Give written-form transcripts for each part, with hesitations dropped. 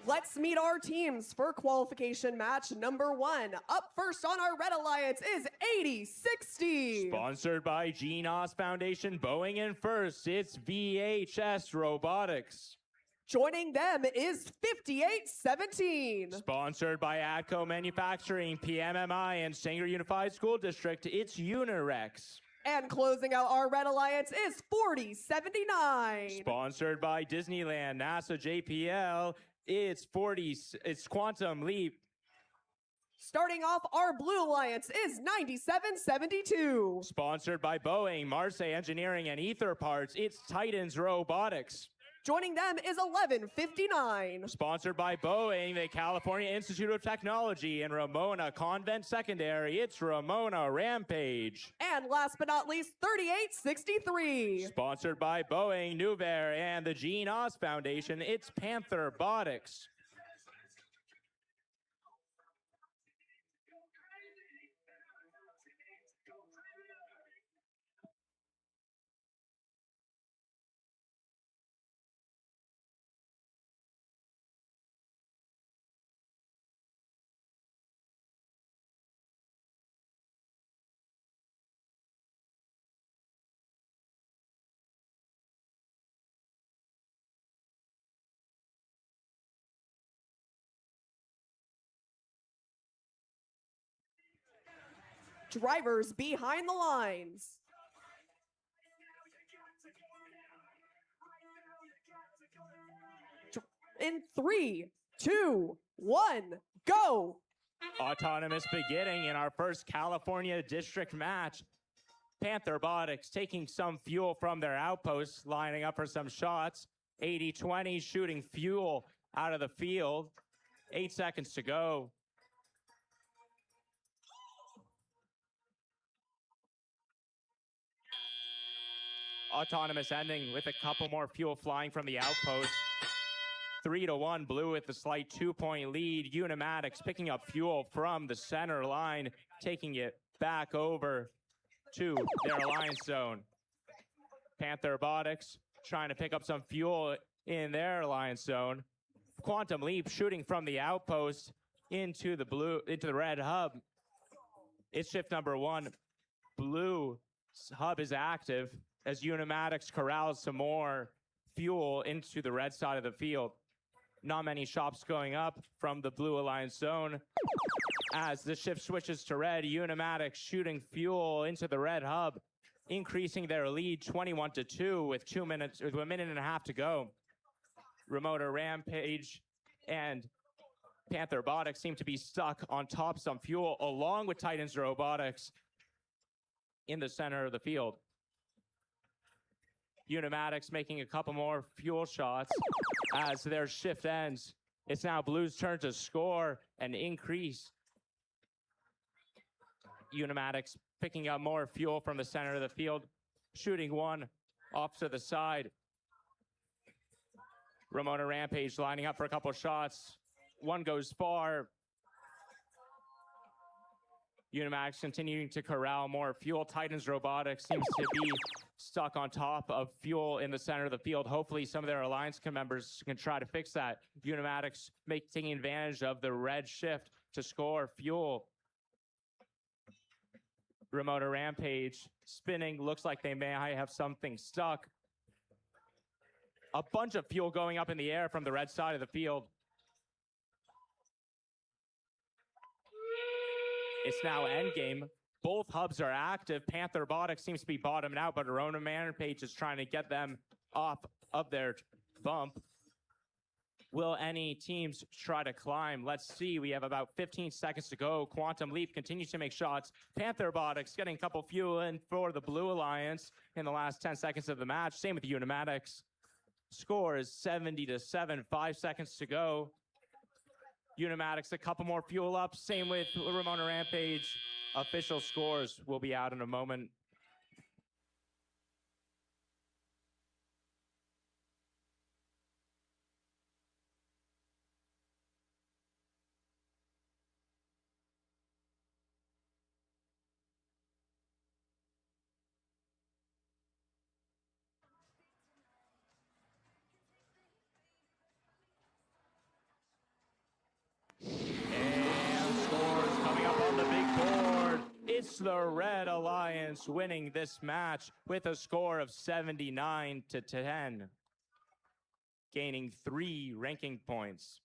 Let's meet our teams for qualification match number 1. Up first on our Red Alliance is 8060. Sponsored by GNOS Foundation, Boeing in first. It's VHS Robotics. Joining them is 5817. Sponsored by ADCO Manufacturing, PMMI, and Sanger Unified School District, it's Unirex. And closing out our Red Alliance is 4079. Sponsored by Disneyland, NASA, JPL, it's Quantum Leap. Starting off our Blue Alliance is 9772. Sponsored by Boeing, Marseille Engineering, and Ether Parts, it's Titans Robotics. Joining them is 1159. Sponsored by Boeing, the California Institute of Technology, and Ramona Convent Secondary, it's Ramona Rampage. And last but not least, 3863. Sponsored by Boeing, Nuvair, and the GNOS Foundation, it's Panther Robotics. Drivers behind the lines. In 3, 2, 1, go! Autonomous beginning in our first California district match. Panther Robotics taking some fuel from their outposts, lining up for some shots. 80-20 shooting fuel out of the field. 8 seconds to go. Autonomous ending with a couple more fuel flying from the outpost. 3-1 Blue with the slight 2-point lead. Unimatics picking up fuel from the center line, taking it back over to their alliance zone. Panther Robotics trying to pick up some fuel in their alliance zone. Quantum Leap shooting from the outpost into the red hub. It's shift number 1. Blue hub is active as Unimatics corrals some more fuel into the red side of the field. Not many shops going up from the Blue Alliance zone. As the shift switches to red, Unimatics shooting fuel into the red hub, increasing their lead 21-2 with 2 minutes, with 1.5 minutes to go. Ramona Rampage and Panther Robotics seem to be stuck on top some fuel, along with Titans Robotics in the center of the field. Unimatics making a couple more fuel shots as their shift ends. It's now Blue's turn to score and increase. Unimatics picking up more fuel from the center of the field, shooting one off to the side. Ramona Rampage lining up for a couple shots. One goes far. Unimatics continuing to corral more fuel. Titans Robotics seems to be stuck on top of fuel in the center of the field. Hopefully some of their alliance members can try to fix that. Unimatics taking advantage of the red shift to score fuel. Ramona Rampage spinning. Looks like they may have something stuck. A bunch of fuel going up in the air from the red side of the field. It's now endgame. Both hubs are active. Panther Robotics seems to be bottomed out, but Ramona Rampage is trying to get them off of their bump. Will any teams try to climb? Let's see. We have about 15 seconds to go. Quantum Leap continues to make shots. Panther Robotics getting a couple fuel in for the Blue Alliance in the last 10 seconds of the match. Same with Unimatics. Score is 70-7, 5 seconds to go. Unimatics a couple more fuel up. Same with Ramona Rampage. Official scores will be out in a moment. It's the Red Alliance winning this match with a score of 79-10, gaining 3 ranking points.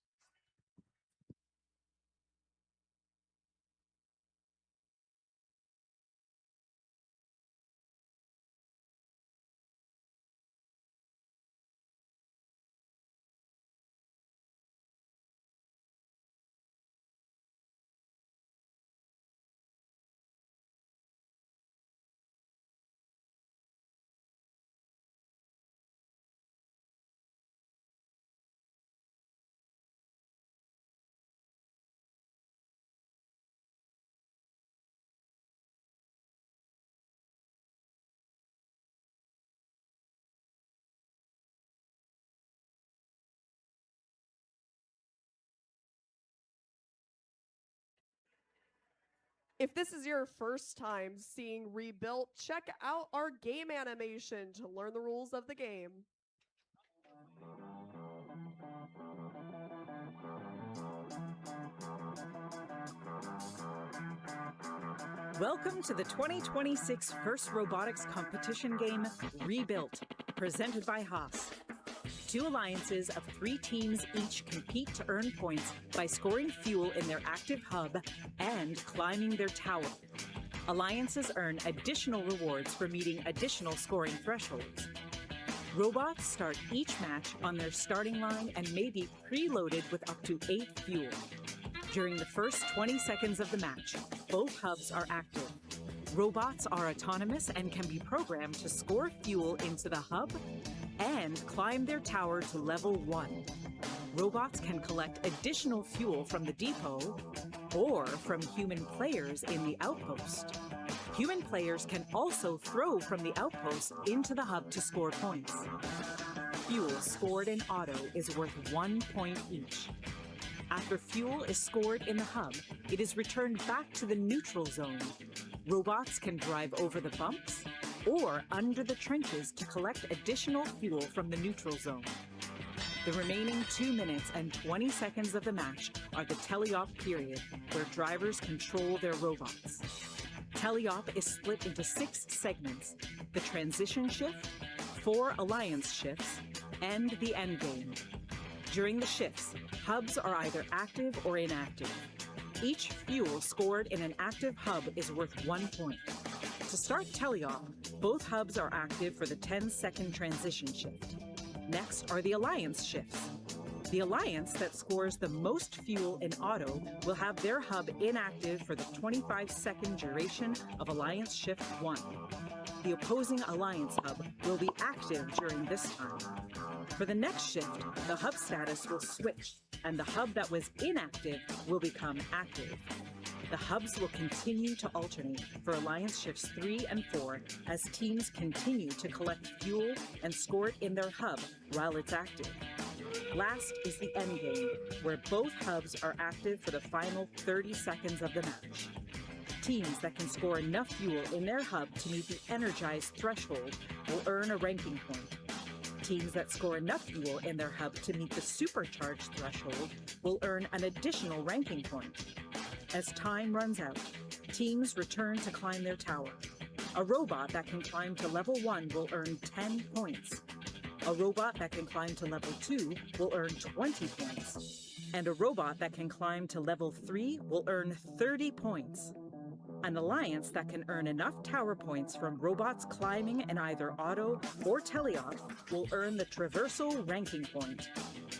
If this is your first time seeing Rebuilt, check out our game animation to learn the rules of the game. Welcome to the 2026 First Robotics competition game, Rebuilt, presented by Haas. 2 alliances of 3 teams each compete to earn points by scoring fuel in their active hub and climbing their tower. Alliances earn additional rewards for meeting additional scoring thresholds. Robots start each match on their starting line and may be preloaded with up to 8 fuel. During the first 20 seconds of the match, both hubs are active. Robots are autonomous and can be programmed to score fuel into the hub and climb their tower to level 1. Robots can collect additional fuel from the depot or from human players in the outpost. Human players can also throw from the outpost into the hub to score points. Fuel scored in auto is worth 1 point each. After fuel is scored in the hub, it is returned back to the neutral zone. Robots can drive over the bumps or under the trenches to collect additional fuel from the neutral zone. The remaining 2 minutes and 20 seconds of the match are the teleop period, where drivers control their robots. Teleop is split into 6 segments: the transition shift, 4 alliance shifts, and the endgame. During the shifts, hubs are either active or inactive. Each fuel scored in an active hub is worth 1 point. To start teleop, both hubs are active for the 10-second transition shift. Next are the alliance shifts. The alliance that scores the most fuel in auto will have their hub inactive for the 25-second duration of alliance shift 1. The opposing alliance hub will be active during this time. For the next shift, the hub status will switch, and the hub that was inactive will become active. The hubs will continue to alternate for alliance shifts 3 and 4 as teams continue to collect fuel and score it in their hub while it's active. Last is the endgame, where both hubs are active for the final 30 seconds of the match. Teams that can score enough fuel in their hub to meet the energized threshold will earn a ranking point. Teams that score enough fuel in their hub to meet the supercharged threshold will earn an additional ranking point. As time runs out, teams return to climb their tower. A robot that can climb to level 1 will earn 10 points. A robot that can climb to level 2 will earn 20 points. And a robot that can climb to level 3 will earn 30 points. An alliance that can earn enough tower points from robots climbing in either auto or teleop will earn the traversal ranking point.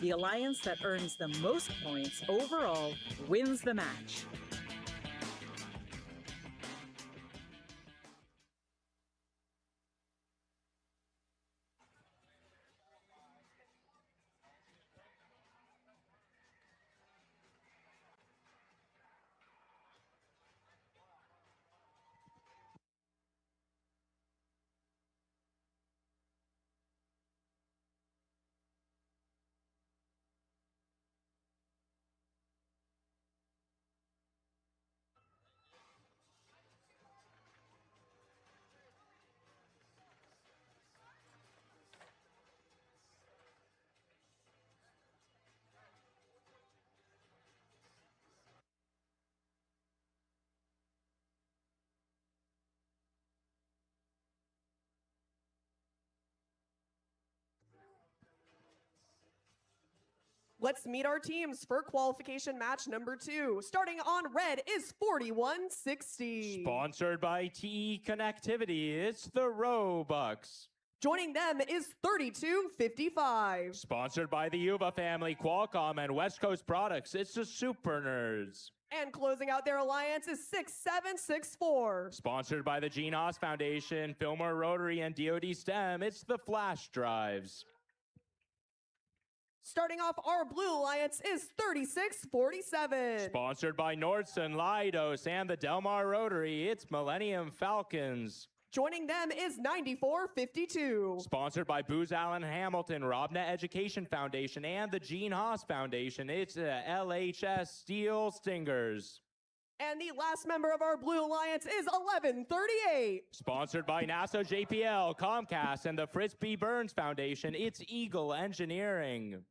The alliance that earns the most points overall wins the match. Let's meet our teams for qualification match number 2. Starting on red is 4160. Sponsored by TE Connectivity, it's the Robux. Joining them is 3255. Sponsored by the Yuba family, Qualcomm, and West Coast Products, it's the Super Nerds. And closing out their alliance is 6764. Sponsored by the Gene Haas Foundation, Fillmore Rotary, and DoD STEM, it's the Flash Drives. Starting off our blue alliance is 3647. Sponsored by Nordson, Leidos, and the Delmar Rotary, it's Millennium Falcons. Joining them is 9452. Sponsored by Booz Allen Hamilton, Robnet Education Foundation, and the Gene Haas Foundation, it's the LHS Steel Stingers. And the last member of our blue alliance is 1138. Sponsored by NASA JPL, Comcast, and the Fritz B. Burns Foundation, it's Eagle Engineering.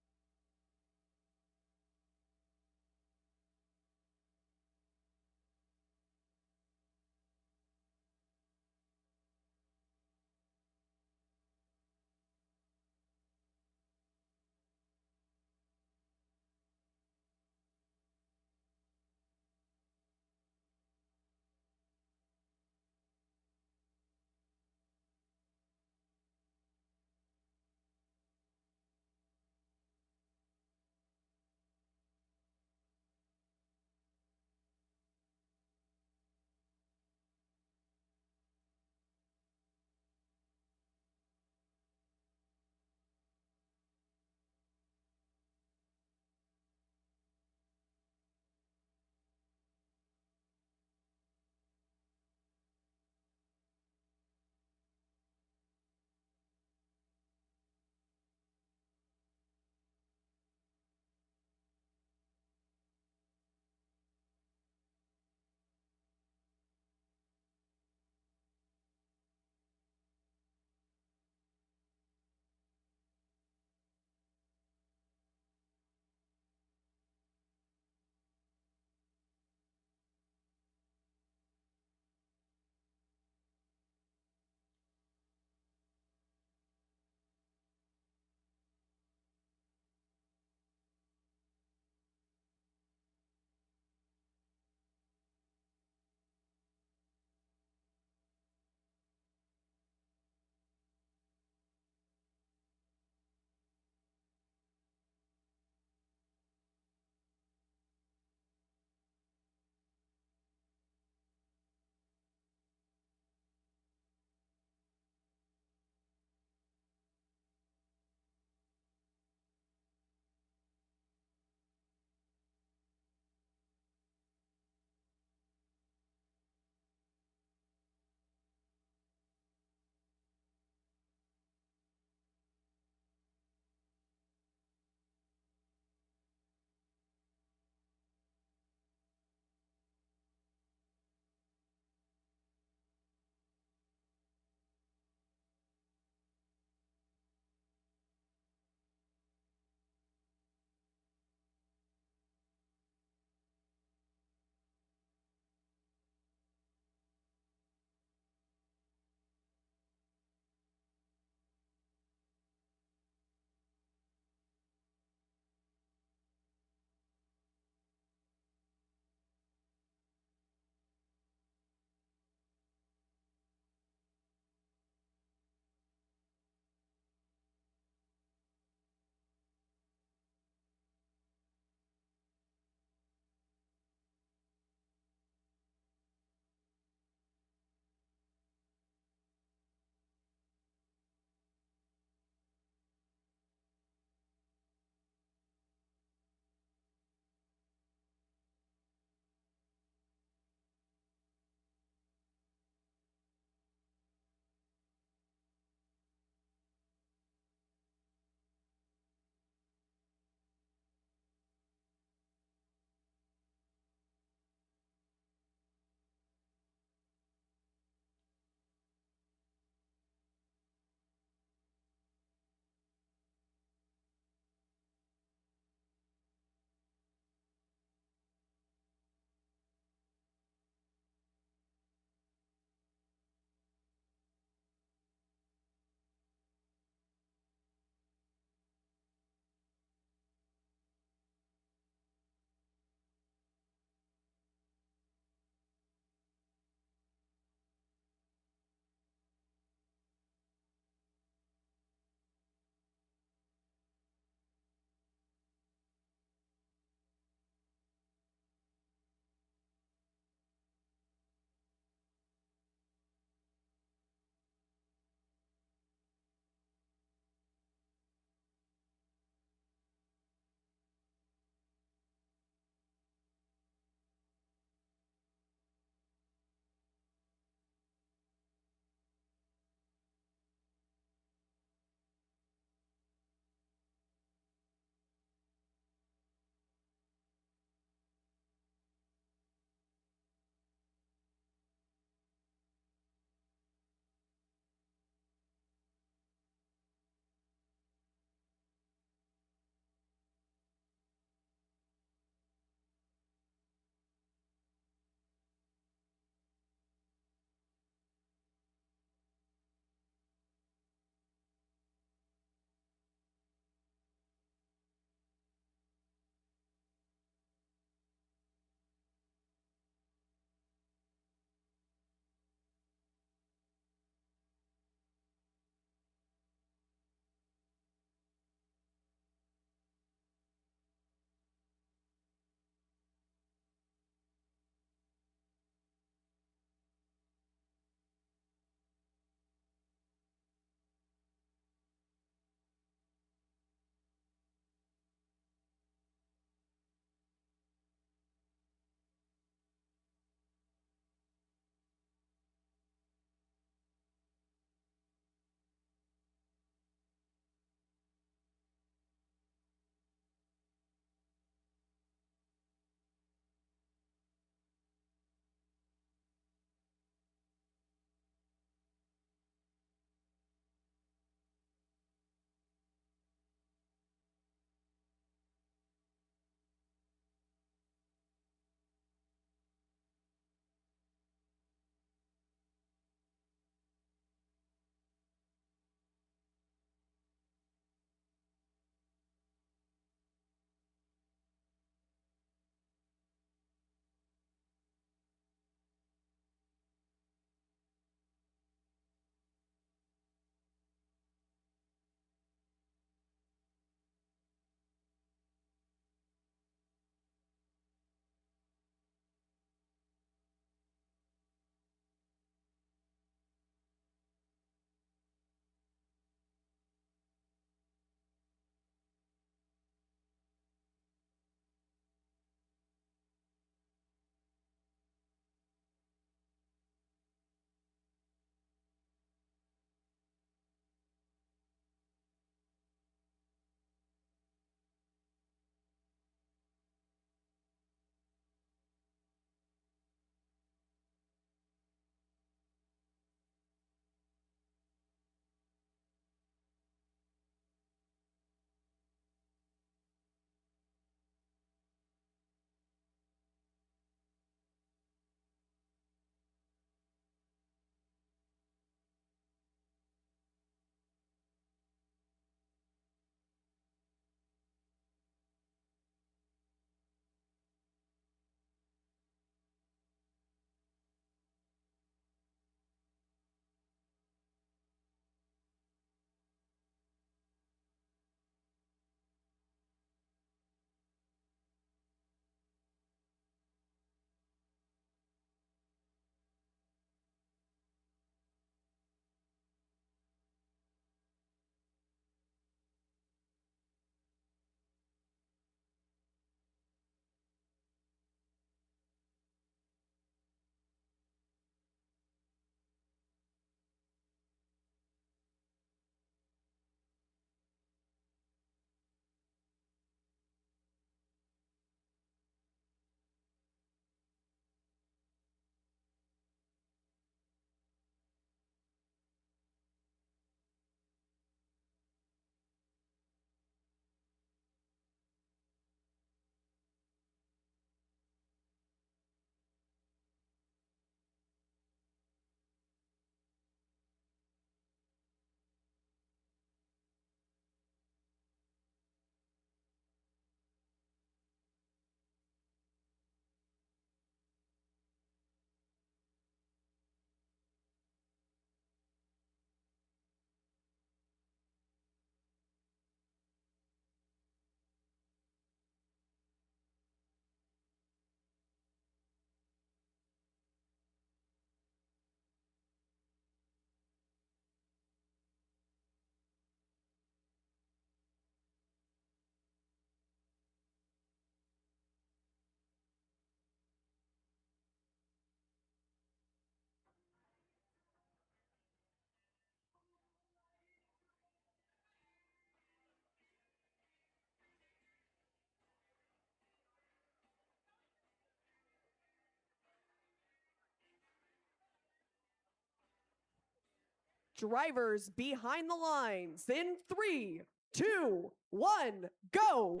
Drivers behind the lines in 3, 2, 1, go!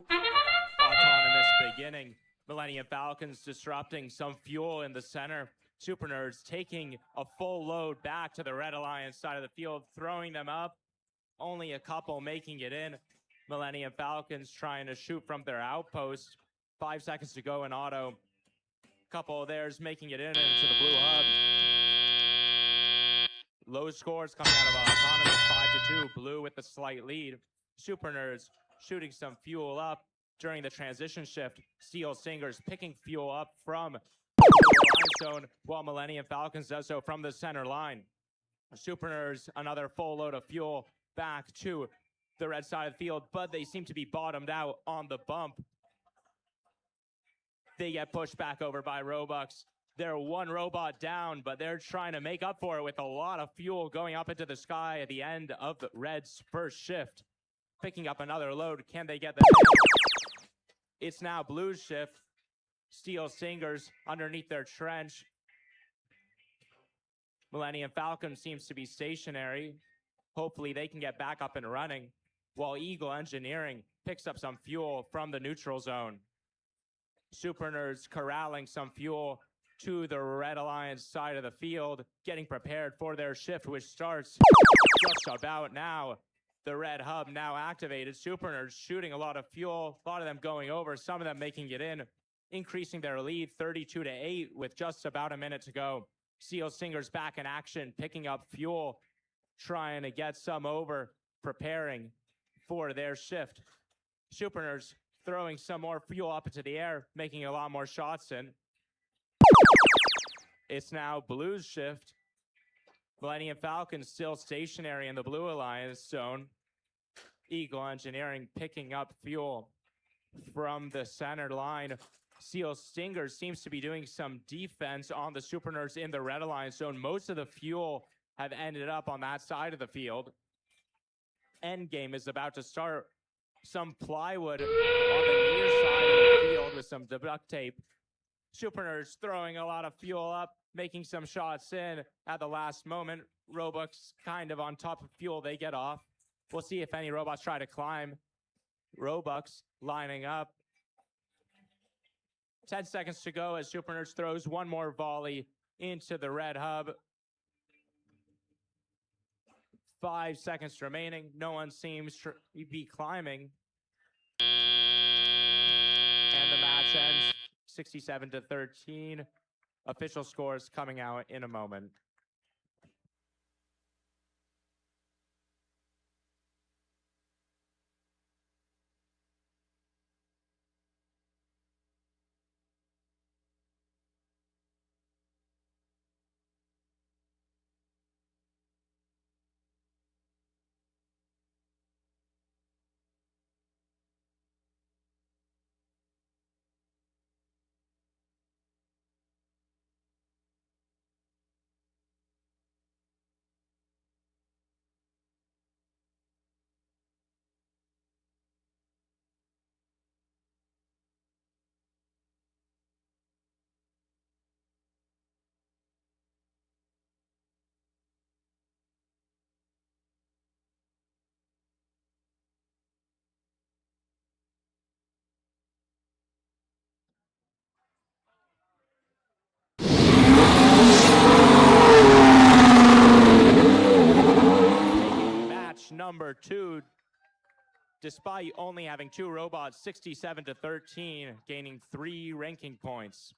Autonomous beginning. Millennium Falcons disrupting some fuel in the center. Super Nerds taking a full load back to the Red Alliance side of the field, throwing them up. Only a couple making it in. Millennium Falcons trying to shoot from their outpost. 5 seconds to go in auto. Couple of theirs making it into the blue hub. Low scores coming out of Autonomous 5-2. Blue with a slight lead. Super Nerds shooting some fuel up during the transition shift. Steel Singers picking fuel up from the line zone, while Millennium Falcons does so from the center line. Super Nerds, another full load of fuel back to the red side of the field, but they seem to be bottomed out on the bump. They get pushed back over by Robux. They're one robot down, but they're trying to make up for it with a lot of fuel going up into the sky at the end of the Red's first shift. Picking up another load. Can they get the hit? It's now Blue's shift. Steel Singers underneath their trench. Millennium Falcon seems to be stationary. Hopefully they can get back up and running, while Eagle Engineering picks up some fuel from the neutral zone. Super Nerds corralling some fuel to the Red Alliance side of the field, getting prepared for their shift, which starts just about now. The red hub now activated. Super Nerds shooting a lot of fuel, a lot of them going over, some of them making it in, increasing their lead 32-8 with just about a minute to go. Steel Singers back in action, picking up fuel, trying to get some over, preparing for their shift. Super Nerds throwing some more fuel up into the air, making a lot more shots in. It's now Blue's shift. Millennium Falcons still stationary in the Blue Alliance zone. Eagle Engineering picking up fuel from the center line. Steel Stingers seems to be doing some defense on the Super Nerds in the Red Alliance zone. Most of the fuel have ended up on that side of the field. Endgame is about to start. Some plywood on the near side of the field with some duct tape. Super Nerds throwing a lot of fuel up, making some shots in at the last moment. Robux kind of on top of fuel, they get off. We'll see if any robots try to climb. Robux lining up. 10 seconds to go as Super Nerds throws one more volley into the red hub. 5 seconds remaining. No one seems to be climbing. And the match ends 67-13. Official scores coming out in a moment. Match number 2, despite only having 2 robots, 67-13, gaining 3 ranking points.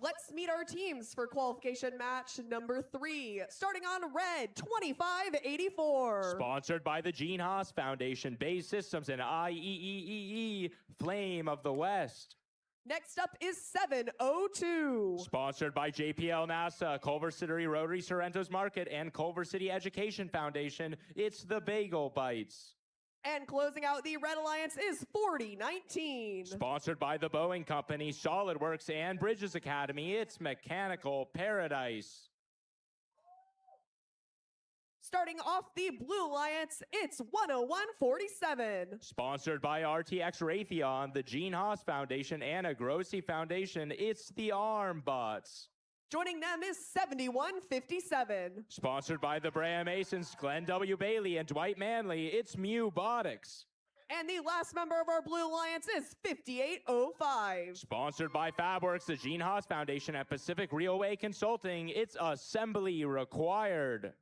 Let's meet our teams for qualification match number 3. Starting on red, 2584. Sponsored by the Gene Haas Foundation, Base Systems, and IEEE Flame of the West. Next up is 702. Sponsored by JPL NASA, Culver City Rotary Sorrento's Market, and Culver City Education Foundation. It's the Bagel Bites. And closing out the Red Alliance is 4019. Sponsored by the Boeing Company, SolidWorks, and Bridges Academy. It's Mechanical Paradise. Starting off the Blue Alliance, it's 10147. Sponsored by RTX Raytheon, the Gene Haas Foundation, and a Grossi Foundation. It's the Armbots. Joining them is 7157. Sponsored by the Brea Masons, Glenn W. Bailey, and Dwight Manley. It's Robotics. And the last member of our Blue Alliance is 5805. Sponsored by FabWorks, the Gene Haas Foundation, and Pacific Railway Consulting. It's Assembly Required.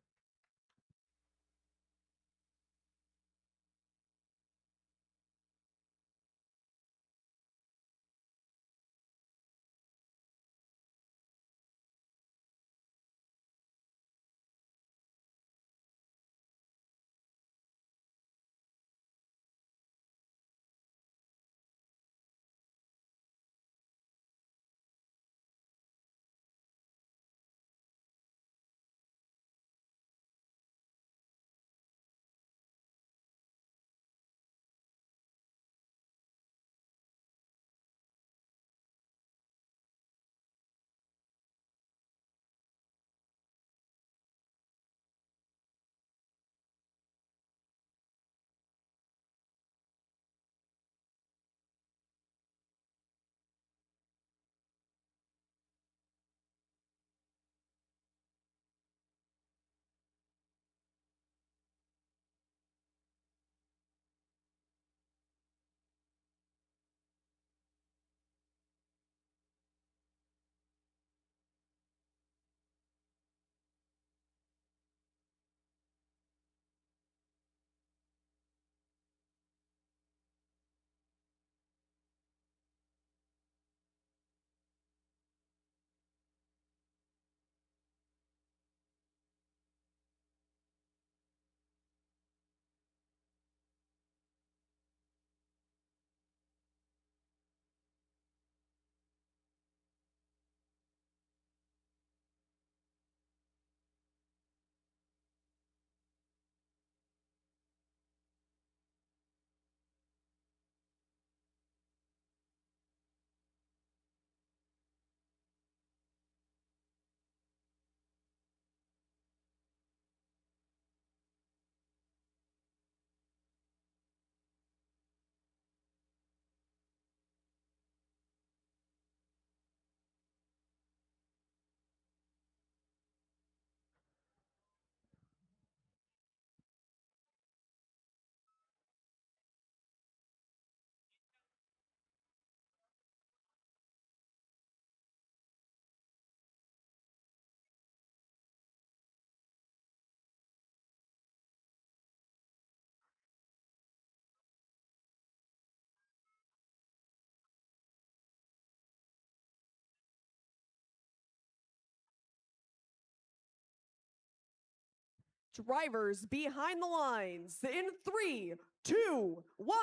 Drivers behind the lines in 3, 2, 1,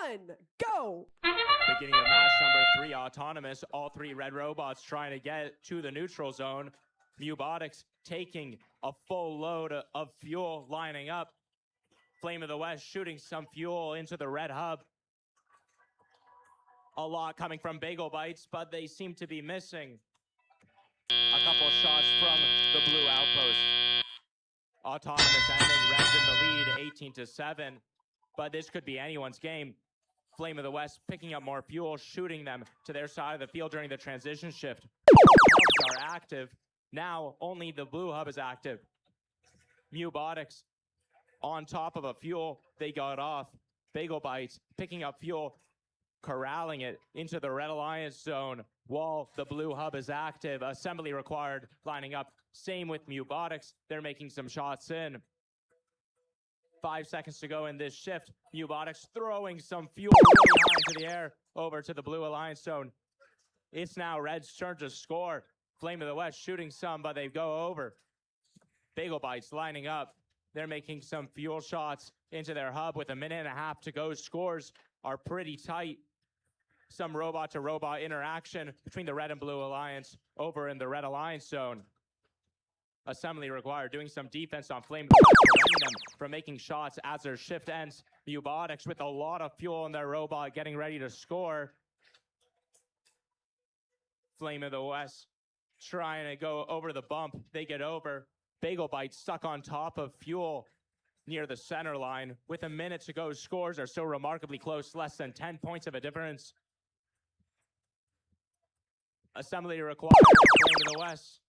go! Beginning of match number 3, Autonomous. All 3 red robots trying to get to the neutral zone. Robotics taking a full load of fuel, lining up. Flame of the West shooting some fuel into the red hub. A lot coming from Bagel Bites, but they seem to be missing a couple shots from the blue outpost. Autonomous ending, Reds in the lead, 18-7. But this could be anyone's game. Flame of the West picking up more fuel, shooting them to their side of the field during the transition shift. Both hubs are active. Now only the blue hub is active. Robotics on top of a fuel they got off. Bagel Bites picking up fuel, corralling it into the Red Alliance zone while the blue hub is active. Assembly required, lining up. Same with Robotics. They're making some shots in. 5 seconds to go in this shift. Robotics throwing some fuel really high into the air over to the blue alliance zone. It's now Red's turn to score. Flame of the West shooting some, but they go over. Bagel Bites lining up. They're making some fuel shots into their hub with 1.5 minutes to go. Scores are pretty tight. Some robot-to-robot interaction between the Red and Blue Alliance over in the Red Alliance zone. Assembly required, doing some defense on Flame of the West, preventing them from making shots as their shift ends. Robotics with a lot of fuel in their robot getting ready to score. Flame of the West trying to go over the bump. They get over. Bagel Bite stuck on top of fuel near the center line. With 1 minute to go, scores are still remarkably close, less than 10 points of a difference. Assembly required. Flame of the West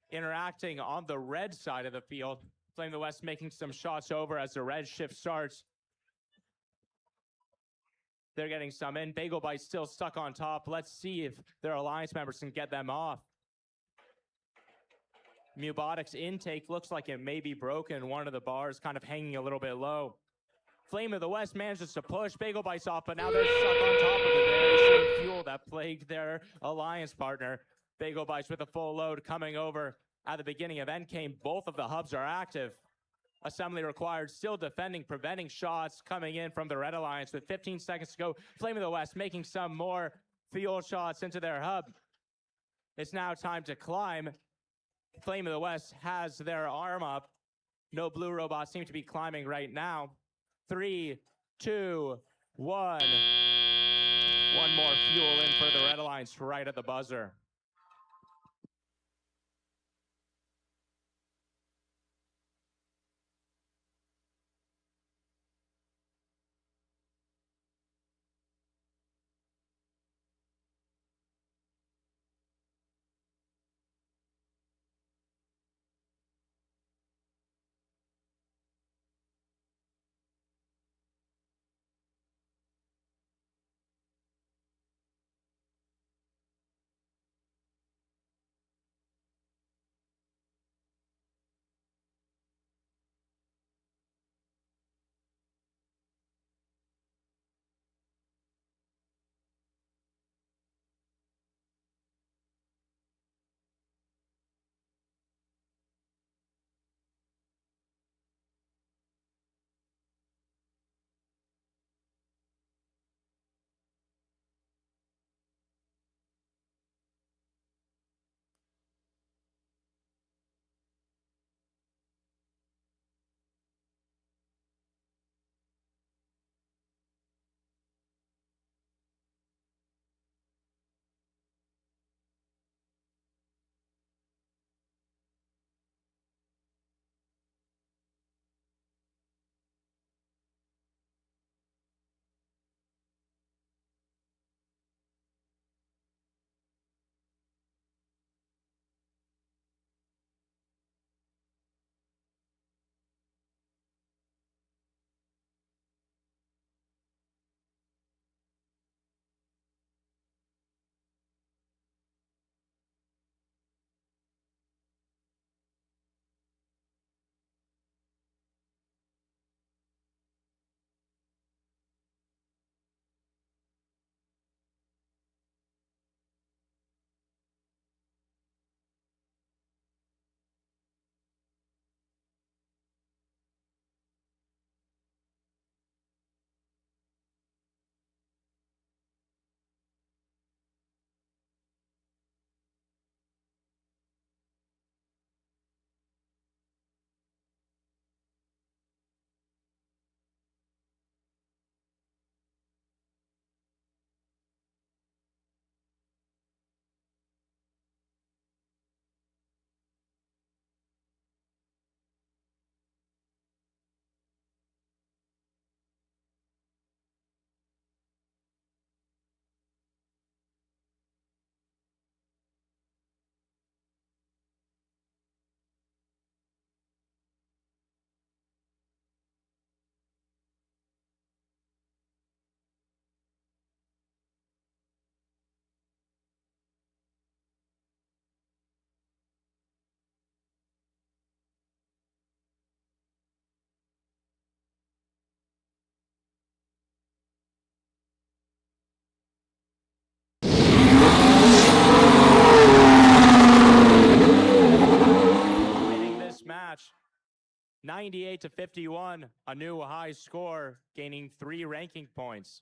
interacting on the red side of the field. Flame of the West making some shots over as the red shift starts. They're getting some in. Bagel Bite still stuck on top. Let's see if their alliance members can get them off. Robotics intake looks like it may be broken. One of the bars kind of hanging a little bit low. Flame of the West manages to push Bagel Bites off, but now they're stuck on top of the very same fuel that plagued their alliance partner. Bagel Bites with a full load coming over at the beginning of endgame. Both of the hubs are active. Assembly required, still defending, preventing shots coming in from the Red Alliance with 15 seconds to go. Flame of the West making some more fuel shots into their hub. It's now time to climb. Flame of the West has their arm up. No blue robots seem to be climbing right now. 3, 2, 1. One more fuel in for the Red Alliance right at the buzzer. 98 to 51, a new high score, gaining 3 ranking points.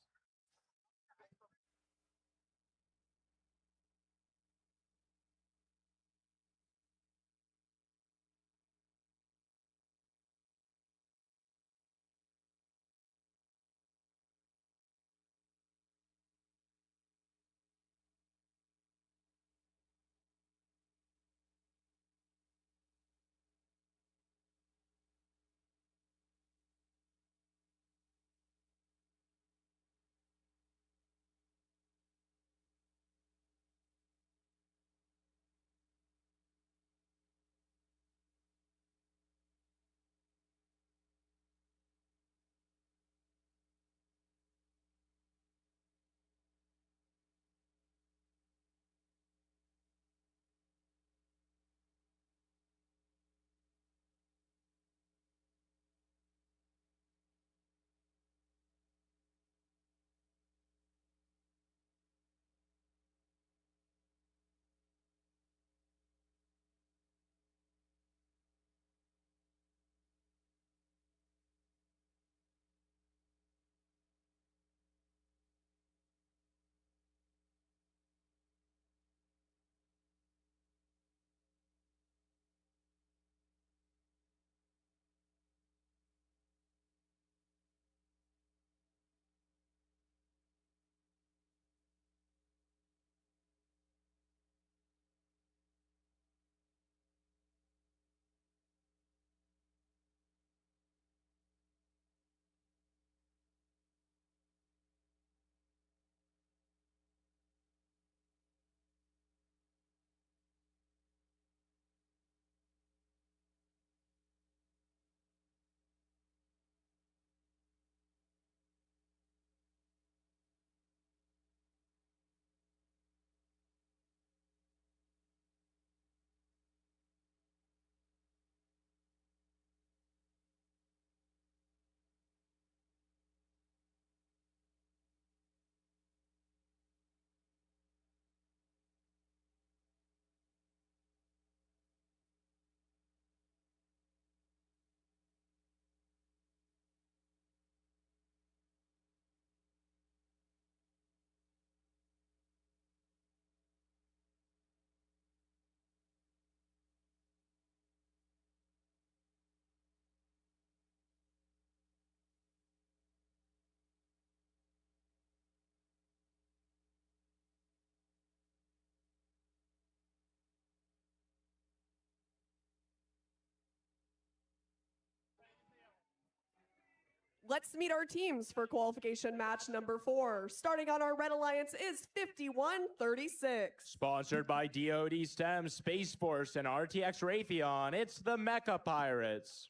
Let's meet our teams for qualification match number 4. Starting on our red alliance is 51-36. Sponsored by DoD STEM, Space Force, and RTX Raytheon, it's the Mecha Pirates.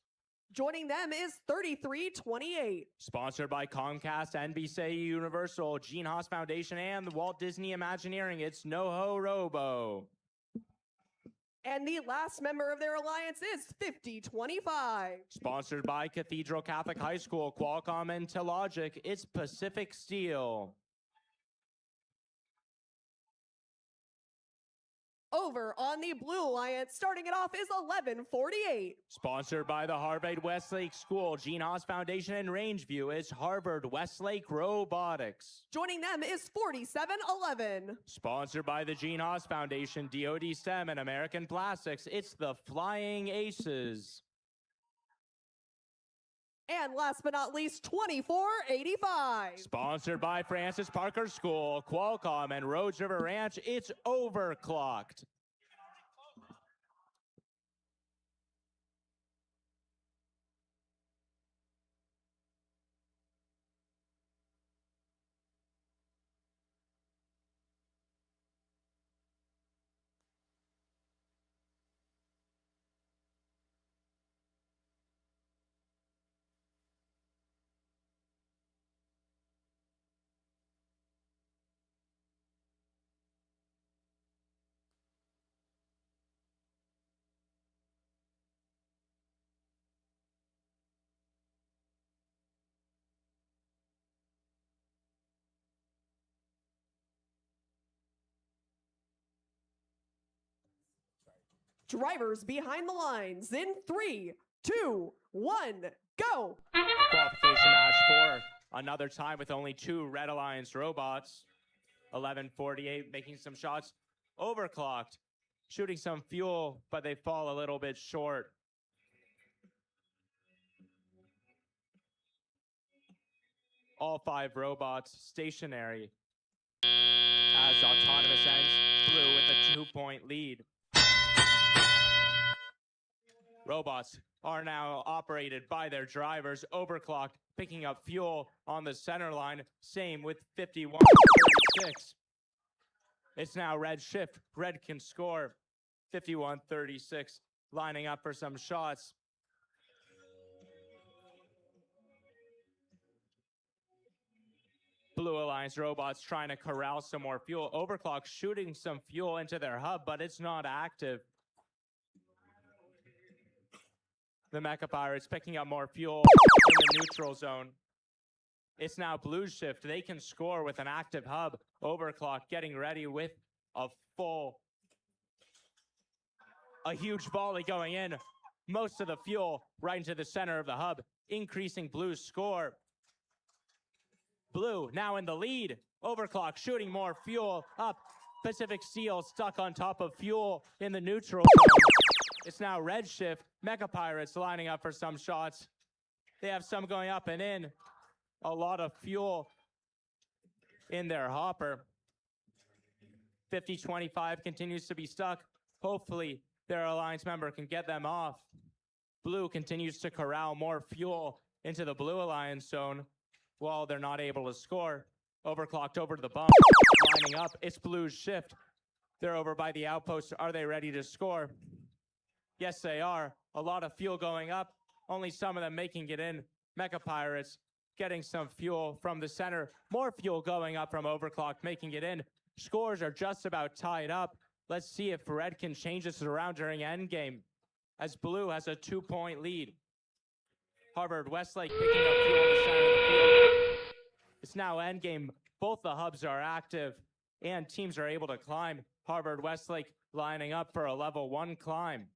Joining them is 33-28. Sponsored by Comcast, NBC Universal, Gene Haas Foundation, and the Walt Disney Imagineering, it's NoHo Robo. And the last member of their alliance is 50-25. Sponsored by Cathedral Catholic High School, Qualcomm, and Tellogic, it's Pacific Steel. Over on the blue alliance, starting it off is 11-48. Sponsored by the Harvard Westlake School, Gene Haas Foundation, and Rangeview, it's Harvard Westlake Robotics. Joining them is 47-11. Sponsored by the Gene Haas Foundation, DoD STEM, and American Plastics, it's the Flying Aces. And last but not least, 24-85. Sponsored by Francis Parker School, Qualcomm, and Rhodes River Ranch, it's Overclocked. Drivers behind the lines in 3, 2, 1, go! Qualification match for another time with only 2 Red Alliance robots. 11:48 making some shots. Overclocked. Shooting some fuel, but they fall a little bit short. All 5 robots stationary. As Autonomous ends, Blue with a 2-point lead. Robots are now operated by their drivers. Overclocked, picking up fuel on the center line. Same with 51-36. It's now Red shift. Red can score. 51-36, lining up for some shots. Blue Alliance robots trying to corral some more fuel. Overclock shooting some fuel into their hub, but it's not active. The Mecha Pirates picking up more fuel in the neutral zone. It's now Blue's shift. They can score with an active hub. Overclock getting ready with a huge volley going in. Most of the fuel right into the center of the hub, increasing Blue's score. Blue now in the lead. Overclock shooting more fuel up. Pacific Steel stuck on top of fuel in the neutral zone. It's now Red shift. Mecha Pirates lining up for some shots. They have some going up and in. A lot of fuel in their hopper. 50-25 continues to be stuck. Hopefully their alliance member can get them off. Blue continues to corral more fuel into the Blue Alliance zone while they're not able to score. Overclocked over to the bump. Lining up. It's Blue's shift. They're over by the outpost. Are they ready to score? Yes, they are. A lot of fuel going up. Only some of them making it in. Mecha Pirates getting some fuel from the center. More fuel going up from Overclock, making it in. Scores are just about tied up. Let's see if Red can change this around during endgame, as Blue has a 2-point lead. Harvard Westlake picking up fuel in the center of the field. It's now endgame. Both the hubs are active, and teams are able to climb. Harvard Westlake lining up for a level 1 climb.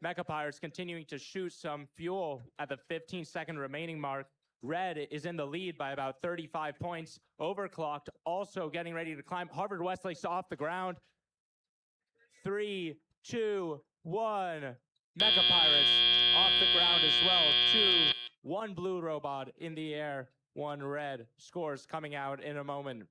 Mecha Pirates continuing to shoot some fuel at the 15-second remaining mark. Red is in the lead by about 35 points. Overclocked also getting ready to climb. Harvard Westlake's off the ground. 3, 2, 1. Mecha Pirates off the ground as well. 2, 1 blue robot in the air, 1 red. Scores coming out in a moment.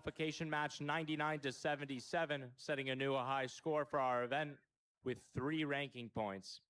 qualification match 99-77, setting a new high score for our event with 3 ranking points.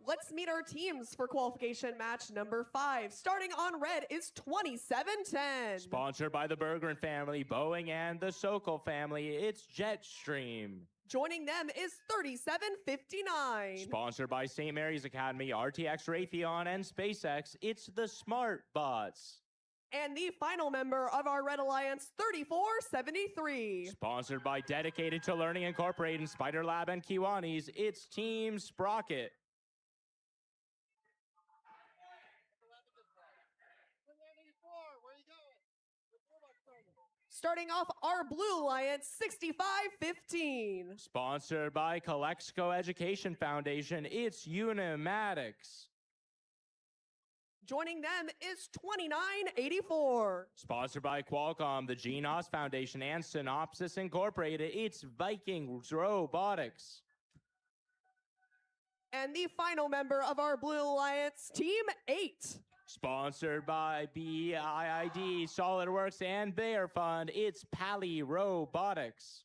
Let's meet our teams for qualification match number 5. Starting on red is 2710. Sponsored by the Bergeron family, Boeing, and the Sokol family, it's Jetstream. Joining them is 3759. Sponsored by St. Mary's Academy, RTX Raytheon, and SpaceX, it's the Smart Bots. And the final member of our Red Alliance, 3473. Sponsored by Dedicated to Learning Incorporated, Spider Lab, and Kiwanis, it's Team Sprocket. Starting off our Blue Alliance, 6515. Sponsored by Calexico Education Foundation, it's Unematics. Joining them is 2984. Sponsored by Qualcomm, the Gene Haas Foundation, and Synopsys Incorporated, it's Vikings Robotics. And the final member of our Blue Alliance, Team 8. Sponsored by BIID, SolidWorks, and Bayer Fund, it's Pally Robotics.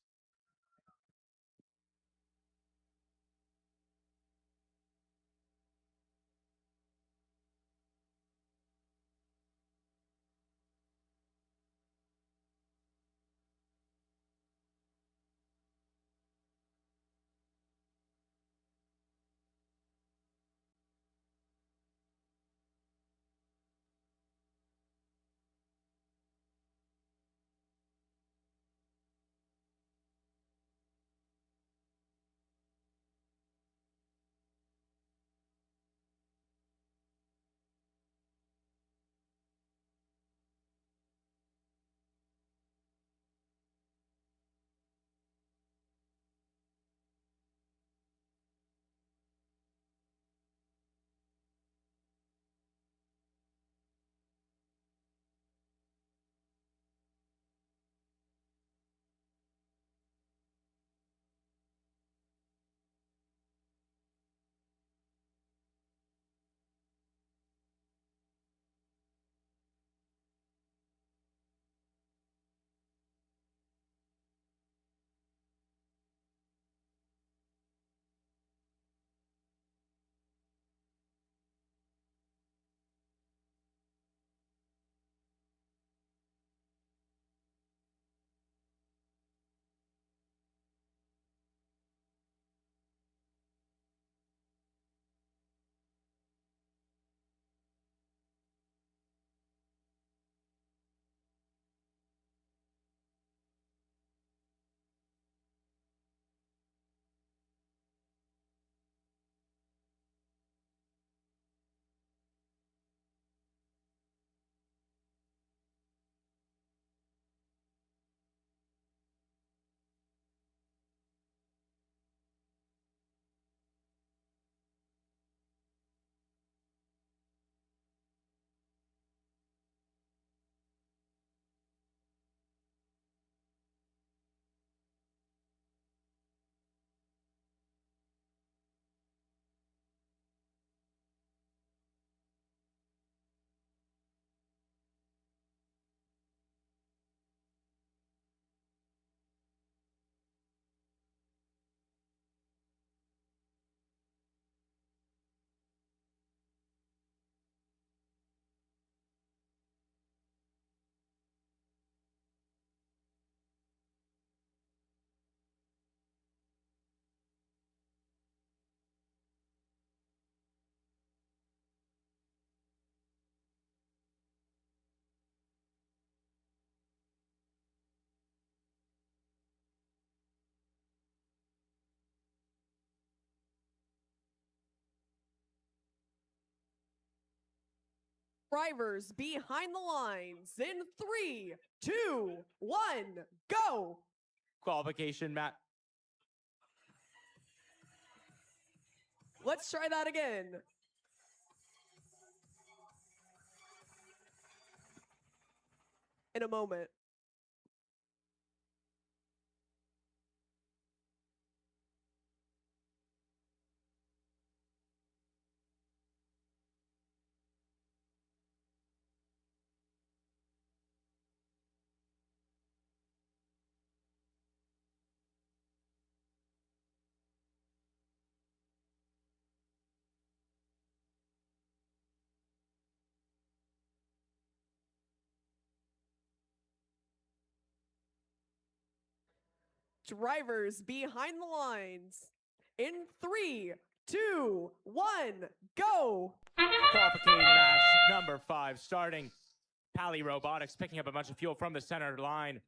Drivers behind the lines in 3, 2, 1, go! Qualification match. Let's try that again. In a moment. Drivers behind the lines in 3, 2, 1, go! Qualification match number 5 starting. Pally Robotics picking up a bunch of fuel from the center line.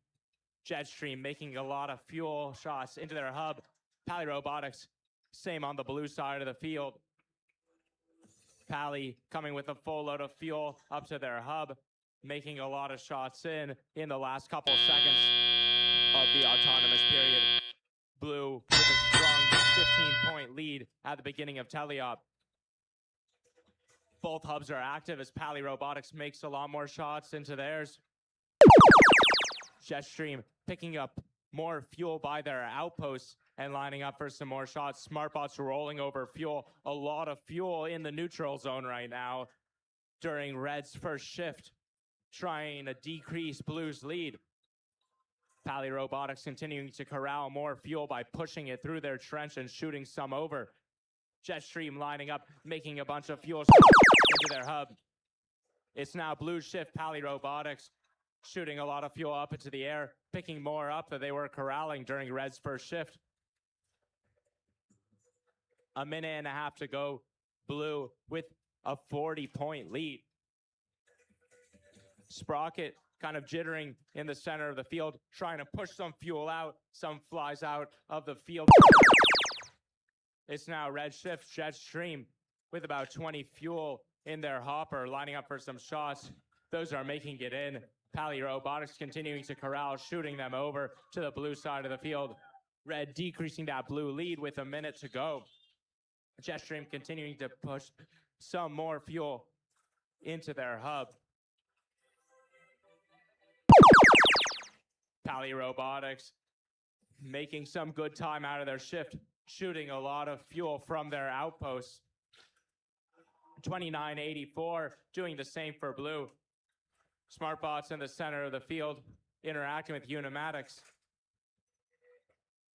Jetstream making a lot of fuel shots into their hub. Pally Robotics, same on the blue side of the field. Pally coming with a full load of fuel up to their hub, making a lot of shots in the last couple seconds of the autonomous period. Blue with a strong 15-point lead at the beginning of teleop. Both hubs are active as Pally Robotics makes a lot more shots into theirs. Jetstream picking up more fuel by their outposts and lining up for some more shots. Smartbots rolling over fuel. A lot of fuel in the neutral zone right now during Red's first shift, trying to decrease Blue's lead. Pally Robotics continuing to corral more fuel by pushing it through their trench and shooting some over. Jetstream lining up, making a bunch of fuel shots into their hub. It's now Blue shift, Pally Robotics shooting a lot of fuel up into the air, picking more up that they were corralling during Red's first shift. A minute and a half to go. Blue with a 40-point lead. Sprocket kind of jittering in the center of the field, trying to push some fuel out. Some flies out of the field. It's now Red shift, Jetstream with about 20 fuel in their hopper, lining up for some shots. Those are making it in. Pally Robotics continuing to corral, shooting them over to the blue side of the field. Red decreasing that blue lead with a minute to go. Jetstream continuing to push some more fuel into their hub. Pally Robotics making some good time out of their shift, shooting a lot of fuel from their outposts. 2984 doing the same for Blue. Smartbots in the center of the field interacting with Huenematics.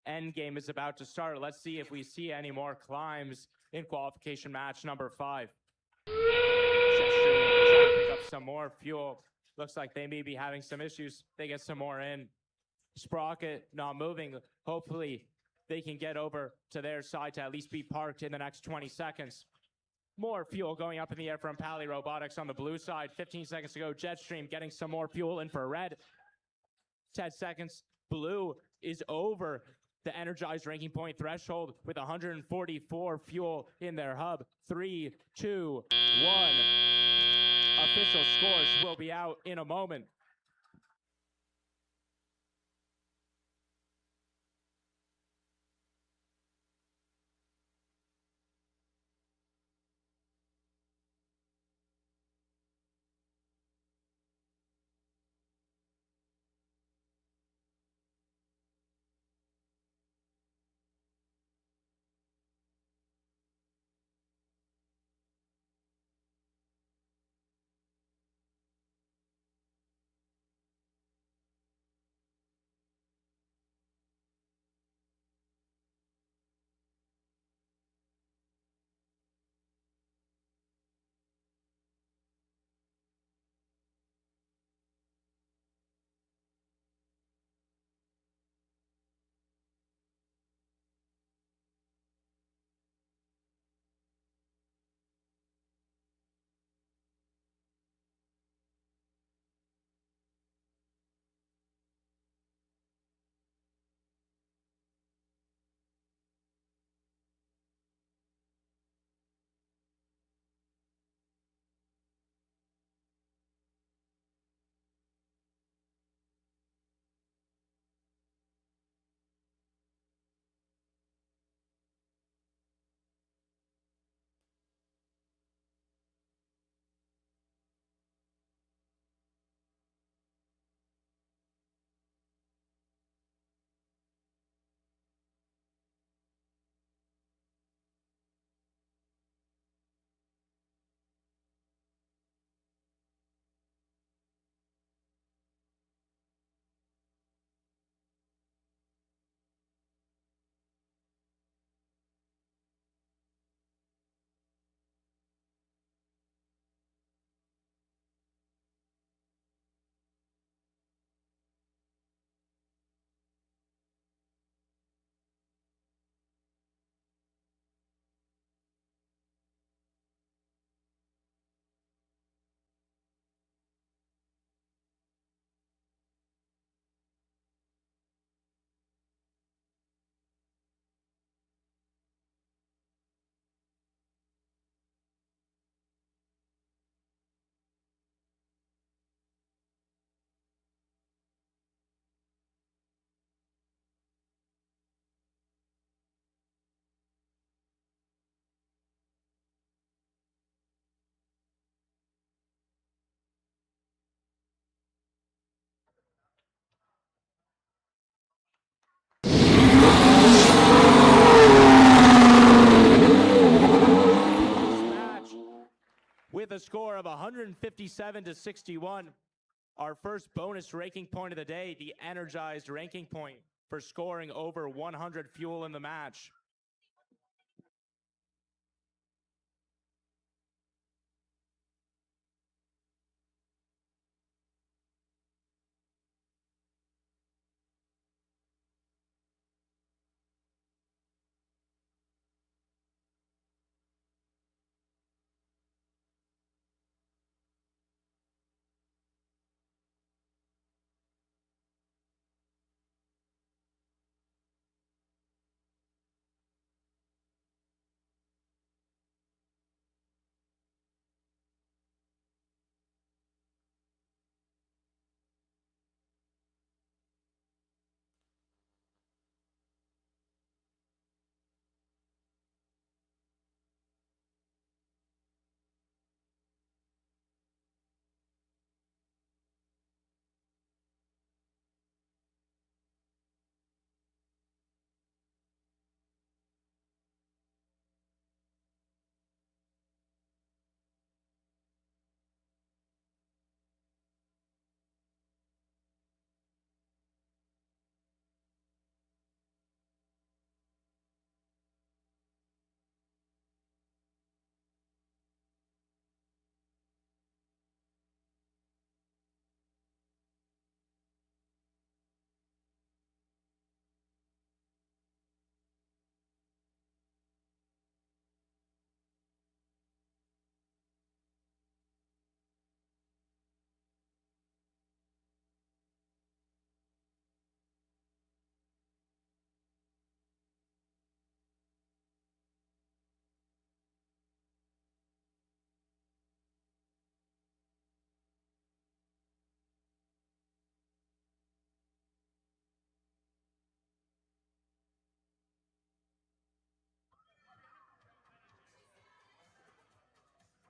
Endgame is about to start. Let's see if we see any more climbs in qualification match number 5. Jetstream trying to pick up some more fuel. Looks like they may be having some issues. They get some more in. Sprocket not moving. Hopefully they can get over to their side to at least be parked in the next 20 seconds. More fuel going up in the air from Pally Robotics on the blue side. 15 seconds to go. Jetstream getting some more fuel in for Red. 10 seconds. Blue is over the energized ranking point threshold with 144 fuel in their hub. 3, 2, 1. Official scores will be out in a moment. a score of 157 to 61. Our first bonus ranking point of the day, the energized ranking point for scoring over 100 fuel in the match.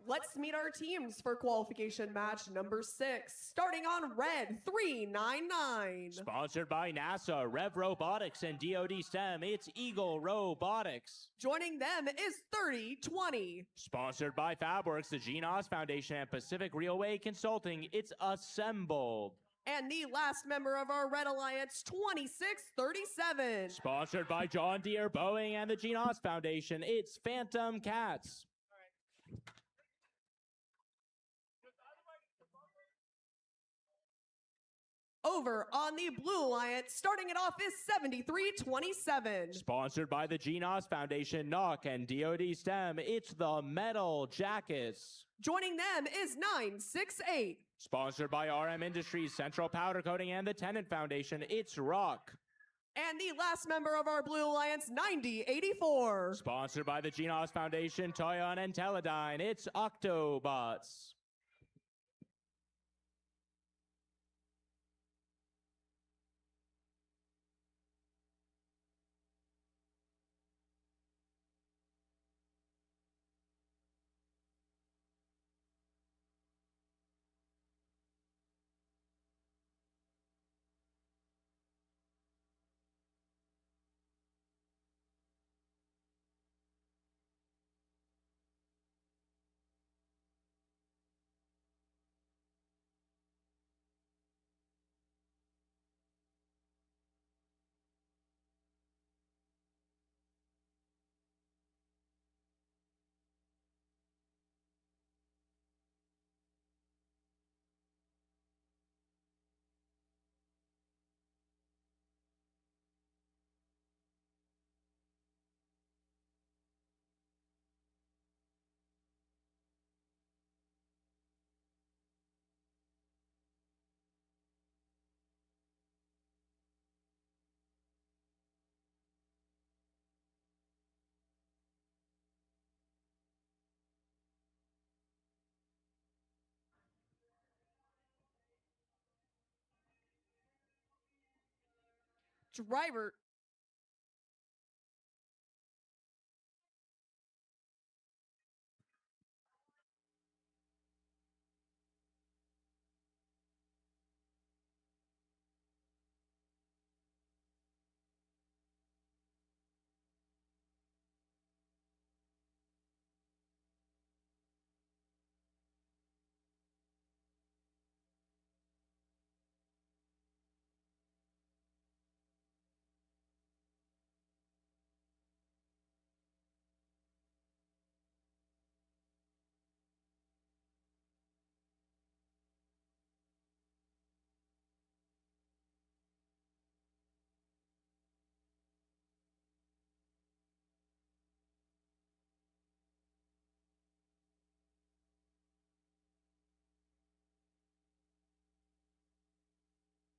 Let's meet our teams for qualification match number 6. Starting on red, 399. Sponsored by NASA, Rev Robotics, and DoD STEM, it's Eagle Robotics. Joining them is 3020. Sponsored by FabWorks, the GNOS Foundation, and Pacific Railway Consulting, it's Assembled. And the last member of our Red Alliance, 2637. Sponsored by John Deere, Boeing, and the GNOS Foundation, it's Phantom Cats. Over on the Blue Alliance, starting it off is 7327. Sponsored by the GNOS Foundation, NOC, and DoD STEM, it's the Metal Jackets. Joining them is 968. Sponsored by RM Industries, Central Powder Coating, and the Tennant Foundation, it's Rock. And the last member of our Blue Alliance, 9084. Sponsored by the GNOS Foundation, Toyon, and Teledyne, it's Octobots. Driver.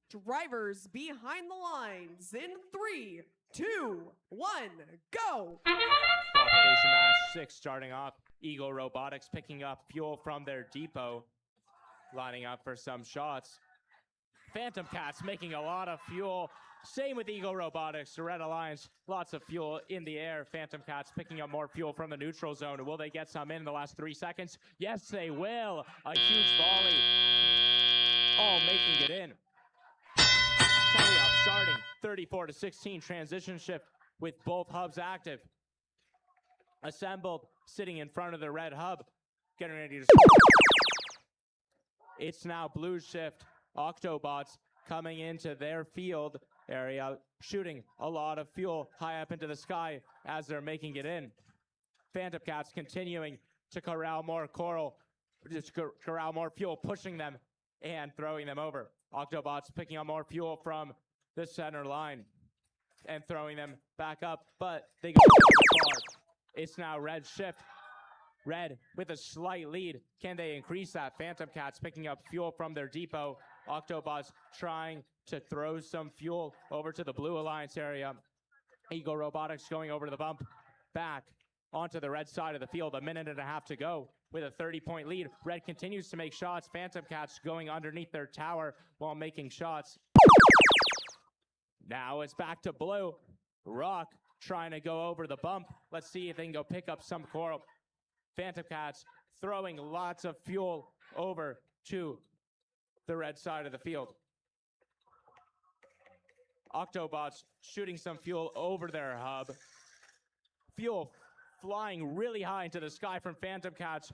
Drivers behind the lines in 3, 2, 1, go! Qualification match 6 starting off. Eagle Robotics picking up fuel from their depot, lining up for some shots. Phantom Cats making a lot of fuel. Same with Eagle Robotics. The Red Alliance, lots of fuel in the air. Phantom Cats picking up more fuel from the neutral zone. Will they get some in the last 3 seconds? Yes, they will. A huge volley. All making it in. Telly up starting 34-16 transition shift with both hubs active. Assembled, sitting in front of the red hub, getting ready to score. It's now blue shift. Octobots coming into their field area, shooting a lot of fuel high up into the sky as they're making it in. Phantom Cats continuing to corral more corral more fuel, pushing them and throwing them over. Octobots picking up more fuel from the center line and throwing them back up, but they go a little bit far. It's now red shift. Red with a slight lead. Can they increase that? Phantom Cats picking up fuel from their depot. Octobots trying to throw some fuel over to the Blue Alliance area. Eagle Robotics going over to the bump. Back onto the red side of the field. 1.5 minutes to go with a 30-point lead. Red continues to make shots. Phantom Cats going underneath their tower while making shots. Now it's back to blue. Rock trying to go over the bump. Let's see if they can go pick up some coral. Phantom Cats throwing lots of fuel over to the red side of the field. Octobots shooting some fuel over their hub. Fuel flying really high into the sky from Phantom Cats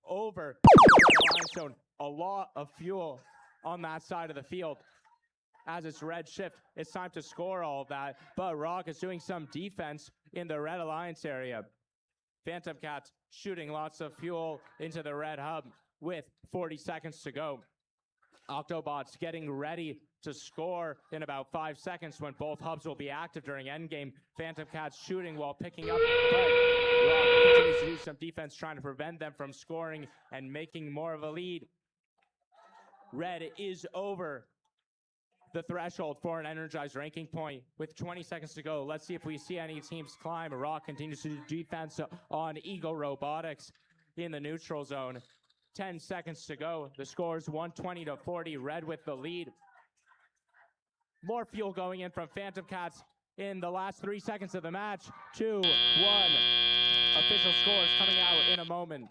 over to the red limestone. A lot of fuel on that side of the field. As it's red shift, it's time to score all of that, but Rock is doing some defense in the Red Alliance area. Phantom Cats shooting lots of fuel into the red hub with 40 seconds to go. Octobots getting ready to score in about 5 seconds when both hubs will be active during endgame. Phantom Cats shooting while picking up, but Rock continues to do some defense trying to prevent them from scoring and making more of a lead. Red is over the threshold for an energized ranking point with 20 seconds to go. Let's see if we see any teams climb. Rock continues to do defense on Eagle Robotics in the neutral zone. 10 seconds to go. The score is 120-40. Red with the lead. More fuel going in from Phantom Cats in the last 3 seconds of the match. 2-1. Official scores coming out in a moment.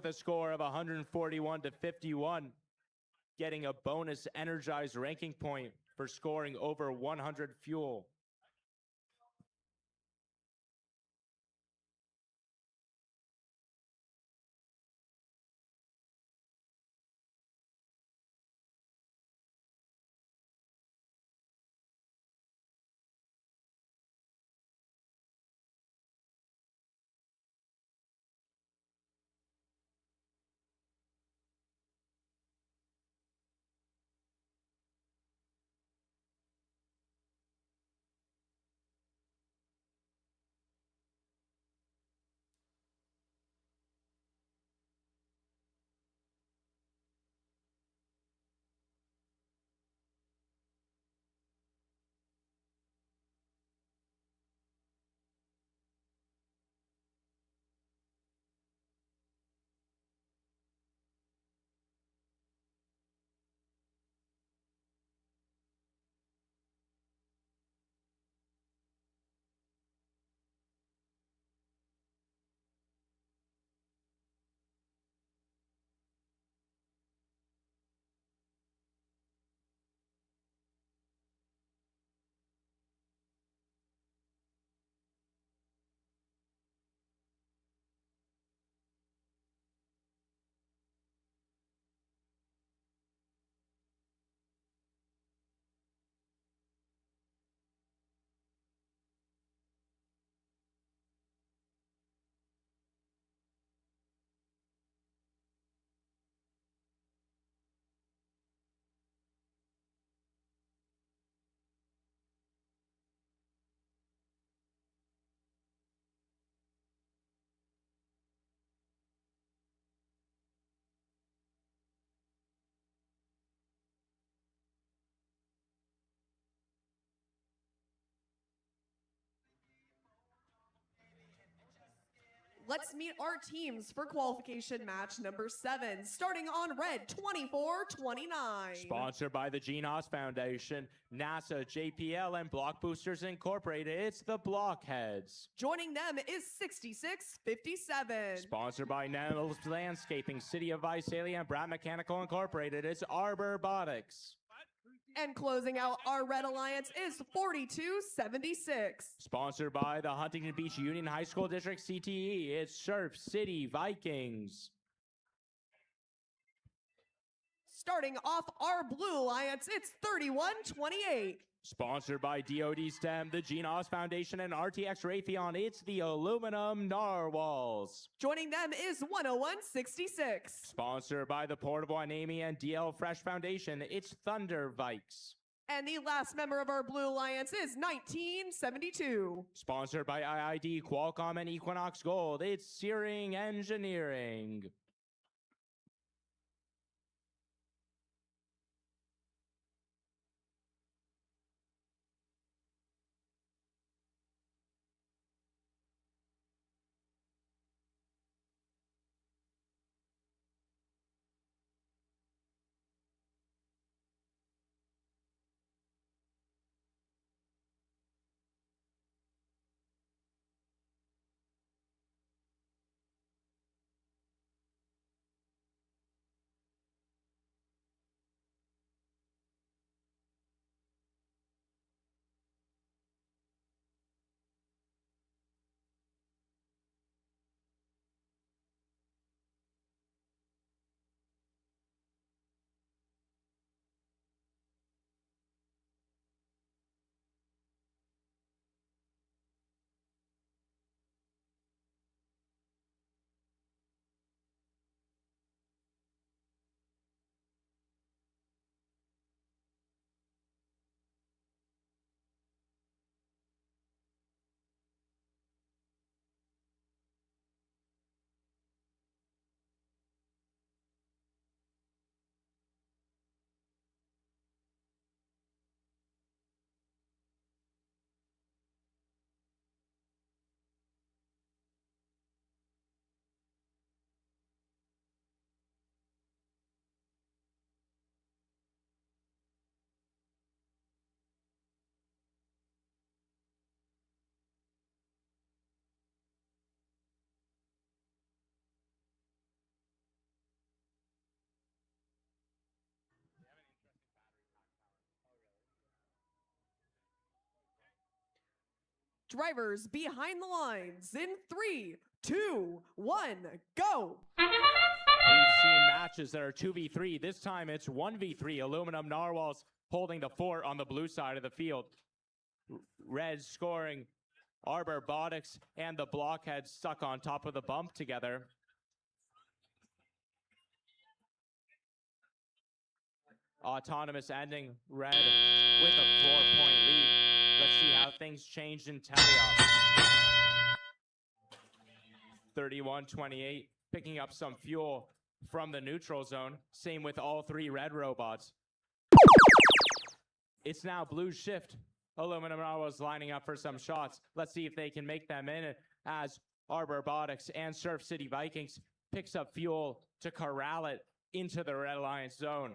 with a score of 141 to 51, getting a bonus energized ranking point for scoring over 100 fuel. Let's meet our teams for qualification match number 7, starting on red 24-29. Sponsored by the Gene Haas Foundation, NASA, JPL, and Block Boosters Incorporated, it's the Blockheads. Joining them is 6657. Sponsored by Nettles Landscaping, City of Visalia, and Brad Mechanical Incorporated, it's Robotics. And closing out our red alliance is 4276. Sponsored by the Huntington Beach Union High School District CTE, it's Surf City Vikings. Starting off our blue alliance, it's 3128. Sponsored by DoD STEM, the Gene Haas Foundation, and RTX Raytheon, it's the Aluminum Narwhals. Joining them is 10166. Sponsored by the Port of Hueneme and DL Fresh Foundation, it's Thunder Vikes. And the last member of our blue alliance is 1972. Sponsored by IID, Qualcomm, and Equinox Gold, it's Searing Engineering. drivers behind the lines in 3, 2, 1, go! We've seen matches that are 2v3. This time it's 1v3. Aluminum Narwhals holding the fort on the blue side of the field. Red scoring. Robotics and the Blockheads stuck on top of the bump together. Autonomous ending. Red with a 4-point lead. Let's see how things changed in Teleop. 31-28, picking up some fuel from the neutral zone. Same with all 3 red robots. It's now blue shift. Aluminum Narwhals lining up for some shots. Let's see if they can make them in as Robotics and Surf City Vikings picks up fuel to corral it into the Red Alliance zone.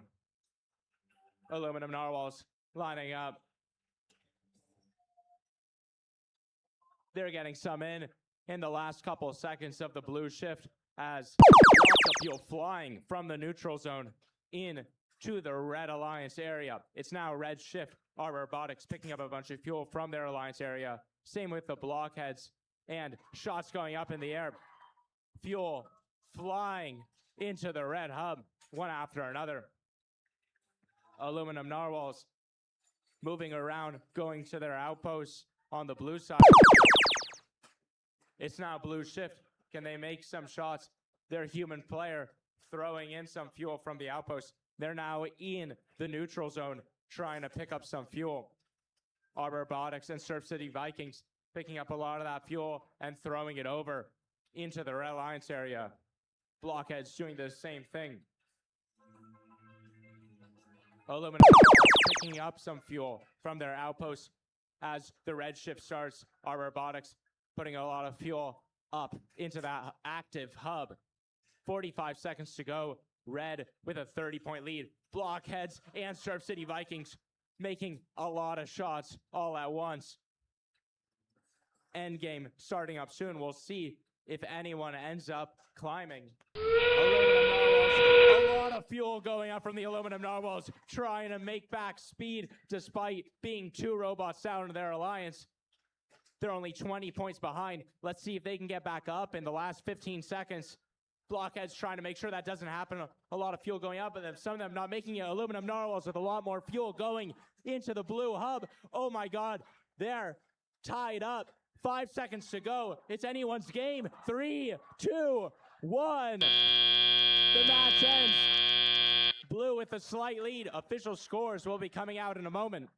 Aluminum Narwhals lining up. They're getting some in the last couple seconds of the blue shift as lots of fuel flying from the neutral zone in to the Red Alliance area. It's now red shift. Robotics picking up a bunch of fuel from their alliance area. Same with the Blockheads and shots going up in the air. Fuel flying into the red hub one after another. Aluminum Narwhals moving around, going to their outposts on the blue side. It's now blue shift. Can they make some shots? Their human player throwing in some fuel from the outpost. They're now in the neutral zone trying to pick up some fuel. Robotics and Surf City Vikings picking up a lot of that fuel and throwing it over into the Red Alliance area. Blockheads doing the same thing. Aluminum picking up some fuel from their outposts as the red shift starts. Robotics putting a lot of fuel up into that active hub. 45 seconds to go. Red with a 30-point lead. Blockheads and Surf City Vikings making a lot of shots all at once. Endgame starting up soon. We'll see if anyone ends up climbing. Aluminum Narwhals, a lot of fuel going up from the Aluminum Narwhals, trying to make back speed despite being 2 robots down in their alliance. They're only 20 points behind. Let's see if they can get back up in the last 15 seconds. Blockheads trying to make sure that doesn't happen. A lot of fuel going up, but then some of them not making it. Aluminum Narwhals with a lot more fuel going into the blue hub. Oh my God, they're tied up. 5 seconds to go. It's anyone's game. 3, 2, 1. The match ends. Blue with a slight lead. Official scores will be coming out in a moment.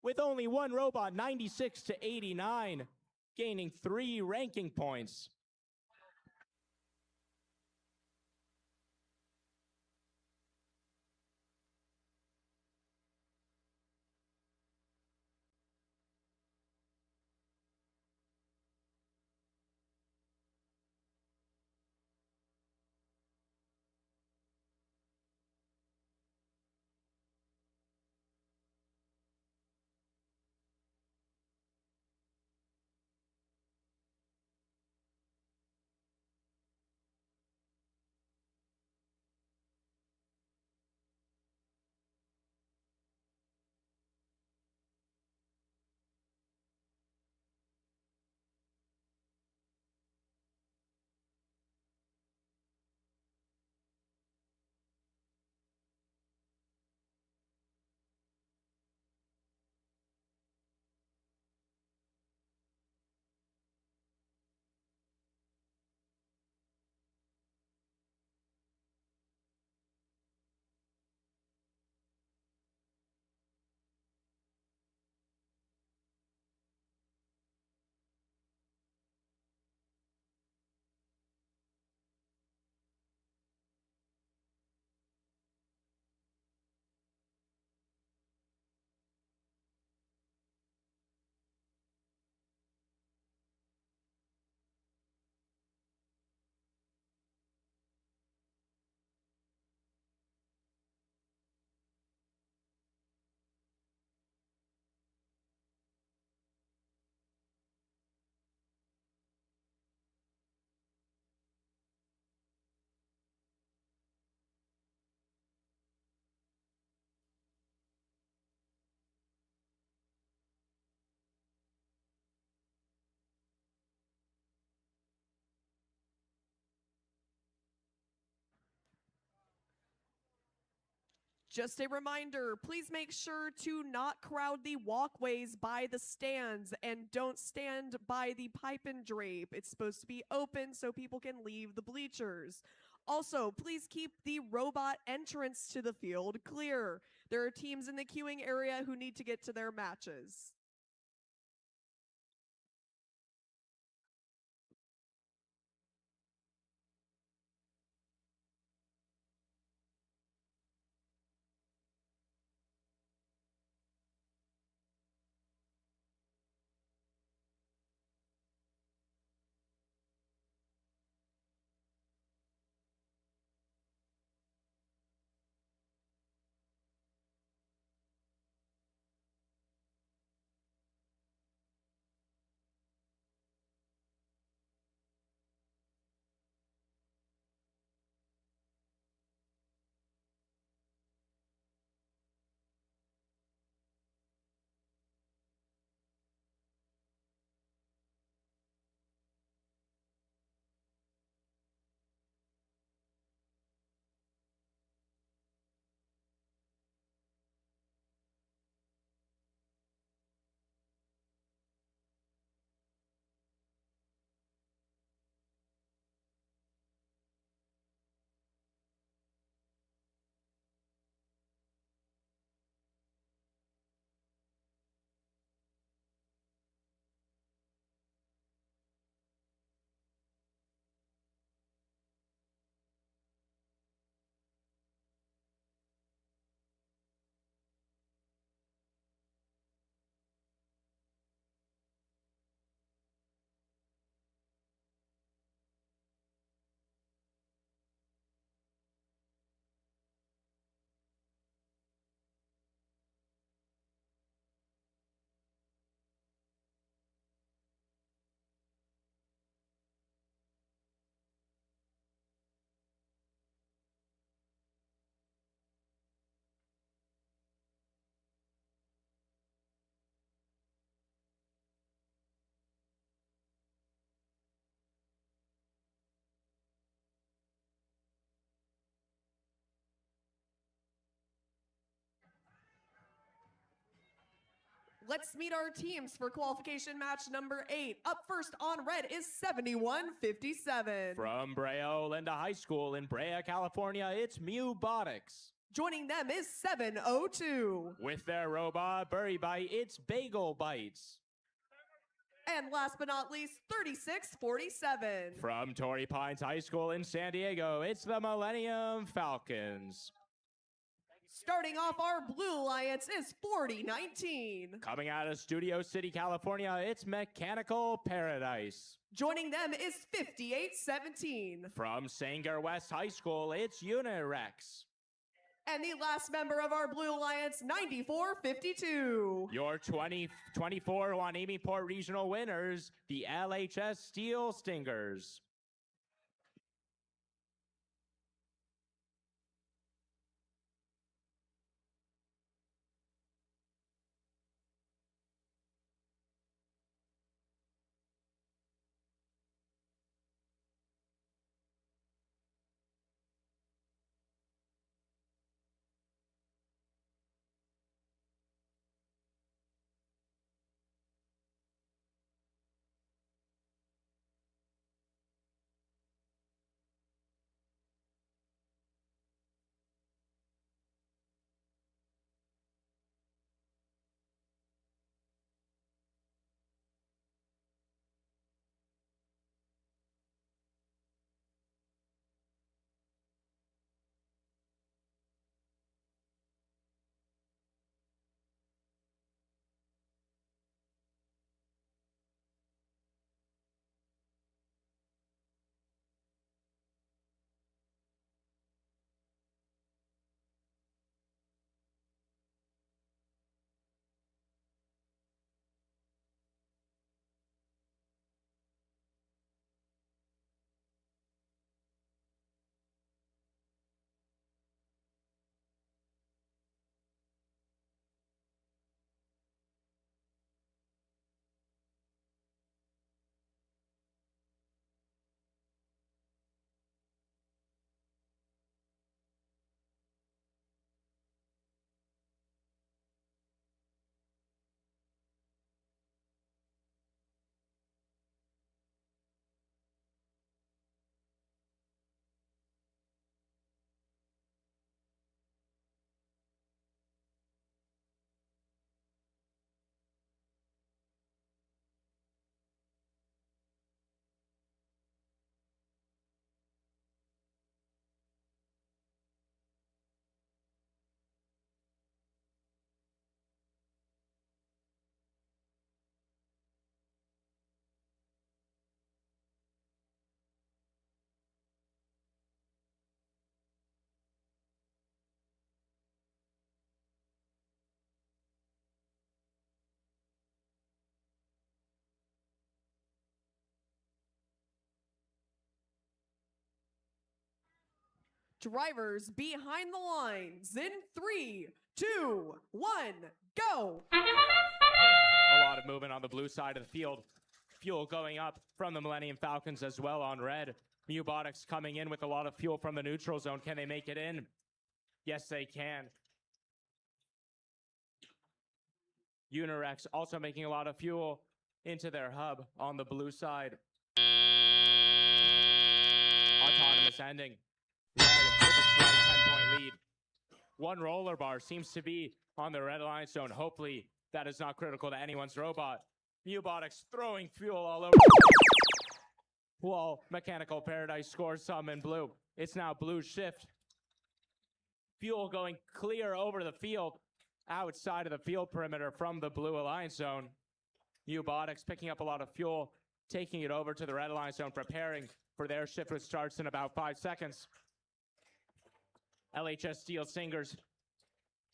With only 1 robot, 96 to 89, gaining 3 ranking points. Just a reminder, please make sure to not crowd the walkways by the stands and don't stand by the pipe and drape. It's supposed to be open so people can leave the bleachers. Also, please keep the robot entrance to the field clear. There are teams in the queuing area who need to get to their matches. Let's meet our teams for qualification match number 8. Up first on red is 7157. From Brea Linda High School in Brea, California, it's Robotics. Joining them is 702. With their robot Burry Bite, it's Bagel Bites. And last but not least, 3647. From Torrey Pines High School in San Diego, it's the Millennium Falcons. Starting off our Blue Alliance is 4019. Coming out of Studio City, California, it's Mechanical Paradise. Joining them is 5817. From Sanger West High School, it's Unirex. And the last member of our Blue Alliance, 9452. Your 2024 Hueneme Port Regional winners, the LHS Steel Stingers. drivers behind the lines in 3, 2, 1, go! A lot of movement on the blue side of the field. Fuel going up from the Millennium Falcons as well on red. Robotics coming in with a lot of fuel from the neutral zone. Can they make it in? Yes, they can. Unirex also making a lot of fuel into their hub on the blue side. Autonomous ending. Red with a slight 10-point lead. One roller bar seems to be on the red line zone. Hopefully that is not critical to anyone's robot. Robotics throwing fuel all over the place. While Mechanical Paradise scores some in blue. It's now blue shift. Fuel going clear over the field, outside of the field perimeter from the blue alliance zone. Robotics picking up a lot of fuel, taking it over to the red alliance zone, preparing for their shift, which starts in about 5 seconds. LHS Steel Singers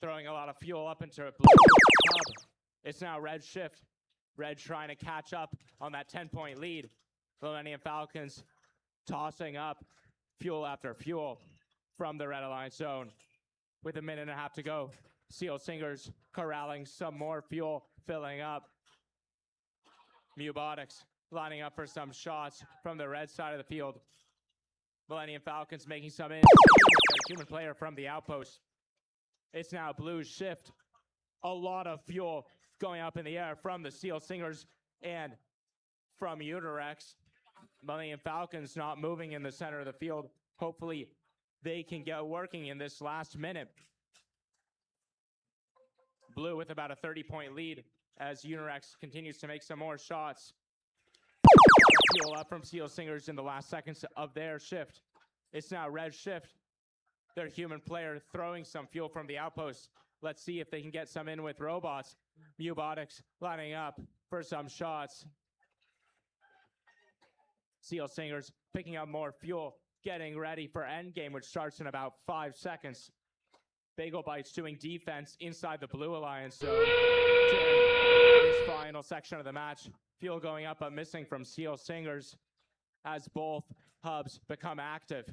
throwing a lot of fuel up into blue hub. It's now red shift. Red trying to catch up on that 10-point lead. Millennium Falcons tossing up fuel after fuel from the red alliance zone. With a minute and a half to go, Steel Singers corralling some more fuel, filling up. Robotics lining up for some shots from the red side of the field. Millennium Falcons making some in with their human player from the outpost. It's now blue shift. A lot of fuel going up in the air from the Steel Singers and from Unirex. Millennium Falcons not moving in the center of the field. Hopefully they can get working in this last minute. Blue with about a 30-point lead as Unirex continues to make some more shots. Fuel up from Steel Singers in the last seconds of their shift. It's now red shift. Their human player throwing some fuel from the outpost. Let's see if they can get some in with robots. Robotics lining up for some shots. Steel Singers picking up more fuel, getting ready for endgame, which starts in about 5 seconds. Bagel Bites doing defense inside the blue alliance. So during this final section of the match, fuel going up but missing from Steel Singers as both hubs become active.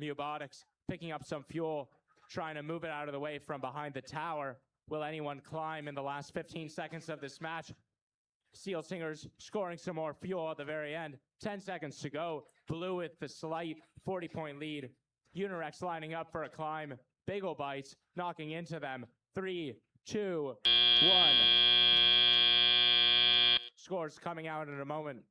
Robotics picking up some fuel, trying to move it out of the way from behind the tower. Will anyone climb in the last 15 seconds of this match? Steel Singers scoring some more fuel at the very end. 10 seconds to go. Blue with the slight 40-point lead. Unirex lining up for a climb. Bagel Bites knocking into them. 3, 2, 1. Scores coming out in a moment.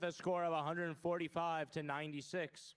a score of 145 to 96.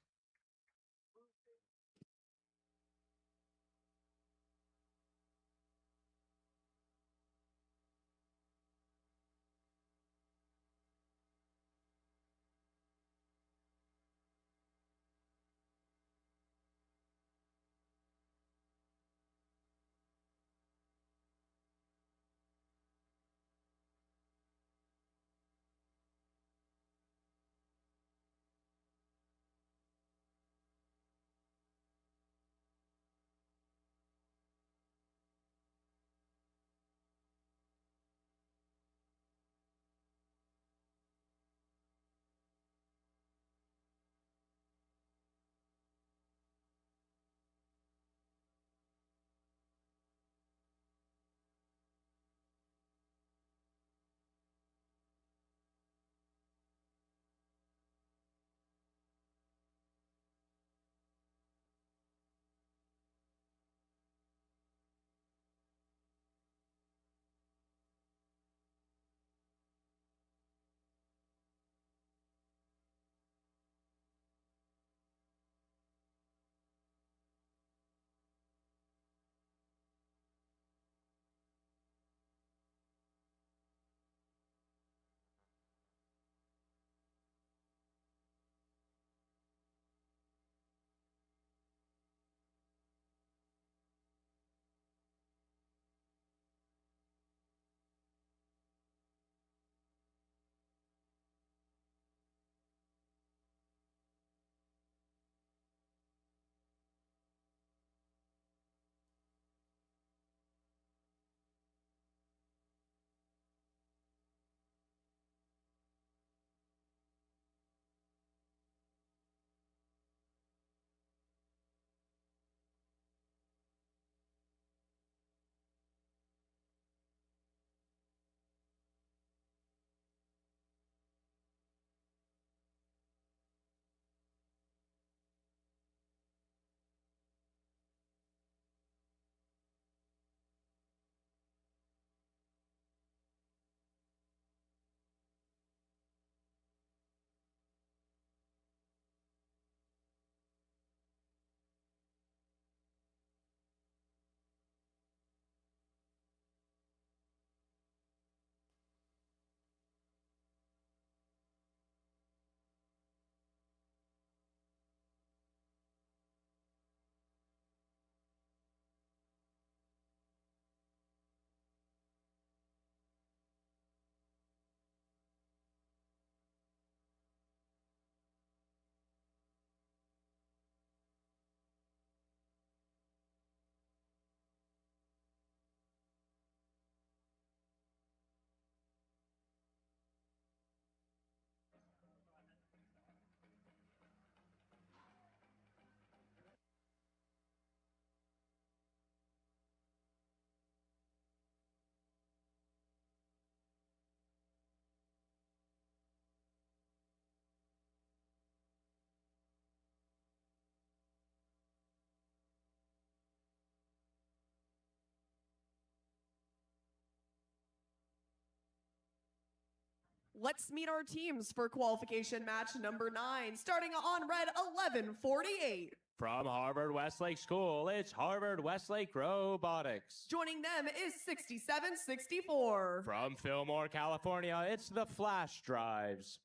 Let's meet our teams for qualification match number 9, starting on red 1148. From Harvard Westlake School, it's Harvard Westlake Robotics. Joining them is 6764. From Fillmore, California, it's the Flash Drives.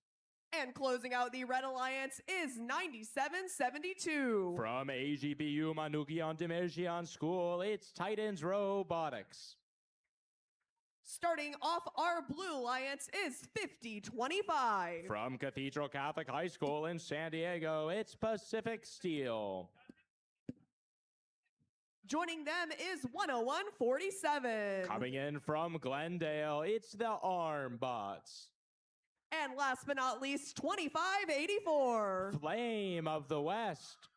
And closing out the Red Alliance is 9772. From AGBU Manoukian Demirjian School, it's Titans Robotics. Starting off our Blue Alliance is 5025. From Cathedral Catholic High School in San Diego, it's Pacific Steel. Joining them is 10147. Coming in from Glendale, it's the Arm Bots. And last but not least, 2584. Flame of the West.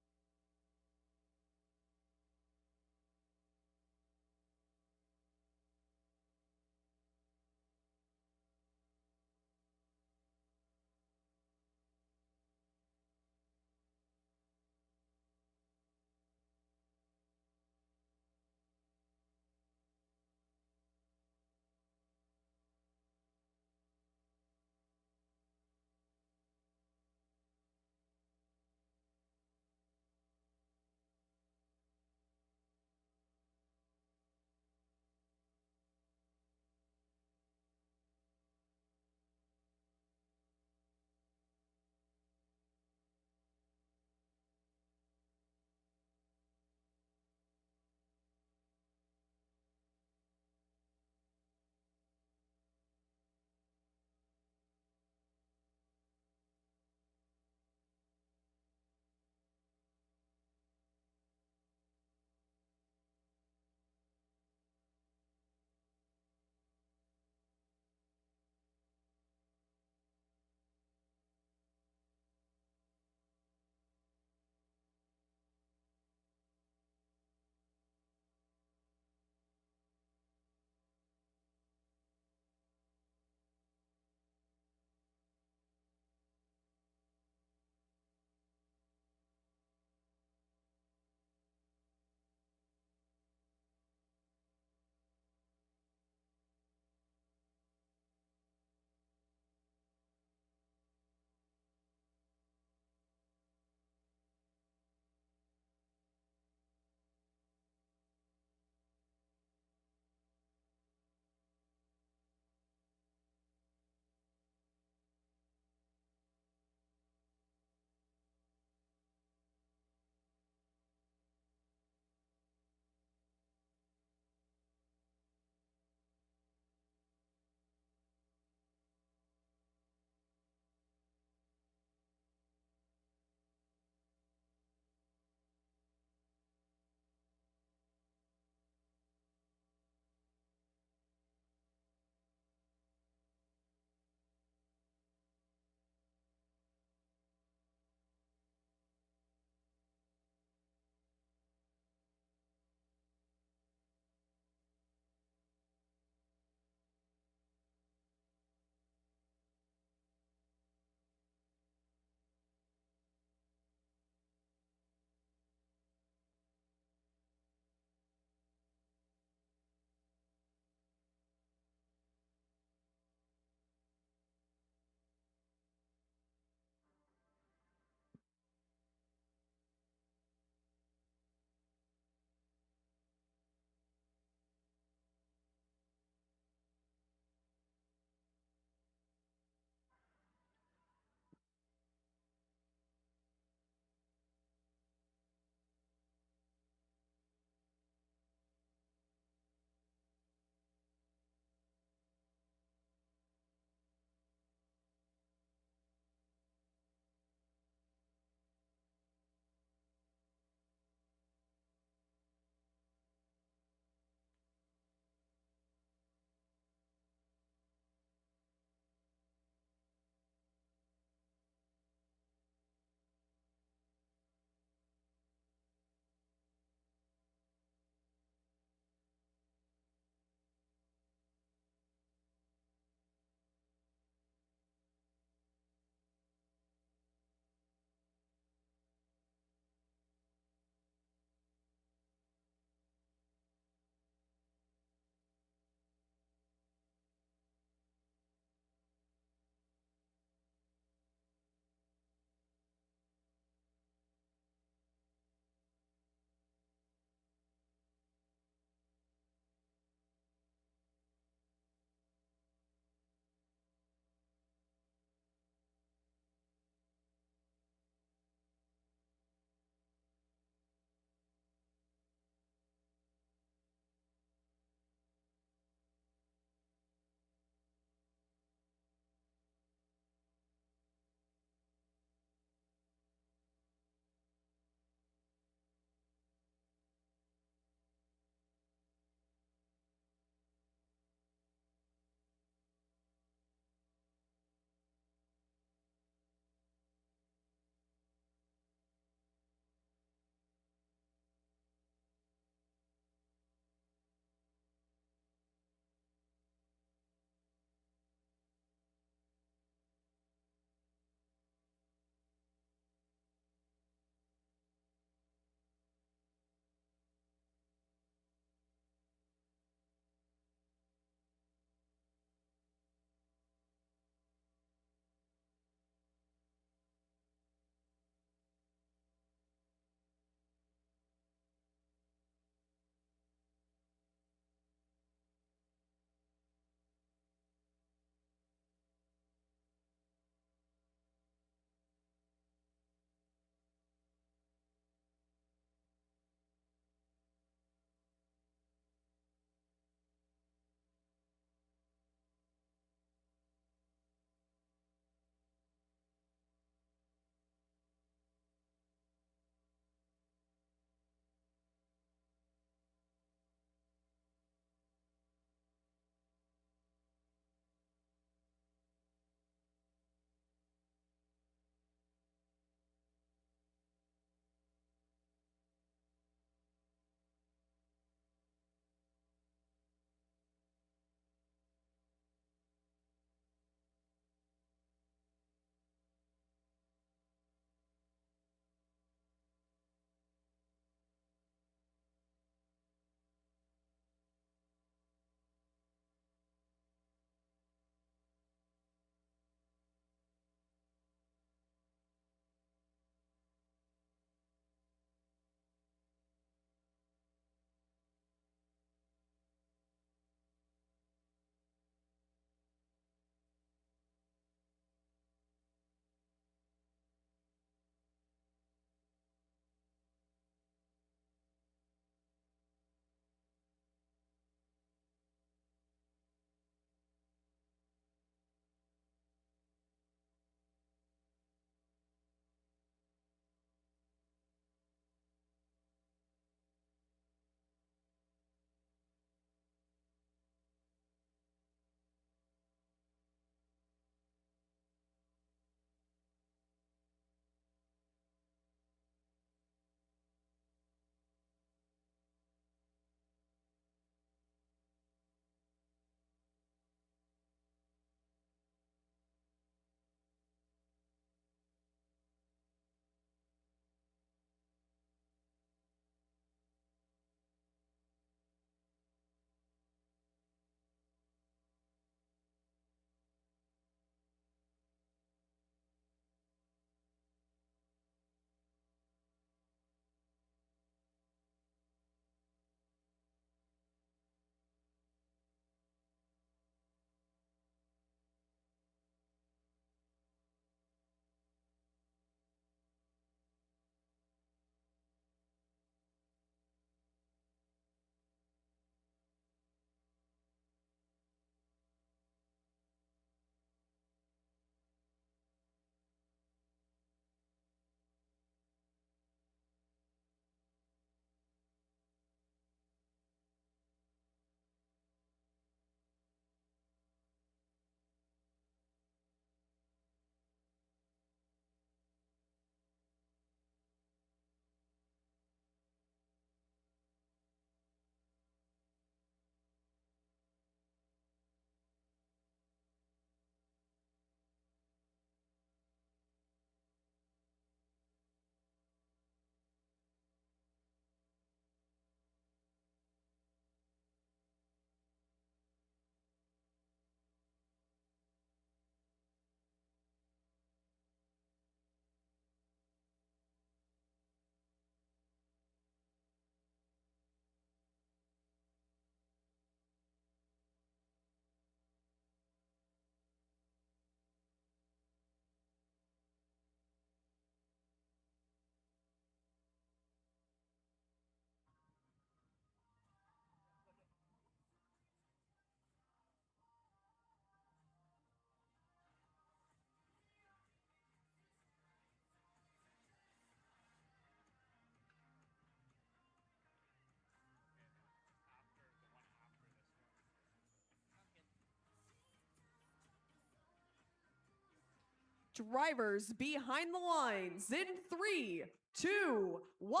Drivers behind the lines in 3, 2, 1,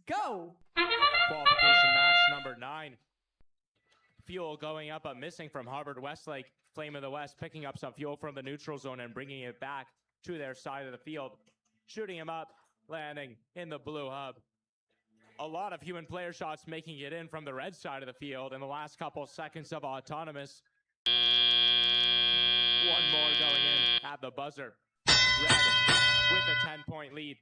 go. Qualification match number 9. Fuel going up but missing from Harvard Westlake. Flame of the West picking up some fuel from the neutral zone and bringing it back to their side of the field. Shooting him up, landing in the blue hub. A lot of human player shots making it in from the red side of the field in the last couple seconds of Autonomous. One more going in at the buzzer. Red with a 10-point lead.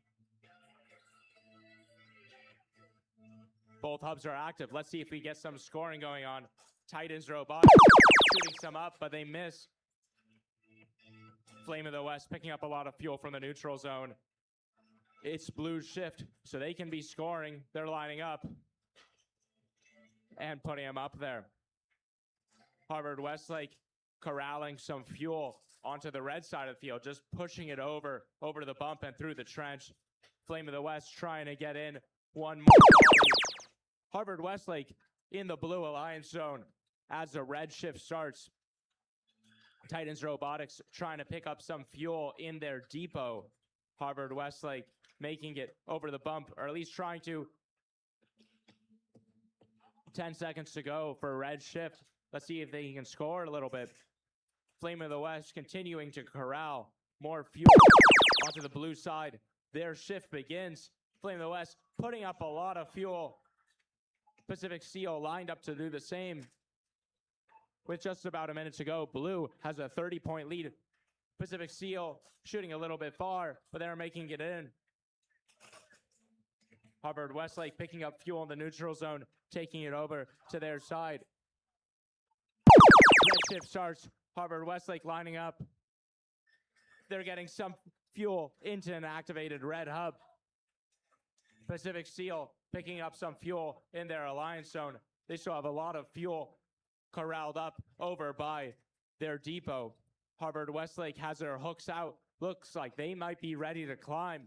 Both hubs are active. Let's see if we get some scoring going on. Titans Robotics shooting some up, but they miss. Flame of the West picking up a lot of fuel from the neutral zone. It's Blue's shift, so they can be scoring. They're lining up and putting them up there. Harvard Westlake corralling some fuel onto the red side of the field, just pushing it over to the bump and through the trench. Flame of the West trying to get in one more volley. Harvard Westlake in the blue alliance zone as the red shift starts. Titans Robotics trying to pick up some fuel in their depot. Harvard Westlake making it over the bump, or at least trying to. 10 seconds to go for red shift. Let's see if they can score a little bit. Flame of the West continuing to corral more fuel onto the blue side. Their shift begins. Flame of the West putting up a lot of fuel. Pacific Steel lined up to do the same. With just about a minute to go, Blue has a 30-point lead. Pacific Steel shooting a little bit far, but they're making it in. Harvard Westlake picking up fuel in the neutral zone, taking it over to their side. Red shift starts. Harvard Westlake lining up. They're getting some fuel into an activated red hub. Pacific Steel picking up some fuel in their alliance zone. They still have a lot of fuel corralled up over by their depot. Harvard Westlake has their hooks out. Looks like they might be ready to climb.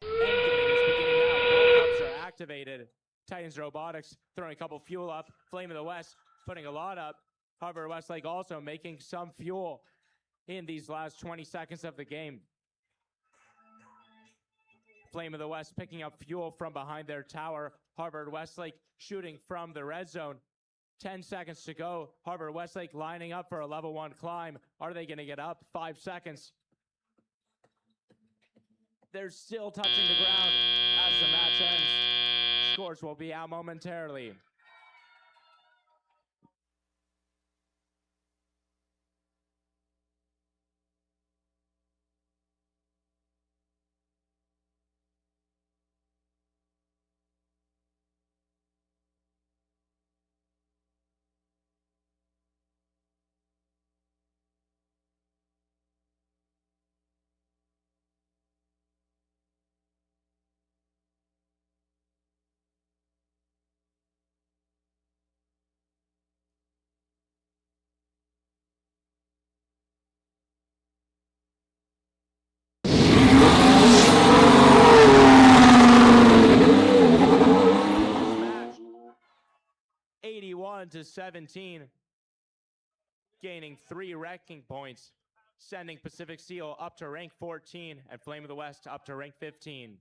Endgame is beginning now. Both hubs are activated. Titans Robotics throwing a couple fuel up. Flame of the West putting a lot up. Harvard Westlake also making some fuel in these last 20 seconds of the game. Flame of the West picking up fuel from behind their tower. Harvard Westlake shooting from the red zone. 10 seconds to go. Harvard Westlake lining up for a level 1 climb. Are they going to get up? 5 seconds. They're still touching the ground as the match ends. Scores will be out momentarily. Match 81-17, gaining 3 ranking points, sending Pacific Steel up to rank 14 and Flame of the West up to rank 15.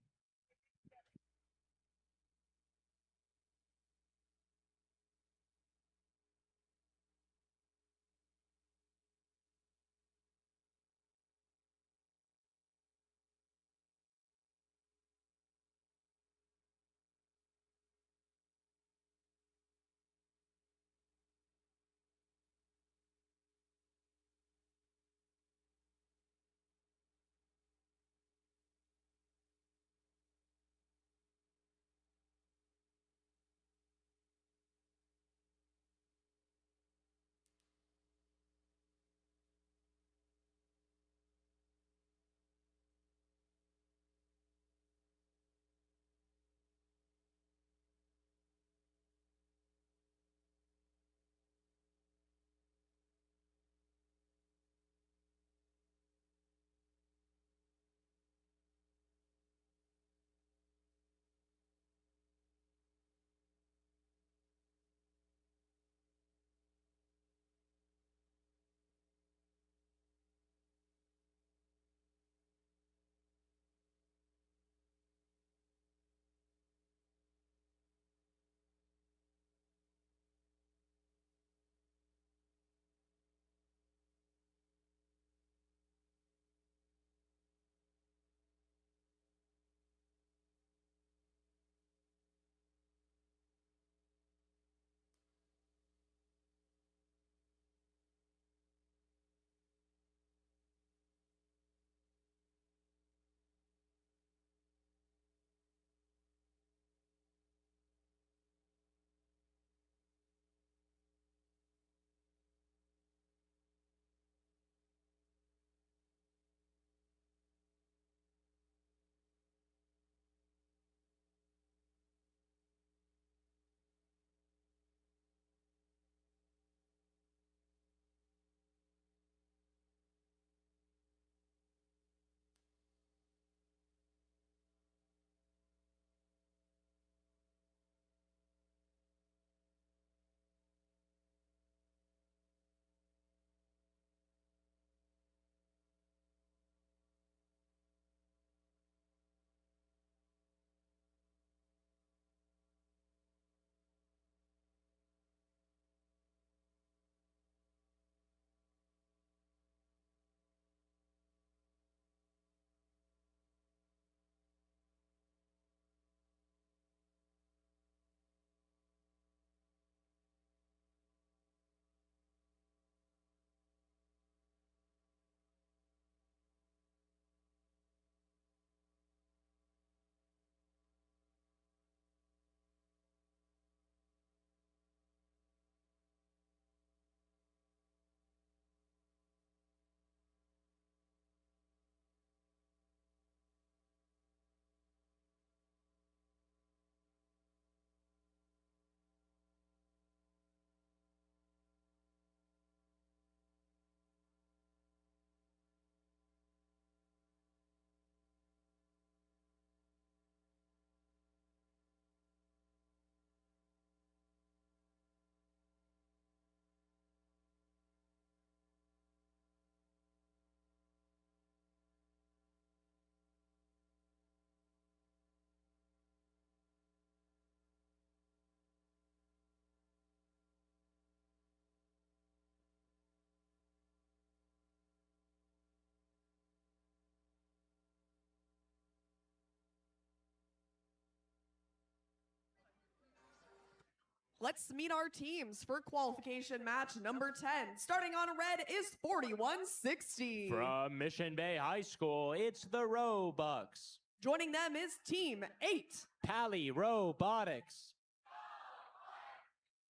Let's meet our teams for qualification match number 10. Starting on red is 4160. From Mission Bay High School, it's the Robucks. Joining them is Team 8. Pally Robotics.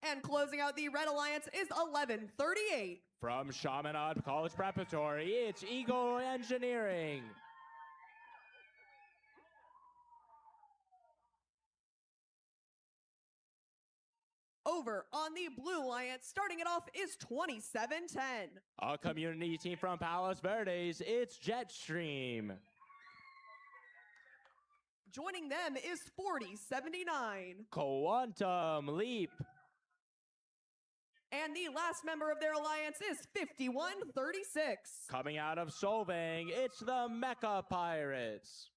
And closing out the Red Alliance is 1138. From Chaminade College Preparatory, it's Eagle Engineering. Over on the Blue Alliance, starting it off is 2710. A community team from Palos Verdes, it's Jetstream. Joining them is 4079. Quantum Leap. And the last member of their alliance is 5136. Coming out of Solvang, it's the Mecha Pirates.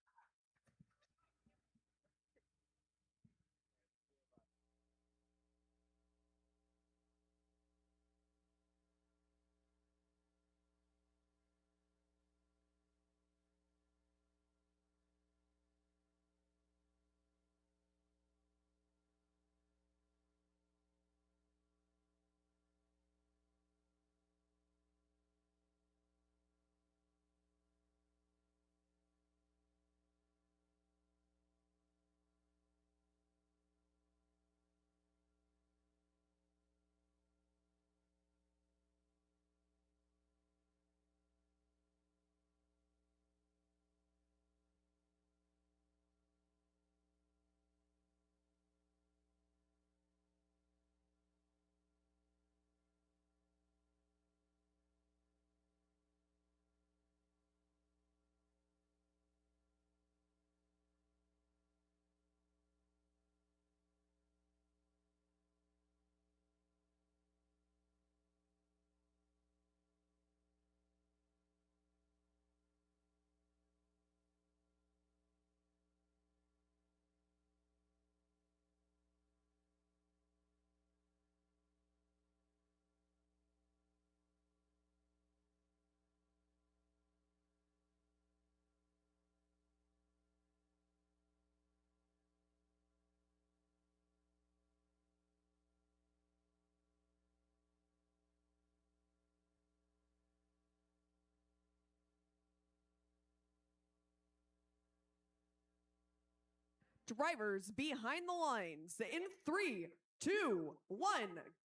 Drivers behind the lines in 3, 2, 1,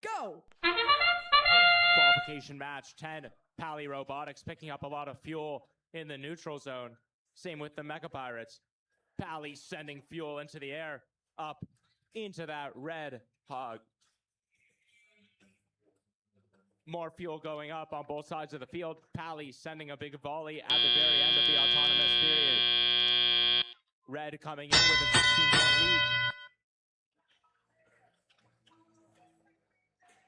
go! Qualification match 10. Pally Robotics picking up a lot of fuel in the neutral zone. Same with the Mecha Pirates. Pally sending fuel into the air, up into that red hog. More fuel going up on both sides of the field. Pally sending a big volley at the very end of the autonomous period. Red coming in with a 16-point lead.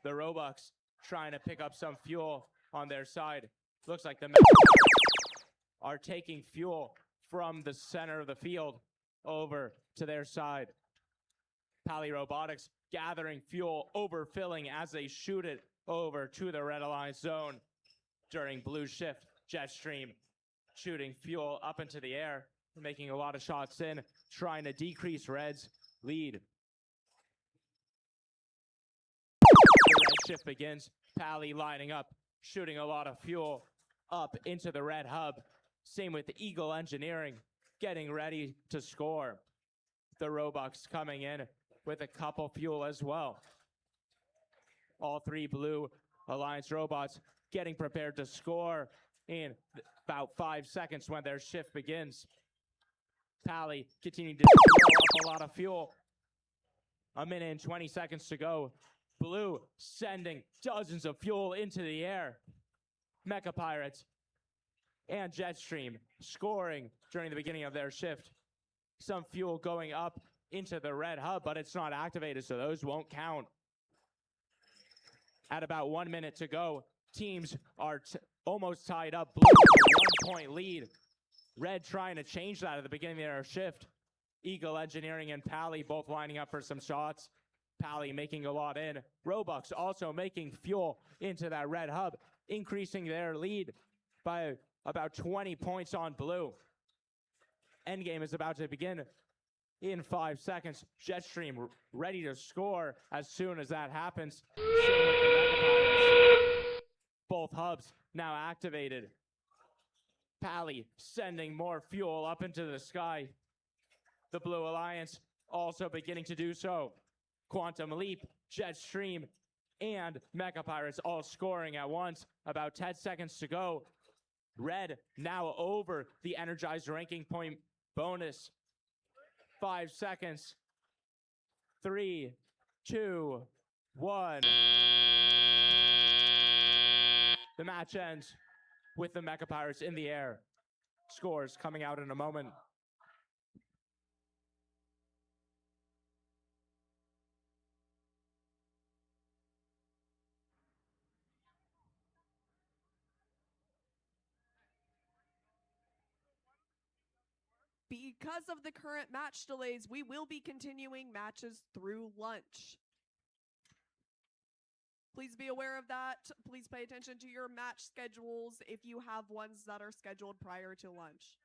The Robucks trying to pick up some fuel on their side. Looks like the are taking fuel from the center of the field over to their side. Pally Robotics gathering fuel, overfilling as they shoot it over to the Red Alliance zone. During blue shift, Jetstream shooting fuel up into the air, making a lot of shots in, trying to decrease Red's lead. The red shift begins. Pally lining up, shooting a lot of fuel up into the red hub. Same with Eagle Engineering, getting ready to score. The Robucks coming in with a couple fuel as well. All three Blue Alliance robots getting prepared to score in about 5 seconds when their shift begins. Pally continuing to throw up a lot of fuel. 1 minute and 20 seconds to go. Blue sending dozens of fuel into the air. Mecha Pirates and Jetstream scoring during the beginning of their shift. Some fuel going up into the red hub, but it's not activated, so those won't count. At about 1 minute to go, teams are almost tied up. Blue with a 1-point lead. Red trying to change that at the beginning of their shift. Eagle Engineering and Pally both lining up for some shots. Pally making a lot in. Robucks also making fuel into that red hub, increasing their lead by about 20 points on Blue. Endgame is about to begin in 5 seconds. Jetstream ready to score as soon as that happens. Same with the Mega Pirates. Both hubs now activated. Pally sending more fuel up into the sky. The Blue Alliance also beginning to do so. Quantum Leap, Jetstream, and Mega Pirates all scoring at once. About 10 seconds to go. Red now over the energized ranking point bonus. 5 seconds. 3, 2, 1. The match ends with the Mecha Pirates in the air. Scores coming out in a moment. Because of the current match delays, we will be continuing matches through lunch. Please be aware of that. Please pay attention to your match schedules if you have ones that are scheduled prior to lunch.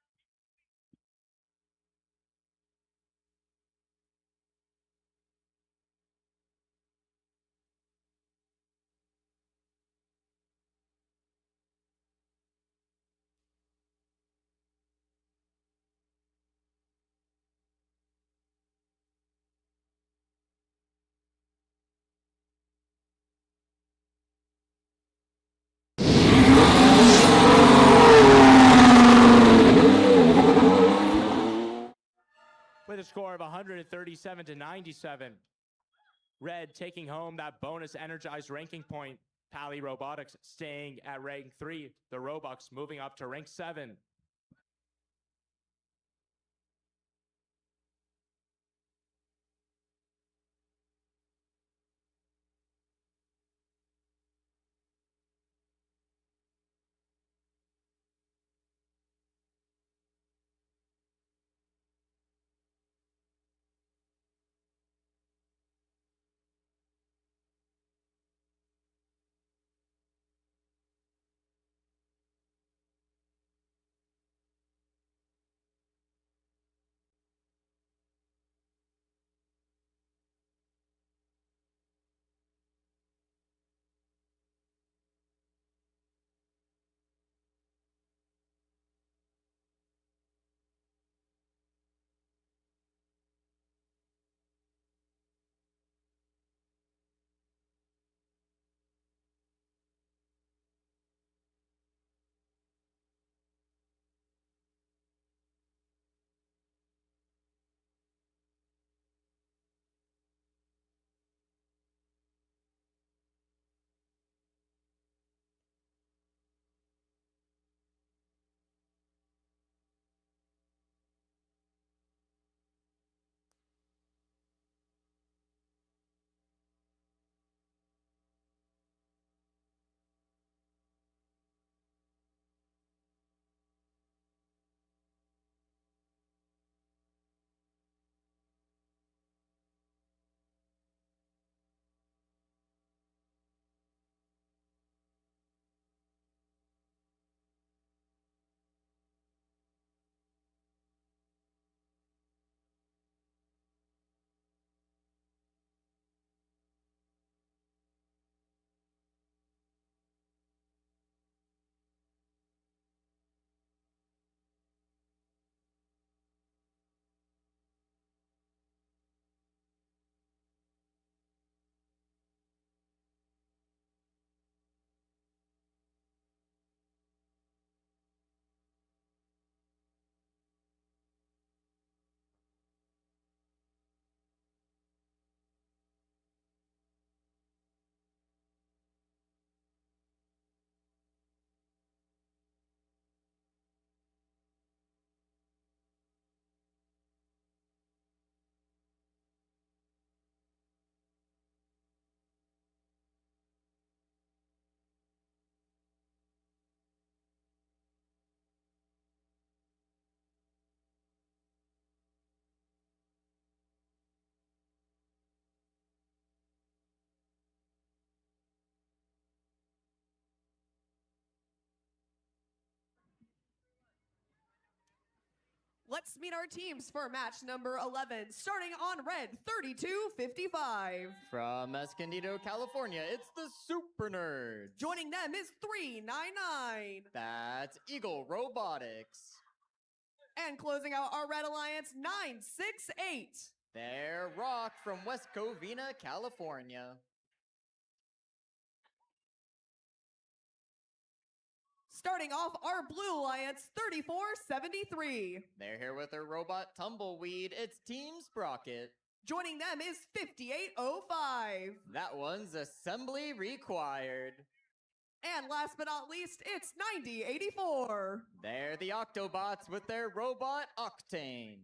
With a score of 137 to 97. Red taking home that bonus energized ranking point. Pally Robotics staying at rank 3. The Robux moving up to rank 7. Let's meet our teams for match number 11, starting on red, 3255. From Escondido, California, it's the Super Nerds. Joining them is 399. That's Eagle Robotics. And closing out our red alliance, 968. They're Rock from West Covina, California. Starting off our blue alliance, 3473. They're here with their robot Tumbleweed. It's Team Sprocket. Joining them is 5805. That one's assembly required. And last but not least, it's 9084. They're the Octobots with their robot Octane.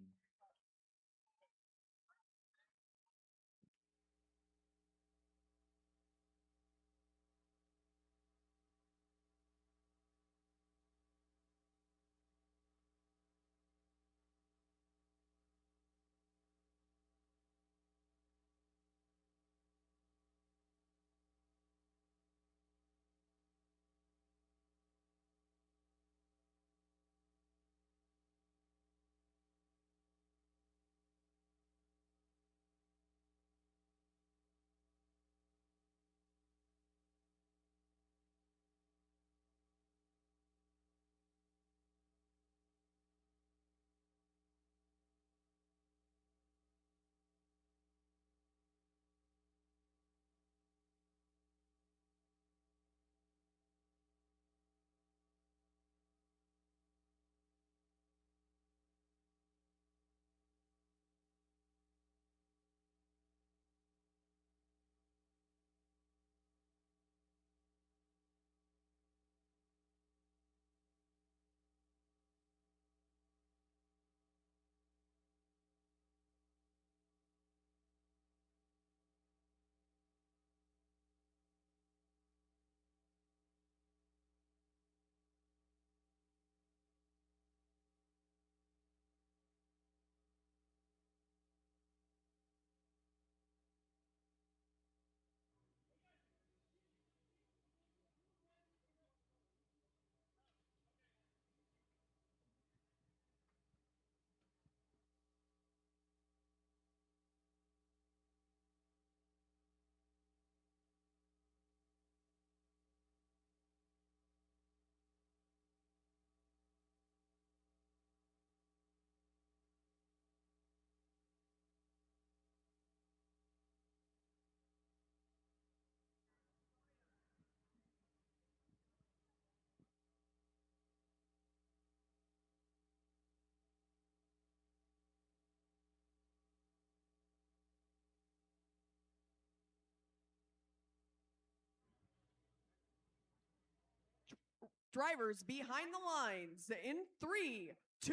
Drivers behind the lines in 3, 2,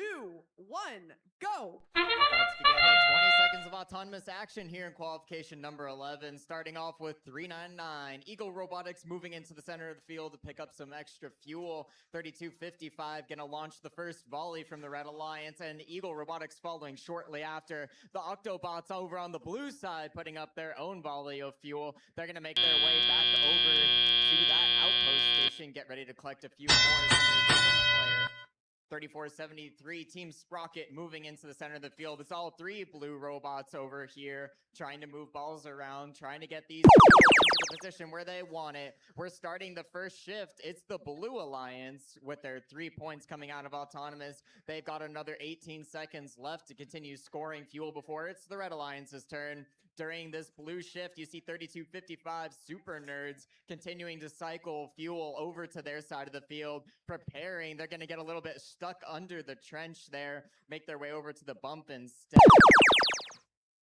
1, go. Let's begin the 20 seconds of autonomous action here in qualification number 11, starting off with 399. Eagle Robotics moving into the center of the field to pick up some extra fuel. 3255 gonna launch the first volley from the Red Alliance, and Eagle Robotics following shortly after. The Octobots over on the blue side putting up their own volley of fuel. They're gonna make their way back over to that outpost station, get ready to collect a few more from their human player. 3473, Team Sprocket moving into the center of the field. It's all three blue robots over here trying to move balls around, trying to get these into the position where they want it. We're starting the first shift. It's the Blue Alliance with their 3 points coming out of Autonomous. They've got another 18 seconds left to continue scoring fuel before it's the Red Alliance's turn. During this blue shift, you see 3255 Super Nerds continuing to cycle fuel over to their side of the field, preparing. They're going to get a little bit stuck under the trench there, make their way over to the bump instead.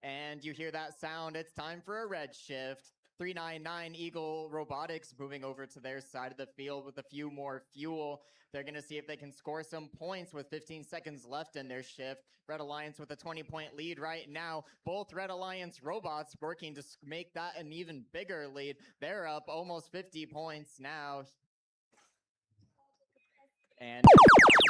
And you hear that sound. It's time for a red shift. 399 Eagle Robotics moving over to their side of the field with a few more fuel. They're going to see if they can score some points with 15 seconds left in their shift. Red Alliance with a 20-point lead right now. Both Red Alliance robots working to make that an even bigger lead. They're up almost 50 points now. And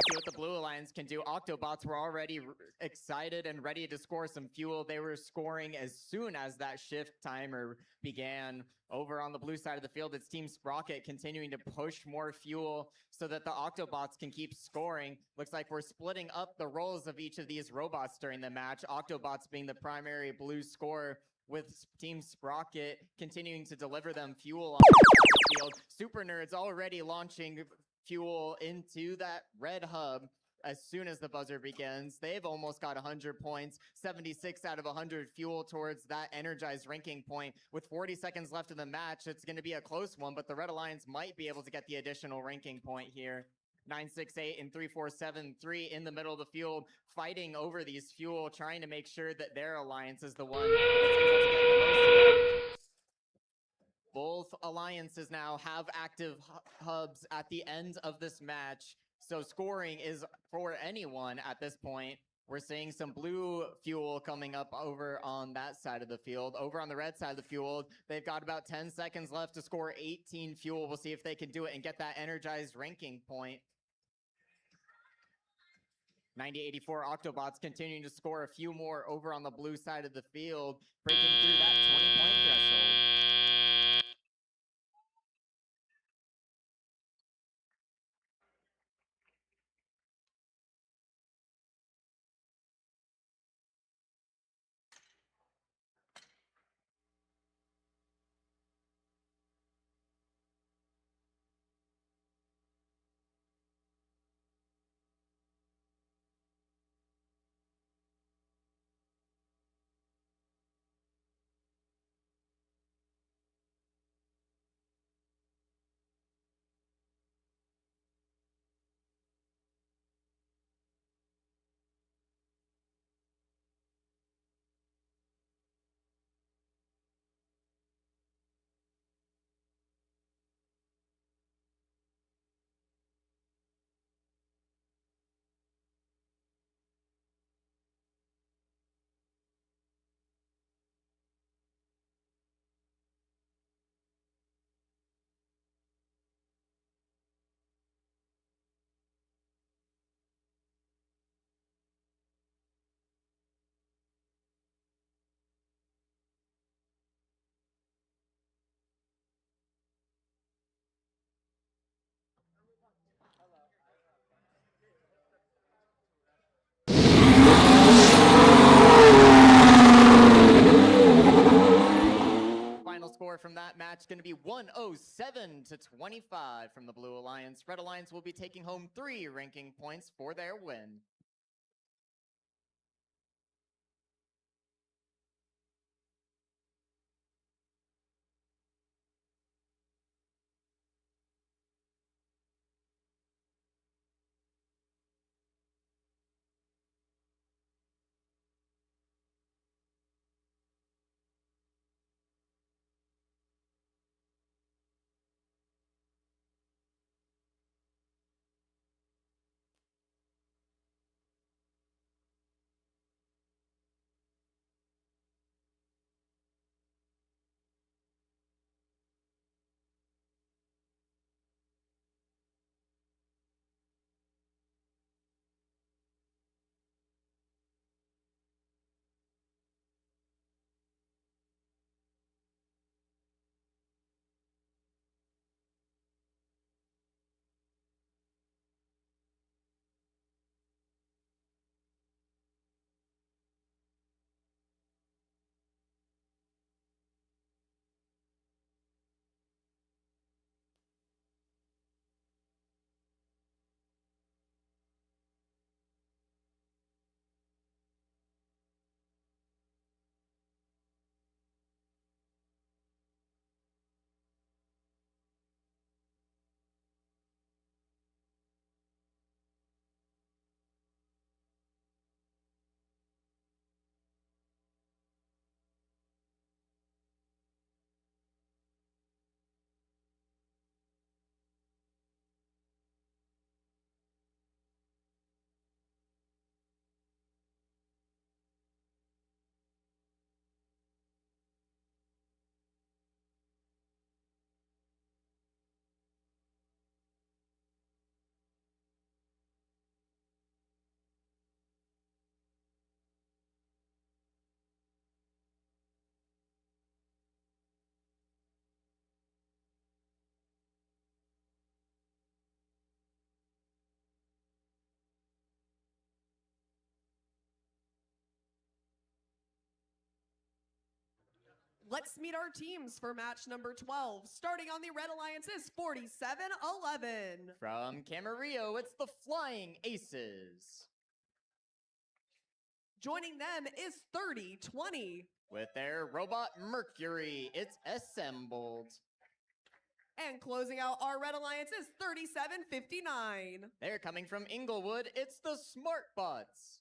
see what the Blue Alliance can do. Octobots were already excited and ready to score some fuel. They were scoring as soon as that shift timer began. Over on the blue side of the field, it's Team Sprocket continuing to push more fuel so that the Octobots can keep scoring. Looks like we're splitting up the roles of each of these robots during the match. Octobots being the primary blue scorer, with Team Sprocket continuing to deliver them fuel on the field. Super Nerds already launching fuel into that red hub as soon as the buzzer begins. They've almost got 100 points, 76 out of 100 fuel towards that energized ranking point. With 40 seconds left in the match, it's going to be a close one, but the Red Alliance might be able to get the additional ranking point here. 968 and 3473 in the middle of the field, fighting over these fuel, trying to make sure that their alliance is the one that's able to get the most of it. Both alliances now have active hubs at the end of this match, so scoring is for anyone at this point. We're seeing some blue fuel coming up over on that side of the field. Over on the red side of the field, they've got about 10 seconds left to score 18 fuel. We'll see if they can do it and get that energized ranking point. 9084 Octobots continuing to score a few more over on the blue side of the field, breaking through that 20-point threshold. Final score from that match going to be 107 to 25 from the Blue Alliance. Red Alliance will be taking home 3 ranking points for their win. Let's meet our teams for match number 12. Starting on the Red Alliance is 47-11. From Camarillo, it's the Flying Aces. Joining them is 30-20. With their robot Mercury, it's assembled. And closing out our Red Alliance is 37-59. They're coming from Inglewood, it's the Smartbots.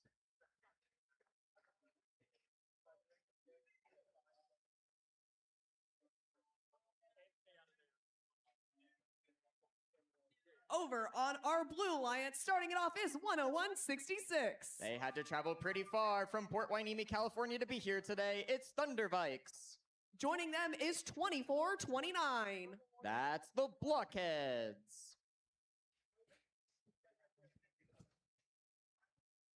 Over on our Blue Alliance, starting it off is 101-66. They had to travel pretty far from Port Hueneme, California to be here today. It's Thunderbikes. Joining them is 24-29. That's the Blockheads.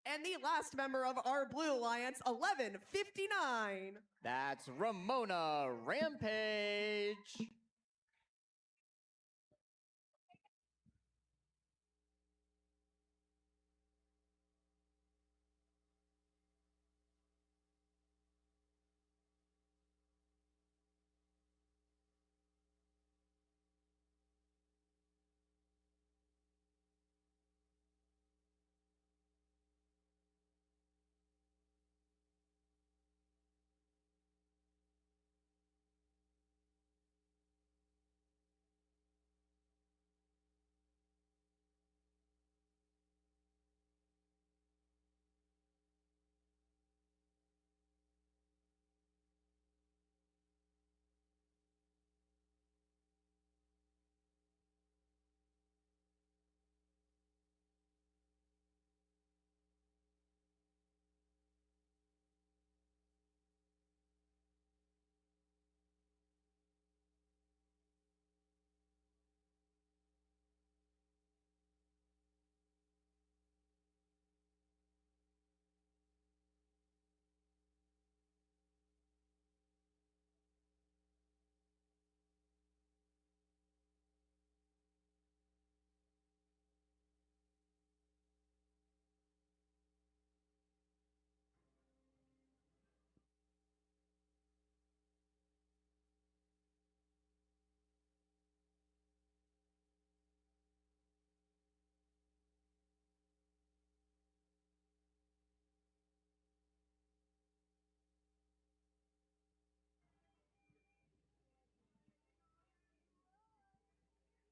And the last member of our Blue Alliance, 11-59. That's Ramona Rampage.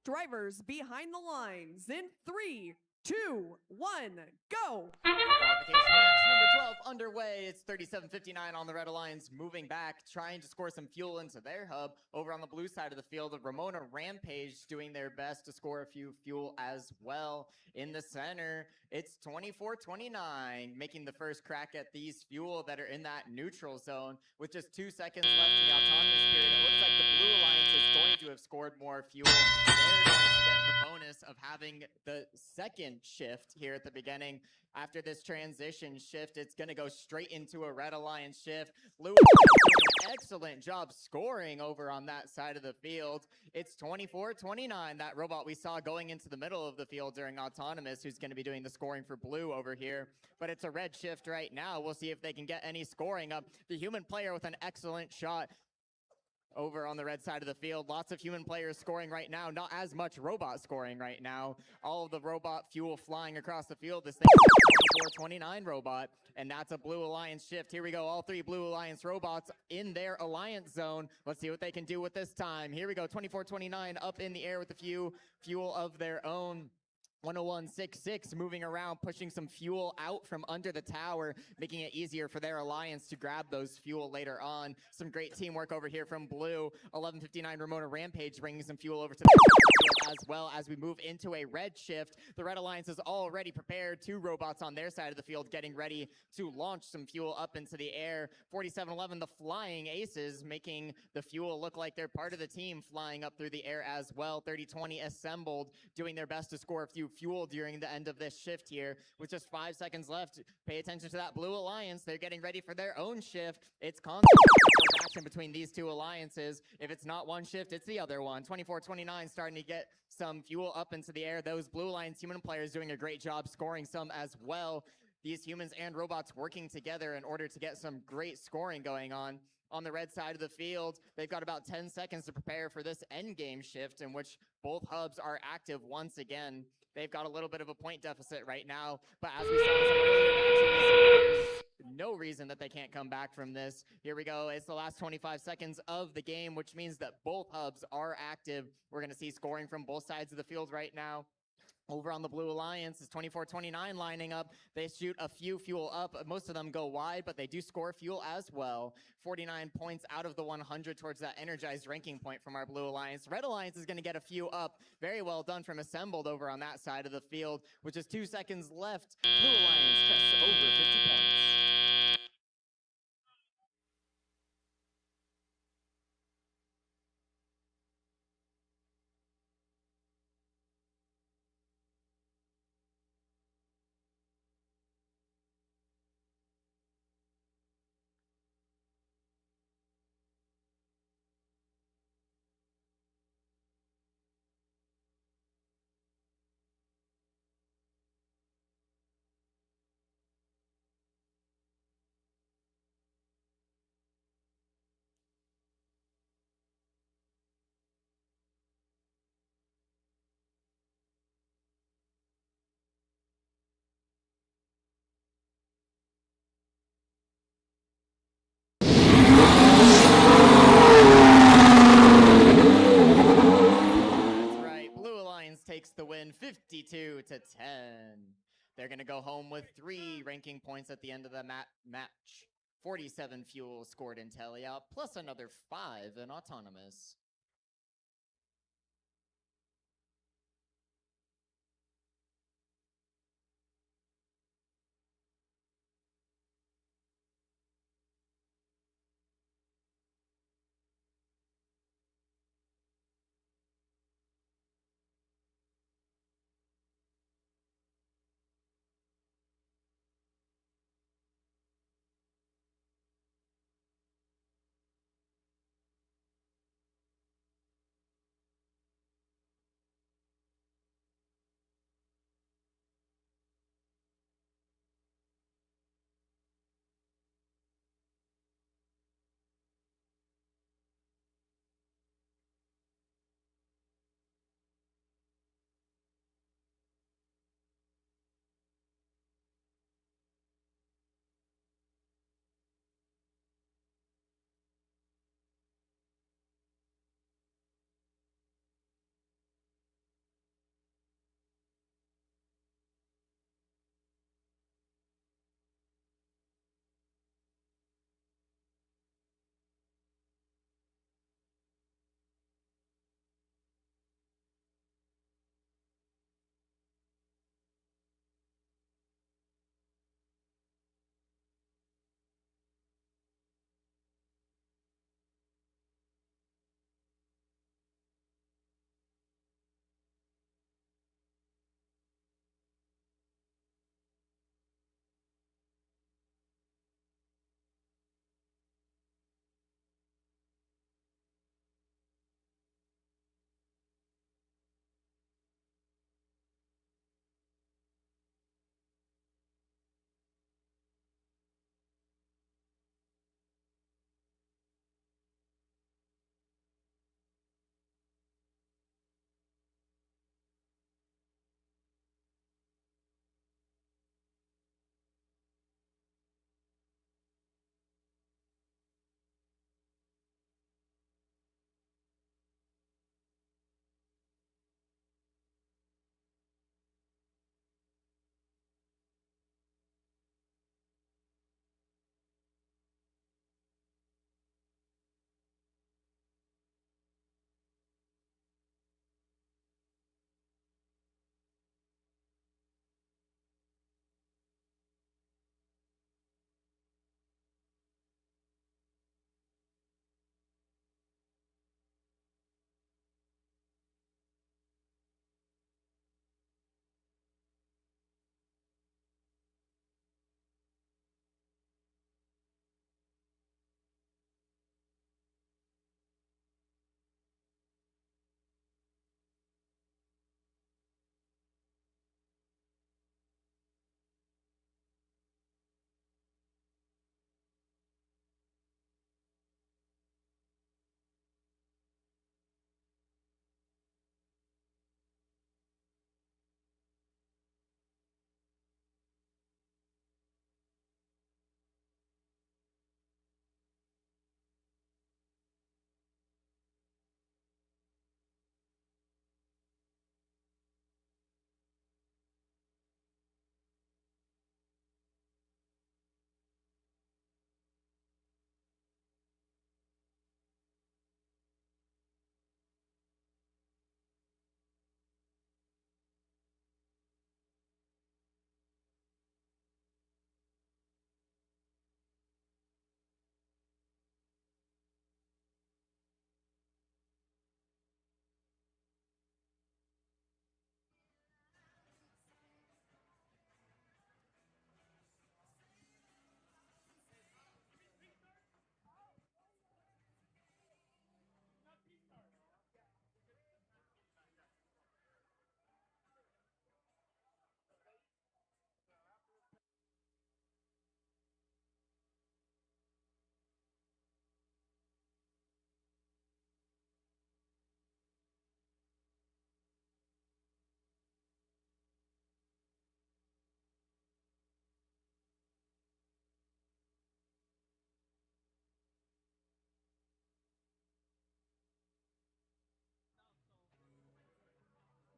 Drivers behind the lines in 3, 2, 1, go! Qualification match number 12 underway. It's 37-59 on the Red Alliance, moving back, trying to score some fuel into their hub. Over on the blue side of the field, the Ramona Rampage doing their best to score a few fuel as well. In the center, it's 24-29, making the first crack at these fuel that are in that neutral zone. With just 2 seconds left in the autonomous period, it looks like the Blue Alliance is going to have scored more fuel. They're going to get the bonus of having the second shift here at the beginning. After this transition shift, it's going to go straight into a Red Alliance shift. Blue Alliance doing an excellent job scoring over on that side of the field. It's 24-29, that robot we saw going into the middle of the field during autonomous, who's going to be doing the scoring for Blue over here. But it's a red shift right now. We'll see if they can get any scoring up. The human player with an excellent shot over on the red side of the field. Lots of human players scoring right now. Not as much robot scoring right now. All of the robot fuel flying across the field. This thing is a 24-29 robot, and that's a Blue Alliance shift. Here we go. All 3 Blue Alliance robots in their Alliance zone. Let's see what they can do with this time. Here we go. 24-29 up in the air with a few fuel of their own. 101-66 moving around, pushing some fuel out from under the tower, making it easier for their Alliance to grab those fuel later on. Some great teamwork over here from Blue. 11:59 Ramona Rampage bringing some fuel over to the field as well as we move into a red shift. The Red Alliance is already prepared. 2 robots on their side of the field getting ready to launch some fuel up into the air. 47-11, the Flying Aces, making the fuel look like they're part of the team, flying up through the air as well. 30-20 assembled, doing their best to score a few fuel during the end of this shift here. With just 5 seconds left, pay attention to that Blue Alliance. They're getting ready for their own shift. It's constant action between these 2 alliances. If it's not one shift, it's the other one. 24-29 starting to get some fuel up into the air. Those Blue Alliance human players doing a great job scoring some as well. these humans and robots working together in order to get some great scoring going on. On the red side of the field, they've got about 10 seconds to prepare for this endgame shift in which both hubs are active once again. They've got a little bit of a point deficit right now, but as we saw in some earlier matches, there's no reason that they can't come back from this. Here we go. It's the last 25 seconds of the game, which means that both hubs are active. We're going to see scoring from both sides of the field right now. Over on the Blue Alliance is 24-29 lining up. They shoot a few fuel up. Most of them go wide, but they do score fuel as well. 49 points out of the 100 towards that energized ranking point from our Blue Alliance. Red Alliance is going to get a few up. Very well done from Assembled over on that side of the field. With just 2 seconds left, Blue Alliance crests over 50 points. Takes the win 52-10. They're going to go home with 3 ranking points at the end of the match. 47 fuel scored in Telia, plus another 5 in Autonomous.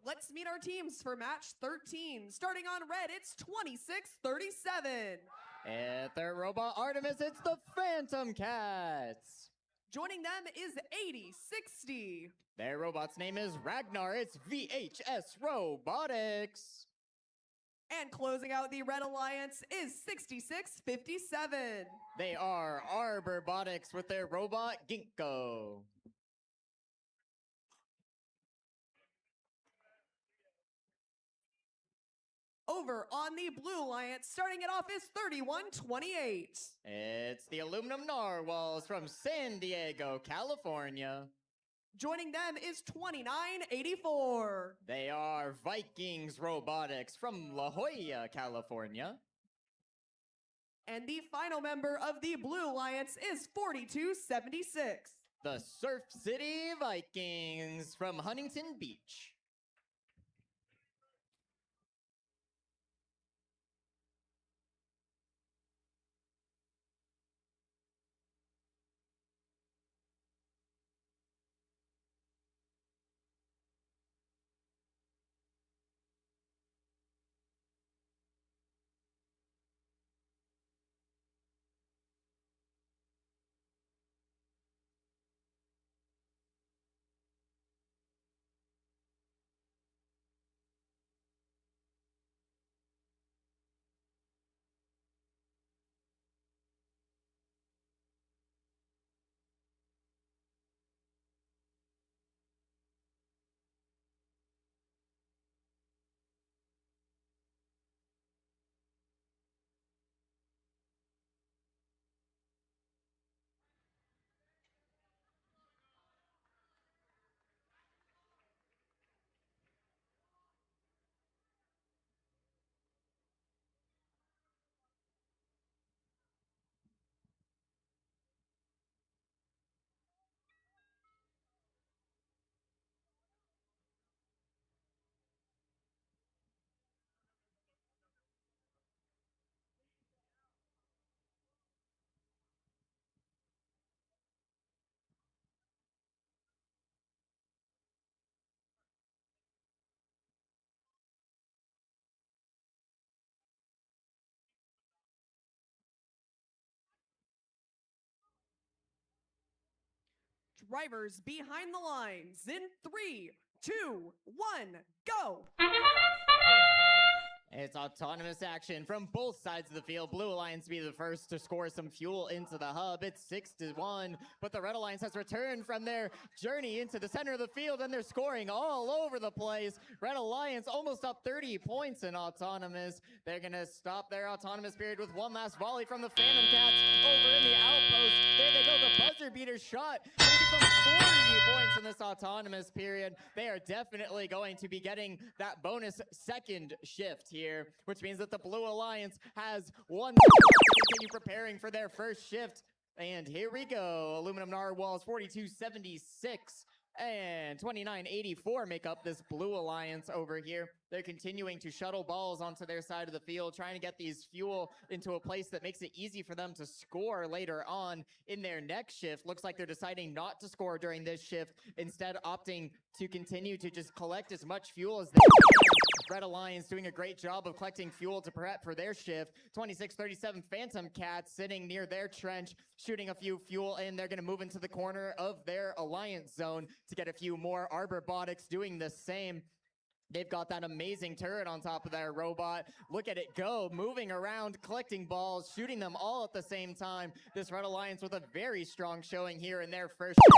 Let's meet our teams for match 13. Starting on red, it's 26-37. At their robot Artemis, it's the Phantom Cats. Joining them is 80-60. Their robot's name is Ragnar. It's VHS Robotics. And closing out the red alliance is 66-57. They are Robotics with their robot Ginkgo. Over on the blue alliance, starting it off is 31-28. It's the aluminum narwhals from San Diego, California. Joining them is 29-84. They are Vikings Robotics from La Jolla, California. And the final member of the blue alliance is 42-76. The Surf City Vikings from Huntington Beach. Drivers behind the lines in 3, 2, 1, go! It's autonomous action from both sides of the field. Blue Alliance be the first to score some fuel into the hub. It's 6-1, but the Red Alliance has returned from their journey into the center of the field, and they're scoring all over the place. Red Alliance almost up 30 points in autonomous. They're going to stop their autonomous period with one last volley from the Phantom Cats over in the outpost. There they go, the buzzer beater shot. They get them 40 points in this autonomous period. They are definitely going to be getting that bonus second shift here, which means that the Blue Alliance has one to continue preparing for their first shift. And here we go. Aluminum Narwhals 42-76 and 29-84 make up this Blue Alliance over here. They're continuing to shuttle balls onto their side of the field, trying to get these fuel into a place that makes it easy for them to score later on in their next shift. Looks like they're deciding not to score during this shift, instead opting to continue to just collect as much fuel as they can. Red Alliance doing a great job of collecting fuel to prep for their shift. 26-37 Phantom Cats sitting near their trench, shooting a few fuel in. They're going to move into the corner of their alliance zone to get a few more. Robotics doing the same. They've got that amazing turret on top of their robot. Look at it go, moving around, collecting balls, shooting them all at the same time. This Red Alliance with a very strong showing here in their first shift.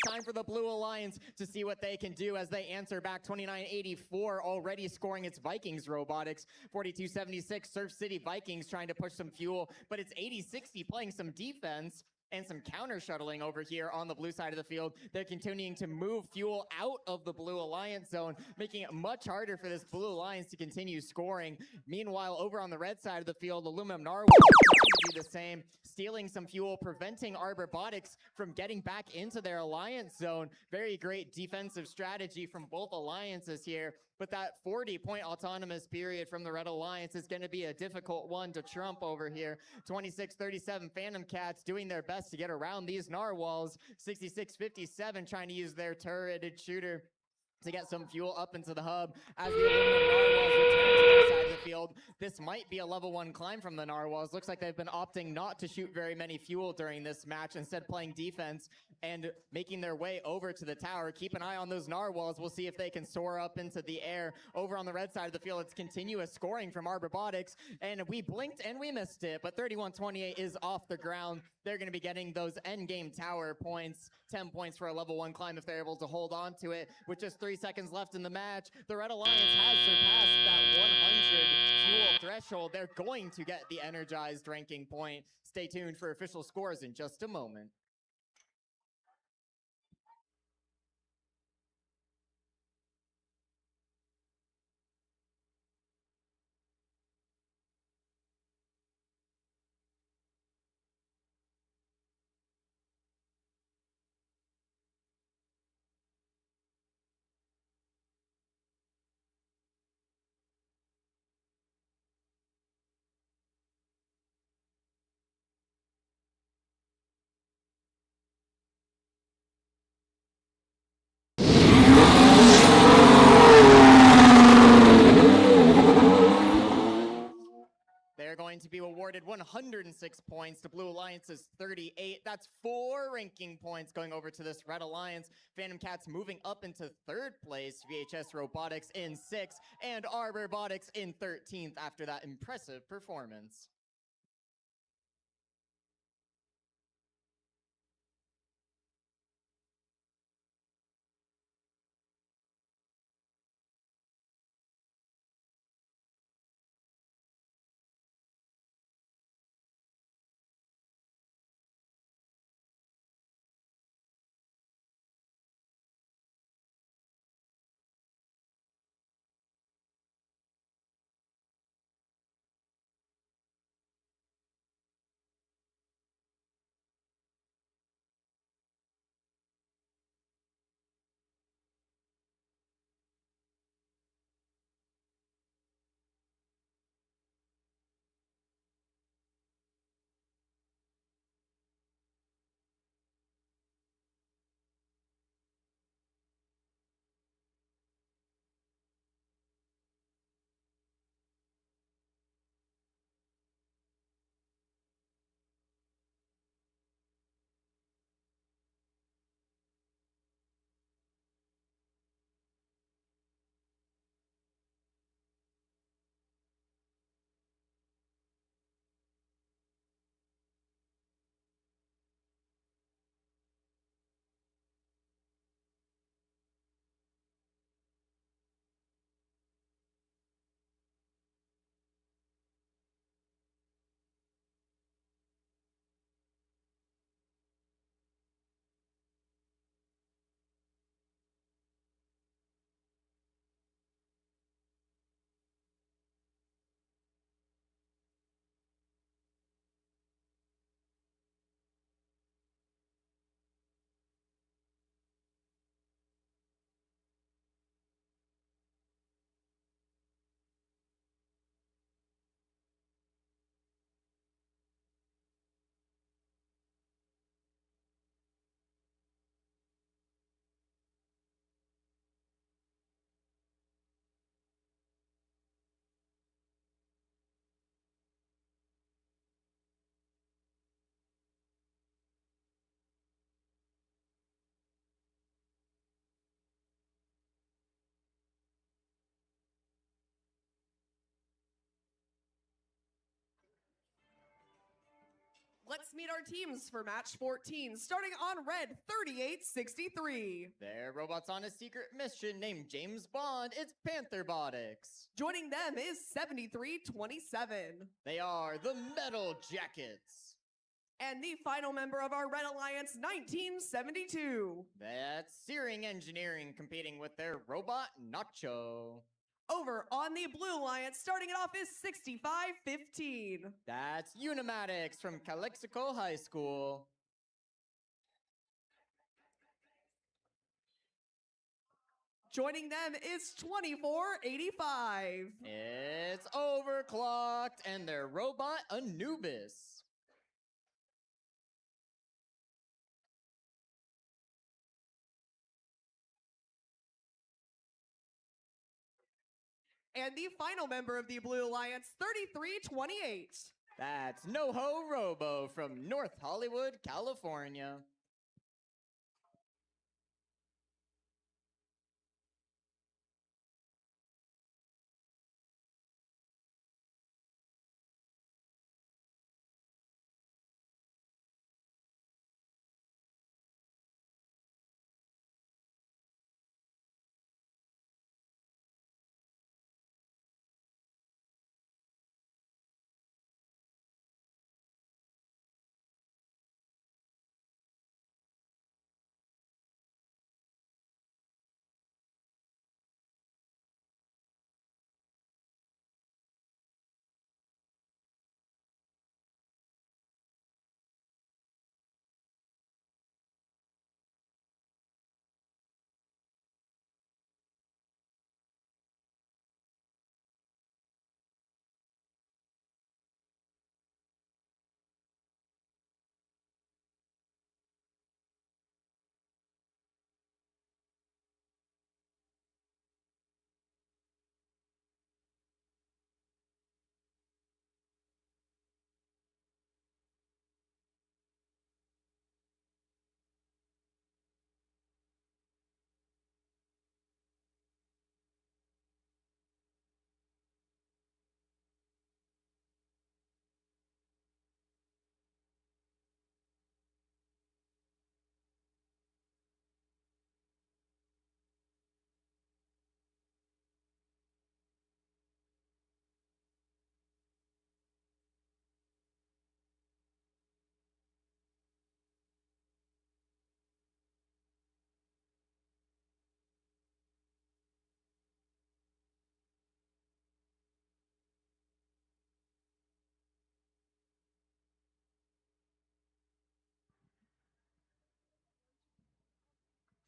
It's time for the Blue Alliance to see what they can do as they answer back. 29-84 already scoring its Vikings Robotics. 42-76 Surf City Vikings trying to push some fuel, but it's 80-60 playing some defense and some counter shuttling over here on the blue side of the field. They're continuing to move fuel out of the Blue Alliance zone, making it much harder for this Blue Alliance to continue scoring. Meanwhile, over on the red side of the field, Aluminum Narwhal trying to do the same, stealing some fuel, preventing Robotics from getting back into their alliance zone. Very great defensive strategy from both alliances here. But that 40-point autonomous period from the Red Alliance is going to be a difficult one to trump over here. 26-37 Phantom Cats doing their best to get around these Narwhals. 66-57 trying to use their turreted shooter to get some fuel up into the hub as the aluminum narwhals return to their side of the field. This might be a level 1 climb from the narwhals. Looks like they've been opting not to shoot very many fuel during this match, instead playing defense and making their way over to the tower. Keep an eye on those narwhals. We'll see if they can soar up into the air. Over on the red side of the field, it's continuous scoring from our Robotics, and we blinked and we missed it, but 31-28 is off the ground. They're going to be getting those endgame tower points, 10 points for a level 1 climb if they're able to hold on to it. With just 3 seconds left in the match, the Red Alliance has surpassed that 100 fuel threshold. They're going to get the energized ranking point. Stay tuned for official scores in just a moment. They're going to be awarded 106 points to Blue Alliance's 38. That's 4 ranking points going over to this Red Alliance. Phantom Cats moving up into 3rd place, VHS Robotics in 6th, and our Robotics in 13th after that impressive performance. Let's meet our teams for match 14, starting on red, 3863. Their robots on a secret mission named James Bond. It's Pantherbotics. Joining them is 7327. They are the Metal Jackets. And the final member of our Red Alliance, 1972. That's Searing Engineering competing with their robot Nacho. Over on the Blue Alliance, starting it off is 6515. That's Unematics from Calexico High School. Joining them is 2485. It's Overclocked and their robot Anubis. And the final member of the Blue Alliance, 3328. That's No Ho Robo from North Hollywood, California.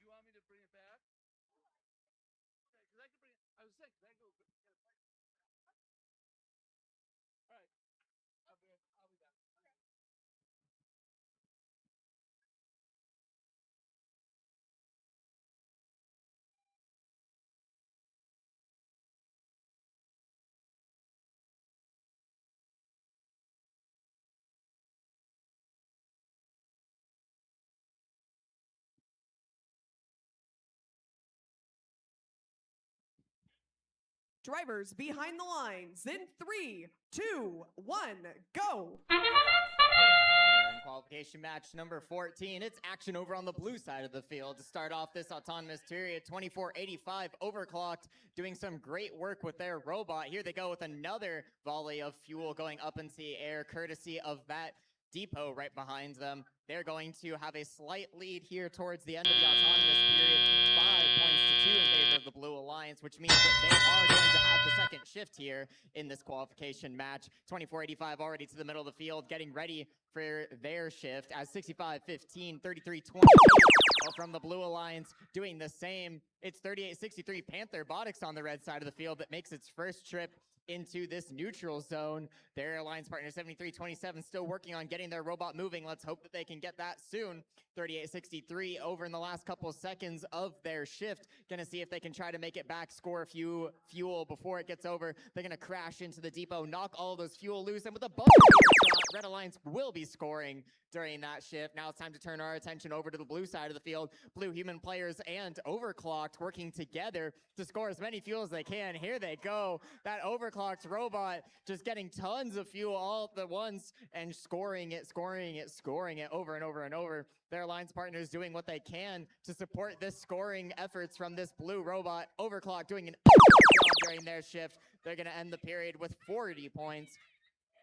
Do you want me to bring it back? Because I can bring it. I was saying, because I go get a bite. All right. I'll be back. Drivers behind the lines in 3, 2, 1, go. Here in qualification match number 14, it's action over on the blue side of the field to start off this autonomous period. 2485 overclocked, doing some great work with their robot. Here they go with another volley of fuel going up into the air, courtesy of that depot right behind them. They're going to have a slight lead here towards the end of the autonomous period. 5 points to 2 in favor of the Blue Alliance, which means that they are going to have the second shift here in this qualification match. 2485 already to the middle of the field, getting ready for their shift as 65-15, 33-28 from the Blue Alliance doing the same. It's 38-63 Panther Robotics on the red side of the field that makes its first trip into this neutral zone. Their alliance partner 73-27 still working on getting their robot moving. Let's hope that they can get that soon. 38-63 over in the last couple of seconds of their shift. Gonna see if they can try to make it back, score a few fuel before it gets over. They're gonna crash into the depot, knock all those fuel loose, and with a bumper shot, Red Alliance will be scoring during that shift. Now it's time to turn our attention over to the blue side of the field. Blue human players and Overclocked working together to score as many fuel as they can. Here they go. That Overclocked robot just getting tons of fuel all at once and scoring it over and over and over. Their alliance partners doing what they can to support this scoring efforts from this blue robot. Overclocked doing an excellent job during their shift. They're going to end the period with 40 points.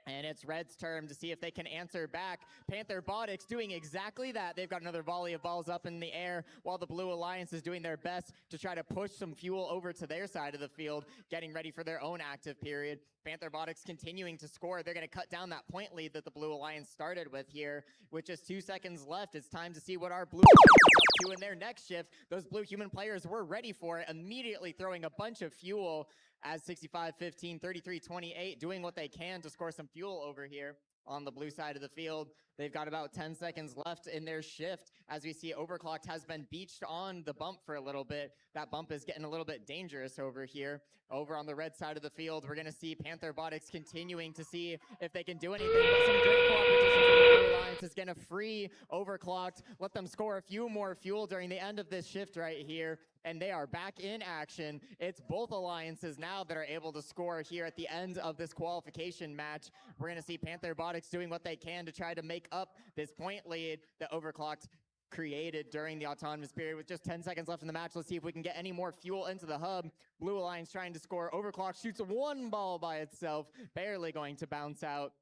And it's Red's turn to see if they can answer back. Panther Robotics doing exactly that. They've got another volley of balls up in the air while the Blue Alliance is doing their best to try to push some fuel over to their side of the field, getting ready for their own active period. Panther Robotics continuing to score. They're going to cut down that point lead that the Blue Alliance started with here. With just 2 seconds left, it's time to see what our Blue Alliance is up to in their next shift. Those blue human players were ready for it, immediately throwing a bunch of fuel as 65-15, 33-28, doing what they can to score some fuel over here. on the blue side of the field. They've got about 10 seconds left in their shift. As we see, Overclocked has been beached on the bump for a little bit. That bump is getting a little bit dangerous over here. Over on the red side of the field, we're going to see Panther Robotics continuing to see if they can do anything, but some great competition from the Blue Alliance is going to free Overclocked, let them score a few more fuel during the end of this shift right here, and they are back in action. It's both alliances now that are able to score here at the end of this qualification match. We're going to see Panther Robotics doing what they can to try to make up this point lead that Overclocked created during the autonomous period. With just 10 seconds left in the match, let's see if we can get any more fuel into the hub. Blue Alliance trying to score. Overclock shoots one ball by itself, barely going to bounce out.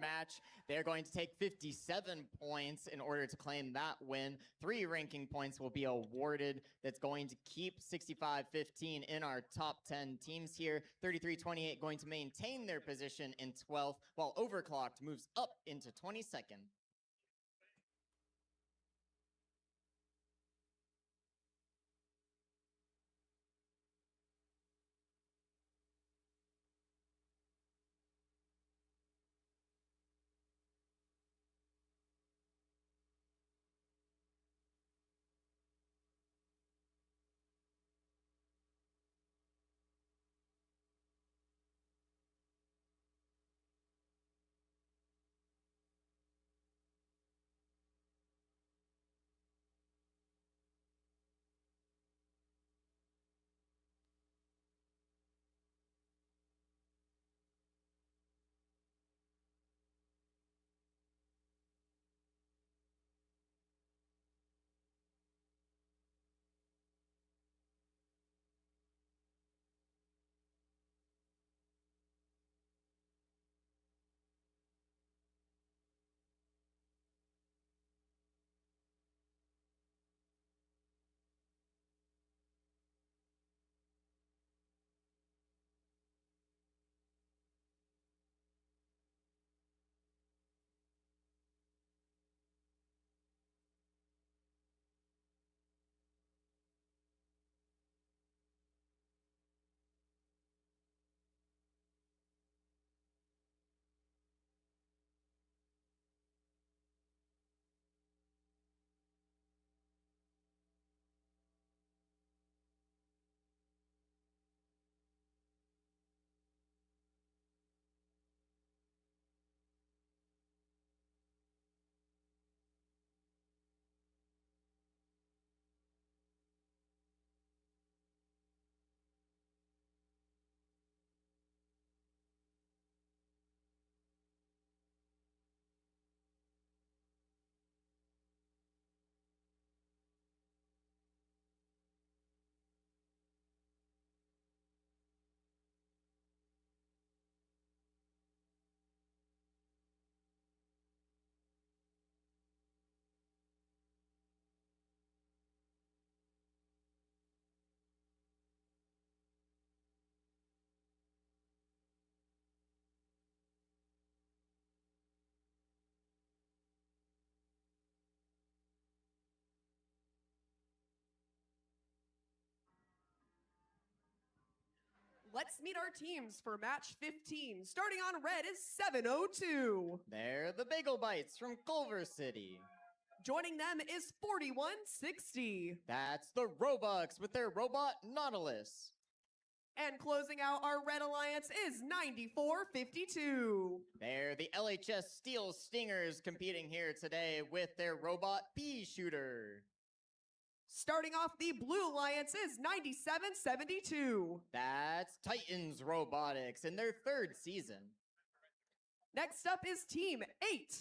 Match. They're going to take 57 points in order to claim that win. 3 ranking points will be awarded. That's going to keep 65-15 in our top 10 teams here. 33-28 going to maintain their position in 12th, while Overclocked moves up into 22nd. Let's meet our teams for match 15. Starting on red is 702. They're the Bagel Bites from Culver City. Joining them is 4160. That's the Robux with their robot Nautilus. And closing out our red alliance is 9452. They're the LHS Steel Stingers competing here today with their robot Bee Shooter. Starting off the Blue Alliance is 9772. That's Titans Robotics in their 3rd season. Next up is Team 8.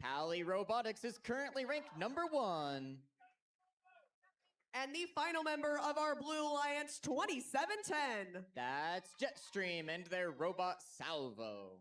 Pally Robotics is currently ranked number 1. And the final member of our Blue Alliance, 2710. That's Jetstream and their robot Salvo.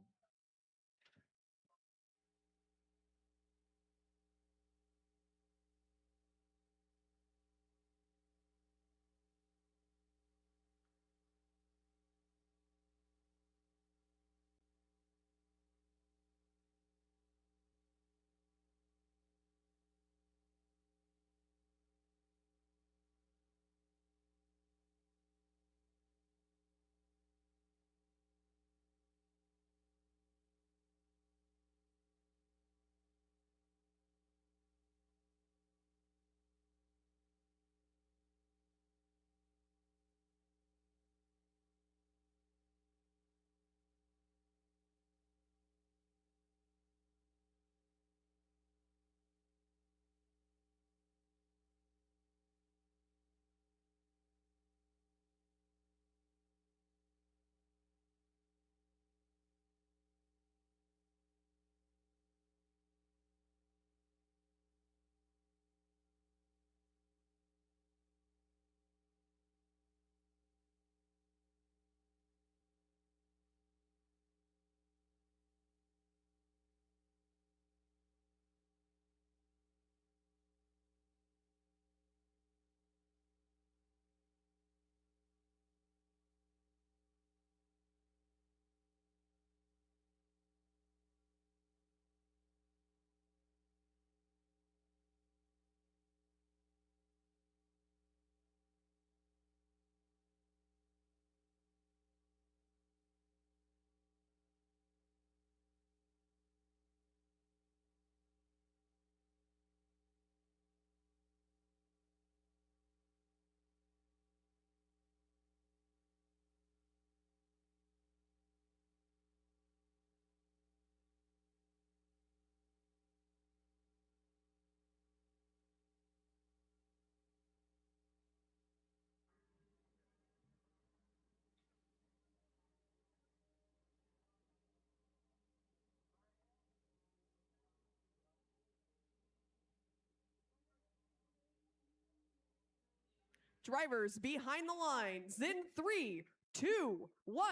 Drivers behind the lines in 3, 2, 1,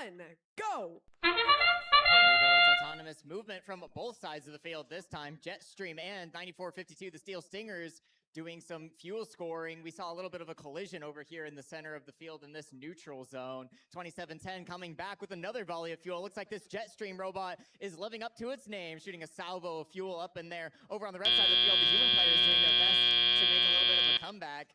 go! There we go. It's autonomous movement from both sides of the field this time. Jetstream and 9452, the Steel Stingers, doing some fuel scoring. We saw a little bit of a collision over here in the center of the field in this neutral zone. 2710 coming back with another volley of fuel. Looks like this Jetstream robot is living up to its name, shooting a salvo of fuel up in there. Over on the red side of the field, the human players doing their best to make a little bit of a comeback.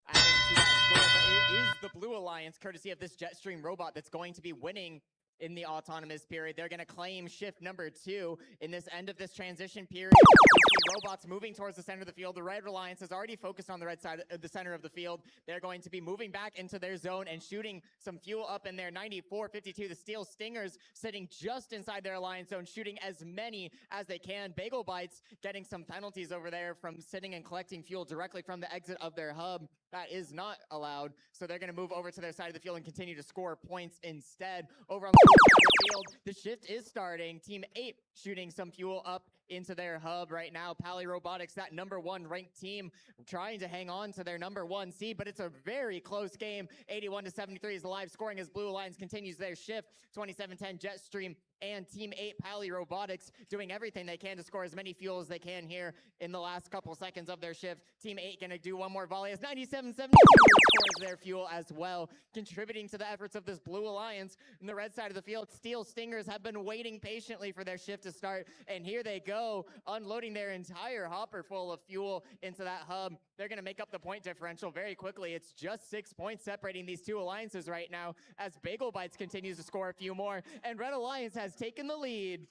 Adding to that score, but it is the Blue Alliance, courtesy of this Jetstream robot, that's going to be winning in the autonomous period. They're going to claim shift number 2 in this end of this transition period. We see robots moving towards the center of the field. The Red Alliance is already focused on the red side of the center of the field. They're going to be moving back into their zone and shooting some fuel up in there. 94-52, the Steel Stingers sitting just inside their alliance zone, shooting as many as they can. Bagel Bites getting some penalties over there from sitting and collecting fuel directly from the exit of their hub. That is not allowed. So they're going to move over to their side of the field and continue to score points instead. Over on the blue side of the field, the shift is starting. Team 8 shooting some fuel up into their hub right now. Pally Robotics, that number 1 ranked team, trying to hang on to their number 1 seed, but it's a very close game. 81-73 is the live scoring as Blue Alliance continues their shift. 2710 Jetstream and Team 8 Pally Robotics doing everything they can to score as many fuel as they can here in the last couple seconds of their shift. Team 8 gonna do one more volley as 97-72 scores their fuel as well, contributing to the efforts of this Blue Alliance. In the red side of the field, Steel Stingers have been waiting patiently for their shift to start, and here they go, unloading their entire hopper full of fuel into that hub. They're gonna make up the point differential very quickly. It's just 6 points separating these two alliances right now as Bagel Bites continues to score a few more, and Red Alliance has taken the lead.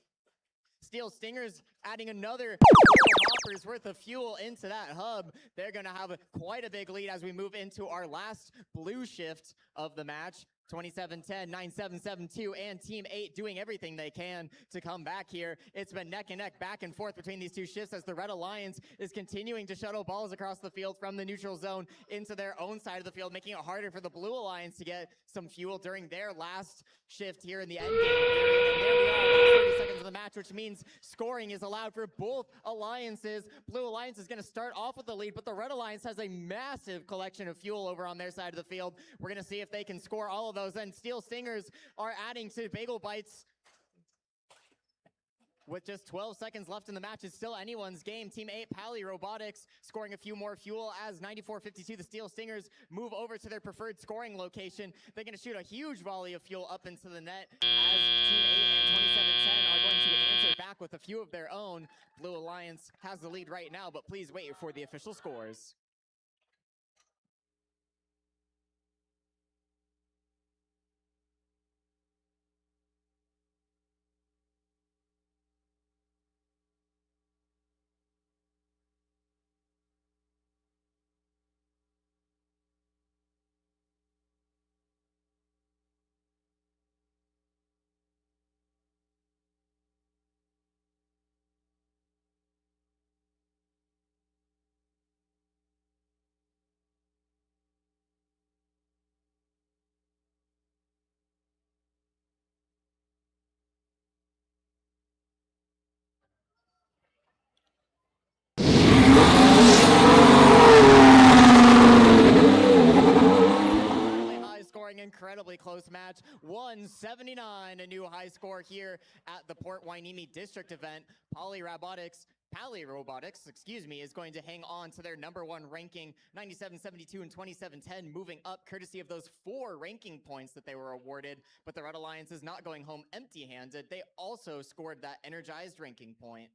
Steel Stingers adding another hoppers worth of fuel into that hub. They're going to have quite a big lead as we move into our last blue shift of the match. 27-10, 9-7-7-2, and Team 8 doing everything they can to come back here. It's been neck and neck, back and forth between these two shifts as the Red Alliance is continuing to shuttle balls across the field from the neutral zone into their own side of the field, making it harder for the Blue Alliance to get some fuel during their last shift here in the end game period. And there we are, last 30 seconds of the match, which means scoring is allowed for both alliances. Blue Alliance is going to start off with the lead, but the Red Alliance has a massive collection of fuel over on their side of the field. We're going to see if they can score all of those. And Steel Stingers are adding to Bagel Bites. With just 12 seconds left in the match, it's still anyone's game. Team 8, Pally Robotics, scoring a few more fuel as 94-52, the Steel Stingers move over to their preferred scoring location. They're going to shoot a huge volley of fuel up into the net as Team 8 and 27-10 are going to answer back with a few of their own. Blue Alliance has the lead right now, but please wait for the official scores. Incredibly close match, 179, a new high score here at the Port Hueneme District event. Pally Robotics, is going to hang on to their #1 ranking, 97-72 and 27-10, moving up courtesy of those 4 ranking points that they were awarded. But the Red Alliance is not going home empty-handed. They also scored that energized ranking point.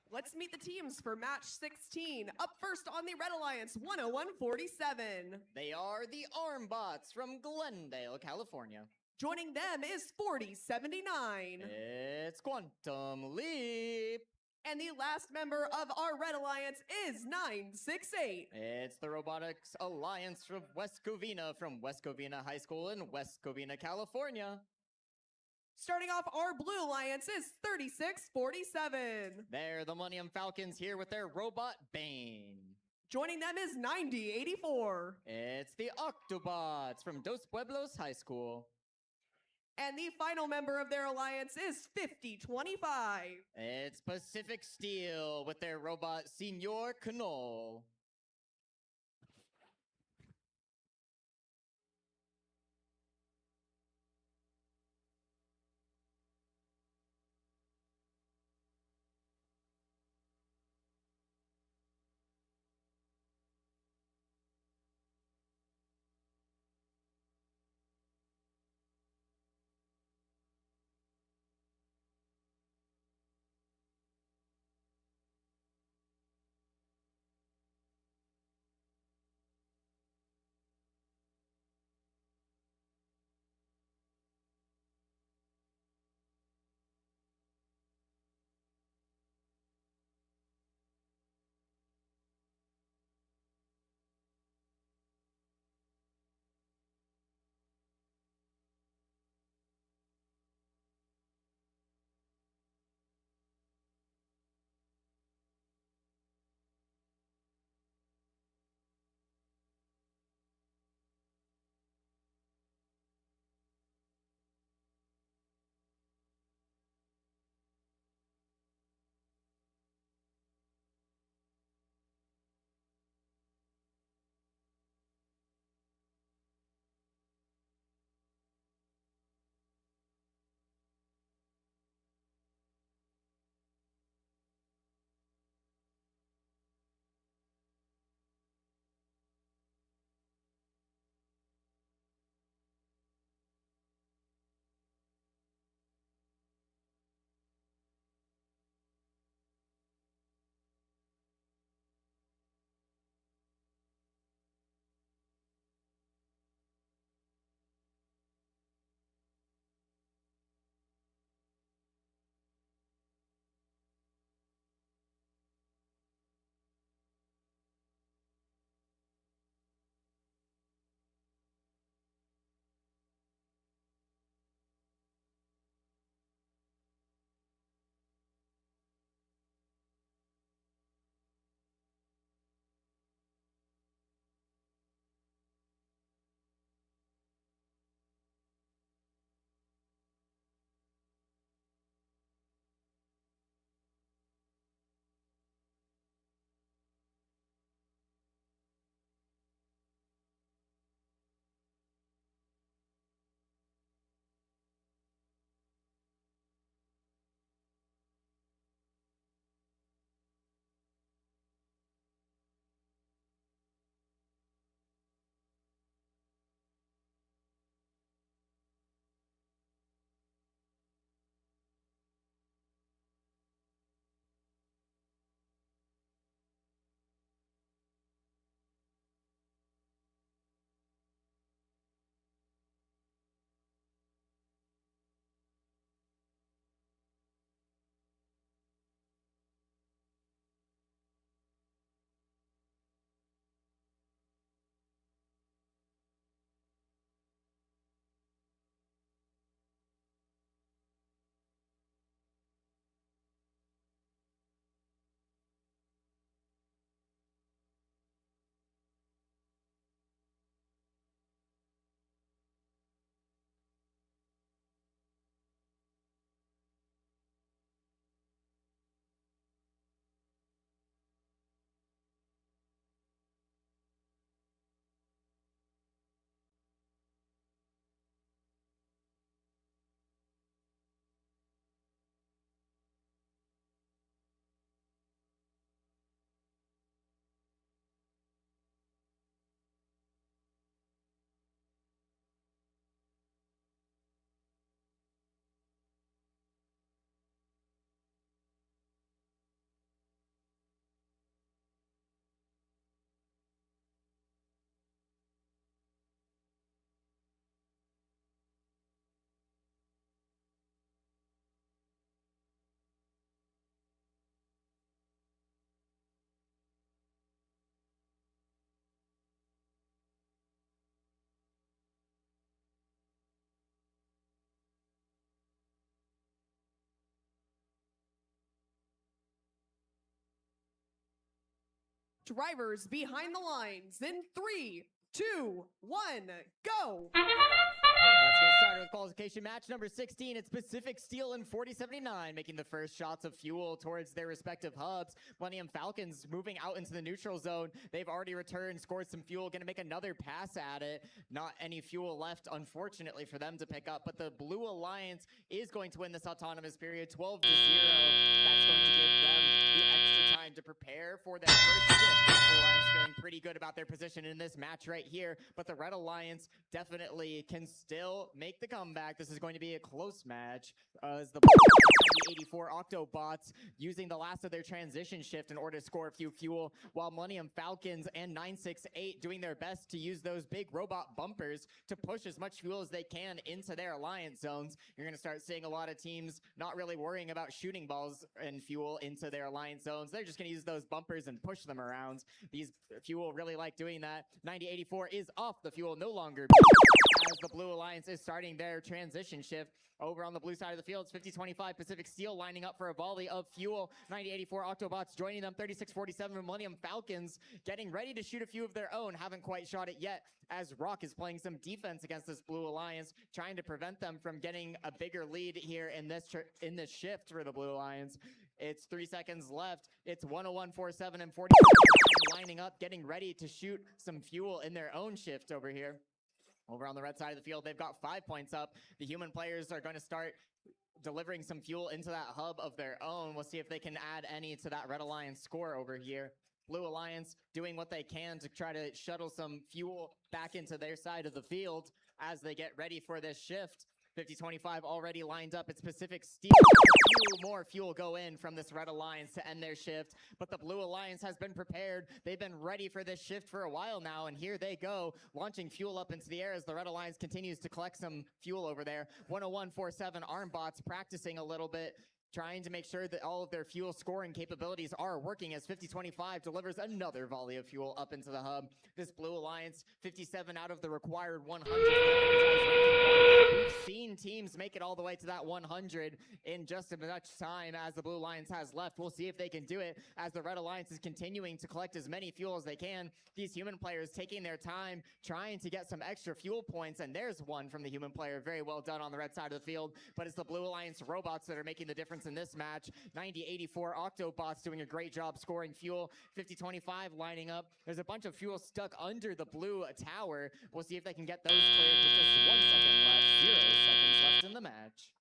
Let's meet the teams for match 16. Up first on the Red Alliance, 101-47. They are the Armbots from Glendale, California. Joining them is 4079. It's Quantum Leap. And the last member of our Red Alliance is 968. It's the Robotics Alliance from West Covina from West Covina High School in West Covina, California. Starting off our Blue Alliance is 3647. They're the Millennium Falcons here with their robot Bane. Joining them is 9084. It's the Octobots from Dos Pueblos High School. And the final member of their alliance is 5025. It's Pacific Steel with their robot Senor Canol. Drivers behind the lines in 3, 2, 1, go! Let's get started with qualification match number 16. It's Pacific Steel and 4079 making the first shots of fuel towards their respective hubs. Millennium Falcons moving out into the neutral zone. They've already returned, scored some fuel, going to make another pass at it. Not any fuel left, unfortunately, for them to pick up, but the Blue Alliance is going to win this autonomous period 12-0. That's going to give them the extra time to prepare for their first shift. Blue Alliance feeling pretty good about their position in this match right here, but the Red Alliance definitely can still make the comeback. This is going to be a close match as the 84 Octobots using the last of their transition shift in order to score a few fuel, while Millennium Falcons and 968 doing their best to use those big robot bumpers to push as much fuel as they can into their alliance zones. You're going to start seeing a lot of teams not really worrying about shooting balls and fuel into their alliance zones. They're just going to use those bumpers and push them around. These fuel really like doing that. 9084 is off the fuel, no longer as the Blue Alliance is starting their transition shift. Over on the blue side of the field, it's 5025 Pacific Steel lining up for a volley of fuel. 9084 Octobots joining them. 3647 Millennium Falcons getting ready to shoot a few of their own. Haven't quite shot it yet, as Rock is playing some defense against this Blue Alliance, trying to prevent them from getting a bigger lead here in this shift for the Blue Alliance. It's 3 seconds left. It's 101.47 and 40 lining up, getting ready to shoot some fuel in their own shift over here. Over on the red side of the field, they've got 5 points up. The human players are going to start delivering some fuel into that hub of their own. We'll see if they can add any to that Red Alliance score over here. Blue Alliance doing what they can to try to shuttle some fuel back into their side of the field as they get ready for this shift. 5025 already lined up. It's Pacific Steel. A few more fuel go in from this Red Alliance to end their shift, but the Blue Alliance has been prepared. They've been ready for this shift for a while now, and here they go, launching fuel up into the air as the Red Alliance continues to collect some fuel over there. 101.47 Armbots practicing a little bit, trying to make sure that all of their fuel scoring capabilities are working as 5025 delivers another volley of fuel up into the hub. This Blue Alliance, 57 out of the required 100. We've seen teams make it all the way to that 100 in just as much time as the Blue Alliance has left. We'll see if they can do it as the Red Alliance is continuing to collect as many fuel as they can. These human players taking their time, trying to get some extra fuel points, and there's one from the human player. Very well done on the red side of the field, but it's the Blue Alliance robots that are making the difference in this match. 9084 Octobots doing a great job scoring fuel. 5025 lining up. There's a bunch of fuel stuck under the blue tower. We'll see if they can get those cleared with just 1 second left. 0 seconds left in the match.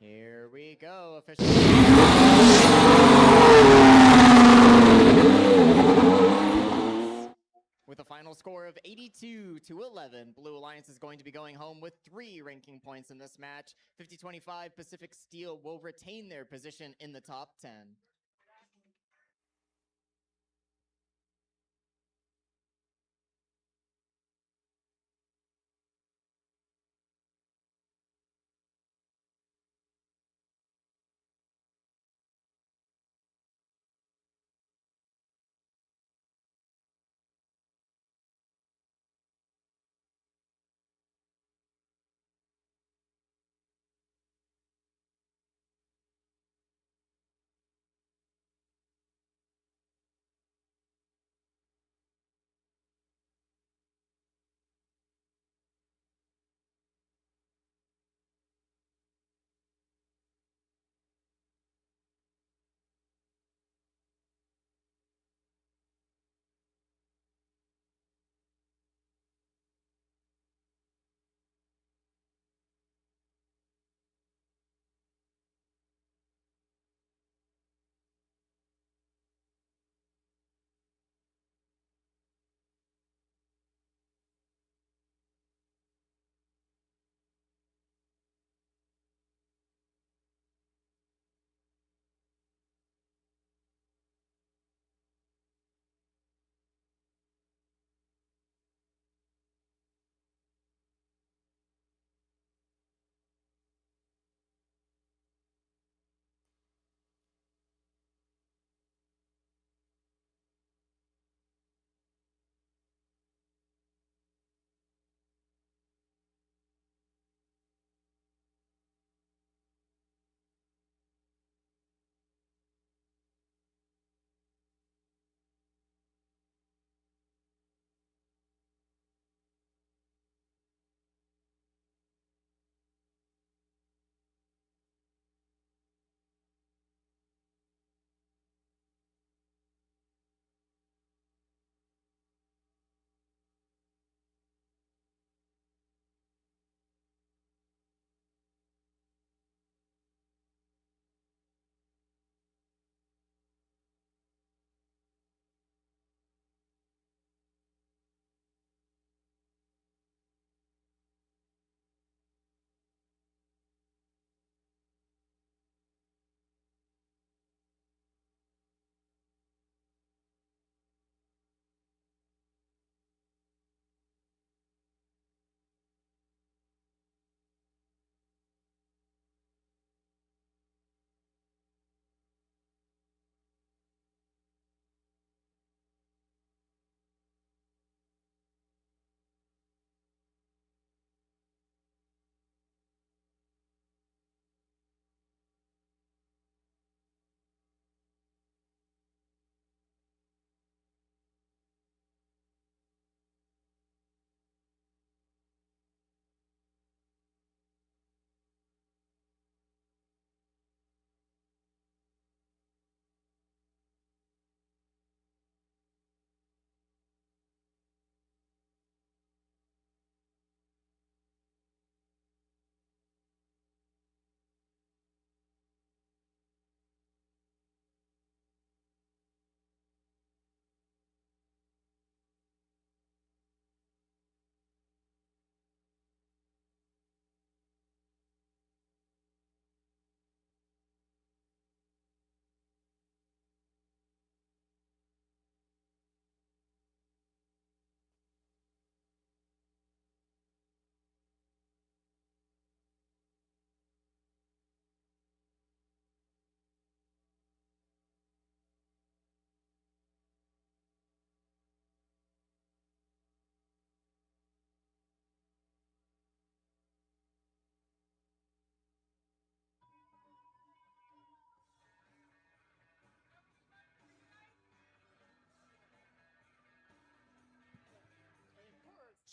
Here we go, officially. With a final score of 82-11, Blue Alliance is going to be going home with 3 ranking points in this match. 5025 Pacific Steel will retain their position in the top 10.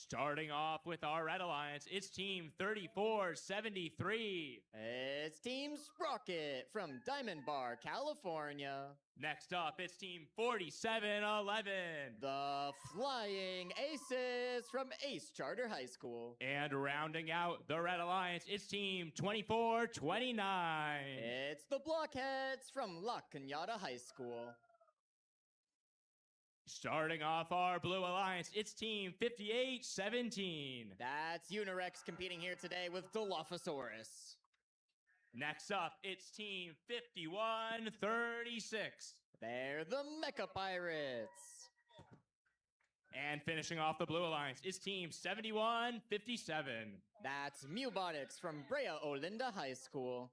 Starting off with our Red Alliance, it's Team 3473. It's Team Sprocket from Diamond Bar, California. Next up, it's Team 4711. The Flying Aces from Ace Charter High School. And rounding out the Red Alliance, it's Team 2429. It's the Blockheads from La Cañada High School. Starting off our Blue Alliance, it's Team 5817. That's Unirex competing here today with Dilophosaurus. Next up, it's Team 5136. They're the Mecha Pirates. And finishing off the Blue Alliance is Team 7157. That's Robotics from Brea Olinda High School.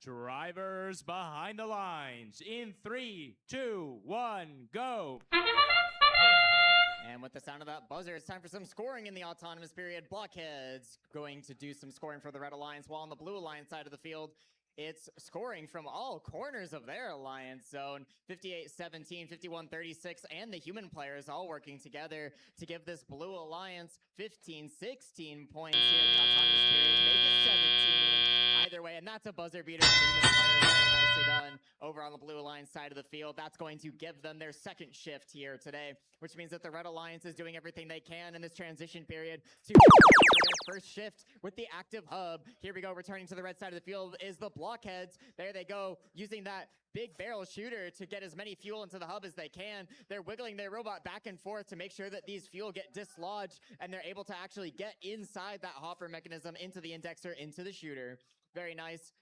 Drivers behind the lines in 3, 2, 1, go. And with the sound of that buzzer, it's time for some scoring in the autonomous period. Blockheads going to do some scoring for the Red Alliance, while on the Blue Alliance side of the field, it's scoring from all corners of their alliance zone. 58-17, 51-36, and the human players all working together to give this Blue Alliance 15-16 points here in the autonomous period. Make it 17 either way, and that's a buzzer beater. Very nicely done over on the Blue Alliance side of the field. That's going to give them their second shift here today, which means that the Red Alliance is doing everything they can in this transition period to get ready for their first shift with the active hub. Here we go, returning to the red side of the field is the Blockheads. There they go, using that big barrel shooter to get as many fuel into the hub as they can. They're wiggling their robot back and forth to make sure that these fuel get dislodged and they're able to actually get inside that hopper mechanism into the indexer, into the shooter. Very nice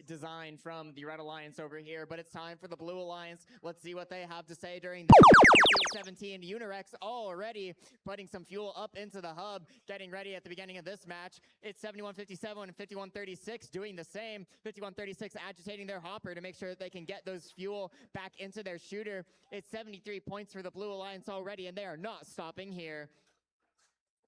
design from the Red Alliance over here, but it's time for the Blue Alliance. Let's see what they have to say during this 17. Unirex already putting some fuel up into the hub, getting ready at the beginning of this match. It's 71-57 and 51-36 doing the same. 51-36 agitating their hopper to make sure that they can get those fuel back into their shooter. It's 73 points for the Blue Alliance already, and they are not stopping here.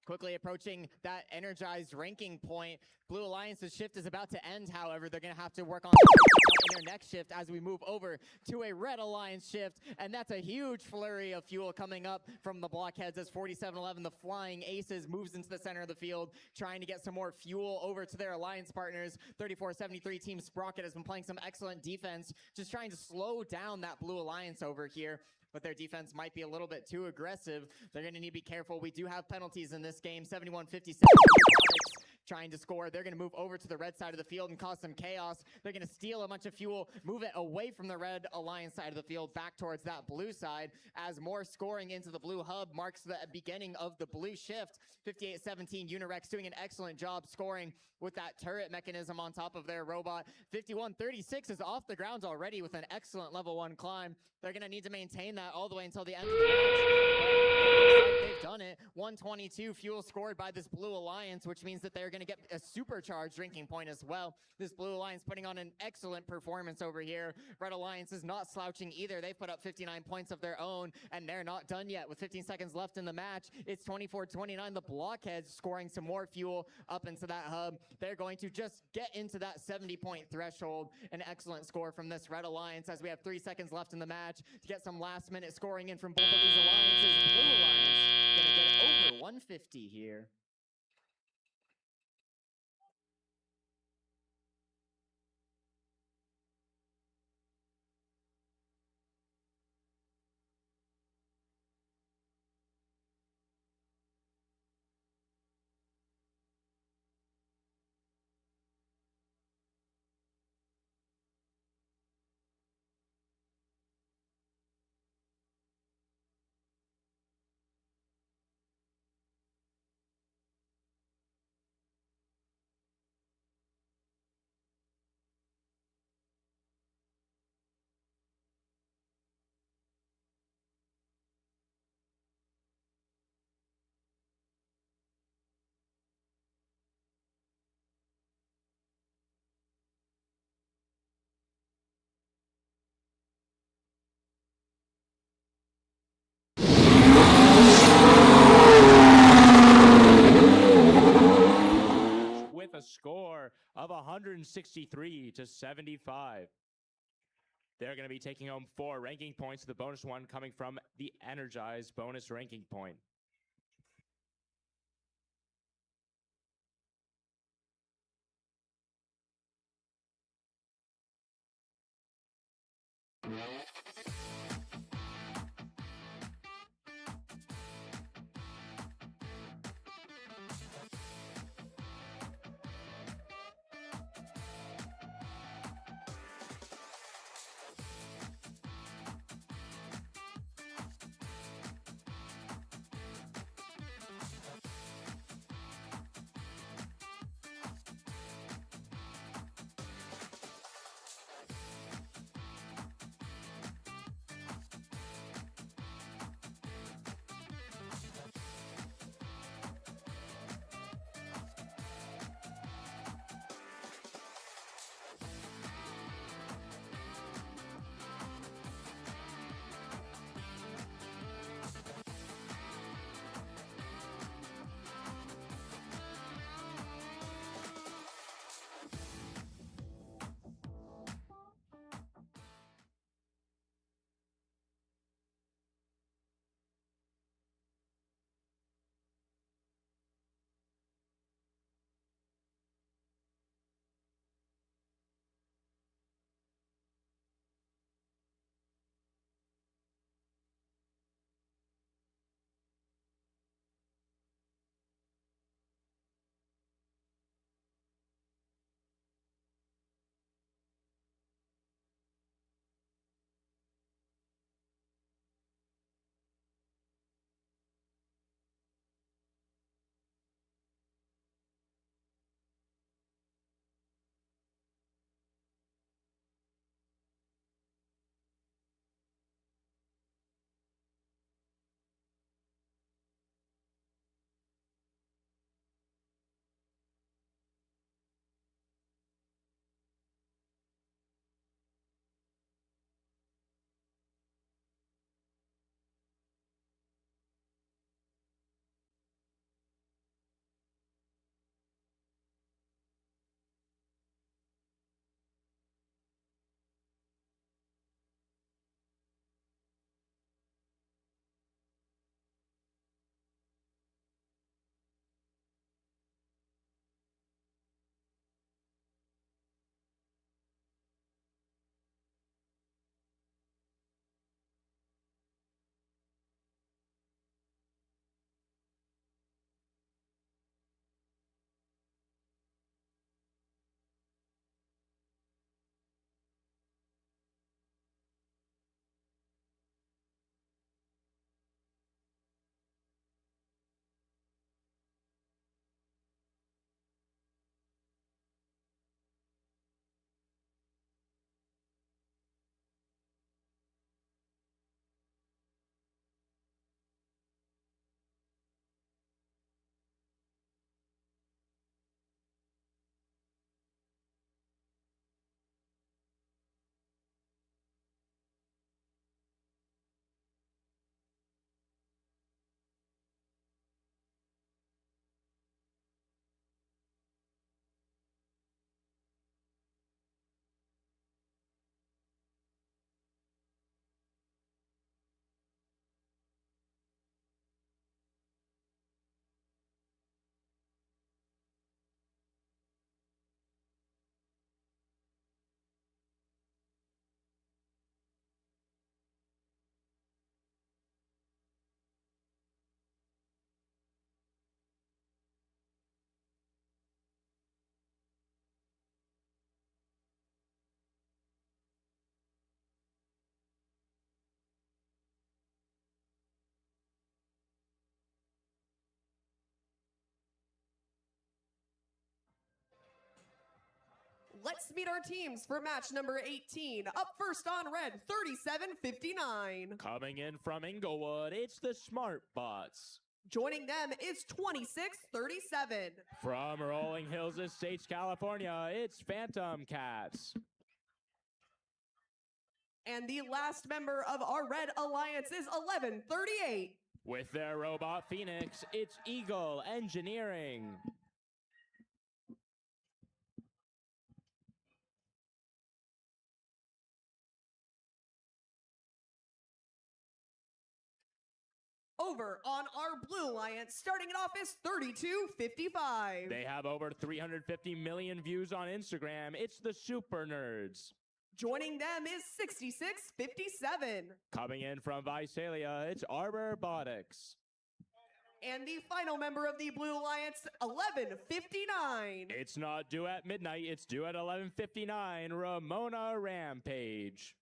Quickly approaching that energized ranking point. Blue Alliance's shift is about to end, however. They're going to have to work on in their next shift as we move over to a Red Alliance shift. And that's a huge flurry of fuel coming up from the Blockheads as 47-11, the Flying Aces, moves into the center of the field, trying to get some more fuel over to their alliance partners. 34-73 Team Sprocket has been playing some excellent defense, just trying to slow down that Blue Alliance over here. But their defense might be a little bit too aggressive. They're going to need to be careful. We do have penalties in this game. 71-57. trying to score. They're going to move over to the red side of the field and cause some chaos. They're going to steal a bunch of fuel, move it away from the red alliance side of the field back towards that blue side as more scoring into the blue hub marks the beginning of the blue shift. 58-17, Unirex doing an excellent job scoring with that turret mechanism on top of their robot. 51-36 is off the ground already with an excellent level 1 climb. They're going to need to maintain that all the way until the end of the match. But it looks like they've done it. 122 fuel scored by this blue alliance, which means that they're going to get a supercharged drinking point as well. This blue alliance putting on an excellent performance over here. Red alliance is not slouching either. They've put up 59 points of their own, and they're not done yet. With 15 seconds left in the match, it's 24-29. The blockheads scoring some more fuel up into that hub. They're going to just get into that 70-point threshold. An excellent score from this red alliance as we have 3 seconds left in the match to get some last-minute scoring in from both of these alliances. Blue alliance gonna get over 150 here. With a score of 163-75. They're going to be taking home 4 ranking points, the bonus one coming from the Energized bonus ranking point. let's meet our teams for match number 18. Up first on red, 3759. Coming in from Inglewood, it's the Smart Bots. Joining them is 2637. From Rolling Hills Estates, California, it's Phantom Cats. And the last member of our red alliance is 1138. With their robot Phoenix, it's Eagle Engineering. Over on our blue alliance, starting it off is 3255. They have over 350 million views on Instagram. It's the Super Nerds. Joining them is 6657. Coming in from Visalia, it's Robotics. And the final member of the blue alliance, 1159. It's not due at midnight, it's due at 11:59. Ramona Rampage.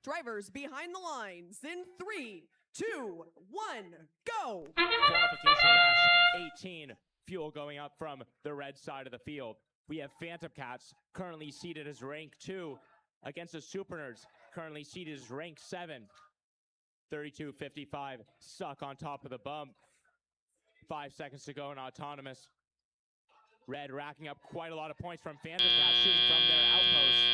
Drivers behind the lines in 3, 2, 1, go! Qualification match 18. Fuel going up from the red side of the field. We have Phantom Cats currently seated as rank 2 against the Super Nerds currently seated as rank 7. 32:55. Suck on top of the bump. 5 seconds to go in autonomous. Red racking up quite a lot of points from Phantom Cats shooting from their outpost.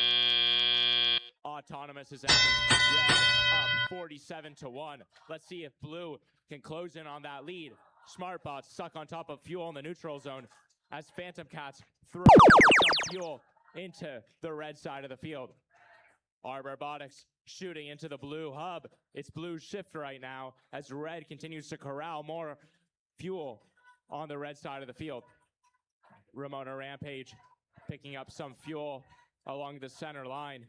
Autonomous is ending. Red up 47-1. Let's see if blue can close in on that lead. Smartbots suck on top of fuel in the neutral zone as Phantom Cats throw some fuel into the red side of the field. Our Robotics shooting into the blue hub. It's blue shift right now as red continues to corral more fuel on the red side of the field. Ramona Rampage picking up some fuel along the center line.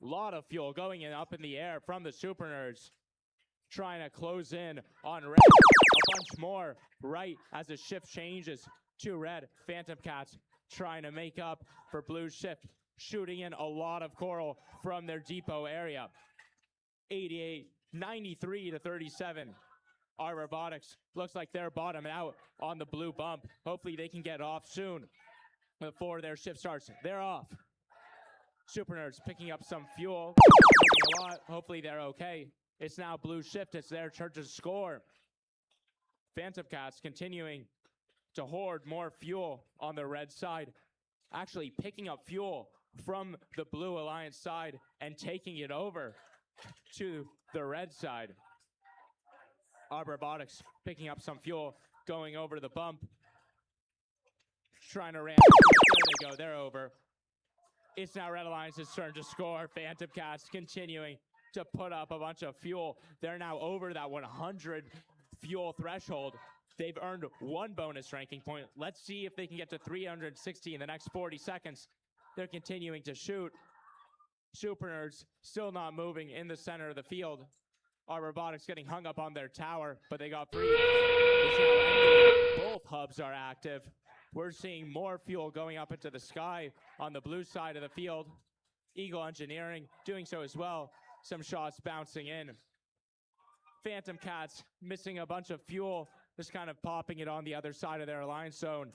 A lot of fuel going in up in the air from the Super Nerds. Trying to close in on red. A bunch more right as the shift changes to red. Phantom Cats trying to make up for blue shift. Shooting in a lot of coral from their depot area. 93-37. Our Robotics looks like they're bottoming out on the blue bump. Hopefully they can get off soon before their shift starts. They're off. Super Nerds picking up some fuel. A lot. Hopefully they're okay. It's now blue shift. It's their turn to score. Phantom Cats continuing to hoard more fuel on the red side. Actually picking up fuel from the blue alliance side and taking it over to the red side. Our Robotics picking up some fuel, going over the bump. Trying to ram. There they go. They're over. It's now Red Alliance's turn to score. Phantom Cats continuing to put up a bunch of fuel. They're now over that 100 fuel threshold. They've earned 1 bonus ranking point. Let's see if they can get to 360 in the next 40 seconds. They're continuing to shoot. Super Nerds still not moving in the center of the field. Our Robotics getting hung up on their tower, but they got free. It's now ending. Both hubs are active. We're seeing more fuel going up into the sky on the blue side of the field. Eagle Engineering doing so as well. Some shots bouncing in. Phantom Cats missing a bunch of fuel, just kind of popping it on the other side of their alliance zone.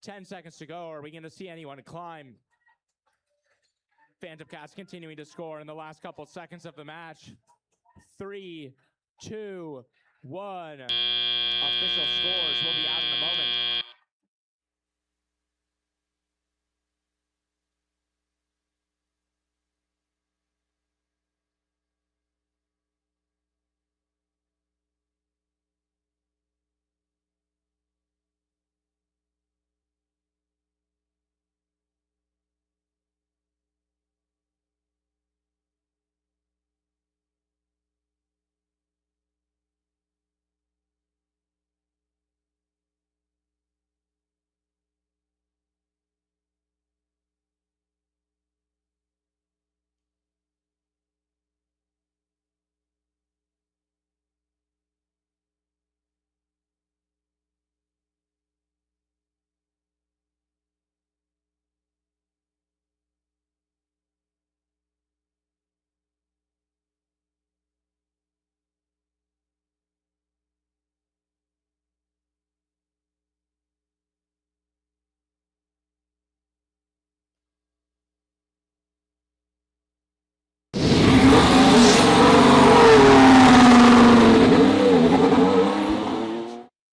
10 seconds to go. Are we going to see anyone climb? Phantom Cats continuing to score in the last couple seconds of the match. 3, 2, 1. Official scores will be out in a moment.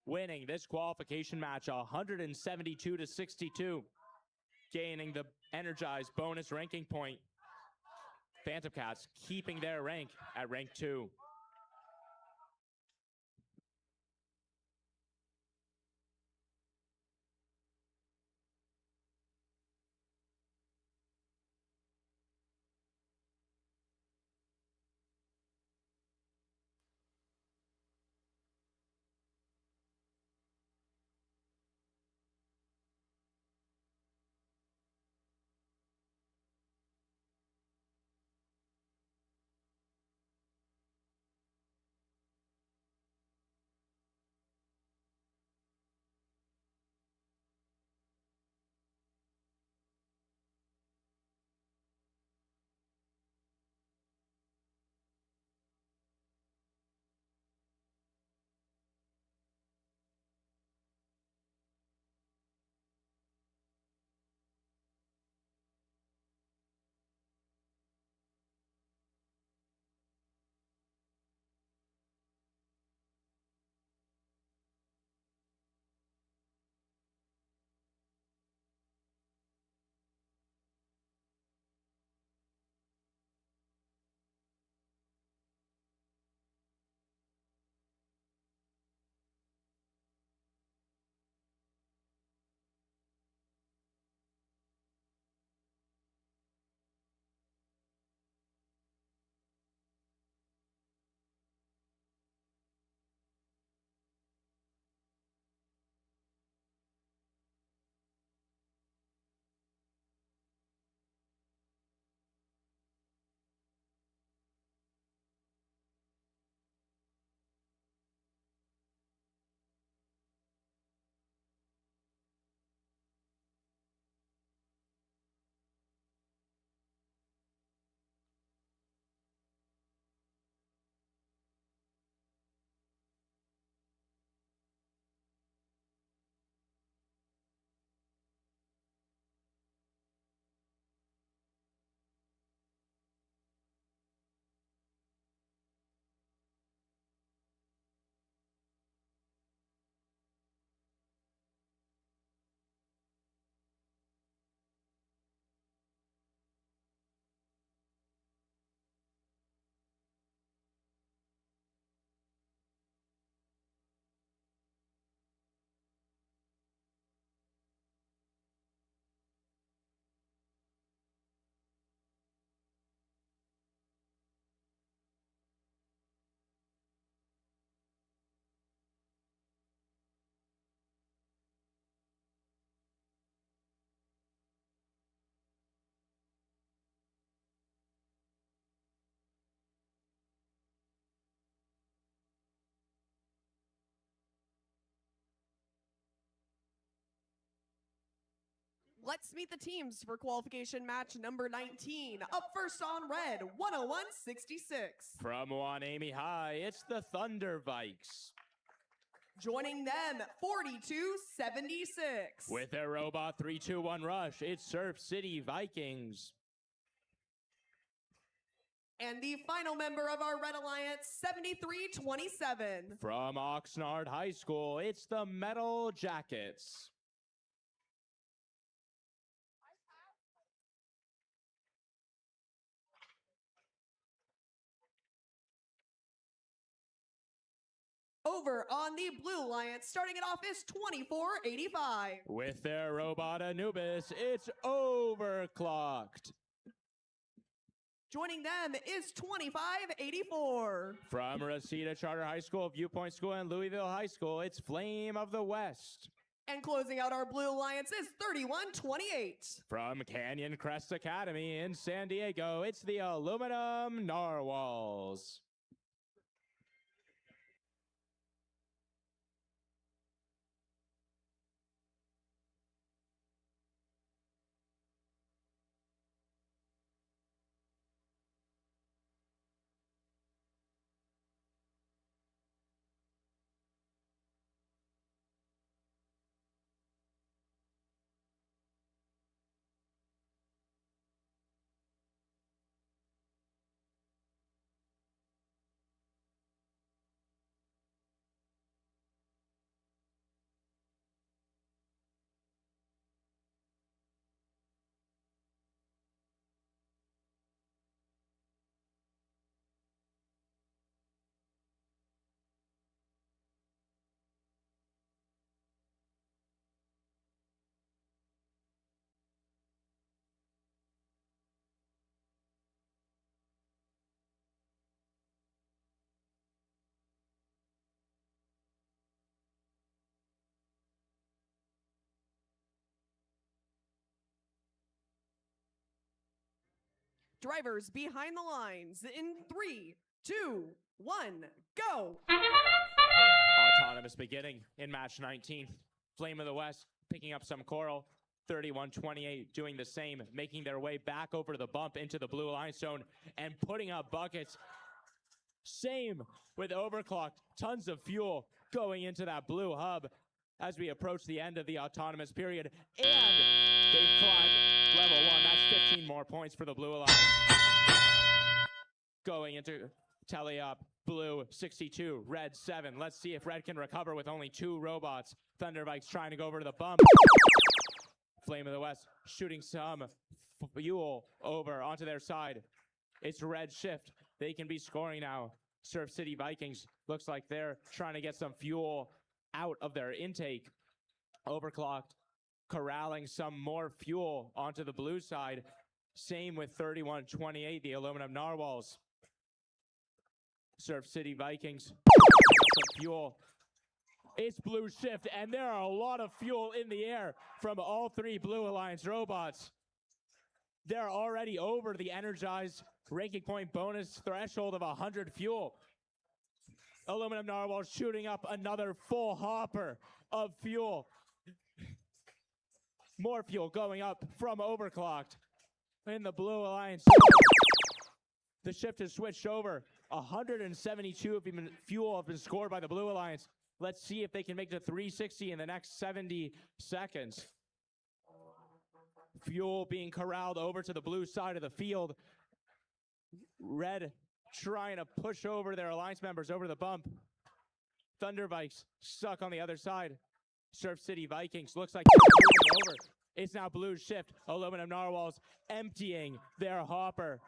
Winning this qualification match 172-62, gaining the energized bonus ranking point. Phantom Cats keeping their rank at rank 2. Let's meet the teams for qualification match number 19. Up first on red, 101-66. From Hueneme High, it's the Thunder Vikes. Joining them, 42-76. With their robot 3-2-1 rush, it's Surf City Vikings. And the final member of our Red Alliance, 7327. From Oxnard High School, it's the Metal Jackets. Over on the Blue Alliance, starting it off is 2485. With their robot Anubis, it's Overclocked. Joining them is 2584. From Reseda Charter High School, Viewpoint School, and Louisville High School, it's Flame of the West. And closing out our Blue Alliance is 3128. From Canyon Crest Academy in San Diego, it's the Aluminum Narwhals. Drivers behind the lines in 3, 2, 1, go! Autonomous beginning in match 19. Flame of the West picking up some coral. 31-28 doing the same, making their way back over the bump into the Blue Alliance zone and putting up buckets. Same with Overclocked. Tons of fuel going into that blue hub as we approach the end of the autonomous period. And they've climbed level 1. That's 15 more points for the Blue Alliance. Going into tally up. Blue 62, Red 7. Let's see if Red can recover with only 2 robots. Thunderbikes trying to go over to the bump. Flame of the West shooting some fuel over onto their side. It's Red shift. They can be scoring now. Surf City Vikings looks like they're trying to get some fuel out of their intake. Overclocked, corralling some more fuel onto the blue side. Same with 31-28, the Aluminum Narwhals. Surf City Vikings some fuel. It's blue shift, and there are a lot of fuel in the air from all 3 Blue Alliance robots. They're already over the energized ranking point bonus threshold of 100 fuel. Aluminum Narwhals shooting up another full hopper of fuel. More fuel going up from Overclocked in the Blue Alliance. The shift has switched over. 172 of fuel have been scored by the Blue Alliance. Let's see if they can make it to 360 in the next 70 seconds. Fuel being corralled over to the blue side of the field. Red trying to push over their alliance members over the bump. Thunderbikes stuck on the other side. Surf City Vikings looks like they're moving over. It's now blue shift. Aluminum Narwhals emptying their hopper.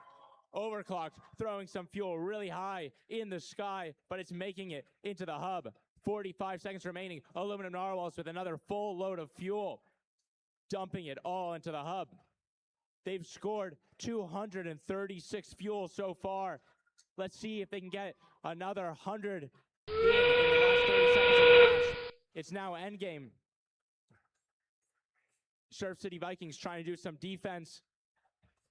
Overclocked, throwing some fuel really high in the sky, but it's making it into the hub. 45 seconds remaining. Aluminum Narwhals with another full load of fuel, dumping it all into the hub. They've scored 236 fuel so far. Let's see if they can get another 100 in the last 30 seconds of the match. It's now endgame. Surf City Vikings trying to do some defense.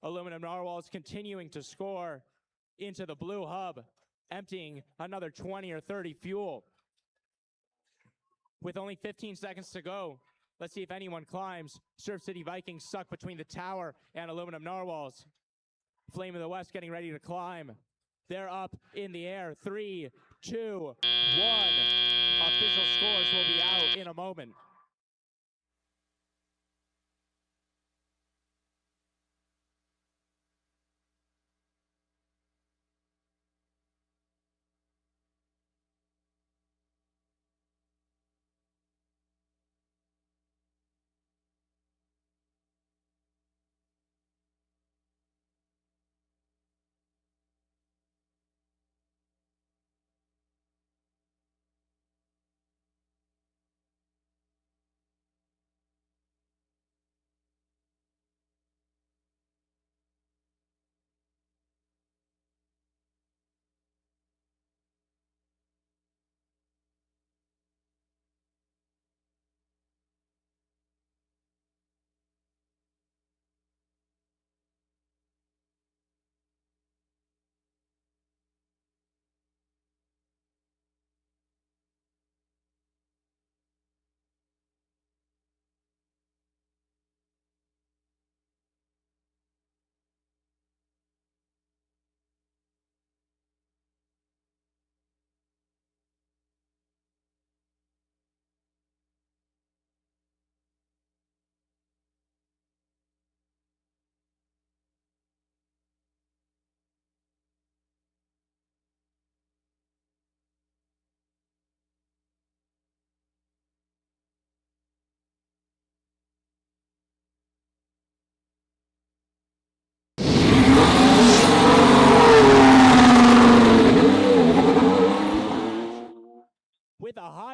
Aluminum Narwhals continuing to score into the blue hub, emptying another 20 or 30 fuel. With only 15 seconds to go, let's see if anyone climbs. Surf City Vikings stuck between the tower and Aluminum Narwhals. Flame of the West getting ready to climb. They're up in the air. 3, 2, 1. Official scores will be out in a moment.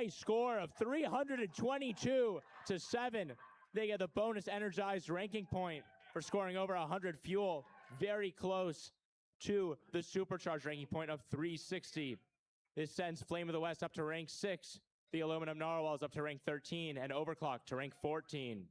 high score of 322-7. They get the bonus energized ranking point for scoring over 100 fuel. Very close to the supercharged ranking point of 360. This sends Flame of the West up to rank 6. The Aluminum Narwhals up to rank 13 and Overclock to rank 14.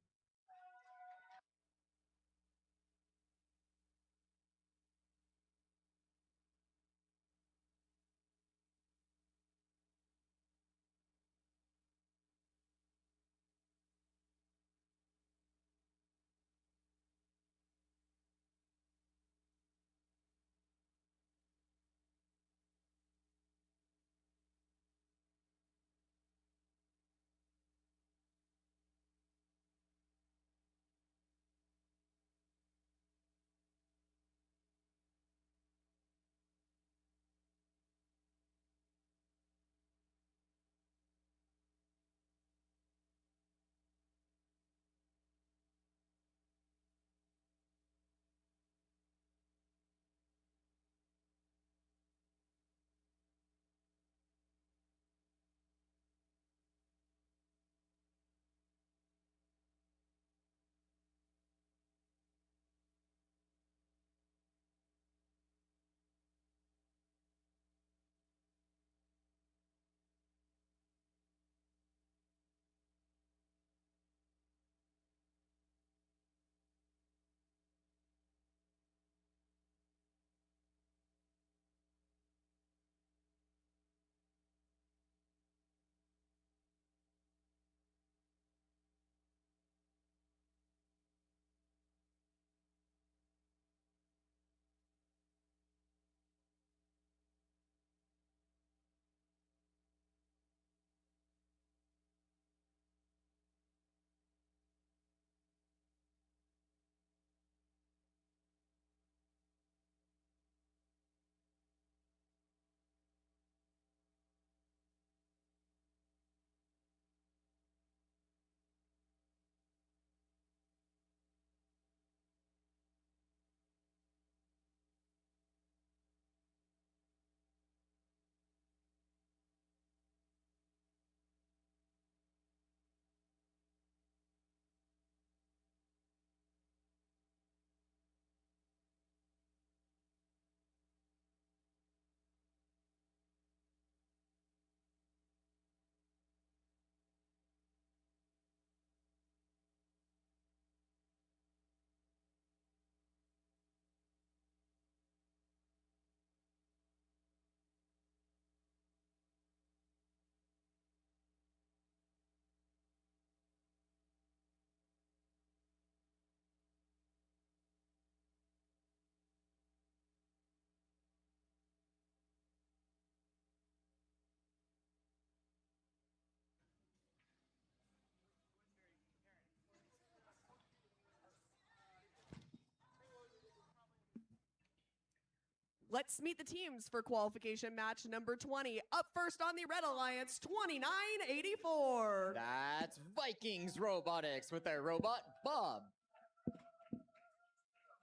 Let's meet the teams for qualification match number 20. Up first on the Red Alliance, 2984. That's Vikings Robotics with their robot, Bob.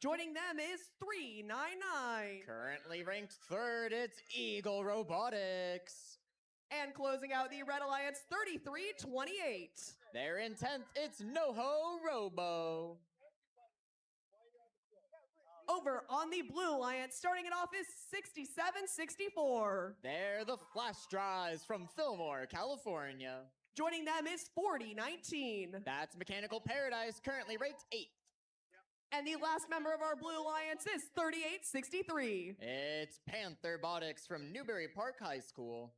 Joining them is 399. Currently ranked third, it's Eagle Robotics. And closing out the Red Alliance, 3328. They're in 10th, it's NoHo Robo. Over on the Blue Alliance, starting it off is 6764. They're the Flash Drives from Fillmore, California. Joining them is 4019. That's Mechanical Paradise, currently ranked 8th. And the last member of our Blue Alliance is 3863. It's Panther Botics from Newbury Park High School.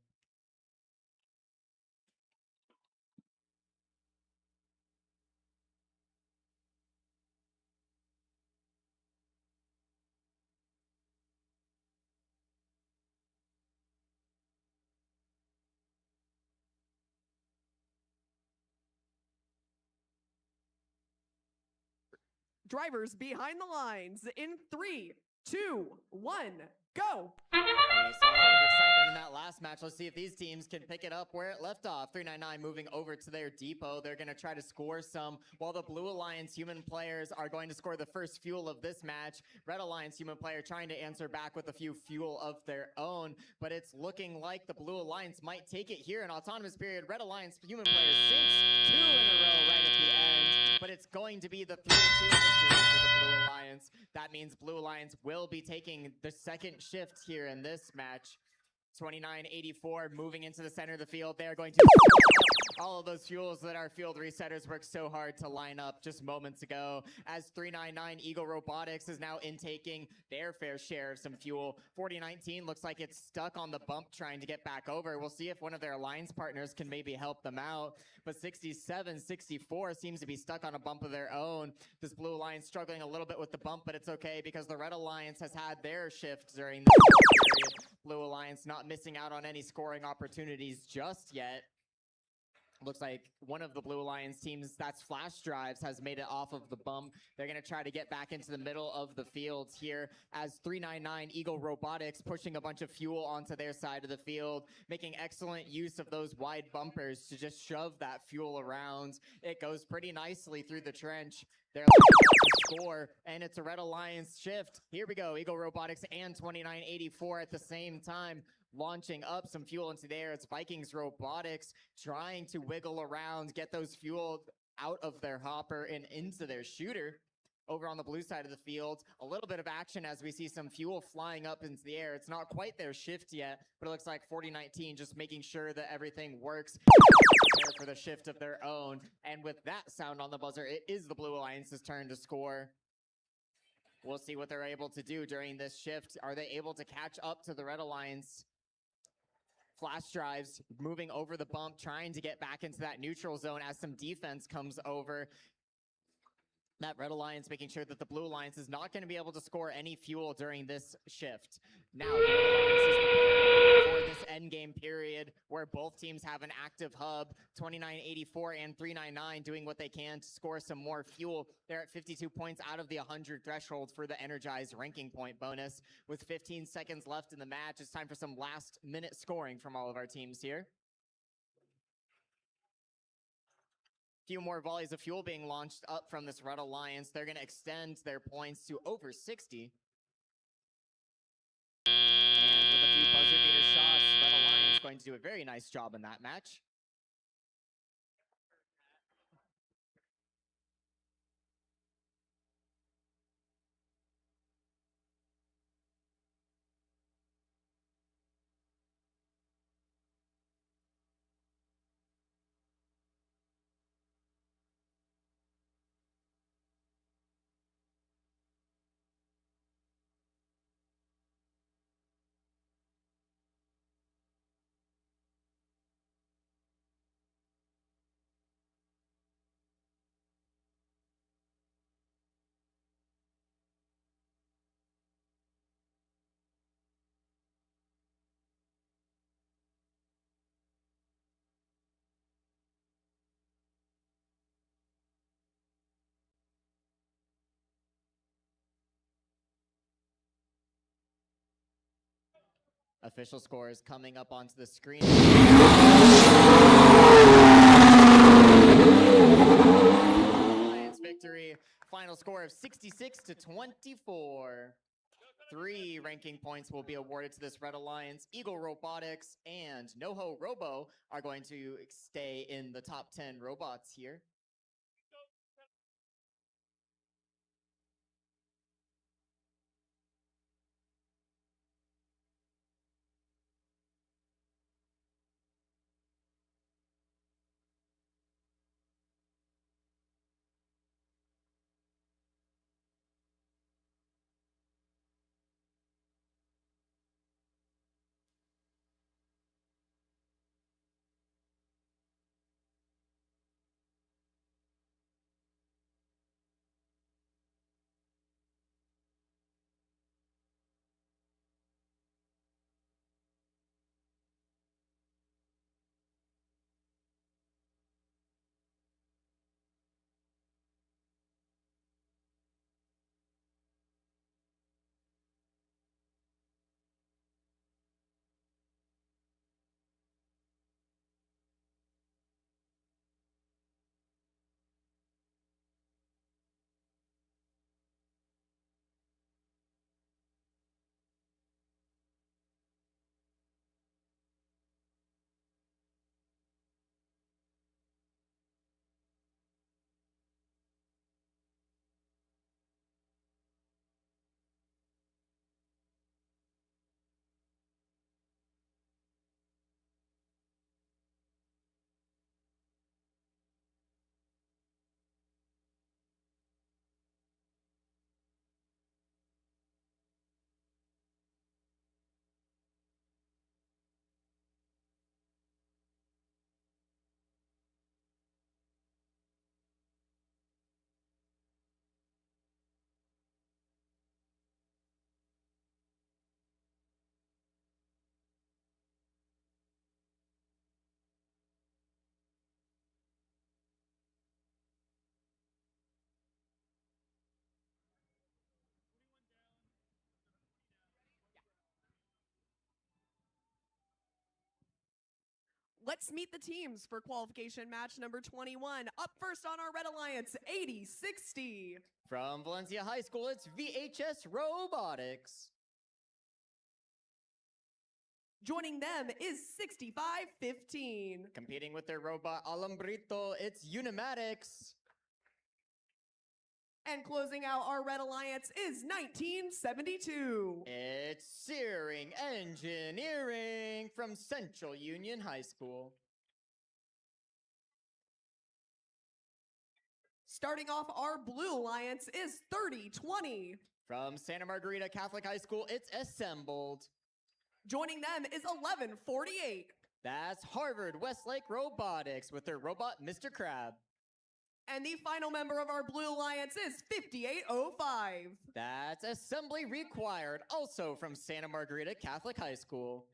Drivers behind the lines in 3, 2, 1, go. We saw a lot of excitement in that last match. Let's see if these teams can pick it up where it left off. 399 moving over to their depot. They're going to try to score some, while the Blue Alliance human players are going to score the first fuel of this match. Red Alliance human player trying to answer back with a few fuel of their own, but it's looking like the Blue Alliance might take it here in autonomous period. Red Alliance human player sinks 2 in a row right at the end, but it's going to be the 3-2 victory for the Blue Alliance. That means Blue Alliance will be taking the second shift here in this match. 2984 moving into the center of the field. They're going to all of those fuels that our field resetters worked so hard to line up just moments ago, as 399 Eagle Robotics is now intaking their fair share of some fuel. 4019 looks like it's stuck on the bump trying to get back over. We'll see if one of their alliance partners can maybe help them out, but 6764 seems to be stuck on a bump of their own. This Blue Alliance struggling a little bit with the bump, but it's okay because the Red Alliance has had their shift during this period. Blue Alliance not missing out on any scoring opportunities just yet. Looks like one of the Blue Alliance teams, that's Flash Drives, has made it off of the bump. They're going to try to get back into the middle of the field here, as 399 Eagle Robotics pushing a bunch of fuel onto their side of the field, making excellent use of those wide bumpers to just shove that fuel around. It goes pretty nicely through the trench. They're lining up to score, and it's a Red Alliance shift. Here we go, Eagle Robotics and 2984 at the same time, launching up some fuel into the air. It's Vikings Robotics trying to wiggle around, get those fuel out of their hopper and into their shooter. Over on the blue side of the field, a little bit of action as we see some fuel flying up into the air. It's not quite their shift yet, but it looks like 4019 just making sure that everything works prepare for the shift of their own. And with that sound on the buzzer, it is the Blue Alliance's turn to score. We'll see what they're able to do during this shift. Are they able to catch up to the Red Alliance? Flash Drives moving over the bump, trying to get back into that neutral zone as some defense comes over. That Red Alliance making sure that the Blue Alliance is not going to be able to score any fuel during this shift. Now, the Red Alliance is prepared for this endgame period where both teams have an active hub. 2984 and 399 doing what they can to score some more fuel. They're at 52 points out of the 100 threshold for the Energized ranking point bonus. With 15 seconds left in the match, it's time for some last-minute scoring from all of our teams here. Few more volleys of fuel being launched up from this Red Alliance. They're going to extend their points to over 60. And with a few buzzer beater shots, Red Alliance going to do a very nice job in that match. Official scores coming up onto the screen. Alliance victory. Final score of 66-24. 3 ranking points will be awarded to this Red Alliance. Eagle Robotics and NoHo Robo are going to stay in the top 10 robots here. Let's meet the teams for qualification match number 21. Up first on our Red Alliance, 80-60. From Valencia High School, it's VHS Robotics. Joining them is 65-15. Competing with their robot Alambrito, it's Unematics. And closing out our Red Alliance is 1972. It's Searing Engineering from Central Union High School. Starting off our Blue Alliance is 30-20. From Santa Margarita Catholic High School, it's Assembled. Joining them is 11-48. That's Harvard Westlake Robotics with their robot Mr. Crab. And the final member of our Blue Alliance is 5805. That's Assembly Required, also from Santa Margarita Catholic High School.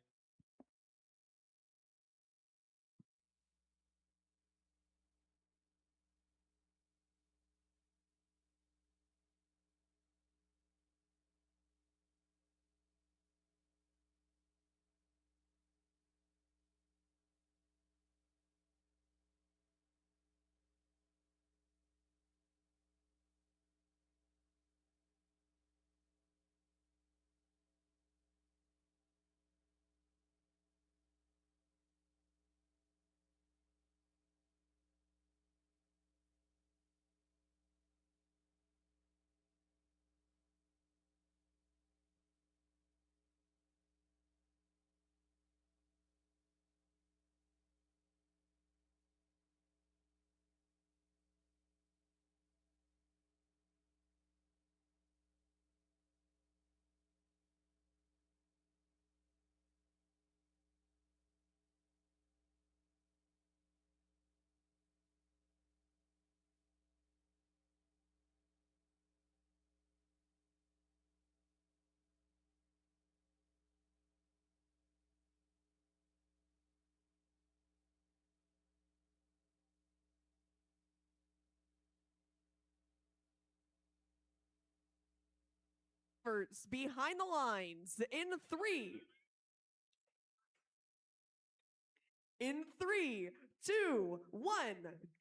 Behind the lines in three. In 3, 2, 1,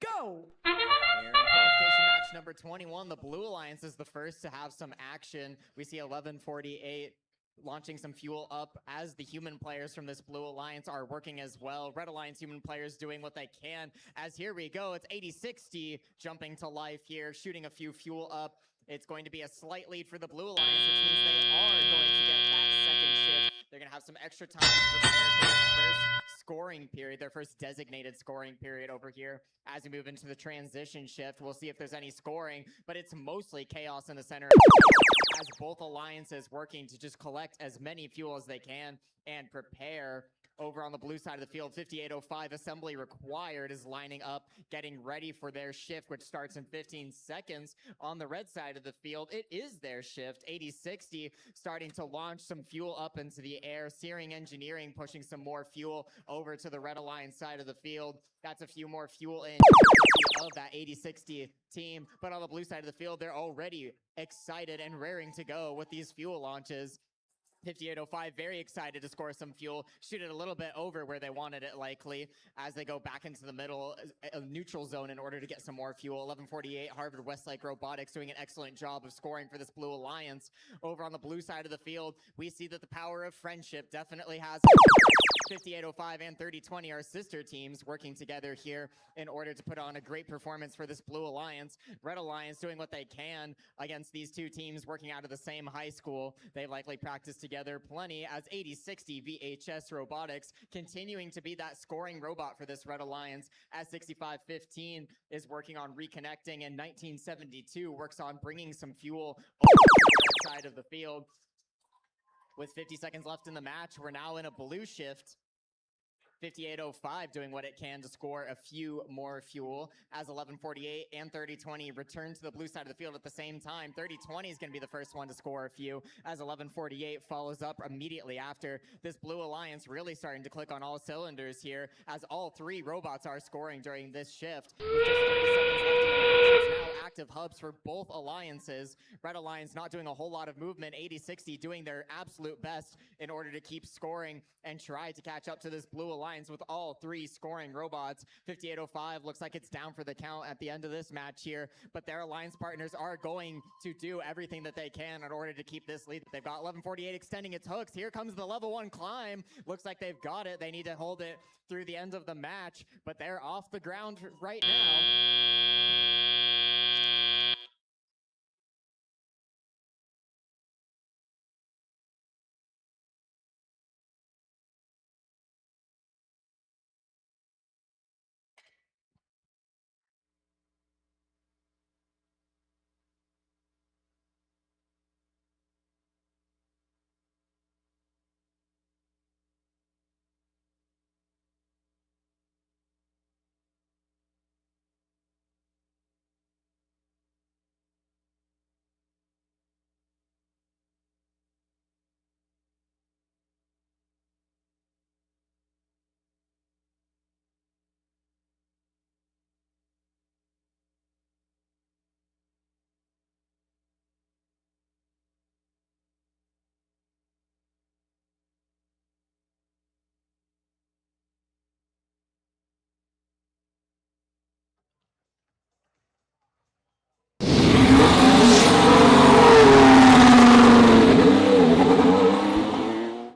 go! Here in qualification match number 21, the Blue Alliance is the first to have some action. We see 1148 launching some fuel up as the human players from this Blue Alliance are working as well. Red Alliance human players doing what they can. As here we go, it's 80-60 jumping to life here, shooting a few fuel up. It's going to be a slight lead for the Blue Alliance, which means they are going to get that second shift. They're going to have some extra time to prepare for their first scoring period, their first designated scoring period over here. As we move into the transition shift, we'll see if there's any scoring, but it's mostly chaos in the center of the field as both alliances working to just collect as many fuel as they can and prepare. Over on the blue side of the field, 5805 Assembly Required is lining up, getting ready for their shift, which starts in 15 seconds. On the red side of the field, it is their shift. 8060 starting to launch some fuel up into the air. Searing Engineering pushing some more fuel over to the Red Alliance side of the field. That's a few more fuel in of that 8060 team. But on the blue side of the field, they're already excited and raring to go with these fuel launches. 5805 very excited to score some fuel, shoot it a little bit over where they wanted it likely as they go back into the middle neutral zone in order to get some more fuel. 1148 Harvard Westlake Robotics doing an excellent job of scoring for this Blue Alliance. Over on the blue side of the field, we see that the power of friendship definitely has 5805 and 3020 are sister teams working together here in order to put on a great performance for this Blue Alliance. Red Alliance doing what they can against these two teams working out of the same high school. They likely practice together plenty as 8060 VHS Robotics continuing to be that scoring robot for this Red Alliance as 6515 is working on reconnecting and 1972 works on bringing some fuel over to the red side of the field. With 50 seconds left in the match, we're now in a blue shift. 5805 doing what it can to score a few more fuel as 1148 and 3020 return to the blue side of the field at the same time. 3020 is going to be the first one to score a few as 1148 follows up immediately after. This Blue Alliance really starting to click on all cylinders here as all three robots are scoring during this shift. With just 30 seconds left in the match, it's now active hubs for both alliances. Red Alliance not doing a whole lot of movement, 80-60 doing their absolute best in order to keep scoring and try to catch up to this Blue Alliance with all 3 scoring robots. 5805 looks like it's down for the count at the end of this match here, but their alliance partners are going to do everything that they can in order to keep this lead that they've got. 1148 extending its hooks. Here comes the level 1 climb. Looks like they've got it. They need to hold it through the end of the match, but they're off the ground right now.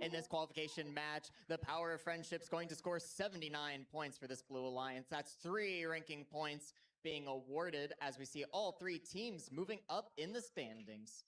In this qualification match, the Power of Friendship's going to score 79 points for this Blue Alliance. That's 3 ranking points being awarded as we see all 3 teams moving up in the standings.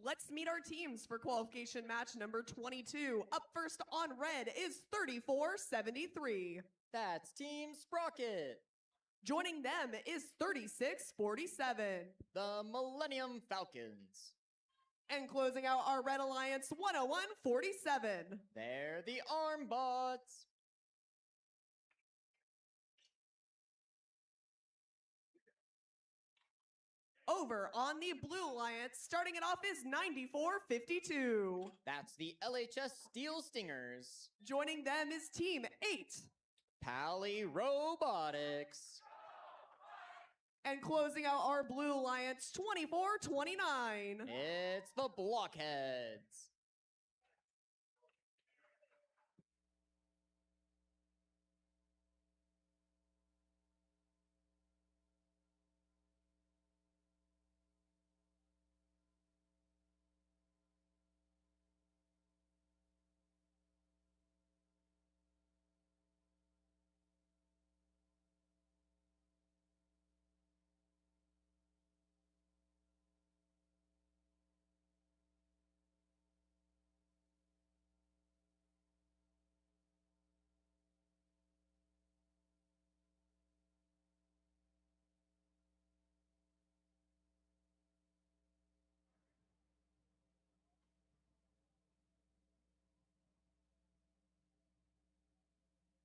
Let's meet our teams for qualification match number 22. Up first on red is 3473. That's Team Sprocket. Joining them is 3647. The Millennium Falcons. And closing out our Red Alliance, 10147. They're the Armbots. Over on the Blue Alliance, starting it off is 9452. That's the LHS Steel Stingers. Joining them is Team 8. Pally Robotics. And closing out our Blue Alliance, 2429. It's the Blockheads.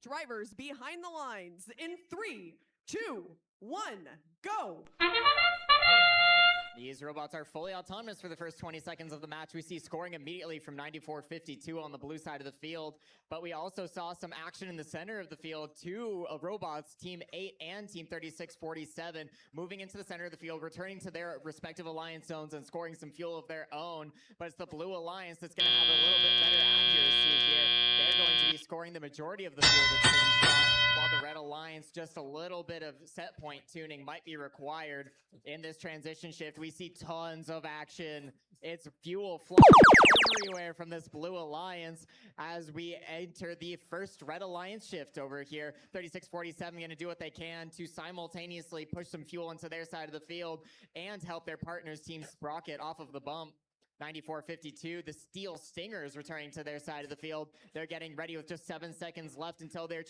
Drivers behind the lines in 3, 2, 1, go! These robots are fully autonomous for the first 20 seconds of the match. We see scoring immediately from 9452 on the blue side of the field, but we also saw some action in the center of the field. Two robots, Team 8 and Team 3647, moving into the center of the field, returning to their respective alliance zones and scoring some fuel of their own. But it's the Blue Alliance that's going to have a little bit better accuracy here. They're going to be scoring the majority of the fuel that's being shot, while the Red Alliance, just a little bit of set point tuning might be required in this transition shift. We see tons of action. It's fuel flying everywhere from this Blue Alliance as we enter the first Red Alliance shift over here. 3647 going to do what they can to simultaneously push some fuel into their side of the field and help their partners, Team Sprocket, off of the bump. 9452, the Steel Stingers returning to their side of the field. They're getting ready with just 7 seconds left until their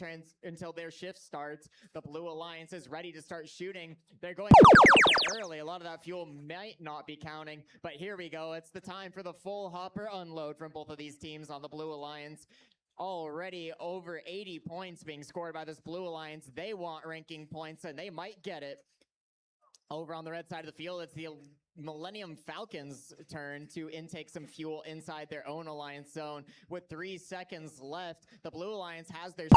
shift starts. The Blue Alliance is ready to start shooting. They're going a little bit early. A lot of that fuel might not be counting, but here we go. It's the time for the full hopper unload from both of these teams on the Blue Alliance. Already over 80 points being scored by this Blue Alliance. They want ranking points, and they might get it. Over on the red side of the field, it's the Millennium Falcons' turn to intake some fuel inside their own alliance zone. With 3 seconds left, the Blue Alliance has their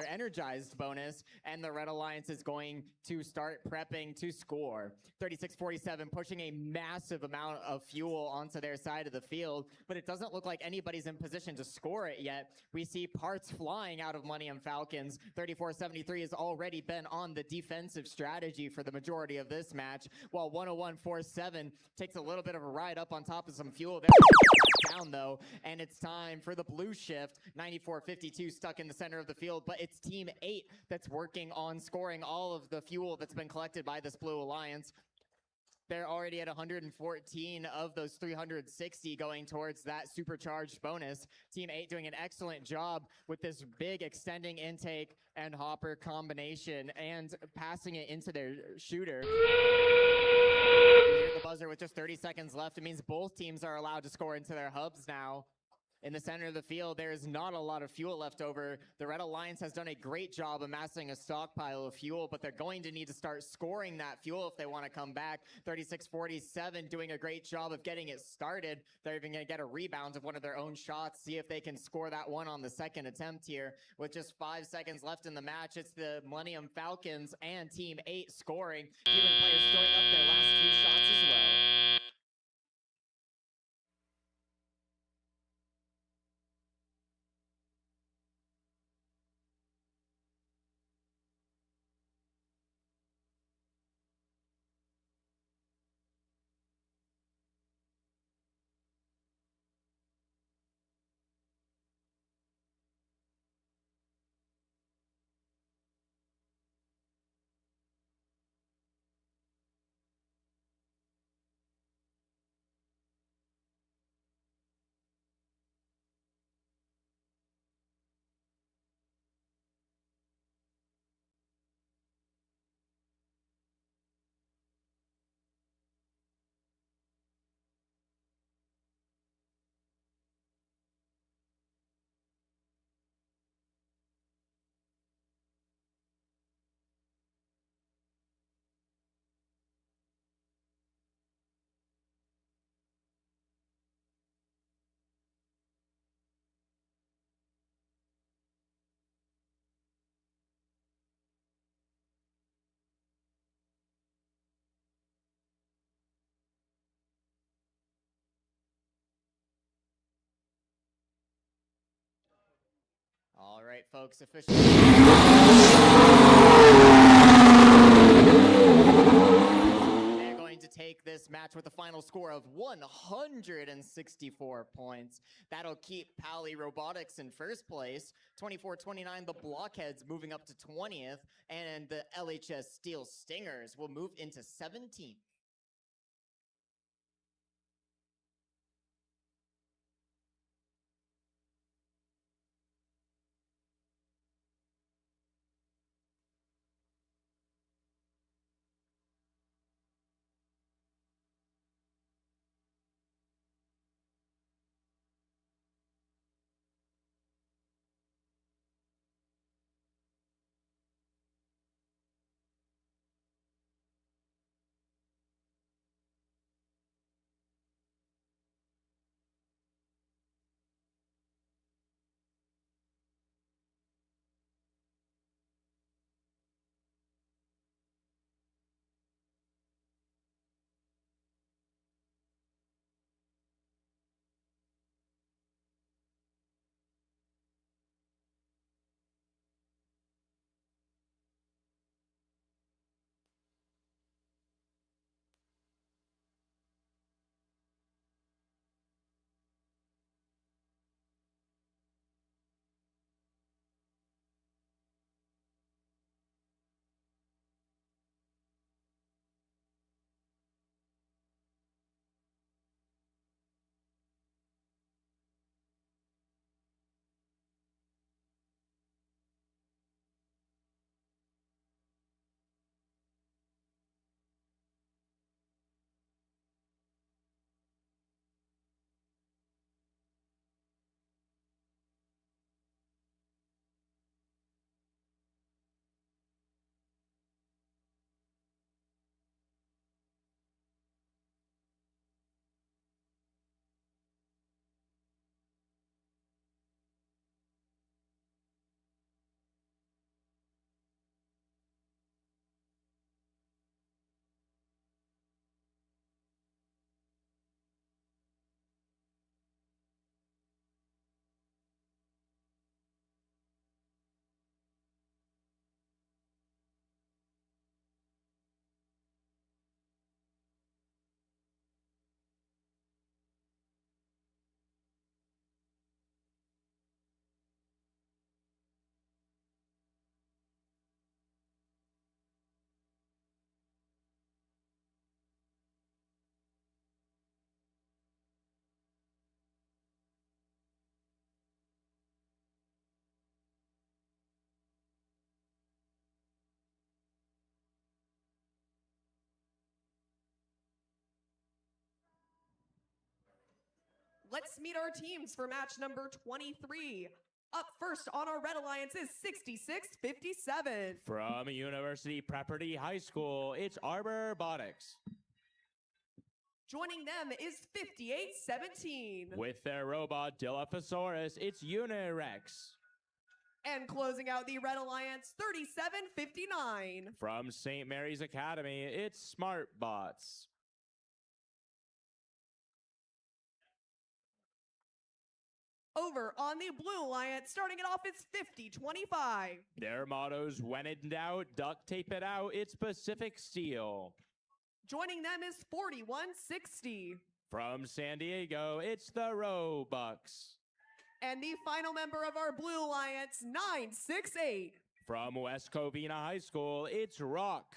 energized bonus, and the Red Alliance is going to start prepping to score. 3647 pushing a massive amount of fuel onto their side of the field, but it doesn't look like anybody's in position to score it yet. We see parts flying out of Millennium Falcons. 3473 has already been on the defensive strategy for the majority of this match, while 10147 takes a little bit of a ride up on top of some fuel. They're down though, and it's time for the blue shift. 9452 stuck in the center of the field, but it's Team 8 that's working on scoring all of the fuel that's been collected by this Blue Alliance. They're already at 114 of those 360 going towards that supercharged bonus. Team 8 doing an excellent job with this big extending intake and hopper combination and passing it into their shooter. We hear the buzzer with just 30 seconds left. It means both teams are allowed to score into their hubs now. In the center of the field, there is not a lot of fuel left over. The Red Alliance has done a great job amassing a stockpile of fuel, but they're going to need to start scoring that fuel if they want to come back. 3647 doing a great job of getting it started. They're even going to get a rebound of one of their own shots, see if they can score that one on the second attempt here. With just 5 seconds left in the match, it's the Millennium Falcons and Team 8 scoring. Even players throwing up their last few shots as well. right, folks. Officially. They're going to take this match with a final score of 164 points. That'll keep Pally Robotics in first place. 24-29, the Blockheads moving up to 20th, and the LHS Steel Stingers will move into 17th. Let's meet our teams for match number 23. Up first on our Red Alliance is 66-57. From University Preparty High School, it's Robotics. Joining them is 58-17. With their robot Dilophosaurus, it's Unirex. And closing out the Red Alliance, 37-59. From St. Mary's Academy, it's SmartBots. Over on the Blue Alliance, starting it off, it's 50-25. Their motto's when in doubt, duct tape it out, it's Pacific Steel. Joining them is 41-60. From San Diego, it's the Robucks. And the final member of our Blue Alliance, 968. From West Covina High School, it's Rock.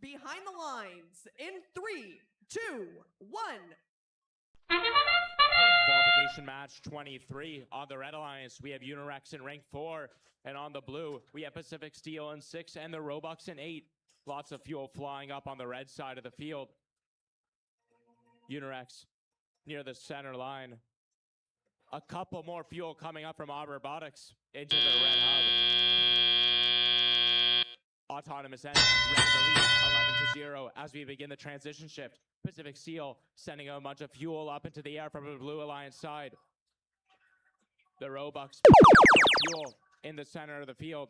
behind the lines in 3, 2, 1. Qualification match 23. On the Red Alliance, we have Unirex in rank 4. And on the blue, we have Pacific Steel in 6 and the Robux in 8. Lots of fuel flying up on the red side of the field. Unirex near the center line. A couple more fuel coming up from Robotics into the red hub. Autonomous End ran the lead 11-0 as we begin the transition shift. Pacific Steel sending a bunch of fuel up into the air from the Blue Alliance side. The Robux fuel in the center of the field.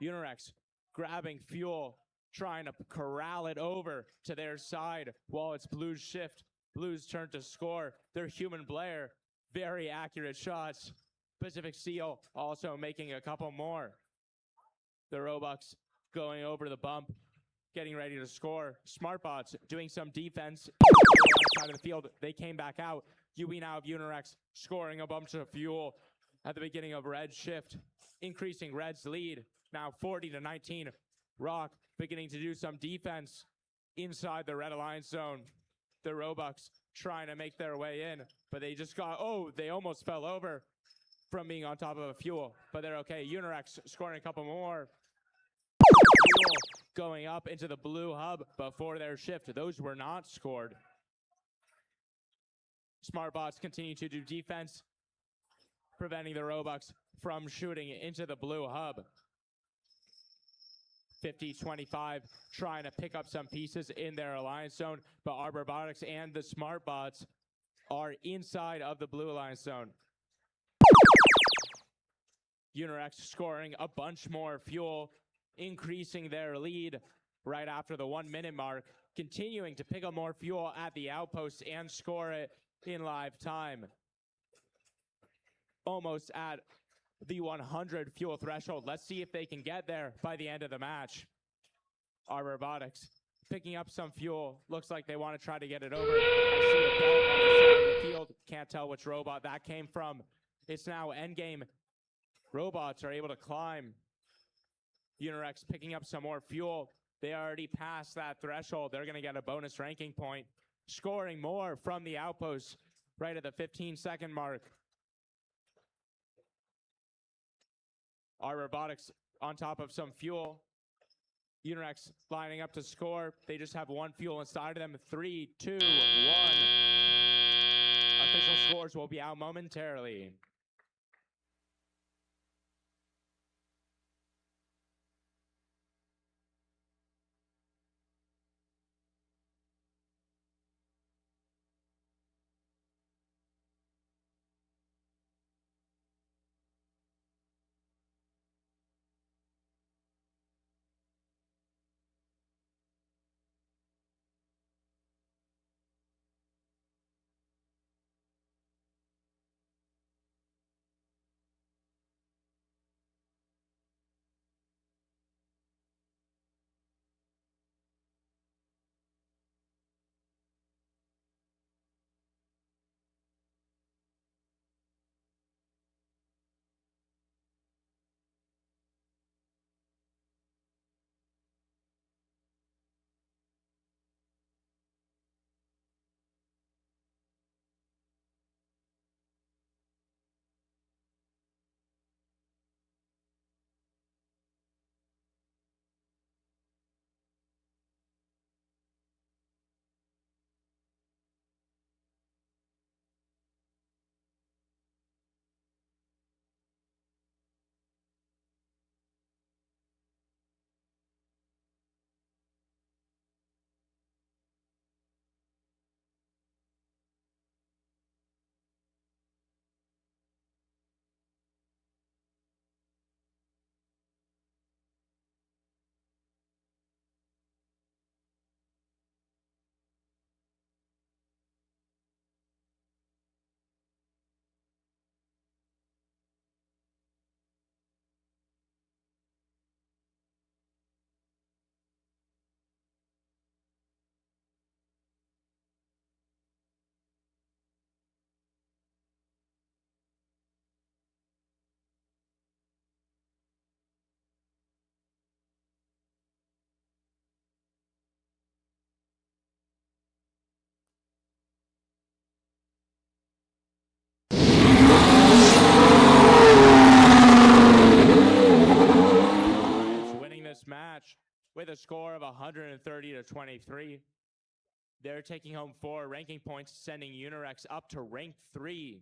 Unirex grabbing fuel, trying to corral it over to their side while it's Blue's shift. Blue's turn to score. Their human Blair, very accurate shots. Pacific Steel also making a couple more. The Robux going over the bump, getting ready to score. Smartbots doing some defense on the side of the field. They came back out. We now have Unirex scoring a bunch of fuel at the beginning of Red's shift, increasing Red's lead. Now 40-19. Rock beginning to do some defense inside the Red Alliance zone. The Robux trying to make their way in, but they just they almost fell over from being on top of a fuel, but they're okay. Unirex scoring a couple more. Fuel going up into the blue hub before their shift. Those were not scored. Smartbots continue to do defense, preventing the Robux from shooting into the blue hub. 50-25, trying to pick up some pieces in their alliance zone, but Robotics and the Smartbots are inside of the blue alliance zone. Unirex scoring a bunch more fuel, increasing their lead right after the 1 minute mark, continuing to pick up more fuel at the outpost and score it in live time. Almost at the 100 fuel threshold. Let's see if they can get there by the end of the match. Our Robotics picking up some fuel. Looks like they want to try to get it over. I see a belt on the side of the field. Can't tell which robot that came from. It's now endgame. Robots are able to climb. Unirex picking up some more fuel. They already passed that threshold. They're going to get a bonus ranking point. Scoring more from the outpost right at the 15-second mark. Our Robotics on top of some fuel. Unirex lining up to score. They just have one fuel inside of them. 3, 2, 1. Official scores will be out momentarily. with a score of 130 to 23. They're taking home 4 ranking points, sending Unirex up to rank 3.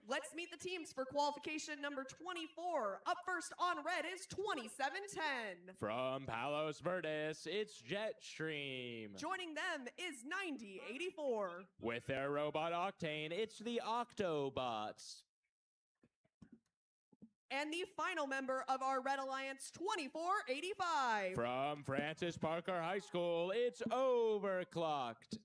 Let's meet the teams for qualification number 24. Up first on red is 2710. From Palos Verdes, it's Jetstream. Joining them is 9084. With their robot Octane, it's the Octobots. And the final member of our Red Alliance, 2485. From Francis Parker High School, it's Overclocked.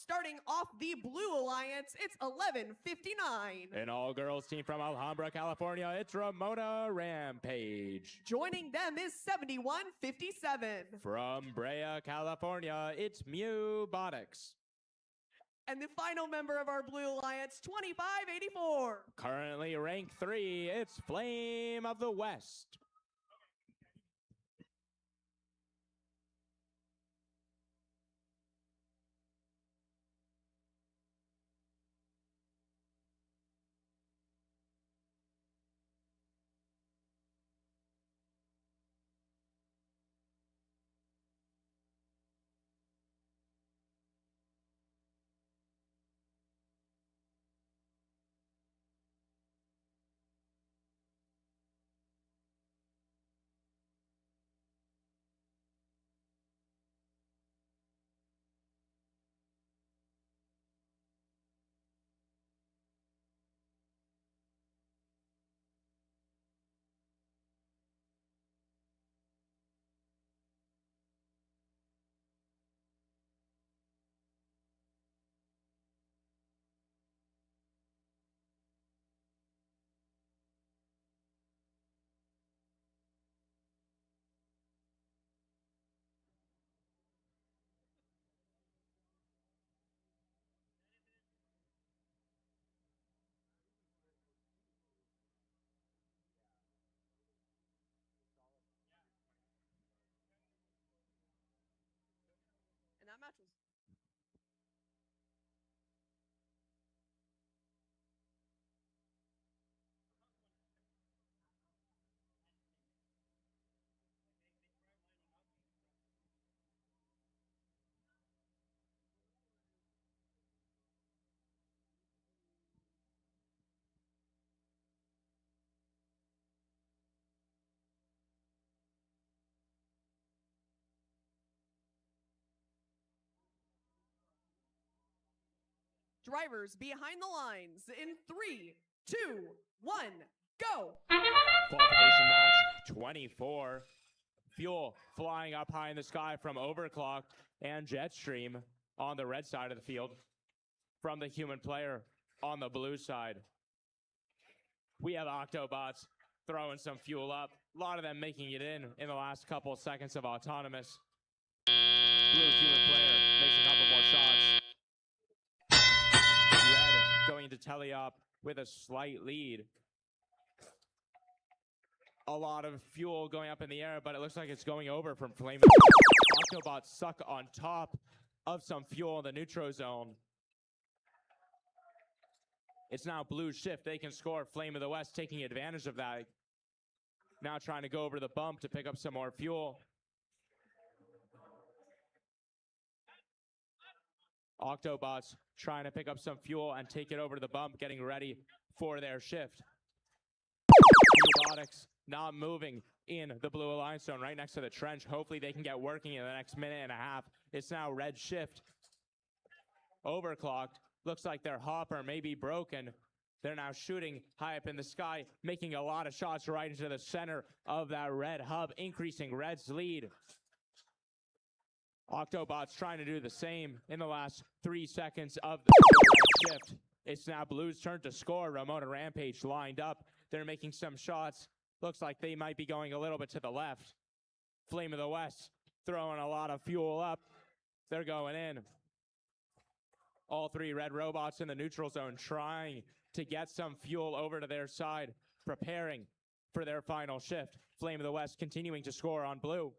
Starting off the Blue Alliance, it's 1159. An all-girls team from Alhambra, California, it's Ramona Rampage. Joining them is 7157. From Brea, California, it's Robotics. And the final member of our Blue Alliance, 2584. Currently ranked 3, it's Flame of the West. And that match was drivers behind the lines in 3, 2, 1, go. Qualification match 24. Fuel flying up high in the sky from Overclocked and Jetstream on the red side of the field. From the human player on the blue side. We have Octobots throwing some fuel up. A lot of them making it in the last couple seconds of Autonomous. Blue human player makes a couple more shots. Red going to Teleop with a slight lead. A lot of fuel going up in the air, but it looks like it's going over from Flame. Octobots suck on top of some fuel in the neutral zone. It's now Blue's shift. They can score. Flame of the West taking advantage of that. Now trying to go over the bump to pick up some more fuel. Octobots trying to pick up some fuel and take it over to the bump, getting ready for their shift. Robotics not moving in the Blue Alliance zone right next to the trench. Hopefully they can get working in the next minute and a half. It's now Red shift. Overclocked. Looks like their hopper may be broken. They're now shooting high up in the sky, making a lot of shots right into the center of that red hub, increasing Red's lead. Octobots trying to do the same in the last 3 seconds of the red shift. It's now Blue's turn to score. Ramona Rampage lined up. They're making some shots. Looks like they might be going a little bit to the left. Flame of the West throwing a lot of fuel up. They're going in. All 3 red robots in the neutral zone trying to get some fuel over to their side, preparing for their final shift. Flame of the West continuing to score on Blue.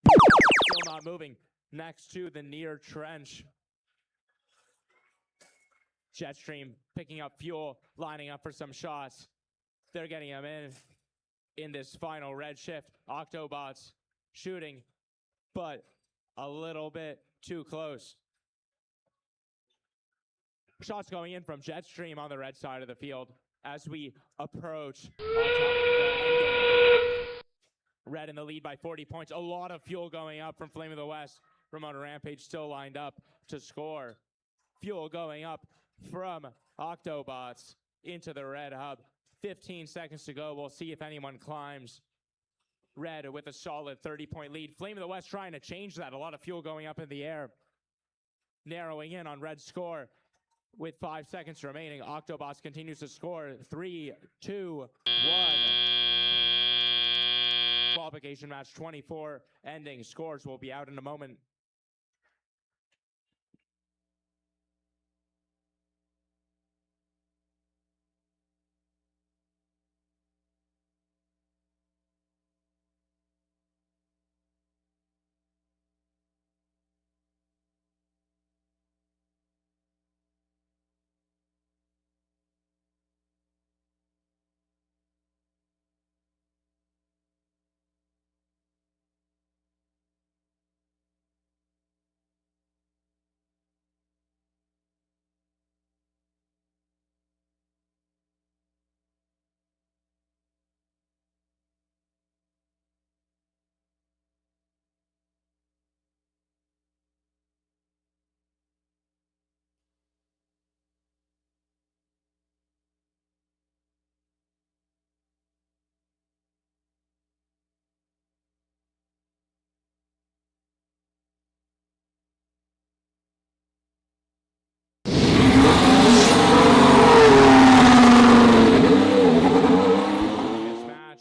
Still not moving next to the near trench. Jetstream picking up fuel, lining up for some shots. They're getting them in this final red shift. Octobots shooting, but a little bit too close. Shots going in from Jetstream on the red side of the field as we approach the endgame. Red in the lead by 40 points. A lot of fuel going up from Flame of the West. Ramona Rampage still lined up to score. Fuel going up from Octobots into the red hub. 15 seconds to go. We'll see if anyone climbs. Red with a solid 30-point lead. Flame of the West trying to change that. A lot of fuel going up in the air. Narrowing in on Red's score. With 5 seconds remaining, Octobots continues to score. 3, 2, 1. Qualification match 24 ending. Scores will be out in a moment.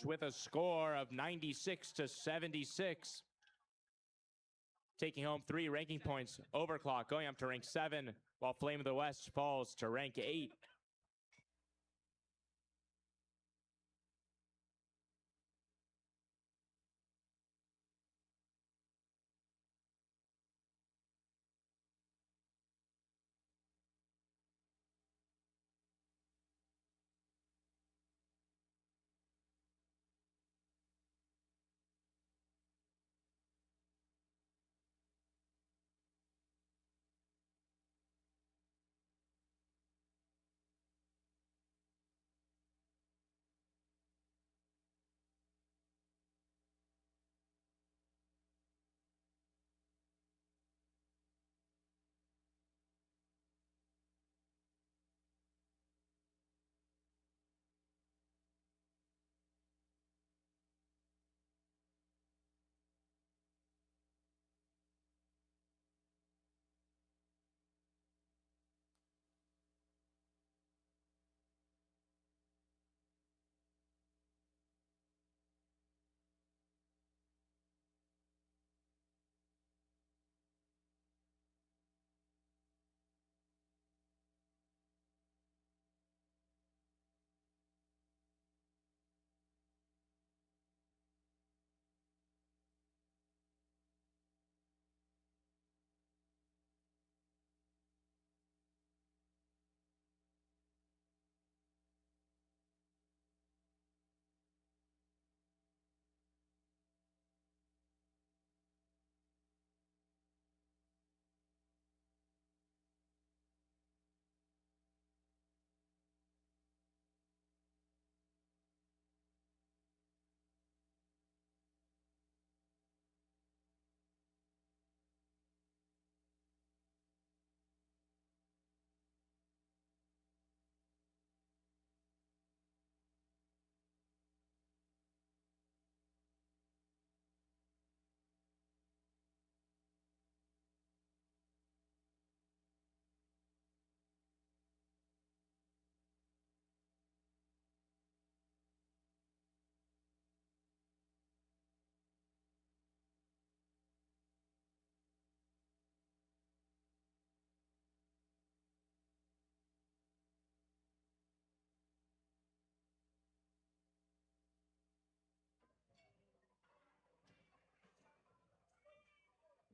With a score of 96-76. Taking home 3 ranking points. Overclock going up to rank 7, while Flame of the West falls to rank 8.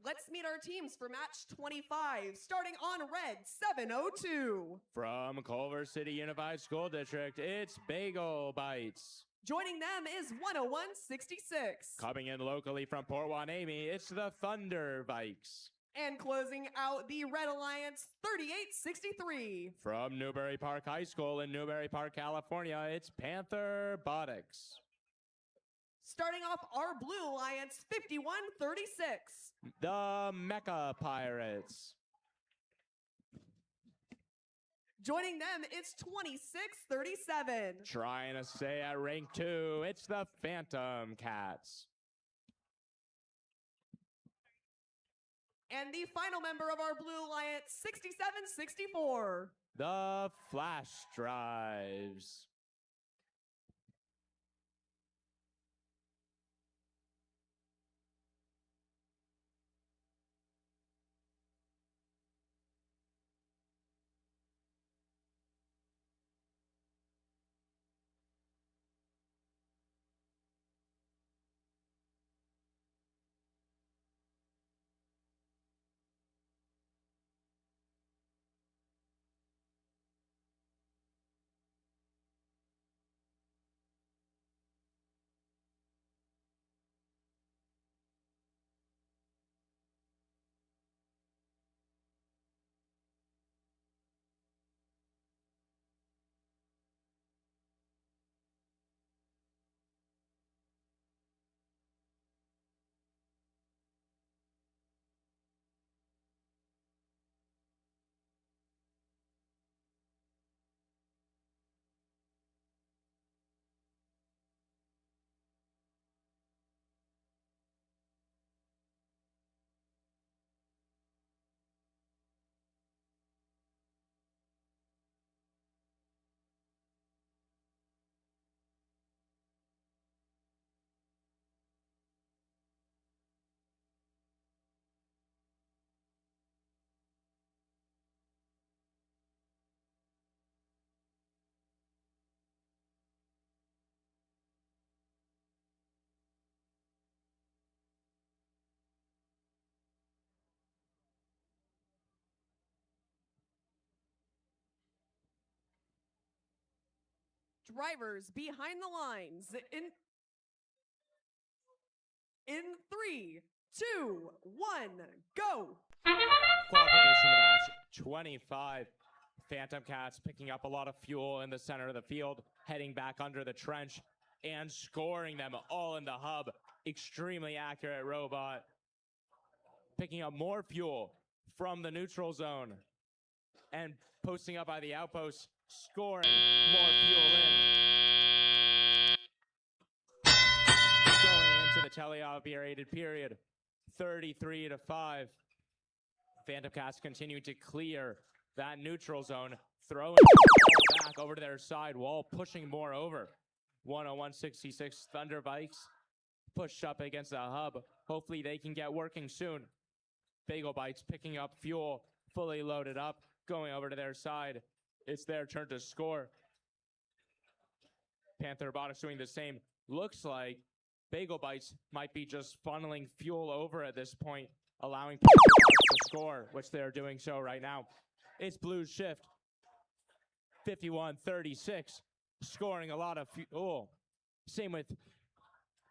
Let's meet our teams for match 25, starting on red, 702. From Culver City Unified School District, it's Bagel Bites. Joining them is 10166. Coming in locally from Port Hueneme, it's the Thunder Bikes. And closing out the Red Alliance, 3863. From Newbury Park High School in Newbury Park, California, it's Panther Robotics. Starting off our Blue Alliance, 5136. The Mecha Pirates. Joining them, it's 2637. Trying to stay at rank 2, it's the Phantom Cats. And the final member of our Blue Alliance, 6764. The Flash Drives. Drivers behind the lines in 3, 2, 1, go. Qualification match 25. Phantom Cats picking up a lot of fuel in the center of the field, heading back under the trench and scoring them all in the hub. Extremely accurate robot. Picking up more fuel from the neutral zone and posting up by the outpost, scoring more fuel in. Going into the teleoperated period, 33-5. Phantom Cats continue to clear that neutral zone, throwing the ball back over to their side wall, pushing more over. 101-66 Thunder Bikes pushed up against the hub. Hopefully they can get working soon. Bagel Bites picking up fuel, fully loaded up, going over to their side. It's their turn to score. Panther Robotics doing the same. Looks like Bagel Bites might be just funneling fuel over at this point, allowing Panther Robotics to score, which they're doing so right now. It's Blue's shift. 51-36, scoring a lot of fuel. Same with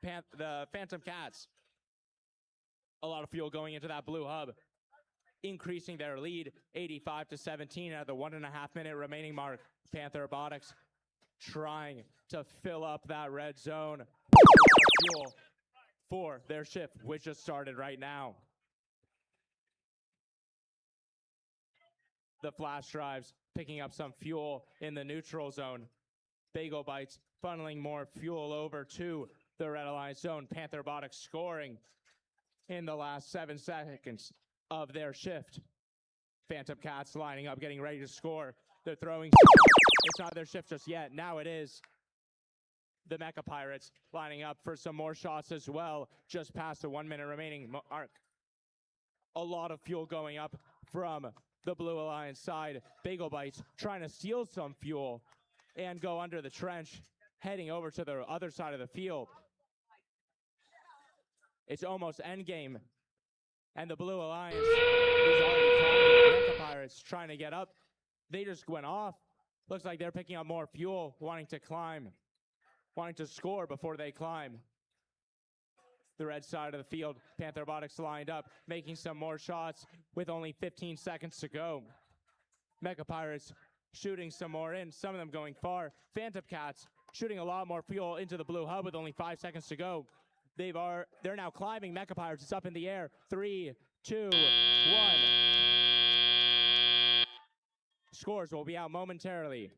the Phantom Cats. A lot of fuel going into that blue hub, increasing their lead 85-17 at the 1.5 minute remaining mark. Panther Robotics trying to fill up that red zone with a lot of fuel for their shift, which just started right now. The Flash Drives picking up some fuel in the neutral zone. Bagel Bites funneling more fuel over to the Red Alliance zone. Panther Robotics scoring in the last 7 seconds of their shift. Phantom Cats lining up, getting ready to score. They're throwing. It's not their shift just yet. Now it is. The Mecha Pirates lining up for some more shots as well, just past the 1 minute remaining mark. A lot of fuel going up from the Blue Alliance side. Bagel Bites trying to steal some fuel and go under the trench, heading over to the other side of the field. It's almost endgame And the Blue Alliance is already climbing. Mecha Pirates trying to get up. They just went off. Looks like they're picking up more fuel, wanting to climb, wanting to score before they climb. The red side of the field, Panther Robotics lined up, making some more shots with only 15 seconds to go. Mecha Pirates shooting some more in, some of them going far. Phantom Cats shooting a lot more fuel into the blue hub with only 5 seconds to go. They're now climbing. Mecha Pirates is up in the air. 3, 2, 1. Scores will be out momentarily.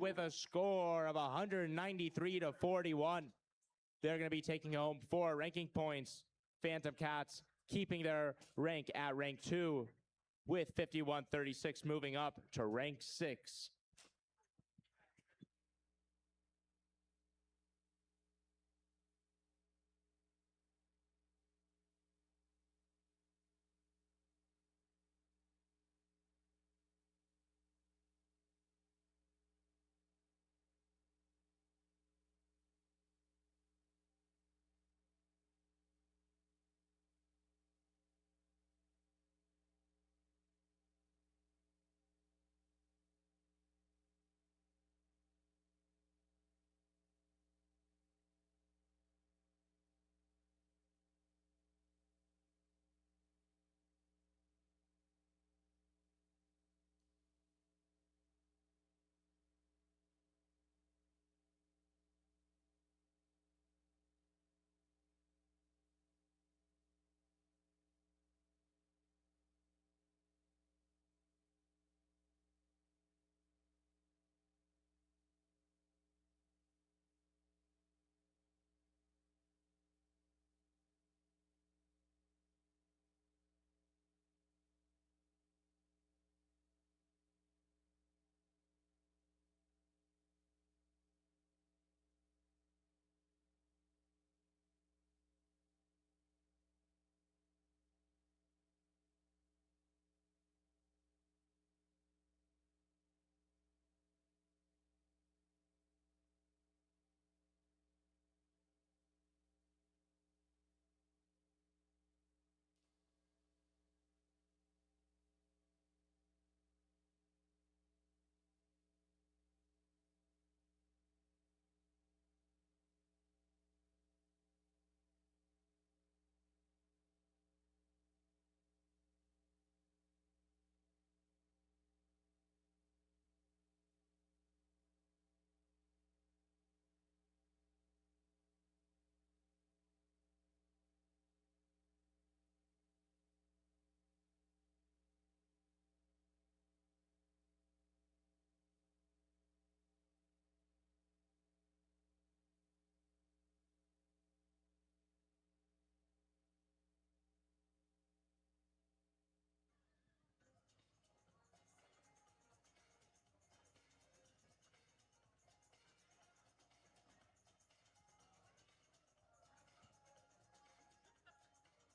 With a score of 193 to 41. They're going to be taking home 4 ranking points. Phantom Cats keeping their rank at rank 2 with 51-36, moving up to rank 6.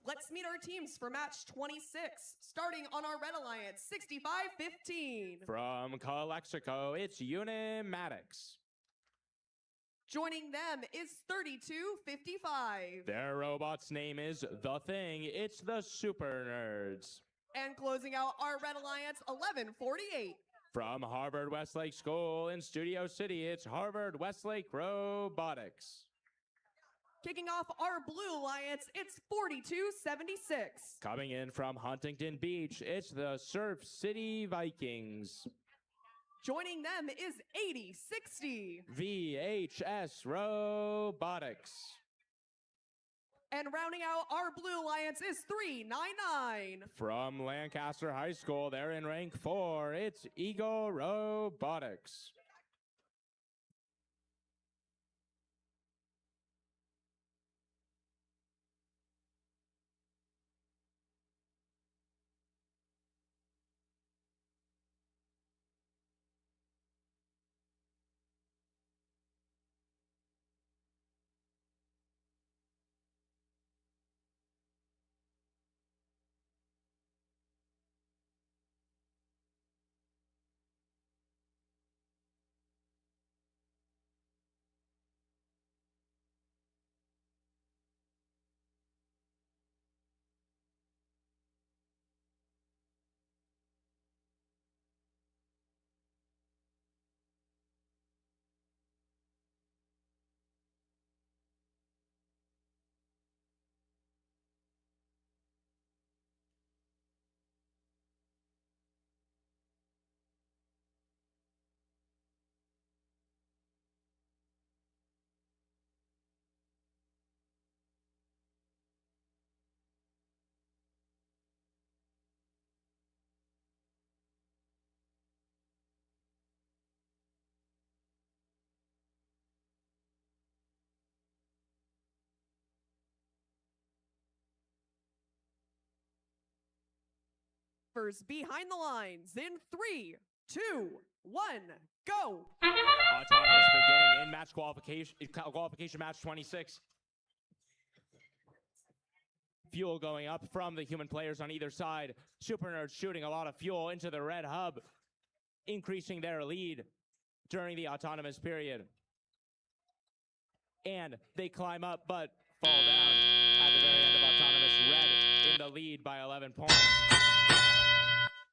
Let's meet our teams for match 26, starting on our Red Alliance, 65-15. From Calexico, it's Hueneme. Joining them is 32-55. Their robot's name is The Thing. It's the Super Nerds. And closing out our Red Alliance, 11-48. From Harvard Westlake School in Studio City, it's Harvard Westlake Robotics. Kicking off our Blue Alliance, it's 42-76. Coming in from Huntington Beach, it's the Surf City Vikings. Joining them is 80-60. VHS Robotics. And rounding out our Blue Alliance is 399. From Lancaster High School, they're in rank 4. It's Eagle Robotics. Behind the lines in 3, 2, 1, go. Autonomous beginning in qualification match 26. Fuel going up from the human players on either side. Super Nerds shooting a lot of fuel into the red hub, increasing their lead during the autonomous period. And they climb up, but fall down at the very end of autonomous. Red in the lead by 11 points.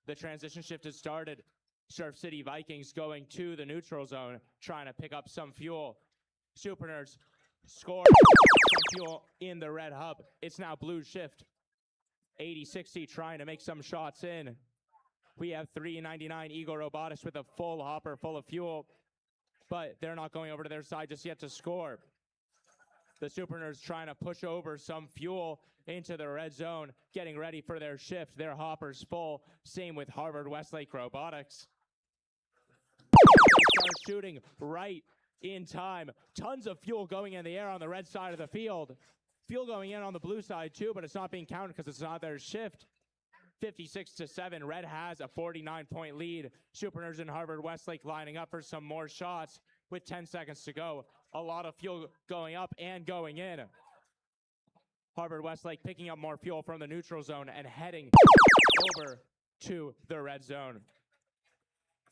The transition shift has started. Surf City Vikings going to the neutral zone, trying to pick up some fuel. Super Nerds score some fuel in the red hub. It's now blue shift. 80-60 trying to make some shots in. We have 399 Eagle Robotics with a full hopper full of fuel, but they're not going over to their side just yet to score. The Super Nerds trying to push over some fuel into the red zone, getting ready for their shift. Their hopper's full. Same with Harvard Westlake Robotics. They start shooting right in time. Tons of fuel going in the air on the red side of the field. Fuel going in on the blue side too, but it's not being counted because it's not their shift. 56-7, Red has a 49-point lead. Super Nerds and Harvard Westlake lining up for some more shots with 10 seconds to go. A lot of fuel going up and going in. Harvard Westlake picking up more fuel from the neutral zone and heading over to the red zone.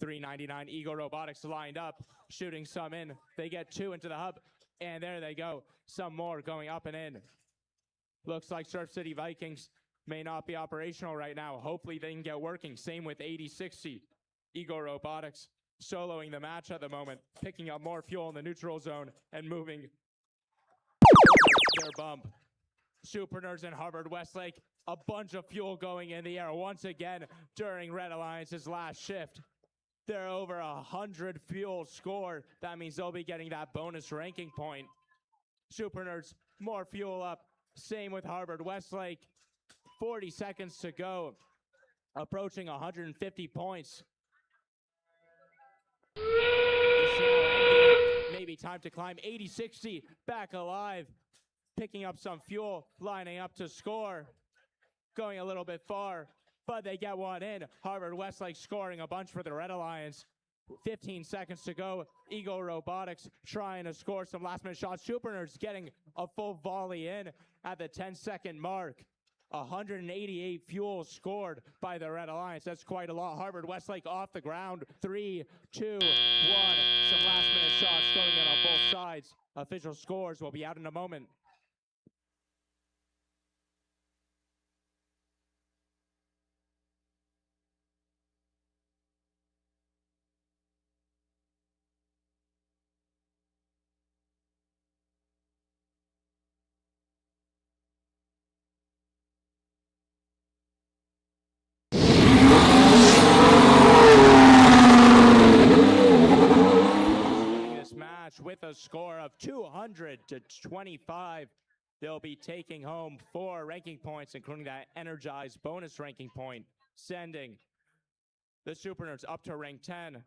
399 Eagle Robotics lined up, shooting some in. They get 2 into the hub, and there they go. Some more going up and in. Looks like Surf City Vikings may not be operational right now. Hopefully they can get working. Same with 80-60. Eagle Robotics soloing the match at the moment, picking up more fuel in the neutral zone and moving over their bump. Super Nerds and Harvard Westlake, a bunch of fuel going in the air once again during Red Alliance's last shift. They're over 100 fuel score. That means they'll be getting that bonus ranking point. Super Nerds, more fuel up. Same with Harvard Westlake. 40 seconds to go. Approaching 150 points. It's now endgame. Maybe time to climb. 80-60, back alive. Picking up some fuel, lining up to score. Going a little bit far, but they get one in. Harvard Westlake scoring a bunch for the Red Alliance. 15 seconds to go. Eagle Robotics trying to score some last-minute shots. Super Nerds getting a full volley in at the 10-second mark. 188 fuel scored by the Red Alliance. That's quite a lot. Harvard Westlake off the ground. 3, 2, 1. Some last-minute shots going in on both sides. Official scores will be out in a moment. 200 to 25. They'll be taking home 4 ranking points, including that energized bonus ranking point, sending the Super Nerds up to rank 10.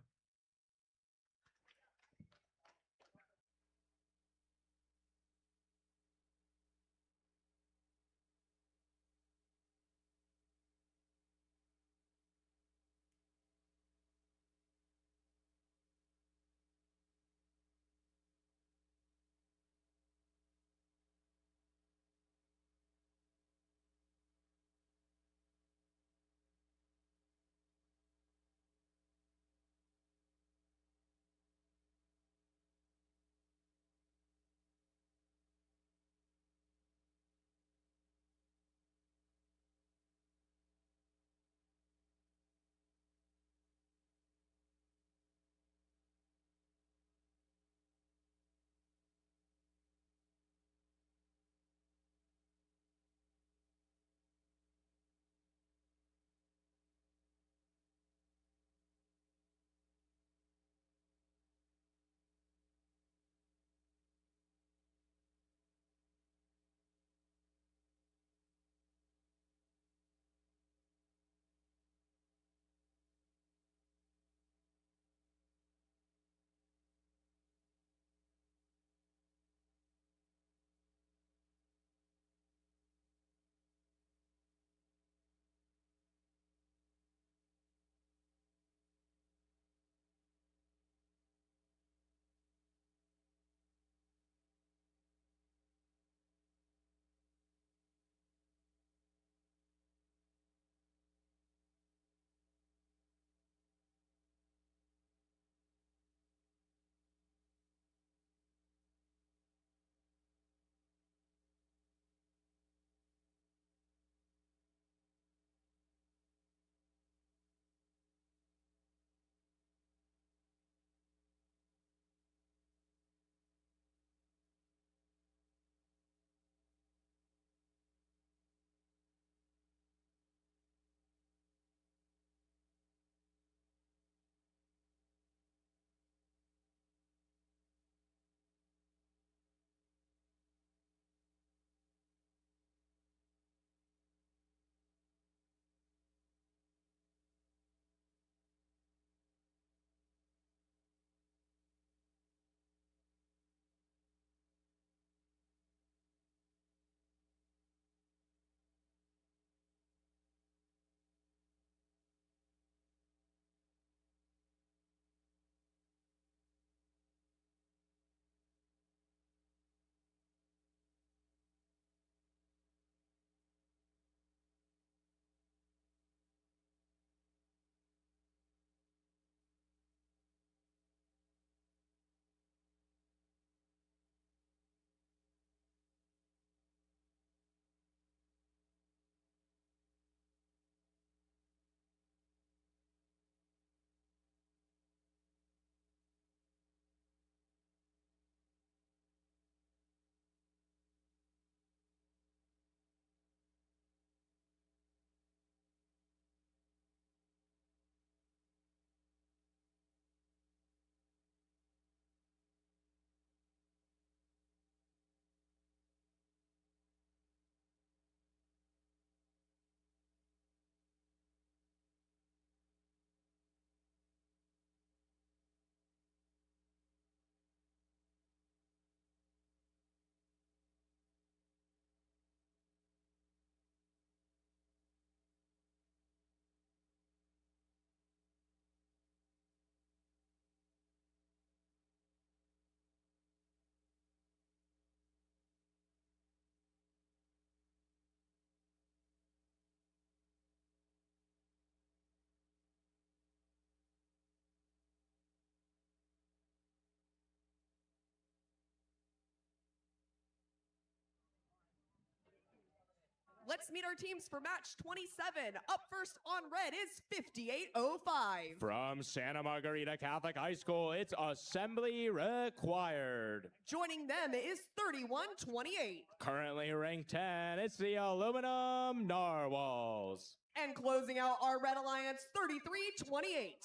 Let's meet our teams for match 27. Up first on red is 5805. From Santa Margarita Catholic High School, it's assembly required. Joining them is 3128. Currently ranked 10, it's the Aluminum Narwhals. And closing out our red alliance, 3328.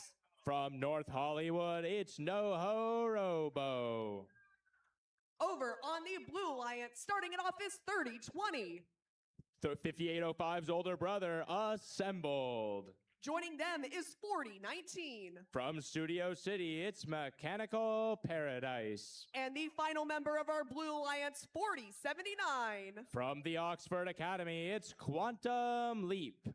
From North Hollywood, it's NoHo Robo. Over on the Blue Alliance, starting it off is 30-20. So 5805's older brother assembled. Joining them is 40-19. From Studio City, it's Mechanical Paradise. And the final member of our Blue Alliance, 40-79. From the Oxford Academy, it's Quantum Leap.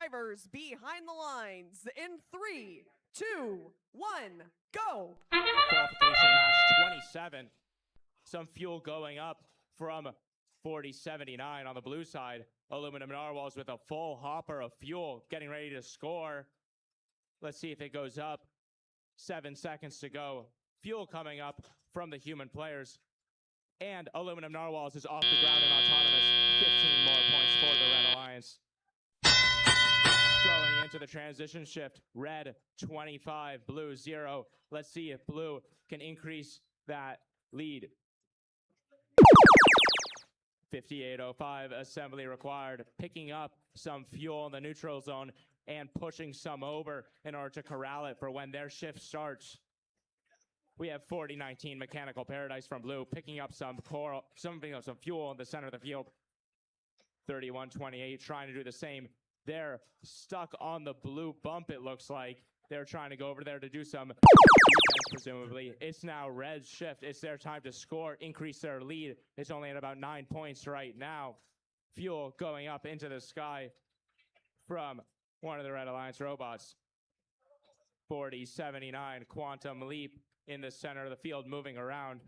Drivers behind the lines in 3, 2, 1, go. Qualification match 27. Some fuel going up from 4079 on the blue side. Aluminum Narwhals with a full hopper of fuel getting ready to score. Let's see if it goes up. 7 seconds to go. Fuel coming up from the human players. And Aluminum Narwhals is off the ground and autonomous. 15 more points for the Red Alliance. Going into the transition shift. Red 25, blue 0. Let's see if blue can increase that lead. 5805 assembly required, picking up some fuel in the neutral zone and pushing some over in order to corral it for when their shift starts. We have 4019 Mechanical Paradise from blue, picking up some fuel in the center of the field. 3128 trying to do the same. They're stuck on the blue bump, it looks like. They're trying to go over there to do some defense, presumably. It's now Red's shift. It's their time to score, increase their lead. It's only at about 9 points right now. Fuel going up into the sky from one of the Red Alliance robots. 4079 Quantum Leap in the center of the field, moving around.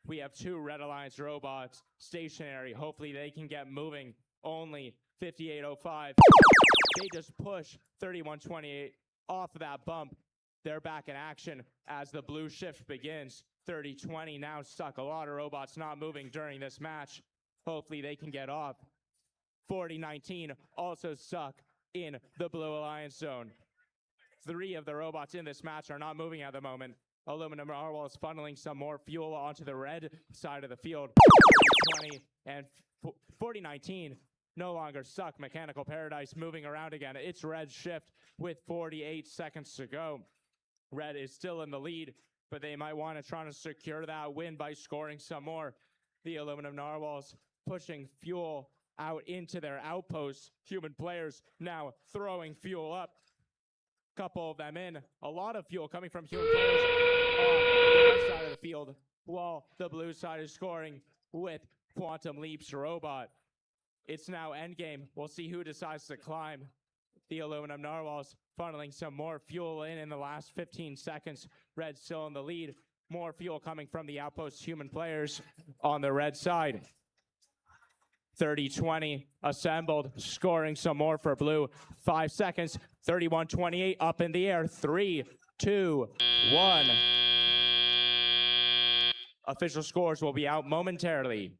We have 2 Red Alliance robots stationary. Hopefully they can get moving. Only 5805. They just push 3128 off of that bump. They're back in action as the blue shift begins. 3020 now stuck. A lot of robots not moving during this match. Hopefully they can get off. 4019 also stuck in the Blue Alliance zone. 3 of the robots in this match are not moving at the moment. Aluminum Narwhal is funneling some more fuel onto the red side of the field. 3020 and 4019 no longer stuck. Mechanical Paradise moving around again. It's Red's shift with 48 seconds to go. Red is still in the lead, but they might want to try to secure that win by scoring some more. The Aluminum Narwhals pushing fuel out into their outposts. Human players now throwing fuel up. Couple of them in. A lot of fuel coming from human players on the red side of the field, while the blue side is scoring with Quantum Leap's robot. It's now endgame. We'll see who decides to climb. The aluminum narwhals funneling some more fuel in the last 15 seconds. Red still in the lead. More fuel coming from the outpost human players on the red side. 30-20 assembled, scoring some more for blue. 5 seconds, 31-28 up in the air. 3, 2, 1. Official scores will be out momentarily.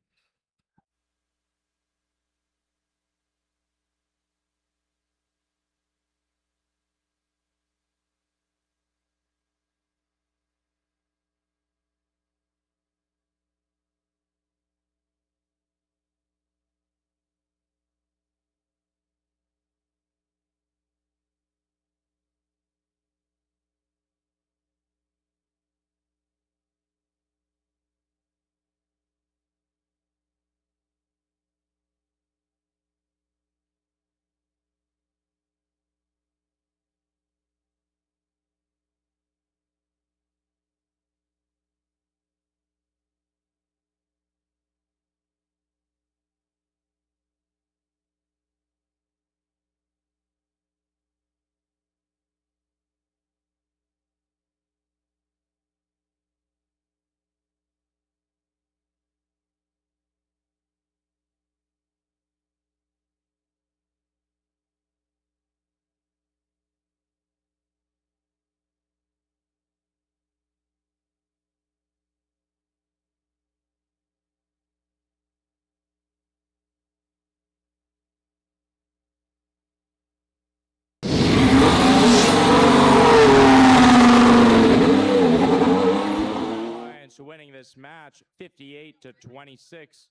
Winning this match 58-26.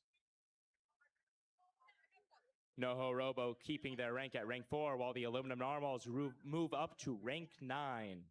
NoHo Robo keeping their rank at rank 4, while the aluminum narwhals move up to rank 9.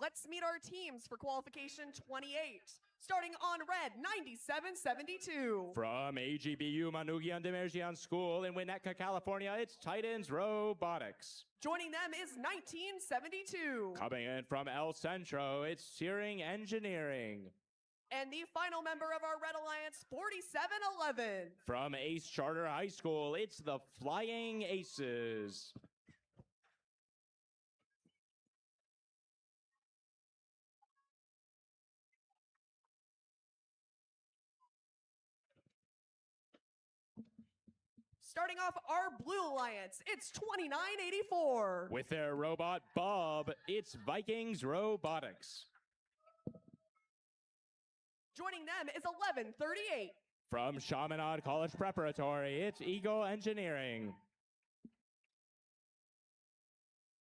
Let's meet our teams for qualification 28. Starting on red, 9772. From AGBU Manugian Demergian School in Winnetka, California, it's Titans Robotics. Joining them is 1972. Coming in from El Centro, it's Searing Engineering. And the final member of our Red Alliance, 4711. From Ace Charter High School, it's the Flying Aces. Starting off our Blue Alliance, it's 2984. With their robot Bob, it's Vikings Robotics. Joining them is 1138. From Chaminade College Preparatory, it's Eagle Engineering.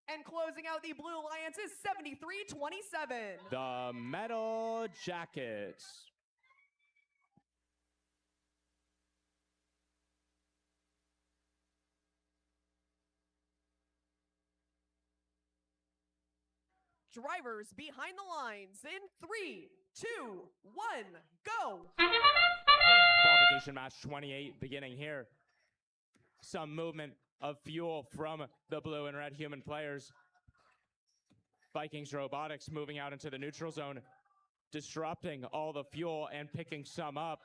And closing out the Blue Alliance is 7327. The Metal Jackets. Drivers behind the lines in 3, 2, 1, go! Qualification match 28 beginning here. Some movement of fuel from the blue and red human players. Vikings Robotics moving out into the neutral zone, disrupting all the fuel and picking some up.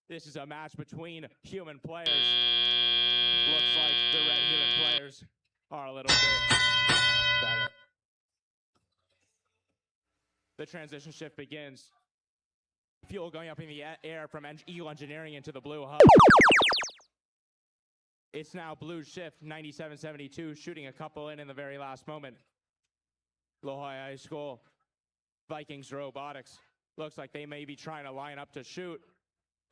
This is a match between human players. Looks like the red human players are a little bit better. The transition shift begins. Fuel going up in the air from Eagle Engineering into the blue hub. It's now blue shift, 9772, shooting a couple in the very last moment. La Jolla High School, Vikings Robotics. Looks like they may be trying to line up to shoot.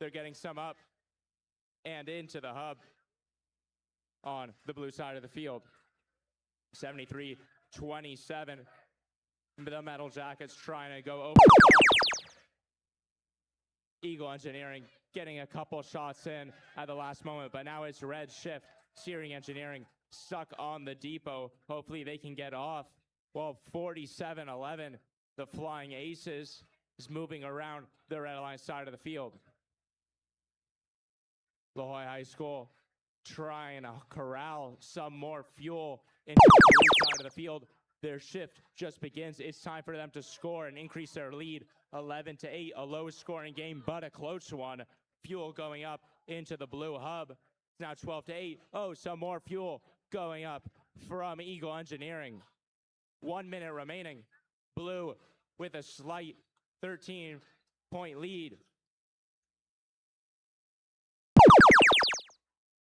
They're getting some up and into the hub on the blue side of the field. 73-27. The Metal Jackets trying to go over the bump. Eagle Engineering getting a couple shots in at the last moment, but now it's red shift. Searing Engineering stuck on the depot. Hopefully they can get off. Well, 47-11, the Flying Aces is moving around the red line side of the field. La Jolla High School trying to corral some more fuel into the blue side of the field. Their shift just begins. It's time for them to score and increase their lead. 11-8, a low scoring game, but a close one. Fuel going up into the blue hub. It's now 12-8. Oh, some more fuel going up from Eagle Engineering. 1 minute remaining. Blue with a slight 13-point lead.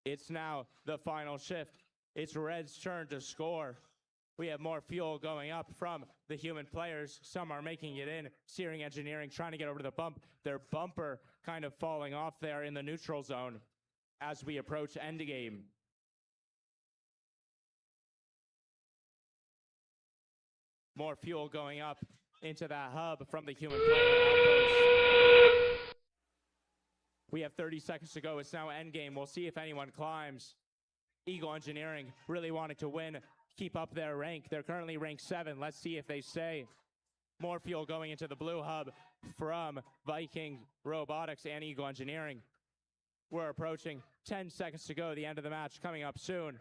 It's now the final shift. It's Red's turn to score. We have more fuel going up from the human players. Some are making it in. Searing Engineering trying to get over the bump. Their bumper kind of falling off there in the neutral zone as we approach endgame. More fuel going up into that hub from the human player outpost. We have 30 seconds to go. It's now endgame. We'll see if anyone climbs. Eagle Engineering really wanted to win, keep up their rank. They're currently ranked 7. Let's see if they stay. More fuel going into the blue hub from Viking Robotics and Eagle Engineering. We're approaching 10 seconds to go. The end of the match coming up soon.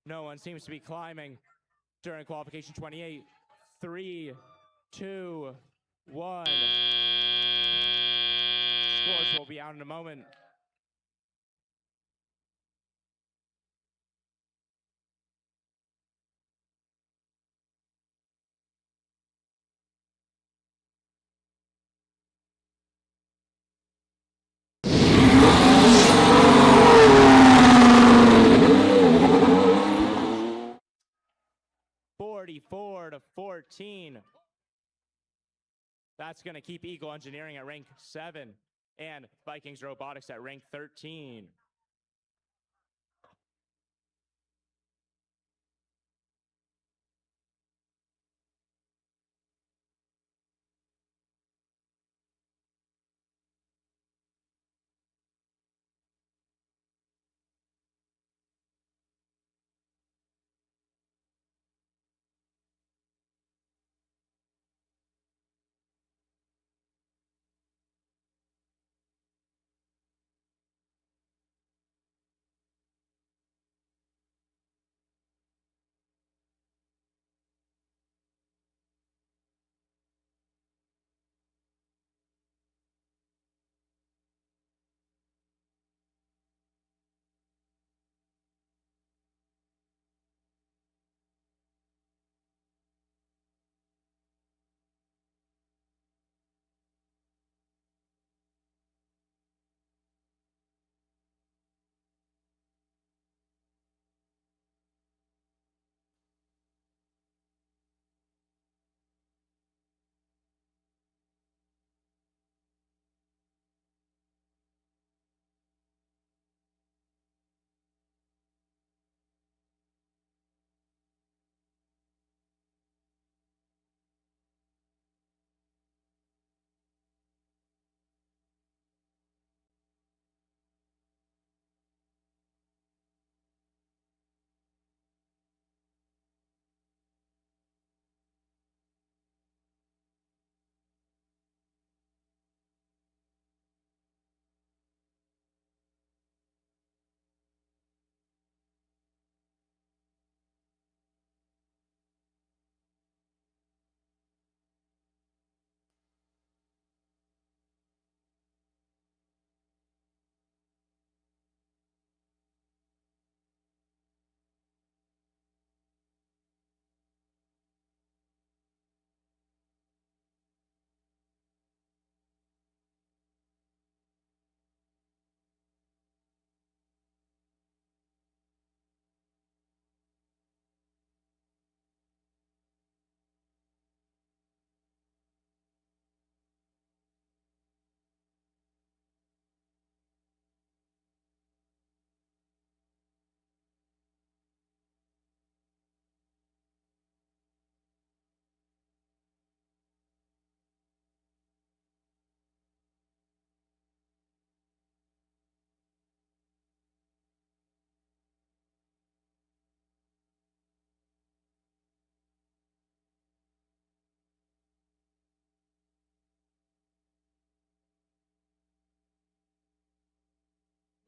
No one seems to be climbing during qualification 28. 3, 2, 1. Scores will be out in a moment. to 14. That's going to keep Eagle Engineering at rank 7 and Vikings Robotics at rank 13.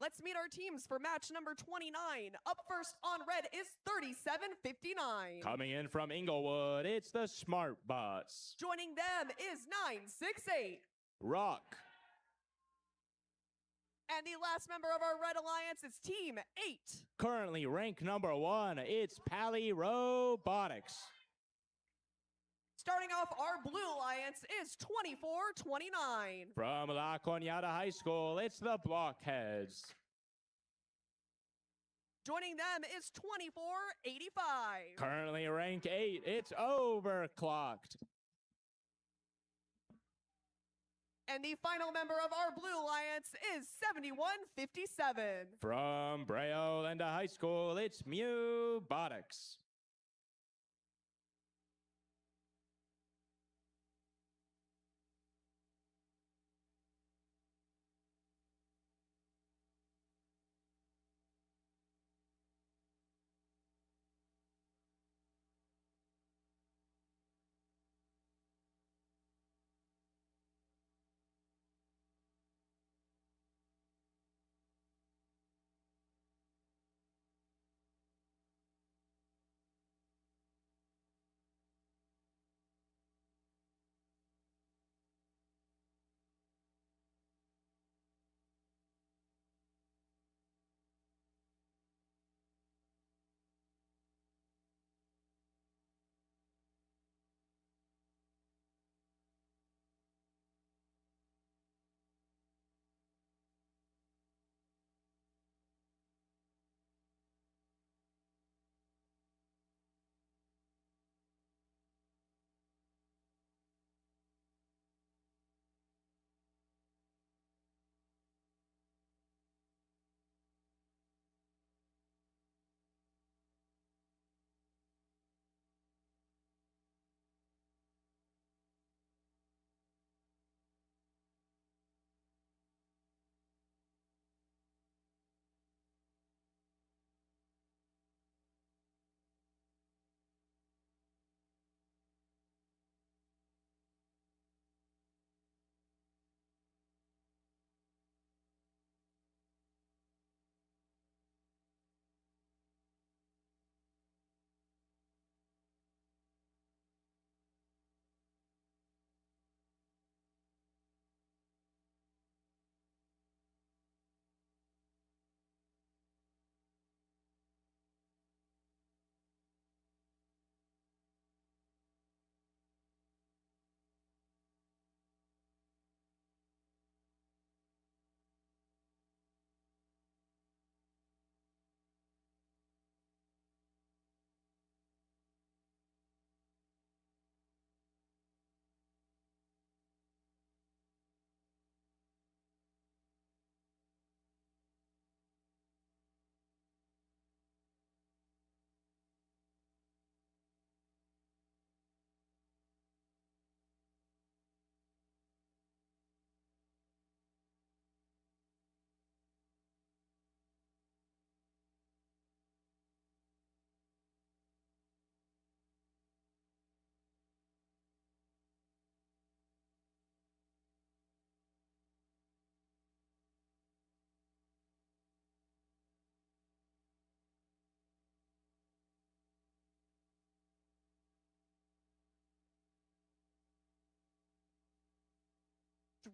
Let's meet our teams for match number 29. Up first on red is 3759. Coming in from Inglewood, it's the Smart Bus. Joining them is 968. Rock. And the last member of our Red Alliance is Team 8. Currently ranked number 1, it's Pally Robotics. Starting off our Blue Alliance is 2429. From La Coñada High School, it's the Blockheads. Joining them is 2485. Currently ranked 8, it's Overclocked. And the final member of our Blue Alliance is 7157. From Brea Linda High School, it's Mubotics.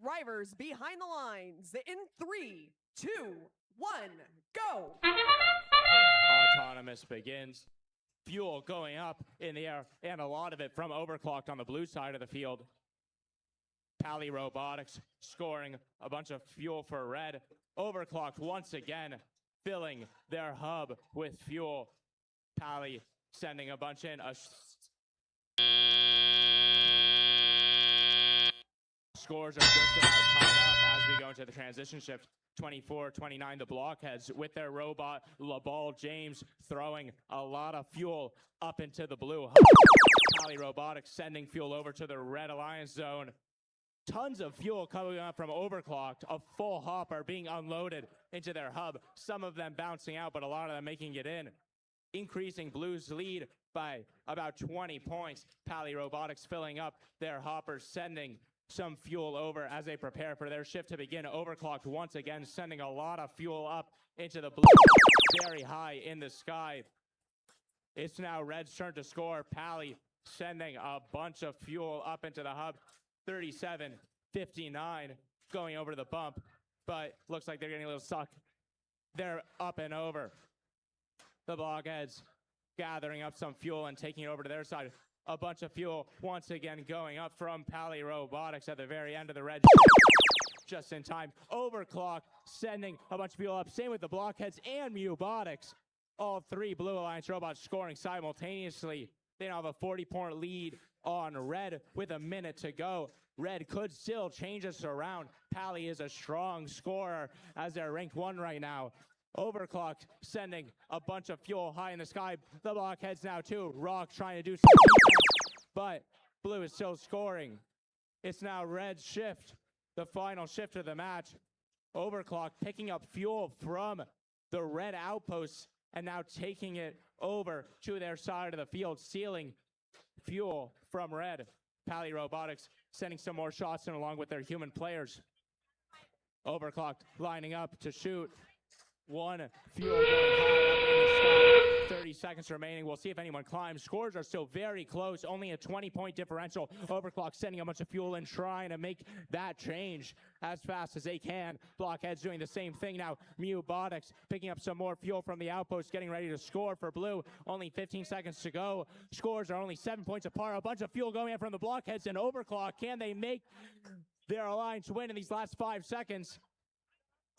Drivers behind the lines in 3, 2, 1, go! Autonomous begins. Fuel going up in the air, and a lot of it from Overclocked on the blue side of the field. Pally Robotics scoring a bunch of fuel for red. Overclocked once again, filling their hub with fuel. Pally sending a bunch in. Scores are just about tied up as we go into the transition shift. 24-29, the Blockheads with their robot, LaBall James, throwing a lot of fuel up into the blue hub. Pally Robotics sending fuel over to the Red Alliance zone. Tons of fuel coming up from Overclocked. A full hopper being unloaded into their hub. Some of them bouncing out, but a lot of them making it in. Increasing Blue's lead by about 20 points. Pally Robotics filling up their hoppers, sending some fuel over as they prepare for their shift to begin. Overclocked once again, sending a lot of fuel up into the blue, very high in the sky. It's now Red's turn to score. Pally sending a bunch of fuel up into the hub. 37-59 going over the bump, but looks like they're getting a little stuck. They're up and over. The Blockheads gathering up some fuel and taking it over to their side. A bunch of fuel once again going up from Pally Robotics at the very end of the red shift. Just in time. Overclock sending a bunch of fuel up. Same with the Blockheads and Mubotics. All three Blue Alliance robots scoring simultaneously. They now have a 40-point lead on Red with a minute to go. Red could still change us around. Pally is a strong scorer as they're ranked 1 right now. Overclock sending a bunch of fuel high in the sky. The Blockheads now 2. Rock trying to do some defense, but Blue is still scoring. It's now Red's shift, the final shift of the match. Overclock picking up fuel from the Red outposts and now taking it over to their side of the field, stealing fuel from Red. Pally Robotics sending some more shots in along with their human players. Overclocked lining up to shoot. 1 fuel going high up in the sky. 30 seconds remaining. We'll see if anyone climbs. Scores are still very close. Only a 20-point differential. Overclock sending a bunch of fuel in, trying to make that change as fast as they can. Blockheads doing the same thing now. Mubotics picking up some more fuel from the outpost, getting ready to score for Blue. Only 15 seconds to go. Scores are only 7 points apart. A bunch of fuel going in from the Blockheads and Overclock. Can they make their alliance win in these last 5 seconds?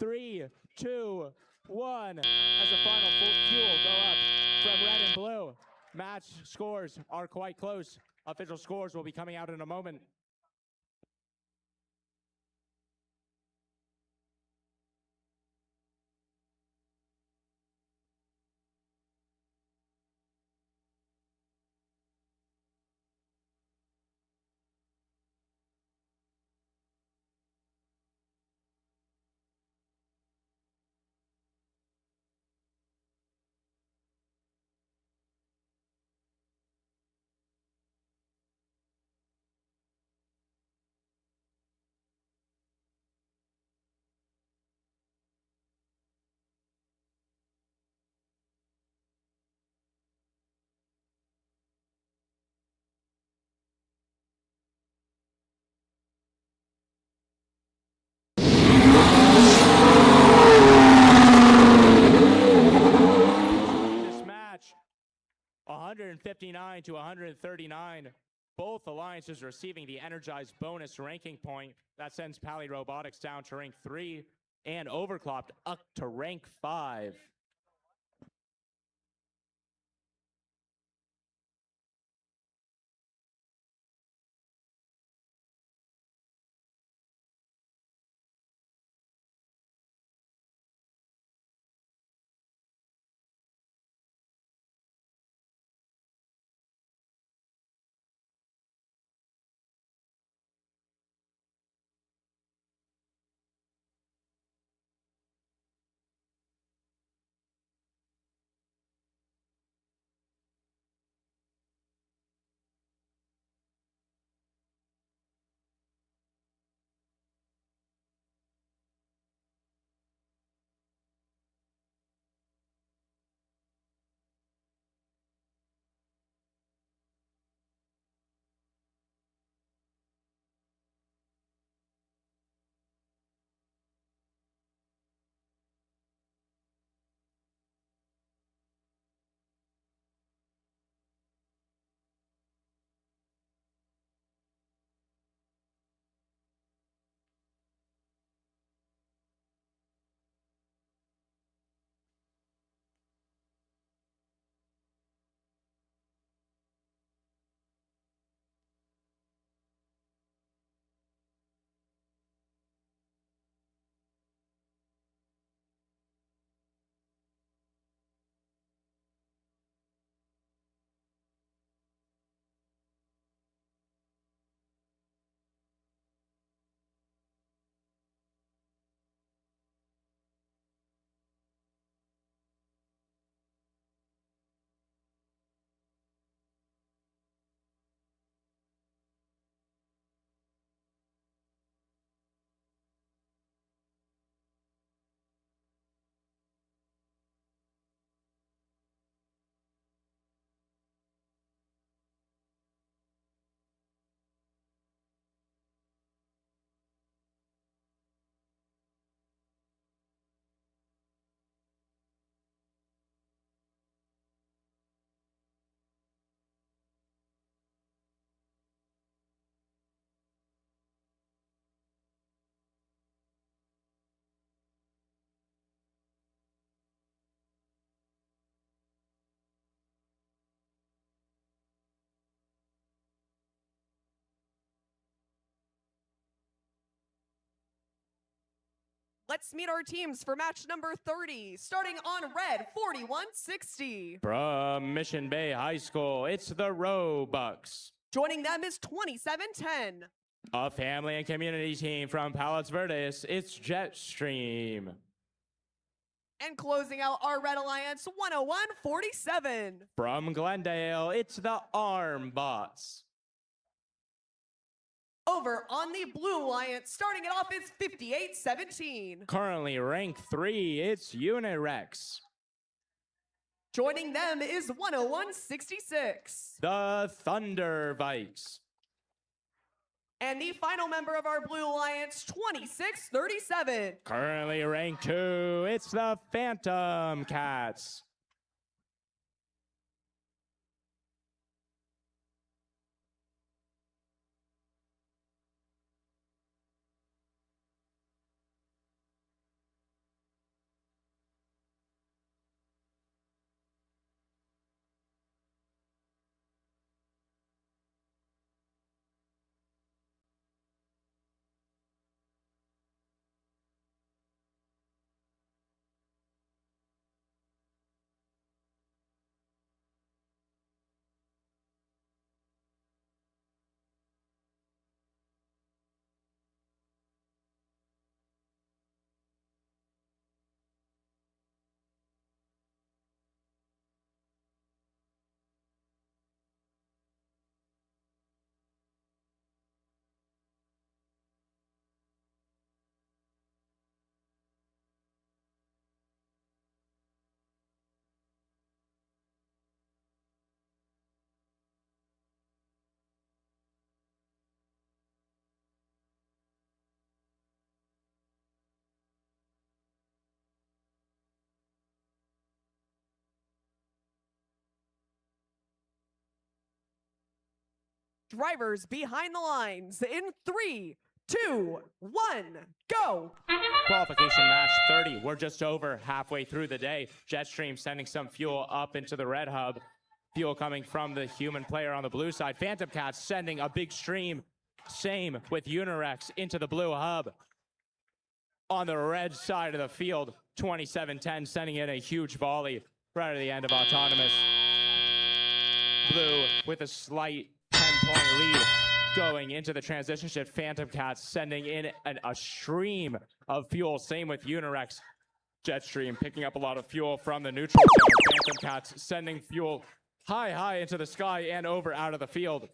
3, 2, 1. As the final fuel go up from Red and Blue. Match scores are quite close. Official scores will be coming out in a moment. This match, 159 to 139. Both alliances receiving the energized bonus ranking point. That sends Pally Robotics down to rank 3 and Overclocked up to rank 5. Let's meet our teams for match number 30. Starting on red, 4160. From Mission Bay High School, it's the Robucks. Joining them is 2710. A family and community team from Palos Verdes, it's Jetstream. And closing out our Red Alliance, 10147. From Glendale, it's the Armbots. Over on the Blue Alliance, starting it off is 5817. Currently ranked 3, it's Unirex. Joining them is 10166. The Thunder Vikes. And the final member of our Blue Alliance, 2637. Currently ranked 2, it's the Phantom Cats. Drivers behind the lines in 3, 2, 1, go! Qualification match 30. We're just over halfway through the day. Jetstream sending some fuel up into the red hub. Fuel coming from the human player on the blue side. Phantom Cats sending a big stream. Same with Unirex into the blue hub. On the red side of the field, 2710 sending in a huge volley right at the end of Autonomous. Blue with a slight 10-point lead going into the transition shift. Phantom Cats sending in a stream of fuel. Same with Unirex. Jetstream picking up a lot of fuel from the neutral zone. Phantom Cats sending fuel high into the sky and over out of the field.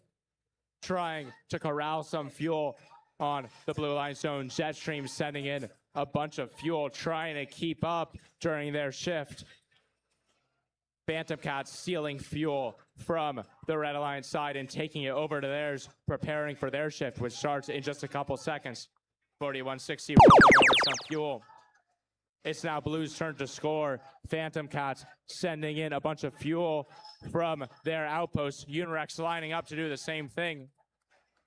Trying to corral some fuel on the blue line zone. Jetstream sending in a bunch of fuel, trying to keep up during their shift. Phantom Cats stealing fuel from the Red Alliance side and taking it over to theirs, preparing for their shift, which starts in just a couple seconds. 4160 rolling over some fuel. It's now Blue's turn to score. Phantom Cats sending in a bunch of fuel from their outpost. Unirex lining up to do the same thing.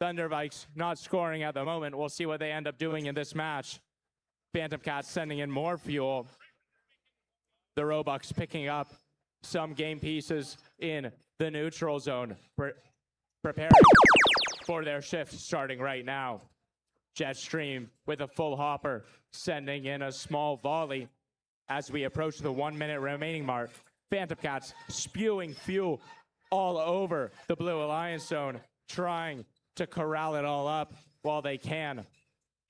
Thunder Vikes not scoring at the moment. We'll see what they end up doing in this match. Phantom Cats sending in more fuel. The Robucks picking up some game pieces in the neutral zone, preparing for their shift starting right now. Jetstream with a full hopper, sending in a small volley as we approach the 1 minute remaining mark. Phantom Cats spewing fuel all over the Blue Alliance zone, trying to corral it all up while they can.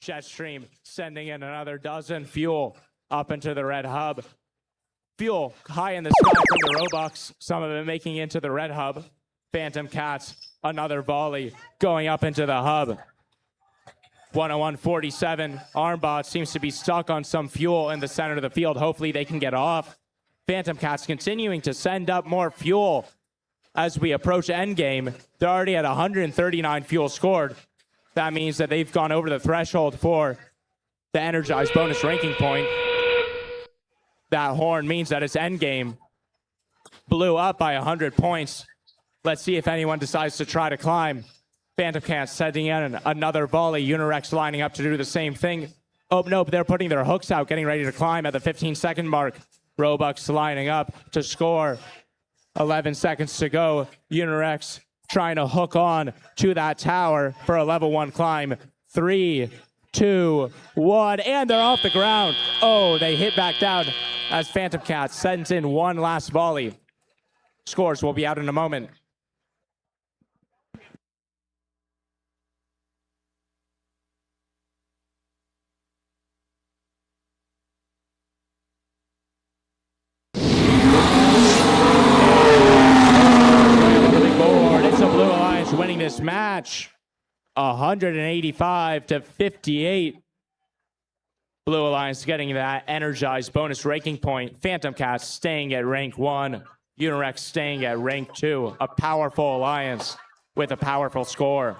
Jetstream sending in another dozen fuel up into the red hub. Fuel high in the sky from the Robucks, some of it making into the red hub. Phantom Cats, another volley going up into the hub. 101-47, Armbot seems to be stuck on some fuel in the center of the field. Hopefully they can get off. Phantom Cats continuing to send up more fuel as we approach endgame. They're already at 139 fuel scored. That means that they've gone over the threshold for the energized bonus ranking point. That horn means that it's endgame. Blue up by 100 points. Let's see if anyone decides to try to climb. Phantom Cats sending in another volley. Unirex lining up to do the same thing. Oh, nope, they're putting their hooks out, getting ready to climb at the 15-second mark. Robucks lining up to score. 11 seconds to go. Unirex trying to hook on to that tower for a level 1 climb. 3, 2, 1, and they're off the ground. Oh, they hit back down as Phantom Cats sends in one last volley. Scores will be out in a moment. It's the Blue Alliance winning this match 185-58. Blue Alliance getting that energized bonus ranking point. Phantom Cats staying at rank 1. Unirex staying at rank 2. A powerful alliance with a powerful score.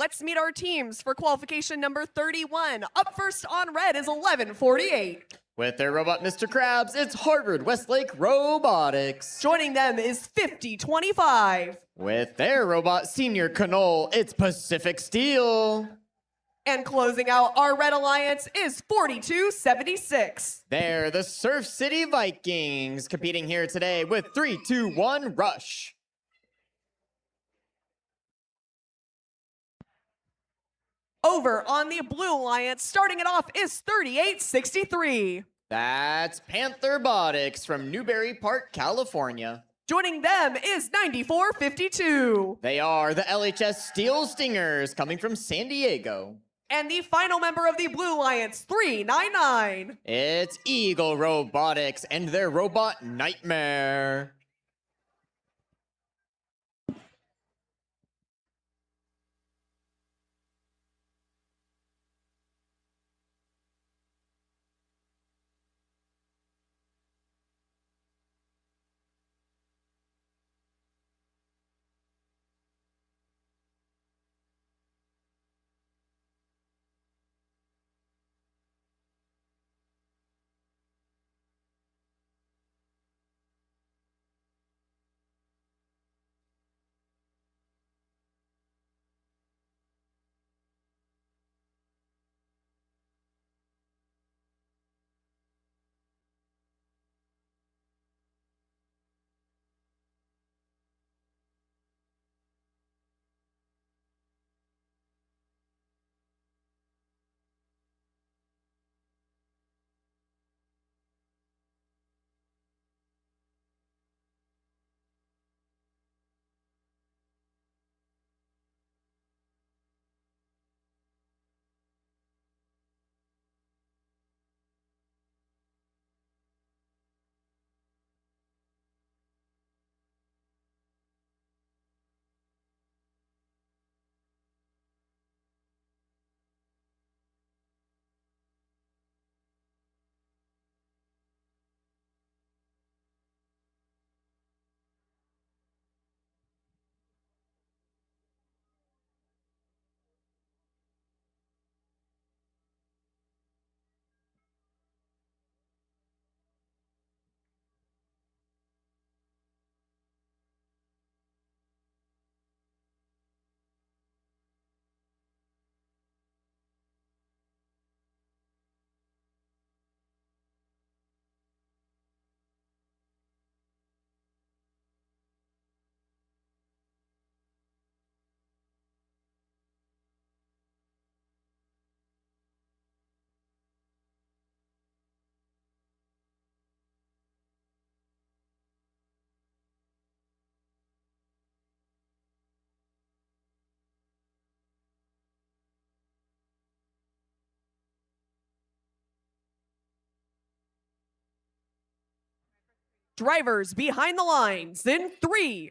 Let's meet our teams for qualification number 31. Up first on red is 1148. With their robot Mr. Krabs, it's Harvard Westlake Robotics. Joining them is 5025. With their robot Senior Canole, it's Pacific Steel. And closing out our red alliance is 4276. They're the Surf City Vikings, competing here today with 3-2-1 Rush. Over on the blue alliance, starting it off is 3863. That's Pantherbotics from Newbury Park, California. Joining them is 9452. They are the LHS Steel Stingers coming from San Diego. And the final member of the blue alliance, 399. It's Eagle Robotics and their robot Nightmare. Drivers behind the lines in 3,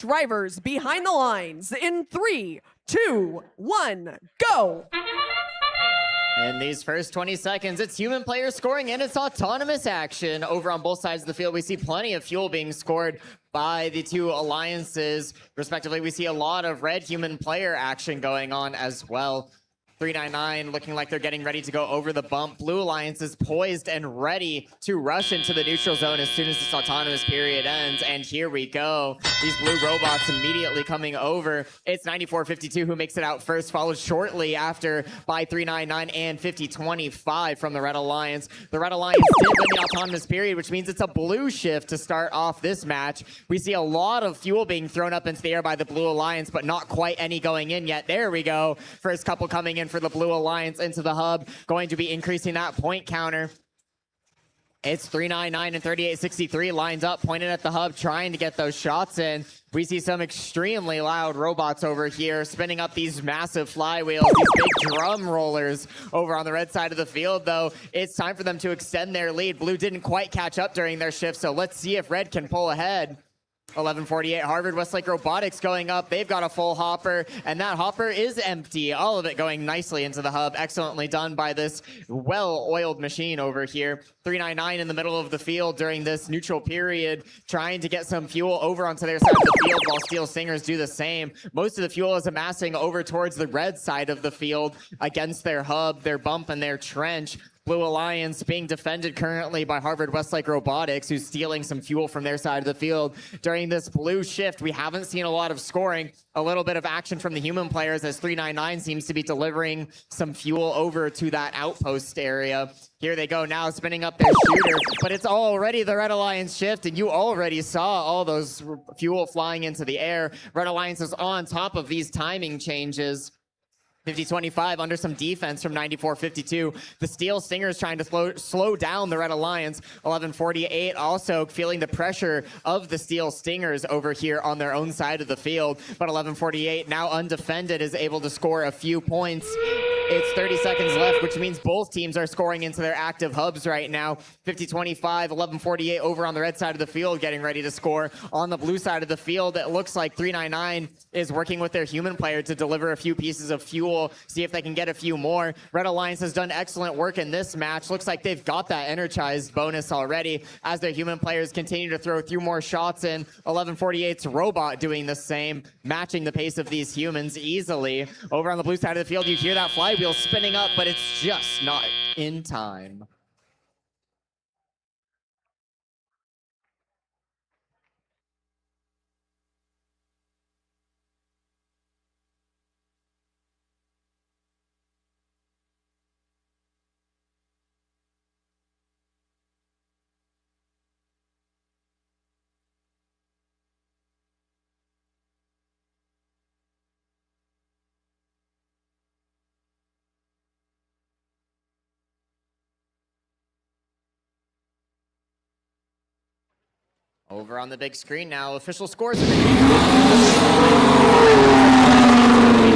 drivers behind the lines in 3, 2, 1, go! In these first 20 seconds, it's human players scoring and it's autonomous action. Over on both sides of the field, we see plenty of fuel being scored by the two alliances. Respectively, we see a lot of red human player action going on as well. 399 looking like they're getting ready to go over the bump. Blue Alliance is poised and ready to rush into the neutral zone as soon as this autonomous period ends. And here we go. These blue robots immediately coming over. It's 9452 who makes it out first, followed shortly after by 399 and 5025 from the Red Alliance. The Red Alliance did win the autonomous period, which means it's a blue shift to start off this match. We see a lot of fuel being thrown up into the air by the Blue Alliance, but not quite any going in yet. There we go. First couple coming in for the Blue Alliance into the hub, going to be increasing that point counter. It's 399 and 3863 lined up, pointed at the hub, trying to get those shots in. We see some extremely loud robots over here spinning up these massive flywheels, these big drum rollers over on the red side of the field, though. It's time for them to extend their lead. Blue didn't quite catch up during their shift, so let's see if red can pull ahead. 1148 Harvard Westlake Robotics going up. They've got a full hopper, and that hopper is empty. All of it going nicely into the hub. Excellently done by this well-oiled machine over here. 399 in the middle of the field during this neutral period, trying to get some fuel over onto their side of the field while Steel Stingers do the same. Most of the fuel is amassing over towards the red side of the field against their hub, their bump, and their trench. Blue Alliance being defended currently by Harvard Westlake Robotics, who's stealing some fuel from their side of the field. During this blue shift, we haven't seen a lot of scoring, a little bit of action from the human players as 399 seems to be delivering some fuel over to that outpost area. Here they go now, spinning up their shooter, but it's already the Red Alliance shift, and you already saw all those fuel flying into the air. Red Alliance is on top of these timing changes. 5025 under some defense from 9452. The Steel Stingers trying to slow down the Red Alliance. 1148 also feeling the pressure of the Steel Stingers over here on their own side of the field. But 1148 now undefended is able to score a few points. It's 30 seconds left, which means both teams are scoring into their active hubs right now. 5025, 1148 over on the red side of the field getting ready to score. On the blue side of the field, it looks like 399 is working with their human player to deliver a few pieces of fuel, see if they can get a few more. Red Alliance has done excellent work in this match. Looks like they've got that energized bonus already as their human players continue to throw a few more shots in. 1148's robot doing the same, matching the pace of these humans easily. Over on the blue side of the field, you hear that flywheel spinning up, but it's just not in time. Over on the big screen now, official scores are being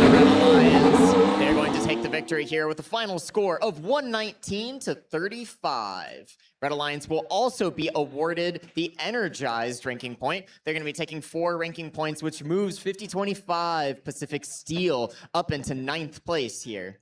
the Red Alliance. They're going to take the victory here with a final score of 119 to 35. Red Alliance will also be awarded the Energized ranking point. They're going to be taking 4 ranking points, which moves 50-25 Pacific Steel up into 9th place here.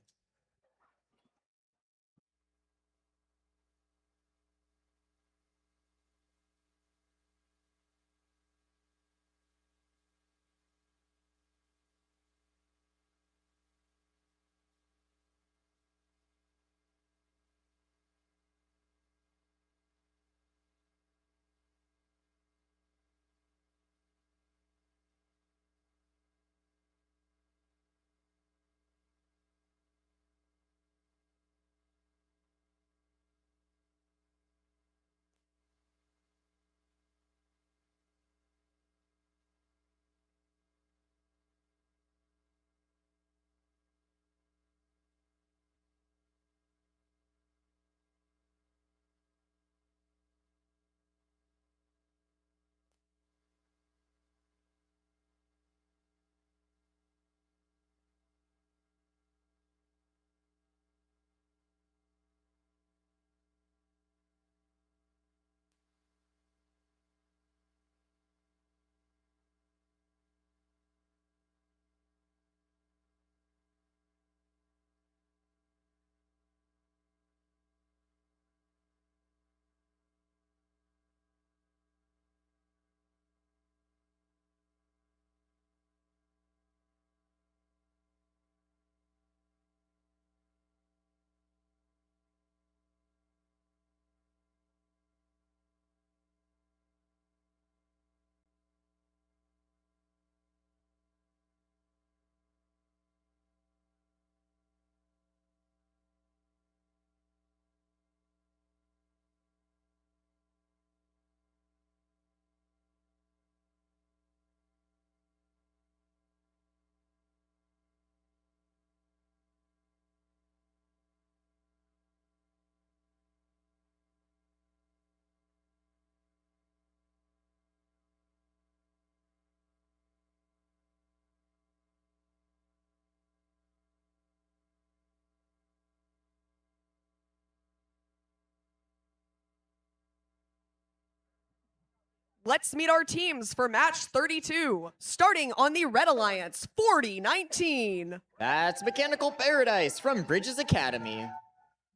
Let's meet our teams for match 32, starting on the Red Alliance 4019. That's Mechanical Paradise from Bridges Academy.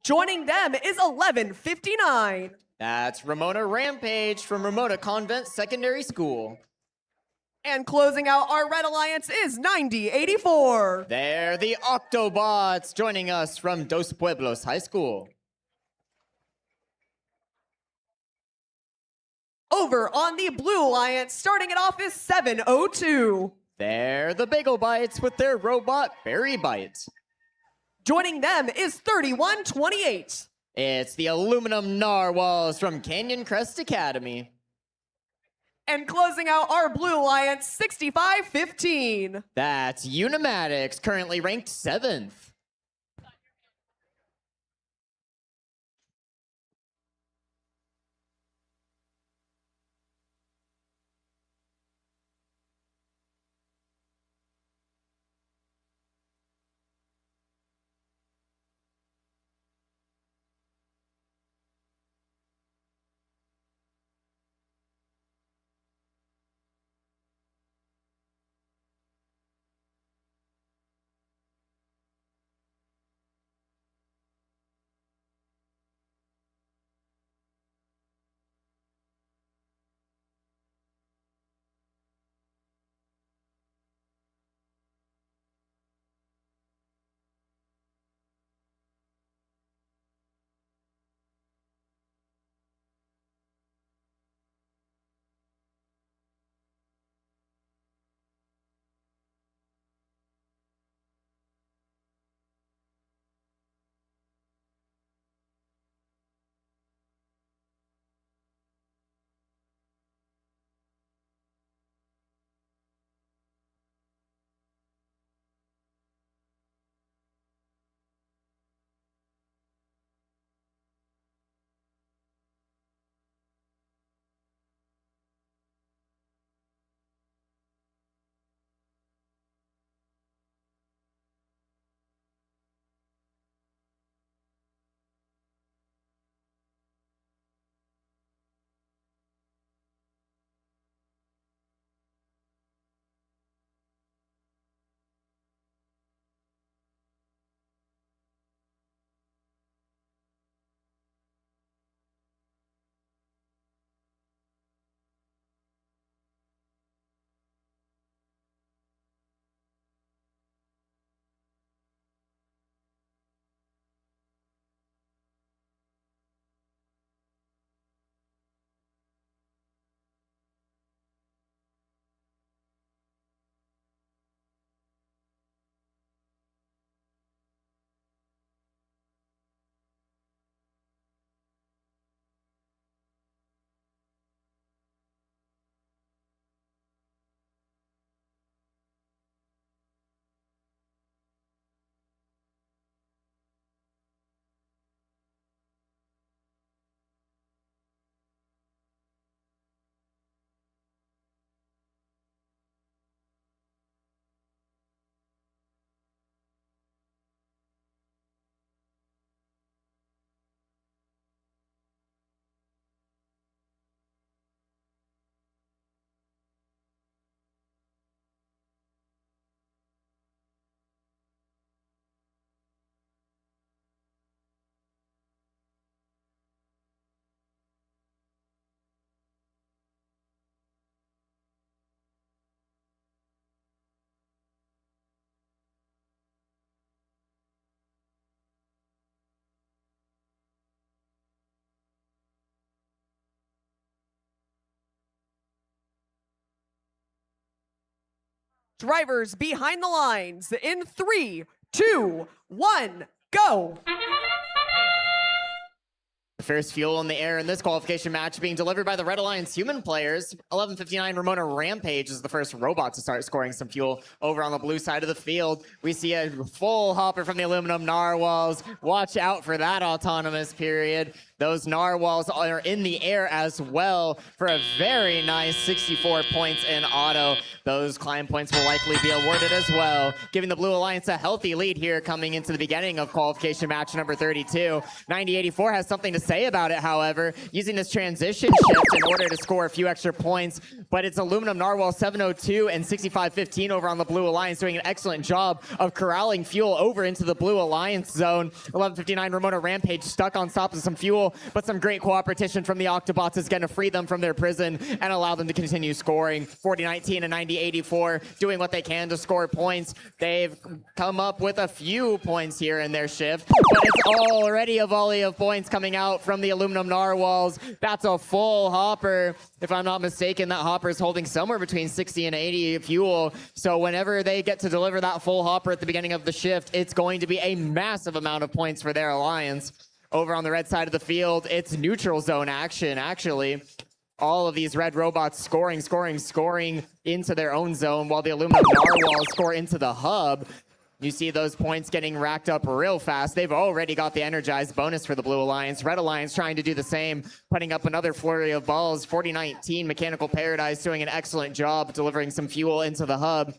Joining them is 1159. That's Ramona Rampage from Ramona Convent Secondary School. And closing out our Red Alliance is 9084. They're the Octobots joining us from Dos Pueblos High School. Over on the Blue Alliance, starting it off is 702. They're the Bagel Bites with their robot Berry Bite. Joining them is 3128. It's the Aluminum Narwhals from Canyon Crest Academy. And closing out our Blue Alliance 6515. That's Unimatics, currently ranked 7th. Drivers behind the lines in 3, 2, 1, go. The first fuel in the air in this qualification match being delivered by the Red Alliance human players. 11:59 Ramona Rampage is the first robot to start scoring some fuel over on the blue side of the field. We see a full hopper from the aluminum narwhals. Watch out for that autonomous period. Those narwhals are in the air as well for a very nice 64 points in auto. Those climb points will likely be awarded as well, giving the Blue Alliance a healthy lead here coming into the beginning of qualification match number 32. 9084 has something to say about it, however, using this transition shift in order to score a few extra points, but it's Aluminum Narwhal 702 and 6515 over on the Blue Alliance doing an excellent job of corralling fuel over into the Blue Alliance zone. 11:59 Ramona Rampage stuck on top of some fuel, but some great cooperation from the Octobots is going to free them from their prison and allow them to continue scoring. 4019 and 9084 doing what they can to score points. They've come up with a few points here in their shift, but it's already a volley of points coming out from the Aluminum Narwhals. That's a full hopper. If I'm not mistaken, that hopper is holding somewhere between 60 and 80 fuel. So whenever they get to deliver that full hopper at the beginning of the shift, it's going to be a massive amount of points for their alliance. Over on the red side of the field, it's neutral zone action, actually. All of these red robots scoring into their own zone while the aluminum narwhals score into the hub. You see those points getting racked up real fast. They've already got the energized bonus for the Blue Alliance. Red Alliance trying to do the same, putting up another flurry of balls. 4019 Mechanical Paradise doing an excellent job delivering some fuel into the hub.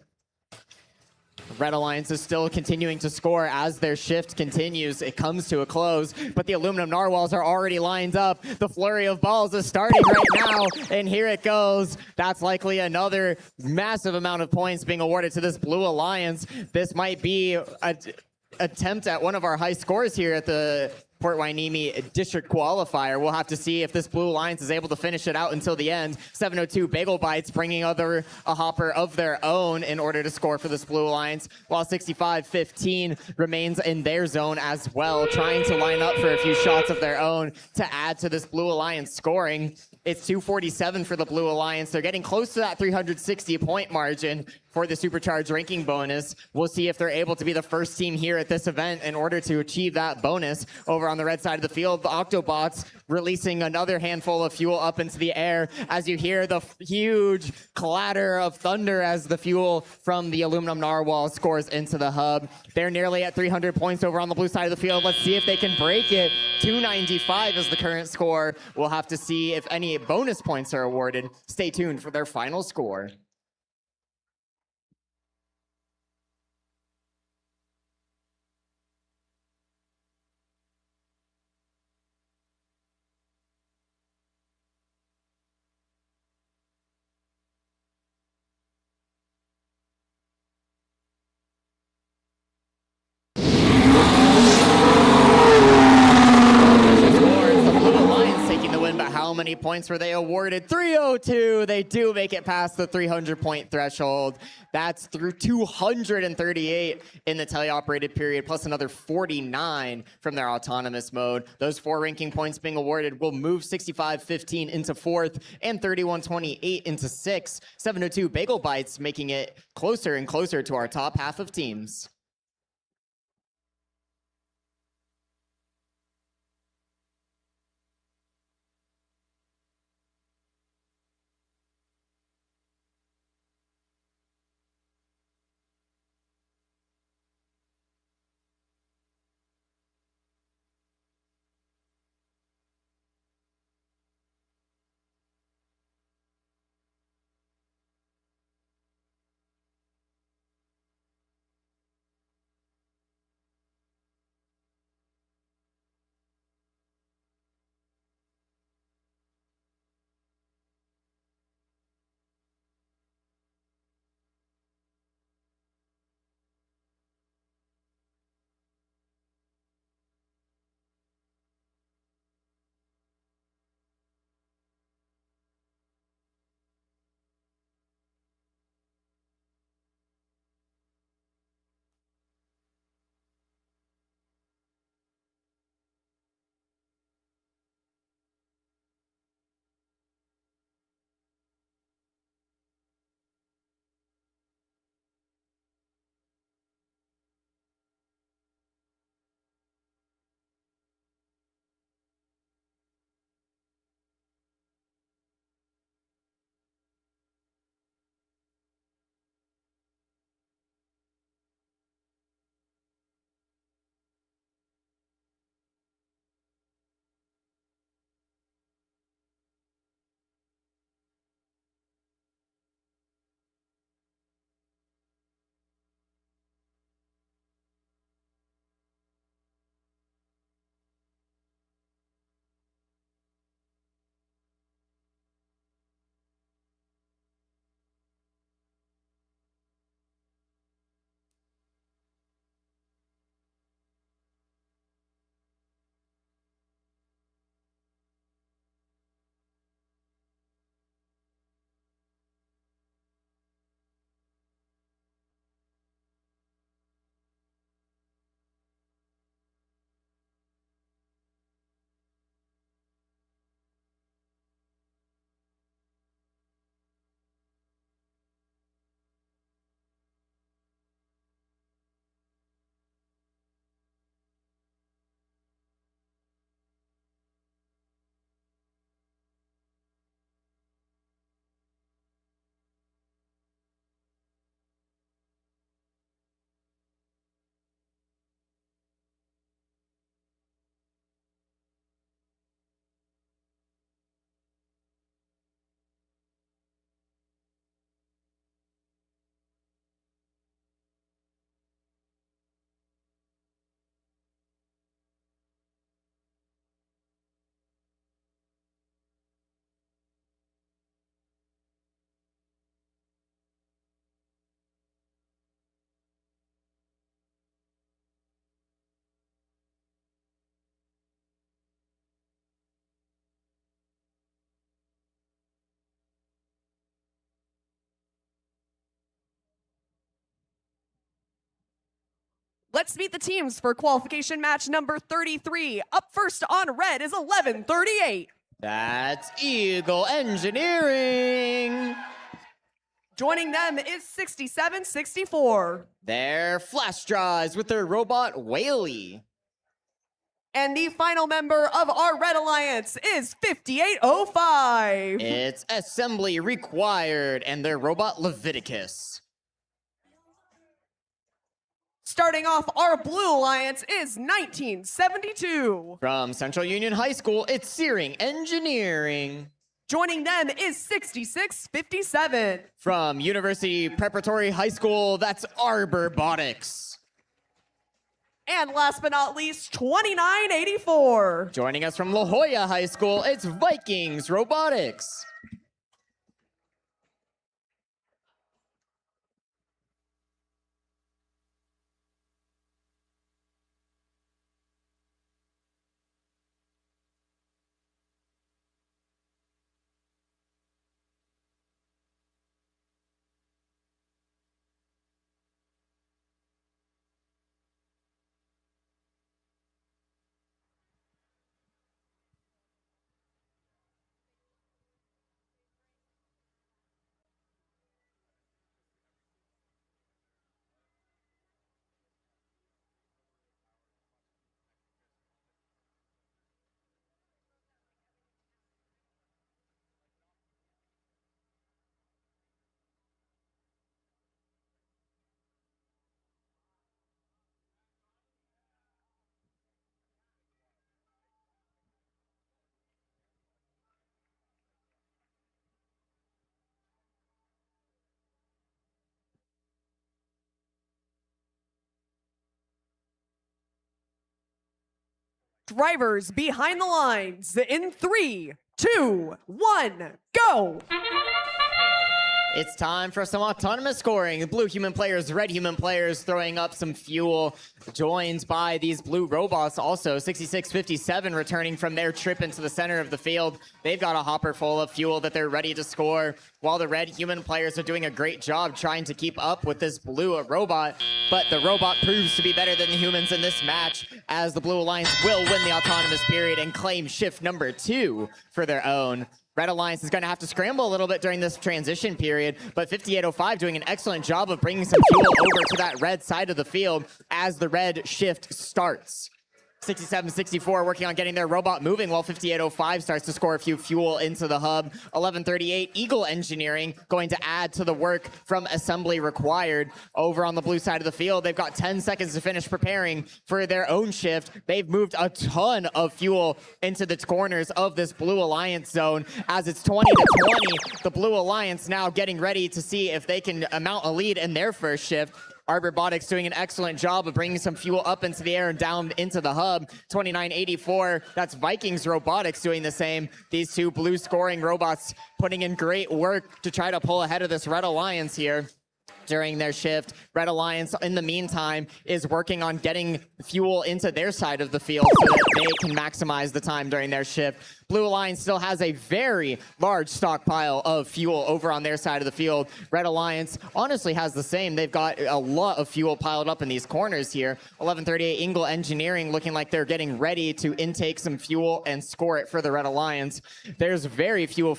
Red Alliance is still continuing to score as their shift continues. It comes to a close, but the aluminum narwhals are already lined up. The flurry of balls is starting right now, and here it goes. That's likely another massive amount of points being awarded to this Blue Alliance. This might be an attempt at one of our high scores here at the Port Hueneme District Qualifier. We'll have to see if this Blue Alliance is able to finish it out until the end. 702 Bagel Bites bringing a hopper of their own in order to score for this Blue Alliance, while 6515 remains in their zone as well, trying to line up for a few shots of their own to add to this Blue Alliance scoring. It's 247 for the Blue Alliance. They're getting close to that 360 point margin for the Supercharged ranking bonus. We'll see if they're able to be the first team here at this event in order to achieve that bonus. Over on the red side of the field, the Octobots releasing another handful of fuel up into the air as you hear the huge clatter of thunder as the fuel from the aluminum narwhal scores into the hub. They're nearly at 300 points over on the blue side of the field. Let's see if they can break it. 295 is the current score. We'll have to see if any bonus points are awarded. Stay tuned for their final score. How many points were they awarded? 302. They do make it past the 300-point threshold. That's through 238 in the teleoperated period, plus another 49 from their autonomous mode. Those 4 ranking points being awarded will move 6515 into 4th and 3128 into 6th. 702 Bagel Bites making it closer and closer to our top half of teams. Let's meet the teams for qualification match number 33. Up first on red is 1138. That's Eagle Engineering. Joining them is 6764. They're Flash Drives with their robot Whaley. And the final member of our Red Alliance is 5805. It's Assembly Required and their robot Leviticus. Starting off our Blue Alliance is 1972. From Central Union High School, it's Searing Engineering. Joining them is 6657. From University Preparatory High School, that's Robotics. And last but not least, 2984. Joining us from La Jolla High School, it's Vikings Robotics. Drivers behind the lines in 3, 2, 1, go! It's time for some autonomous scoring. The blue human players, red human players throwing up some fuel, joined by these blue robots also. 6657 returning from their trip into the center of the field. They've got a hopper full of fuel that they're ready to score, while the red human players are doing a great job trying to keep up with this blue robot. But the robot proves to be better than the humans in this match, as the Blue Alliance will win the autonomous period and claim shift number 2 for their own. Red Alliance is going to have to scramble a little bit during this transition period, but 5805 doing an excellent job of bringing some fuel over to that red side of the field as the red shift starts. 6764 working on getting their robot moving, while 5805 starts to score a few fuel into the hub. 1138 Eagle Engineering going to add to the work from Assembly Required. Over on the blue side of the field, they've got 10 seconds to finish preparing for their own shift. They've moved a ton of fuel into the corners of this Blue Alliance zone. As it's 20 to 20, the Blue Alliance now getting ready to see if they can mount a lead in their first shift. Robotics doing an excellent job of bringing some fuel up into the air and down into the hub. 2984, that's Vikings Robotics doing the same. These two blue scoring robots putting in great work to try to pull ahead of this Red Alliance here during their shift. Red Alliance, in the meantime, is working on getting fuel into their side of the field so that they can maximize the time during their shift. Blue Alliance still has a very large stockpile of fuel over on their side of the field. Red Alliance honestly has the same. They've got a lot of fuel piled up in these corners here. 1138 Eagle Engineering looking like they're getting ready to intake some fuel and score it for the Red Alliance. There's very few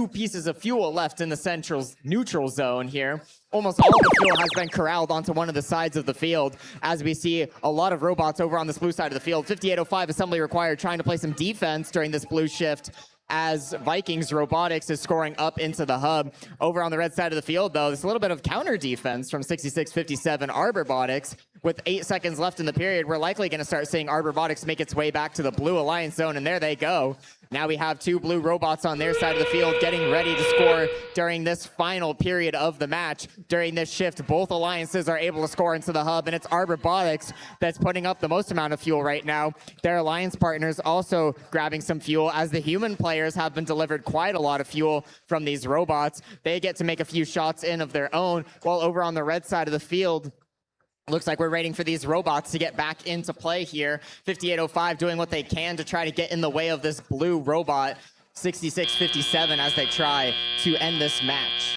pieces of fuel left in the neutral zone here. Almost all the fuel has been corralled onto one of the sides of the field, as we see a lot of robots over on this blue side of the field. 5805 Assembly Required trying to play some defense during this blue shift, as Vikings Robotics is scoring up into the hub. Over on the red side of the field, though, there's a little bit of counter defense from 6657 Robotics. With 8 seconds left in the period, we're likely going to start seeing Robotics make its way back to the Blue Alliance zone, and there they go. Now we have two blue robots on their side of the field getting ready to score during this final period of the match. During this shift, both alliances are able to score into the hub, and it's Robotics that's putting up the most amount of fuel right now. Their alliance partners also grabbing some fuel, as the human players have been delivered quite a lot of fuel from these robots. They get to make a few shots in of their own, while over on the red side of the field, looks like we're waiting for these robots to get back into play here. 5805 doing what they can to try to get in the way of this blue robot. 6657 as they try to end this match.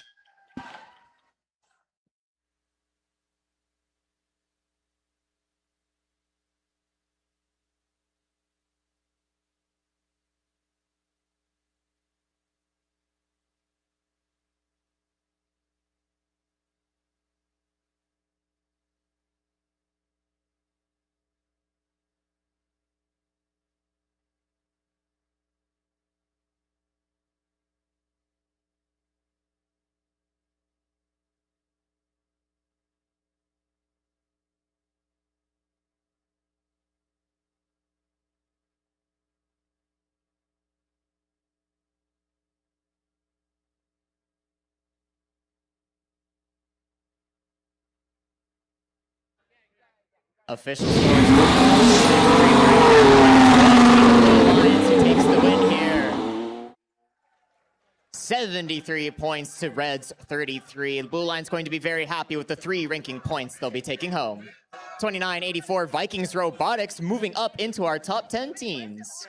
Official scores. Alliance who takes the win here. 73 points to Red's 33. The Blue Line's going to be very happy with the 3 ranking points they'll be taking home. 29-84 Vikings Robotics moving up into our top 10 teams.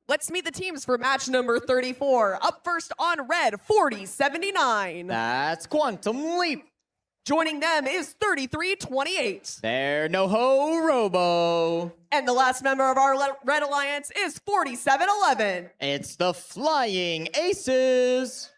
Let's meet the teams for match number 34. Up first on red, 40-79. That's Quantum Leap. Joining them is 33-28. They're No-Ho Robo. And the last member of our Red Alliance is 47-11. It's the Flying Aces.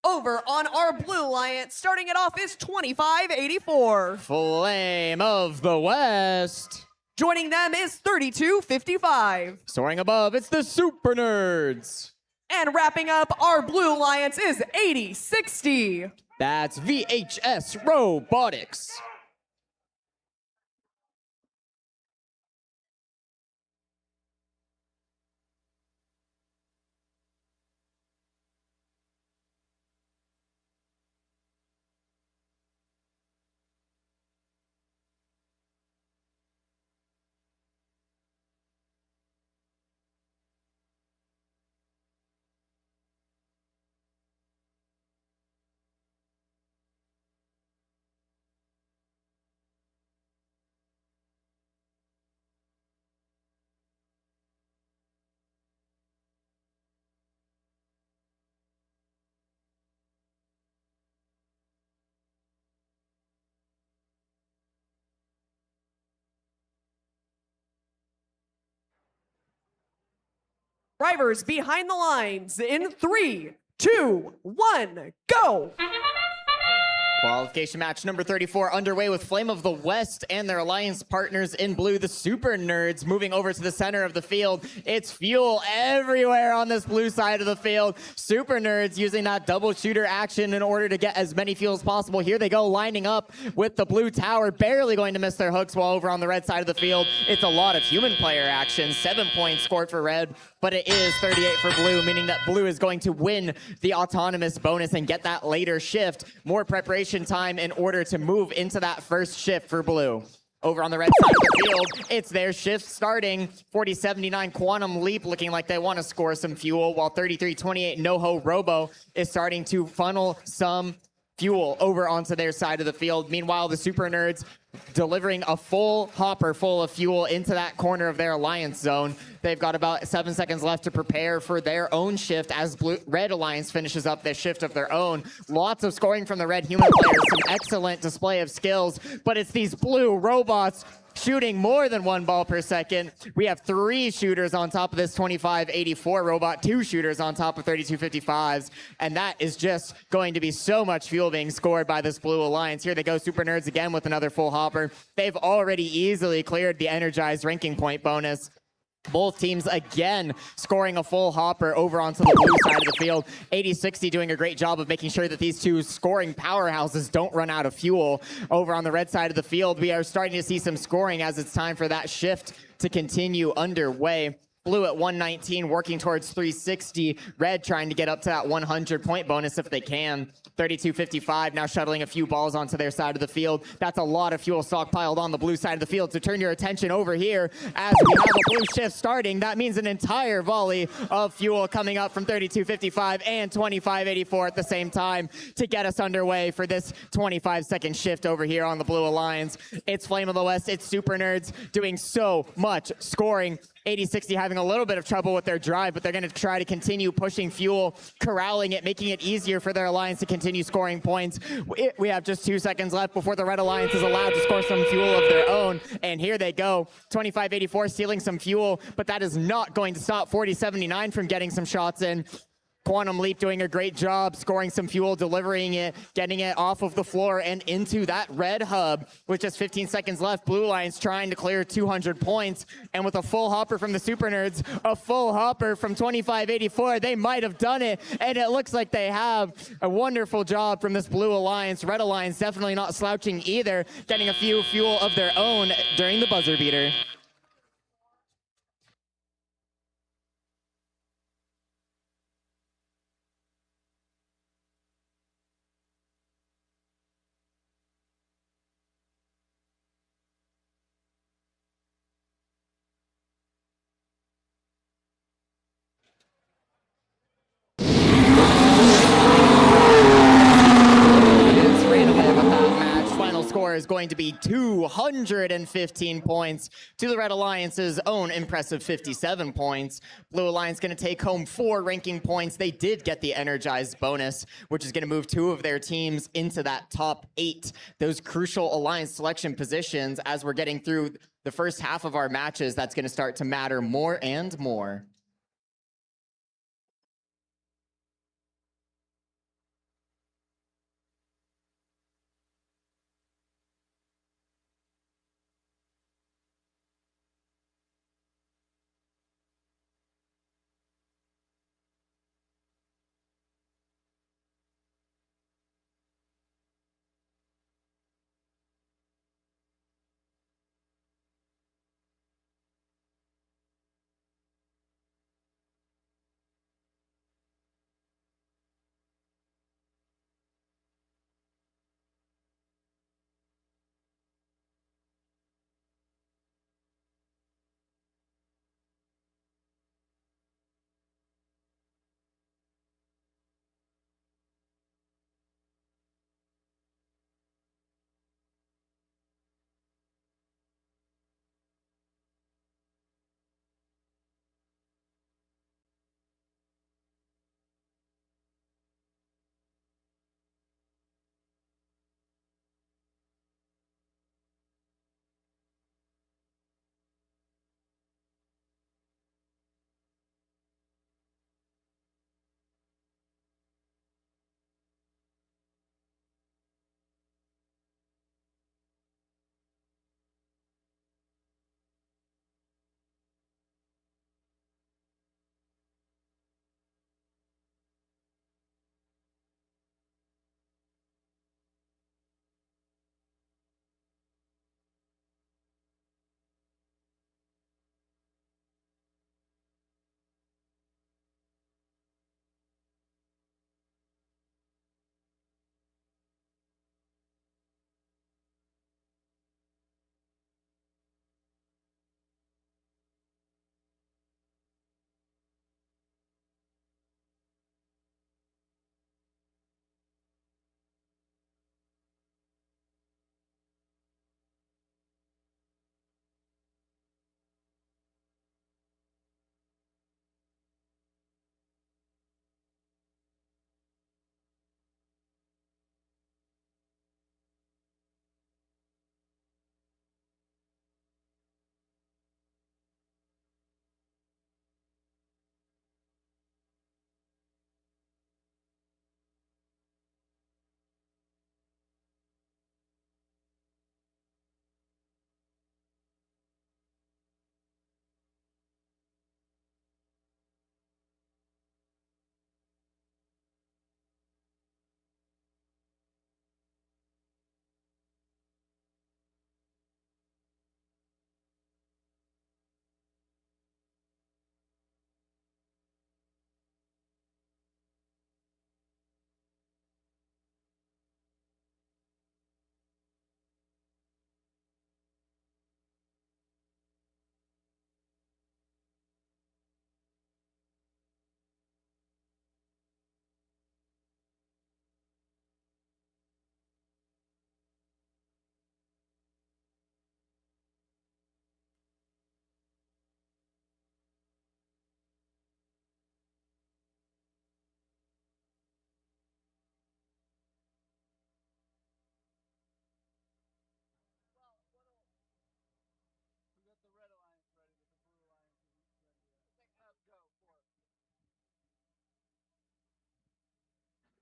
Over on our Blue Alliance, starting it off is 25-84. Flame of the West. Joining them is 32-55. Soaring above, it's the Super Nerds. And wrapping up our Blue Alliance is 80-60. That's VHS Robotics. Drivers behind the lines in 3, 2, 1, go! Qualification match number 34 underway with Flame of the West and their alliance partners in blue, the Super Nerds, moving over to the center of the field. It's fuel everywhere on this blue side of the field. Super Nerds using that double shooter action in order to get as many fuel as possible. Here they go, lining up with the blue tower, barely going to miss their hooks, while over on the red side of the field, it's a lot of human player action. 7 points scored for red, but it is 38 for blue, meaning that blue is going to win the autonomous bonus and get that later shift. More preparation time in order to move into that first shift for blue. Over on the red side of the field, it's their shift starting. 40-79 Quantum Leap looking like they want to score some fuel, while 33-28 NoHo Robo is starting to funnel some fuel over onto their side of the field. Meanwhile, the Super Nerds delivering a full hopper full of fuel into that corner of their alliance zone. They've got about 7 seconds left to prepare for their own shift as Red Alliance finishes up their shift of their own. Lots of scoring from the red human players, some excellent display of skills, but it's these blue robots shooting more than 1 ball per second. We have 3 shooters on top of this 25-84 robot, 2 shooters on top of 32-55s, and that is just going to be so much fuel being scored by this blue alliance. Here they go, Super Nerds again with another full hopper. They've already easily cleared the energized ranking point bonus. Both teams again scoring a full hopper over onto the blue side of the field. 80-60 doing a great job of making sure that these two scoring powerhouses don't run out of fuel. Over on the red side of the field, we are starting to see some scoring as it's time for that shift to continue underway. Blue at 119, working towards 360. Red trying to get up to that 100-point bonus if they can. 32-55, now shuttling a few balls onto their side of the field. That's a lot of fuel stockpiled on the blue side of the field. So turn your attention over here as we have a blue shift starting. That means an entire volley of fuel coming up from 32-55 and 25-84 at the same time to get us underway for this 25-second shift over here on the blue alliance. It's Flame of the West, it's Super Nerds doing so much scoring. 80-60 having a little bit of trouble with their drive, but they're going to try to continue pushing fuel, corralling it, making it easier for their alliance to continue scoring points. We have just 2 seconds left before the Red Alliance is allowed to score some fuel of their own, and here they go. 25-84 stealing some fuel, but that is not going to stop 40-79 from getting some shots in. Quantum Leap doing a great job scoring some fuel, delivering it, getting it off of the floor and into that red hub. With just 15 seconds left, Blue Lions trying to clear 200 points. And with a full hopper from the Super Nerds, a full hopper from 25-84, they might have done it. And it looks like they have. A wonderful job from this Blue Alliance. Red Alliance definitely not slouching either, getting a few fuel of their own during the buzzer beater. Score is going to be 215 points to the Red Alliance's own impressive 57 points. Blue Alliance going to take home 4 ranking points. They did get the energized bonus, which is going to move 2 of their teams into that top 8. Those crucial alliance selection positions as we're getting through the first half of our matches, that's going to start to matter more and more.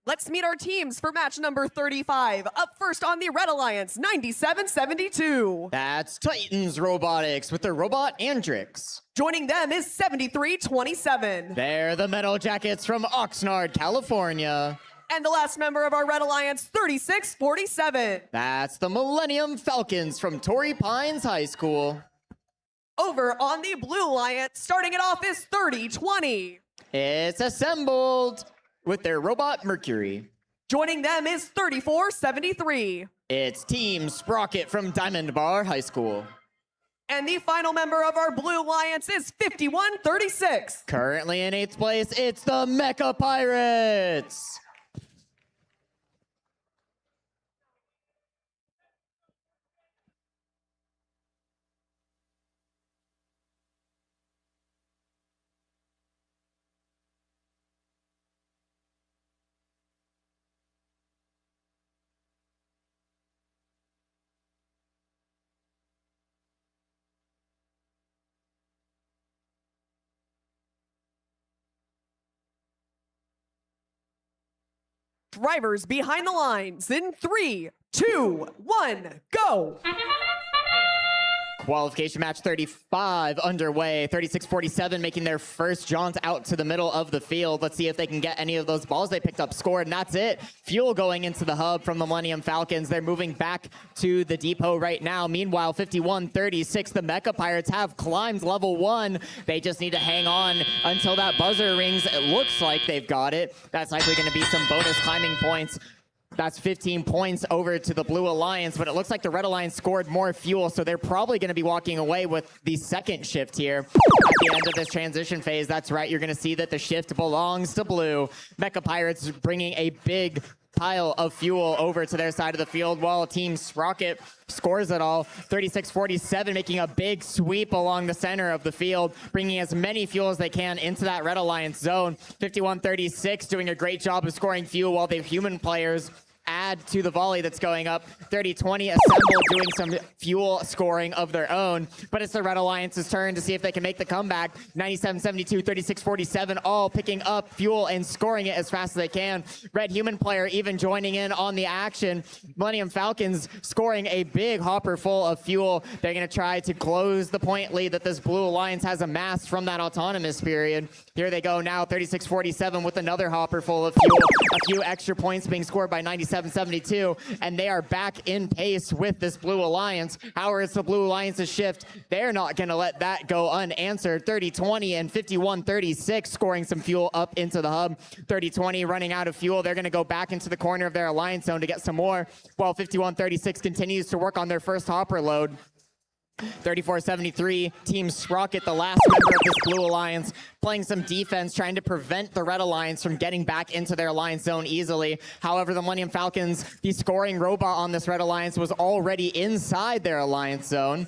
Let's meet our teams for match number 35. Up first on the Red Alliance, 9772. That's Titans Robotics with their robot Andrix. Joining them is 7327. They're the Metal Jackets from Oxnard, California. And the last member of our Red Alliance, 3647. That's the Millennium Falcons from Torrey Pines High School. Over on the Blue Alliance, starting it off is 3020. It's assembled with their robot Mercury. Joining them is 3473. It's Team Sprocket from Diamond Bar High School. And the final member of our Blue Alliance is 5136. Currently in 8th place, it's the Mecha Pirates. Drivers behind the lines in 3, 2, 1, go! Qualification match 35 underway. 36-47 making their first jaunt out to the middle of the field. Let's see if they can get any of those balls they picked up scored, and that's it. Fuel going into the hub from the Millennium Falcons. They're moving back to the depot right now. Meanwhile, 51-36, the Mecha Pirates have climbed level 1. They just need to hang on until that buzzer rings. It looks like they've got it. That's likely going to be some bonus climbing points. That's 15 points over to the Blue Alliance, but it looks like the Red Alliance scored more fuel, so they're probably going to be walking away with the second shift here at the end of this transition phase. That's right, you're going to see that the shift belongs to Blue. Mecha Pirates bringing a big pile of fuel over to their side of the field while Team Sprocket scores it all. 36-47 making a big sweep along the center of the field, bringing as many fuel as they can into that Red Alliance zone. 51-36 doing a great job of scoring fuel while the human players add to the volley that's going up. 30-20 assemble doing some fuel scoring of their own, but it's the Red Alliance's turn to see if they can make the comeback. 97-72, 36-47, all picking up fuel and scoring it as fast as they can. Red human player even joining in on the action. Millennium Falcons scoring a big hopper full of fuel. They're going to try to close the point lead that this Blue Alliance has amassed from that autonomous period. Here they go now, 36-47 with another hopper full of fuel. A few extra points being scored by 97-72, and they are back in pace with this Blue Alliance. However, it's the Blue Alliance's shift. They're not going to let that go unanswered. 30-20 and 51-36 scoring some fuel up into the hub. 30-20 running out of fuel. They're going to go back into the corner of their Alliance zone to get some more, while 51-36 continues to work on their first hopper load. 34-73, Team Sprocket, the last member of this Blue Alliance, playing some defense, trying to prevent the Red Alliance from getting back into their Alliance zone easily. However, the Millennium Falcons, the scoring robot on this Red Alliance, was already inside their Alliance zone.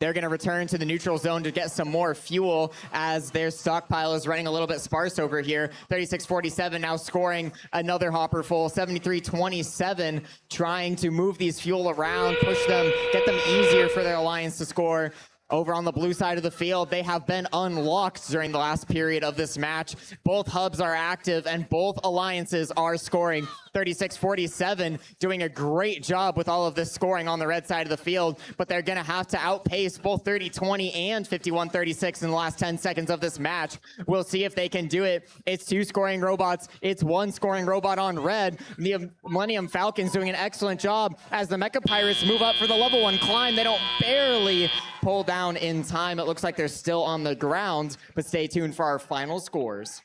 They're going to return to the neutral zone to get some more fuel as their stockpile is running a little bit sparse over here. 36-47 now scoring another hopper full. 73-27 trying to move these fuel around, push them, get them easier for their Alliance to score. Over on the blue side of the field, they have been unlocked during the last period of this match. Both hubs are active and both alliances are scoring. 36-47 doing a great job with all of this scoring on the red side of the field, but they're going to have to outpace both 30-20 and 51-36 in the last 10 seconds of this match. We'll see if they can do it. It's 2 scoring robots. It's 1 scoring robot on red. The Millennium Falcons doing an excellent job as the Mecha Pirates move up for the level 1 climb. They don't barely pull down in time. It looks like they're still on the ground, but stay tuned for our final scores.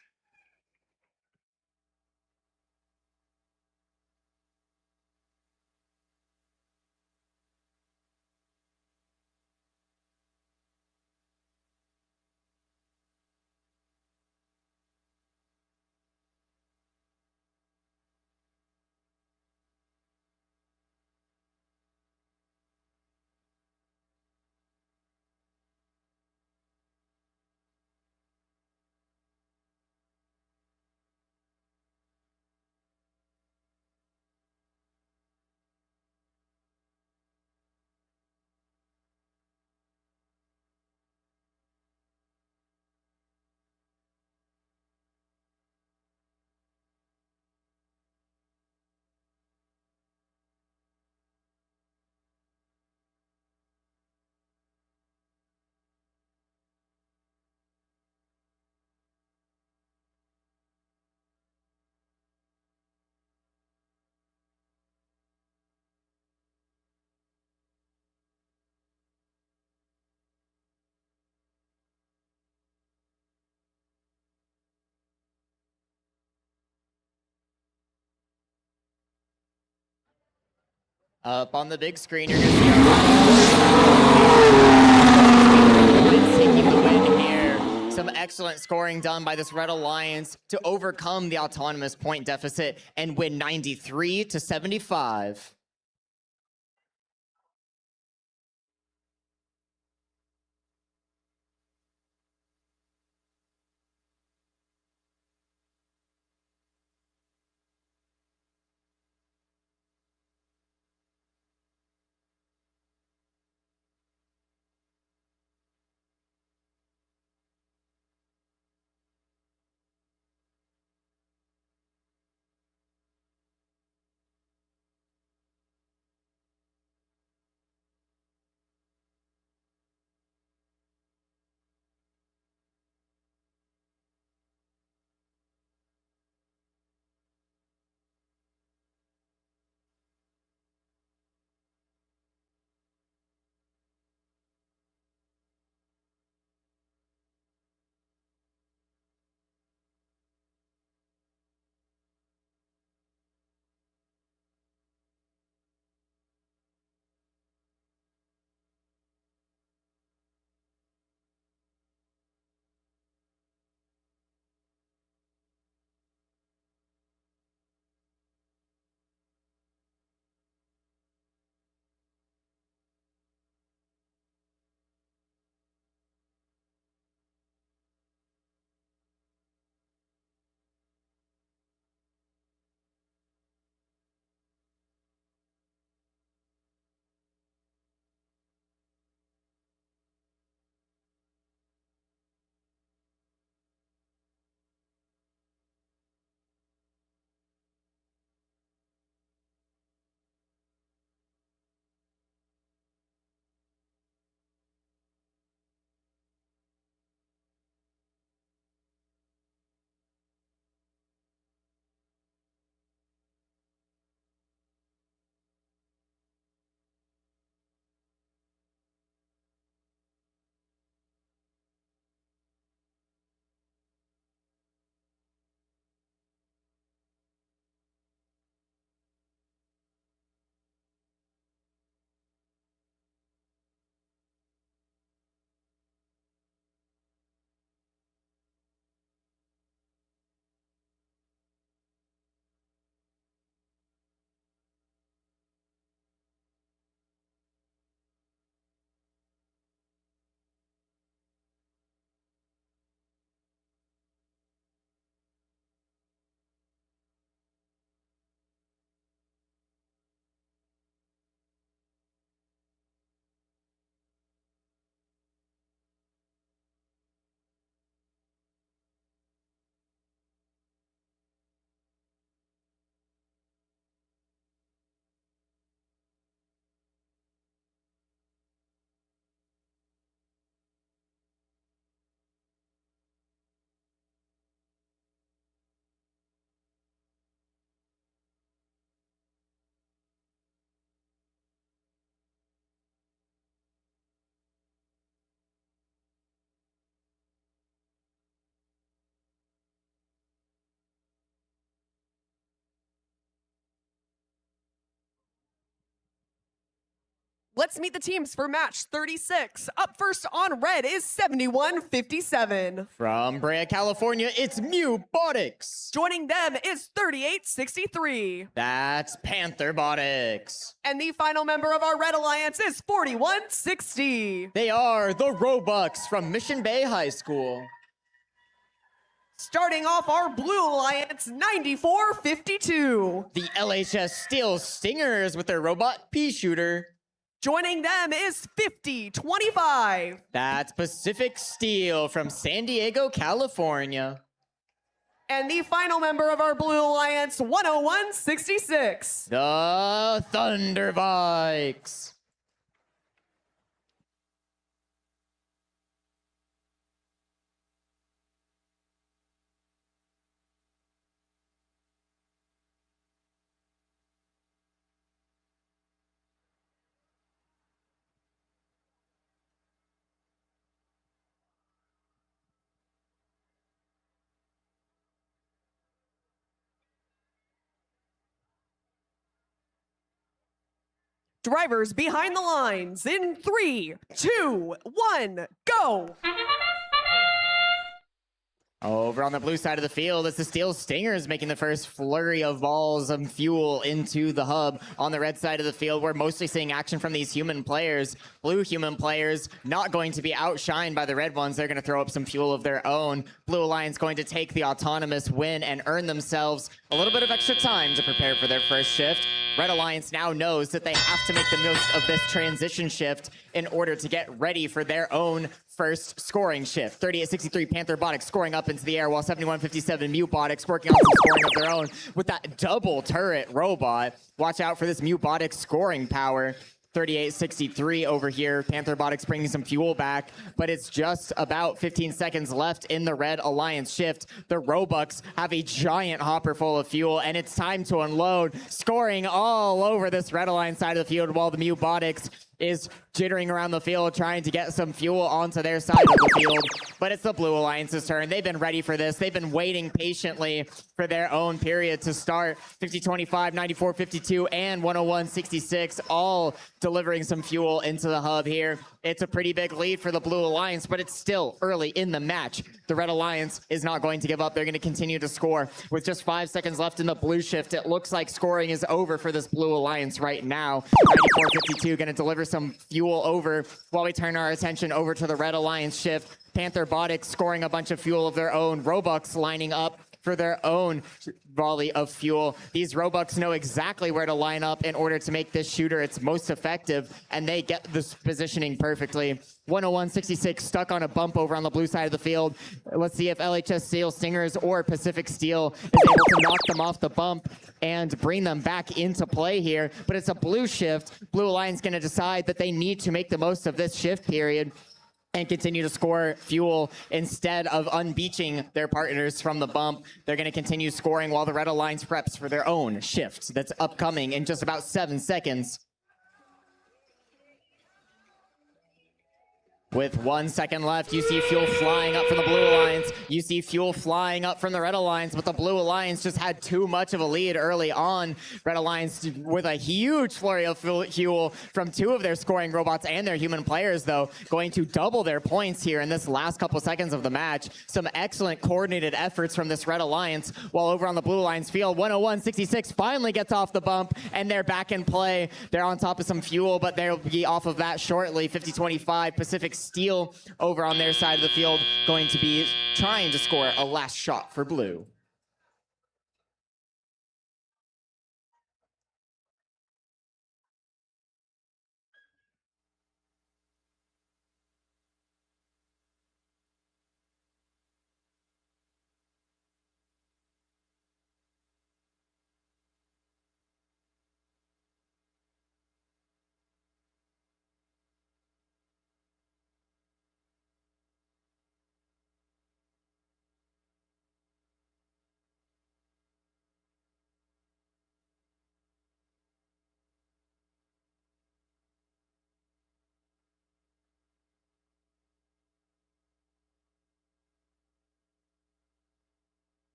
Up on the big screen, you're going to see Robotics taking the win here. Some excellent scoring done by this Red Alliance to overcome the autonomous point deficit and win 93-75. Let's meet the teams for match 36. Up first on red is 7157. From Brea, California, it's Robotics. Joining them is 3863. That's Pantherbotics. And the final member of our Red Alliance is 4160. They are the Robux from Mission Bay High School. Starting off our Blue Alliance, 9452. The LHS Steel Stingers with their robot pea shooter. Joining them is 5025. That's Pacific Steel from San Diego, California. And the final member of our Blue Alliance, 10166. The Thunderbikes. Drivers behind the lines in 3, 2, 1, go! Over on the blue side of the field, it's the Steel Stingers making the first flurry of balls and fuel into the hub. On the red side of the field, we're mostly seeing action from these human players. Blue human players not going to be outshined by the red ones. They're going to throw up some fuel of their own. Blue Alliance going to take the autonomous win and earn themselves a little bit of extra time to prepare for their first shift. Red Alliance now knows that they have to make the most of this transition shift in order to get ready for their own first scoring shift. 38-63 Panther Robotics scoring up into the air, while 71-57 Mute Robotics working on some scoring of their own with that double turret robot. Watch out for this Mute Robotics scoring power. 38-63 over here. Panther Robotics bringing some fuel back, but it's just about 15 seconds left in the Red Alliance shift. The Robux have a giant hopper full of fuel, and it's time to unload. Scoring all over this Red Alliance side of the field, while the Mute Robotics is jittering around the field trying to get some fuel onto their side of the field. But it's the Blue Alliance's turn. They've been ready for this. They've been waiting patiently for their own period to start. 50-25, 94-52, and 101-66, all delivering some fuel into the hub here. It's a pretty big lead for the Blue Alliance, but it's still early in the match. The Red Alliance is not going to give up. They're going to continue to score. With just 5 seconds left in the blue shift, it looks like scoring is over for this Blue Alliance right now. 94-52 going to deliver some fuel over while we turn our attention over to the Red Alliance shift. Panther Robotics scoring a bunch of fuel of their own. Robux lining up for their own volley of fuel. These Robux know exactly where to line up in order to make this shooter its most effective, and they get this positioning perfectly. 101-66 stuck on a bump over on the blue side of the field. Let's see if LHS Steel Stingers or Pacific Steel is able to knock them off the bump and bring them back into play here. But it's a blue shift. Blue Alliance going to decide that they need to make the most of this shift period and continue to score fuel instead of unbeaching their partners from the bump. They're going to continue scoring while the Red Alliance preps for their own shift that's upcoming in just about 7 seconds. With 1 second left, you see fuel flying up from the Blue Alliance. You see fuel flying up from the Red Alliance, but the Blue Alliance just had too much of a lead early on. Red Alliance with a huge flurry of fuel from 2 of their scoring robots and their human players, though, going to double their points here in this last couple seconds of the match. Some excellent coordinated efforts from this Red Alliance, while over on the Blue Alliance field, 101-66 finally gets off the bump, and they're back in play. They're on top of some fuel, but they'll be off of that shortly. 50-25 Pacific Steel over on their side of the field, going to be trying to score a last shot for blue.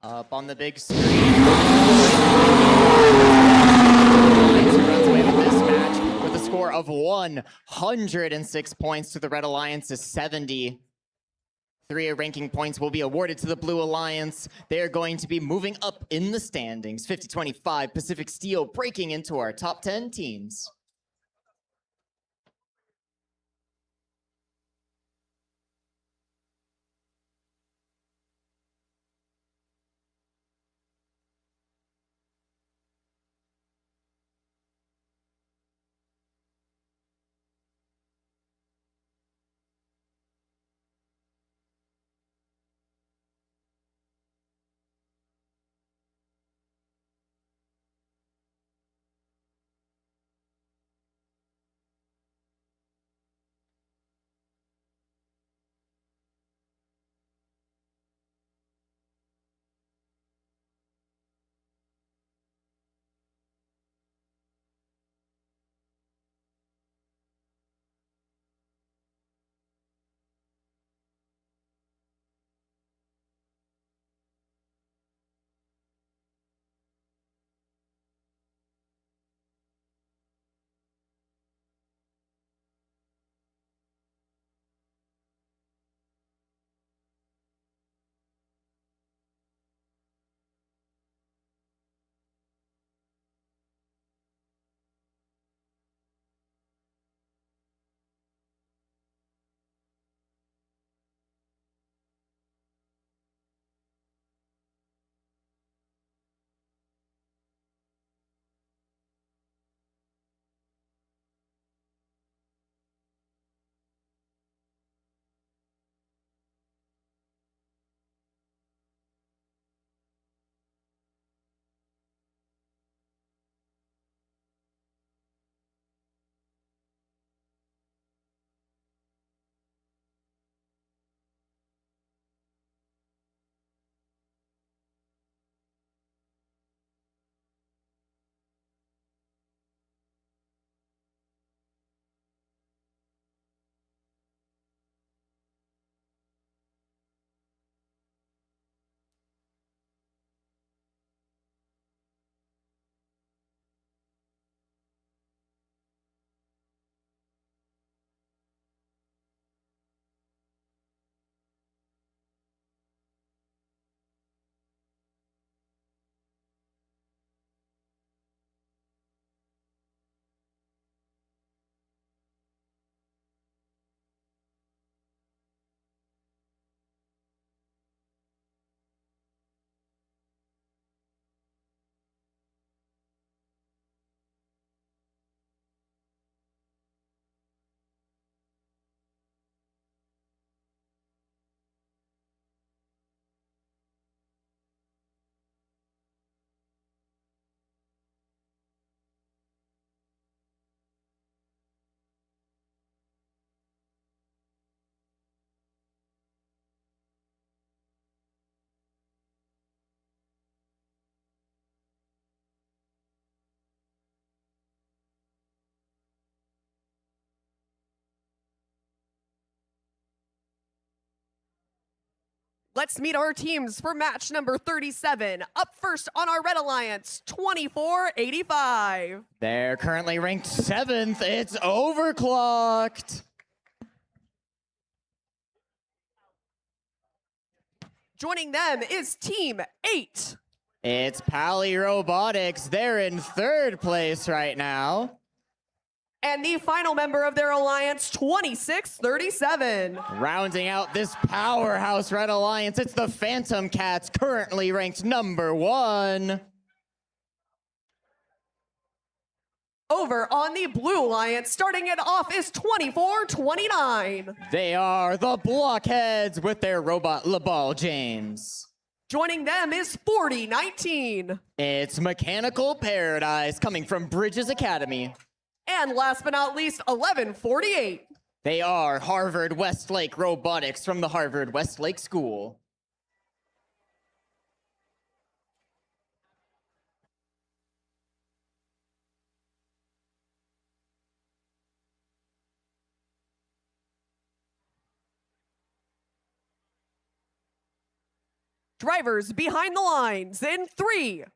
Up on the big screen. Runs away with this match with a score of 106 points to the Red Alliance's 70. 3 ranking points will be awarded to the Blue Alliance. They are going to be moving up in the standings. 50-25 Pacific Steel breaking into our top 10 teams. Let's meet our teams for match number 37. Up first on our Red Alliance, 2485. They're currently ranked 7th. It's overclocked. Joining them is Team 8. It's Pally Robotics. They're in 3rd place right now. And the final member of their alliance, 2637. Rounding out this powerhouse Red Alliance, it's the Phantom Cats, currently ranked number 1. Over on the Blue Alliance, starting it off is 2429. They are the Blockheads with their robot LaBall James. Joining them is 4019. It's Mechanical Paradise coming from Bridges Academy. And last but not least, 1148. They are Harvard Westlake Robotics from the Harvard Westlake School. Drivers behind the lines in 3,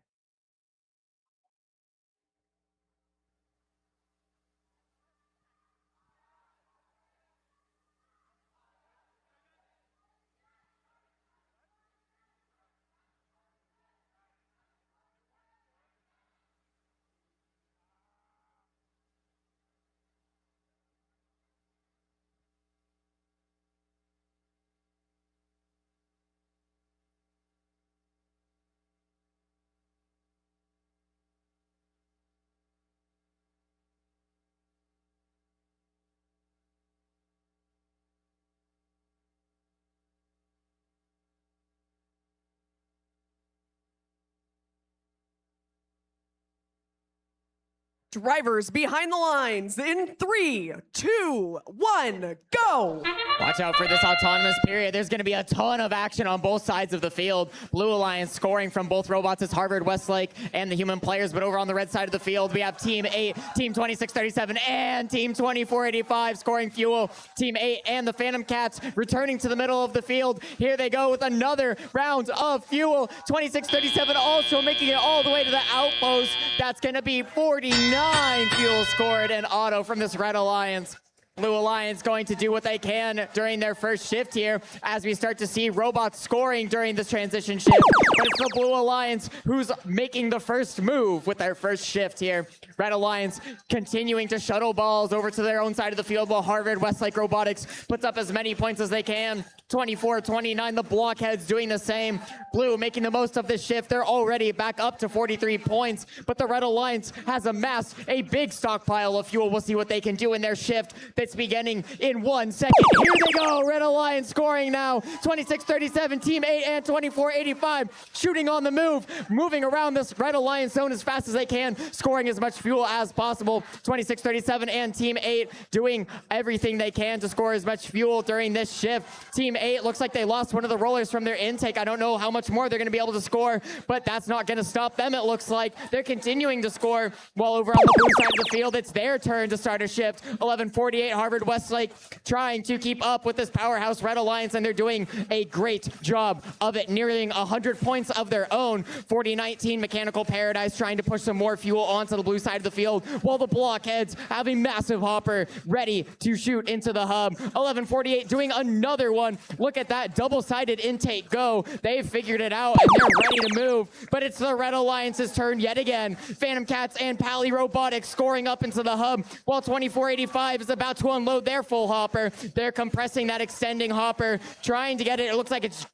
drivers behind the lines in 3, 2, 1, go! Watch out for this autonomous period. There's going to be a ton of action on both sides of the field. Blue Alliance scoring from both robots as Harvard Westlake and the human players, but over on the red side of the field, we have Team 8, Team 2637, and Team 2485 scoring fuel. Team 8 and the Phantom Cats returning to the middle of the field. Here they go with another round of fuel. 2637 also making it all the way to the outpost. That's going to be 49 fuel scored and auto from this Red Alliance. Blue Alliance going to do what they can during their first shift here as we start to see robots scoring during this transition shift. But it's the Blue Alliance who's making the first move with their first shift here. Red Alliance continuing to shuttle balls over to their own side of the field while Harvard Westlake Robotics puts up as many points as they can. 24-29, the Blockheads doing the same. Blue making the most of this shift. They're already back up to 43 points, but the Red Alliance has amassed a big stockpile of fuel. We'll see what they can do in their shift that's beginning in 1 second. Here they go, Red Alliance scoring now. 26-37, Team 8 and 24-85 shooting on the move, moving around this Red Alliance zone as fast as they can, scoring as much fuel as possible. 26-37 and Team 8 doing everything they can to score as much fuel during this shift. Team 8 looks like they lost one of the rollers from their intake. I don't know how much more they're going to be able to score, but that's not going to stop them, it looks like. They're continuing to score while over on the blue side of the field, it's their turn to start a shift. 11:48, Harvard Westlake trying to keep up with this powerhouse Red Alliance, and they're doing a great job of it, nearing 100 points of their own. 40-19, Mechanical Paradise trying to push some more fuel onto the blue side of the field, while the Blockheads have a massive hopper ready to shoot into the hub. 11:48 doing another one. Look at that double-sided intake go. They've figured it out, and they're ready to move, but it's the Red Alliance's turn yet again. Phantom Cats and Pally Robotics scoring up into the hub, while 24-85 is about to unload their full hopper. They're compressing that extending hopper, trying to get it. It looks like it's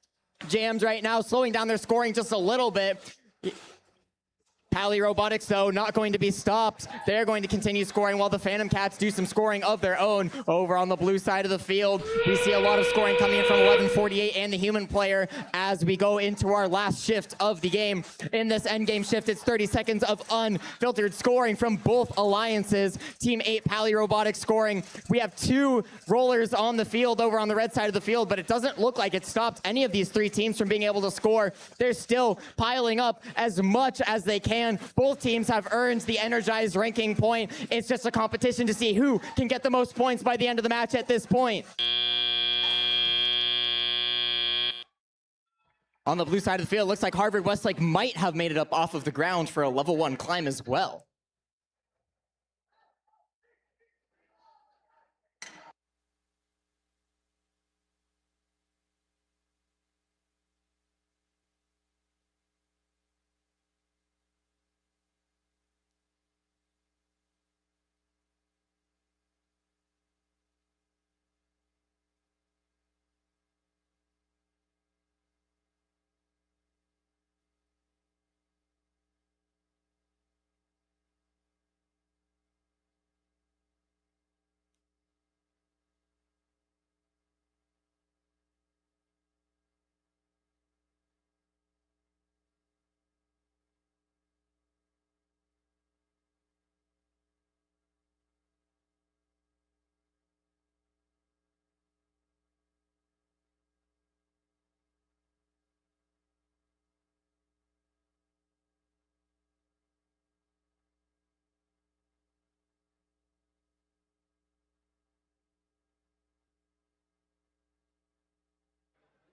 jammed right now, slowing down their scoring just a little bit. Pally Robotics, though, not going to be stopped. They're going to continue scoring while the Phantom Cats do some scoring of their own. Over on the blue side of the field, we see a lot of scoring coming in from 11:48 and the human player as we go into our last shift of the game. In this endgame shift, it's 30 seconds of unfiltered scoring from both alliances. Team 8, Pally Robotics scoring. We have 2 rollers on the field over on the red side of the field, but it doesn't look like it stopped any of these 3 teams from being able to score. They're still piling up as much as they can. Both teams have earned the energized ranking point. It's just a competition to see who can get the most points by the end of the match at this point. On the blue side of the field, looks like Harvard Westlake might have made it up off of the ground for a level 1 climb as well.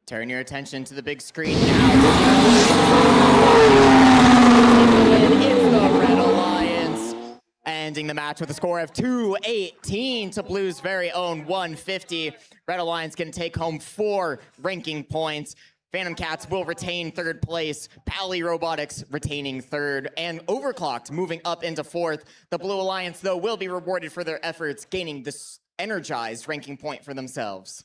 Turn your attention to the big screen now. It's the Red Alliance, ending the match with a score of 218 to Blue's very own 150. Red Alliance can take home 4 ranking points. Phantom Cats will retain 3rd place, Pally Robotics retaining 3rd, and Overclocked moving up into 4th. The Blue Alliance, though, will be rewarded for their efforts, gaining this energized ranking point for themselves.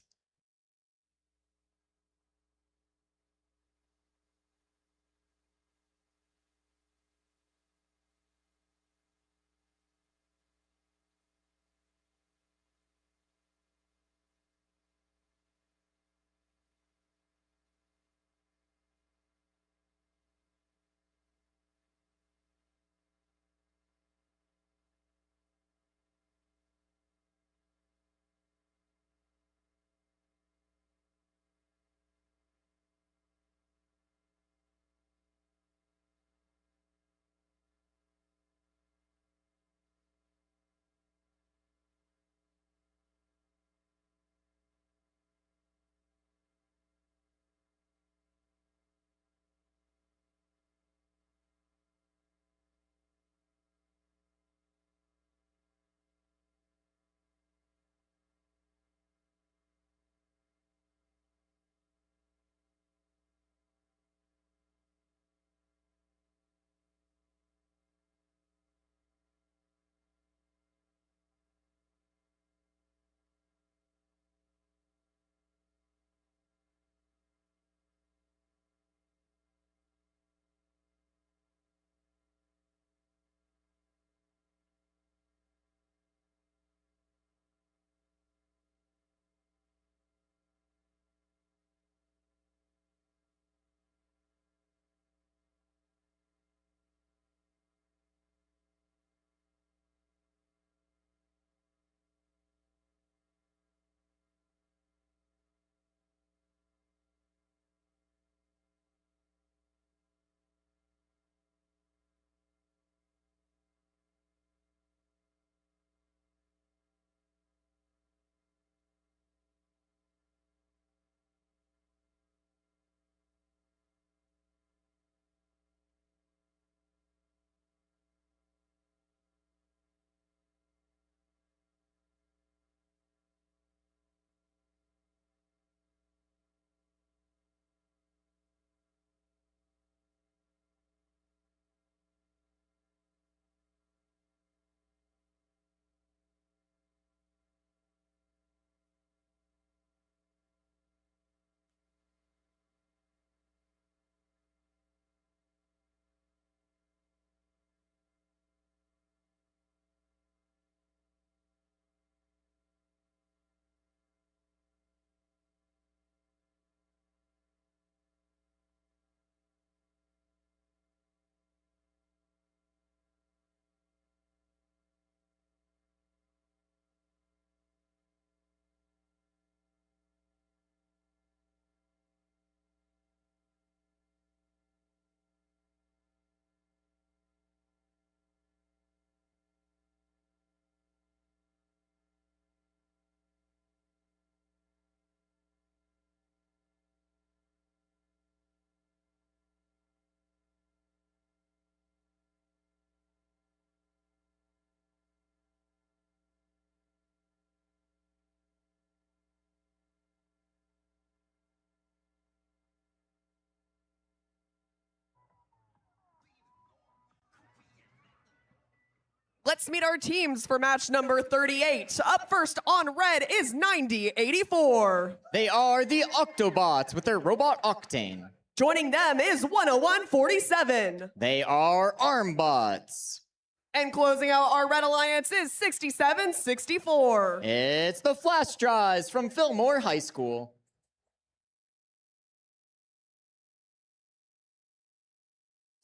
let's meet our teams for match number 38. Up first on red is 9084. They are the Octobots with their robot Octane. Joining them is 10147. They are Armbots. And closing out our red alliance is 6764. It's the Flash Drives from Fillmore High School.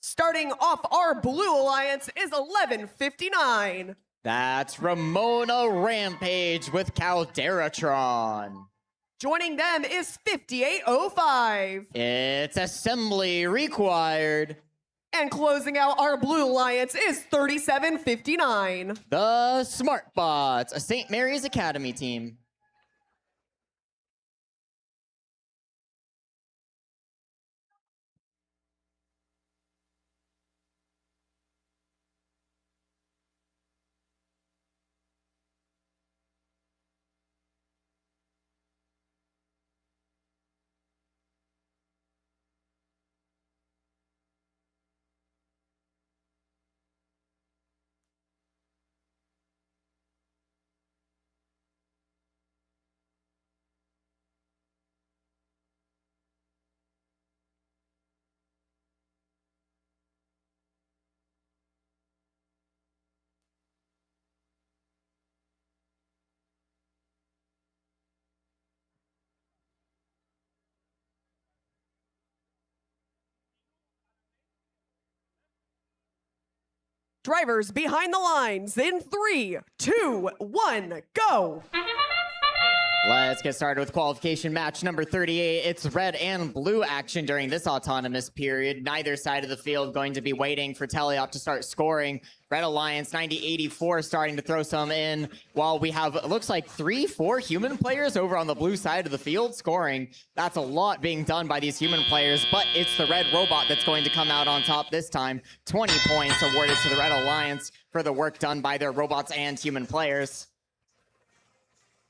Starting off our blue alliance is 1159. That's Ramona Rampage with Calderatron. Joining them is 5805. It's assembly required. And closing out our blue alliance is 3759. The Smartbots, a St. Mary's Academy team. Drivers behind the lines in 3, 2, 1, go! Let's get started with qualification match number 38. It's red and blue action during this autonomous period. Neither side of the field going to be waiting for Teleop to start scoring. Red Alliance 9084 starting to throw some in, while we have, it looks like 3-4 human players over on the blue side of the field scoring. That's a lot being done by these human players, but it's the red robot that's going to come out on top this time. 20 points awarded to the Red Alliance for the work done by their robots and human players.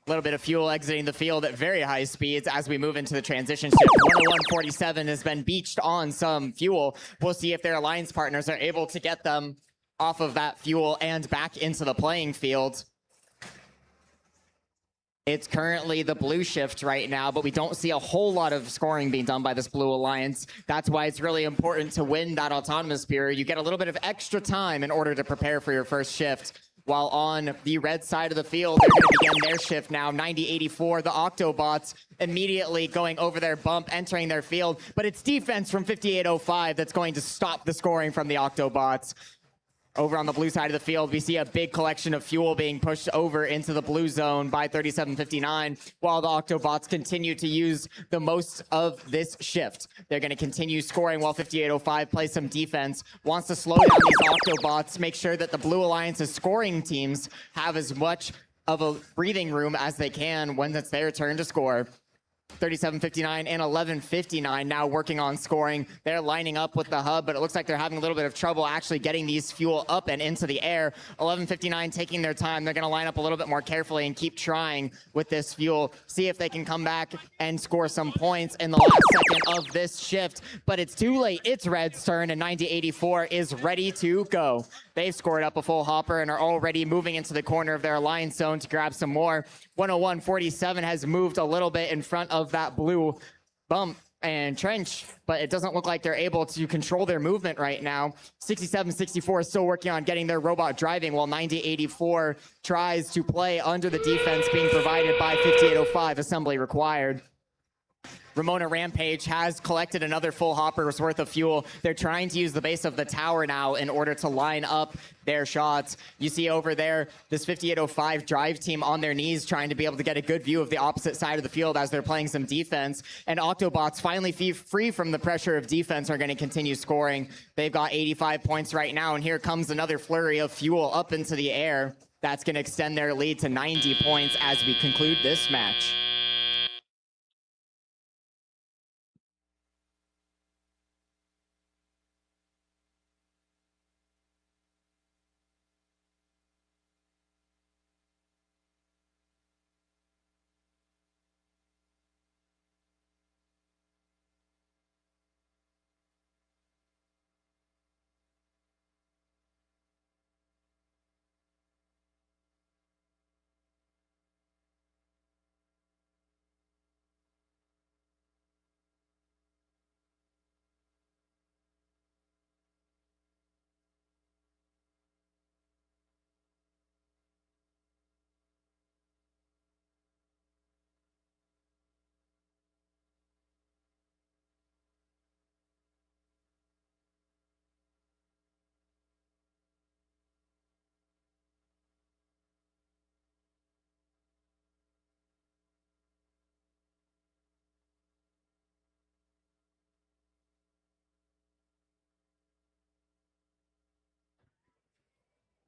A little bit of fuel exiting the field at very high speeds as we move into the transition shift. 10147 has been beached on some fuel. We'll see if their alliance partners are able to get them off of that fuel and back into the playing field. It's currently the blue shift right now, but we don't see a whole lot of scoring being done by this blue alliance. That's why it's really important to win that autonomous period. You get a little bit of extra time in order to prepare for your first shift. While on the red side of the field, they're going to begin their shift now. 9084, the Octobots immediately going over their bump, entering their field. But it's defense from 5805 that's going to stop the scoring from the Octobots. Over on the blue side of the field, we see a big collection of fuel being pushed over into the blue zone by 3759, while the Octobots continue to use the most of this shift. They're going to continue scoring while 5805 plays some defense, wants to slow down these Octobots, make sure that the Blue Alliance's scoring teams have as much of a breathing room as they can when it's their turn to score. 3759 and 1159 now working on scoring. They're lining up with the hub, but it looks like they're having a little bit of trouble actually getting these fuel up and into the air. 1159 taking their time. They're going to line up a little bit more carefully and keep trying with this fuel. See if they can come back and score some points in the last second of this shift. But it's too late. It's Red's turn, and 9084 is ready to go. They've scored up a full hopper and are already moving into the corner of their alliance zone to grab some more. 10147 has moved a little bit in front of that blue bump and trench, but it doesn't look like they're able to control their movement right now. 6764 is still working on getting their robot driving, while 9084 tries to play under the defense being provided by 5805, assembly required. Ramona Rampage has collected another full hopper's worth of fuel. They're trying to use the base of the tower now in order to line up their shots. You see over there, this 5805 drive team on their knees trying to be able to get a good view of the opposite side of the field as they're playing some defense. And Octobots, finally free from the pressure of defense, are going to continue scoring. They've got 85 points right now, and here comes another flurry of fuel up into the air. That's going to extend their lead to 90 points as we conclude this match.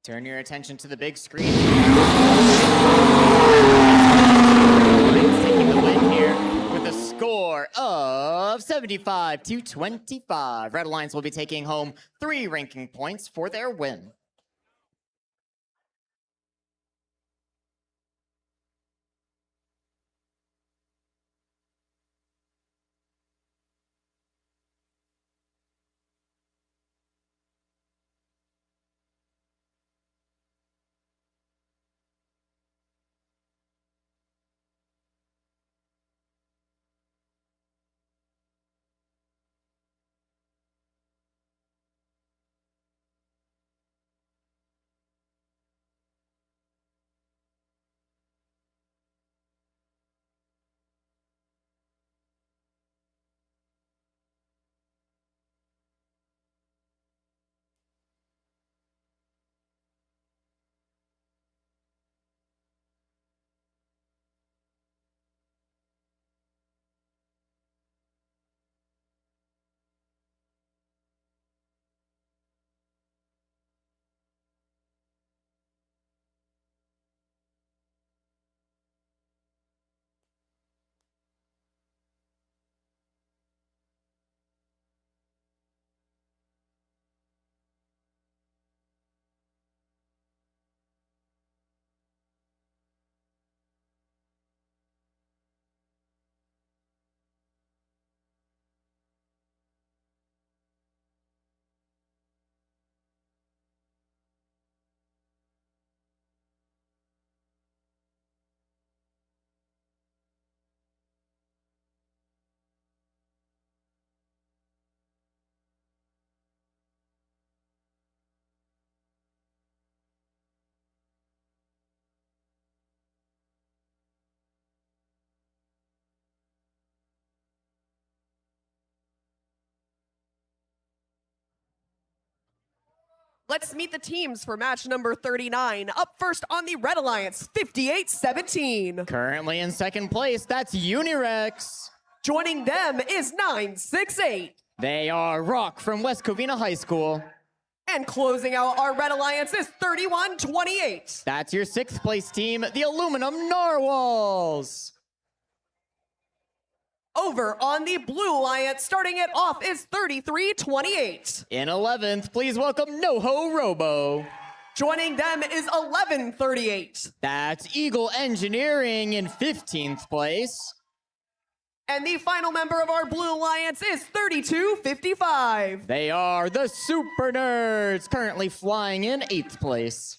Turn your attention to the big screen. Taking the win here with a score of 75-25. Red Alliance will be taking home 3 ranking points for their win. Let's meet the teams for match number 39. Up first on the Red Alliance, 58-17. Currently in second place, that's Unirex. Joining them is 968. They are Rock from West Covina High School. And closing out our Red Alliance is 31-28. That's your 6th place team, the Aluminum Narwhals. Over on the Blue Alliance, starting it off is 33-28. In 11th, please welcome NoHo Robo. Joining them is 11-38. That's Eagle Engineering in 15th place. And the final member of our Blue Alliance is 32-55. They are the Super Nerds, currently flying in 8th place.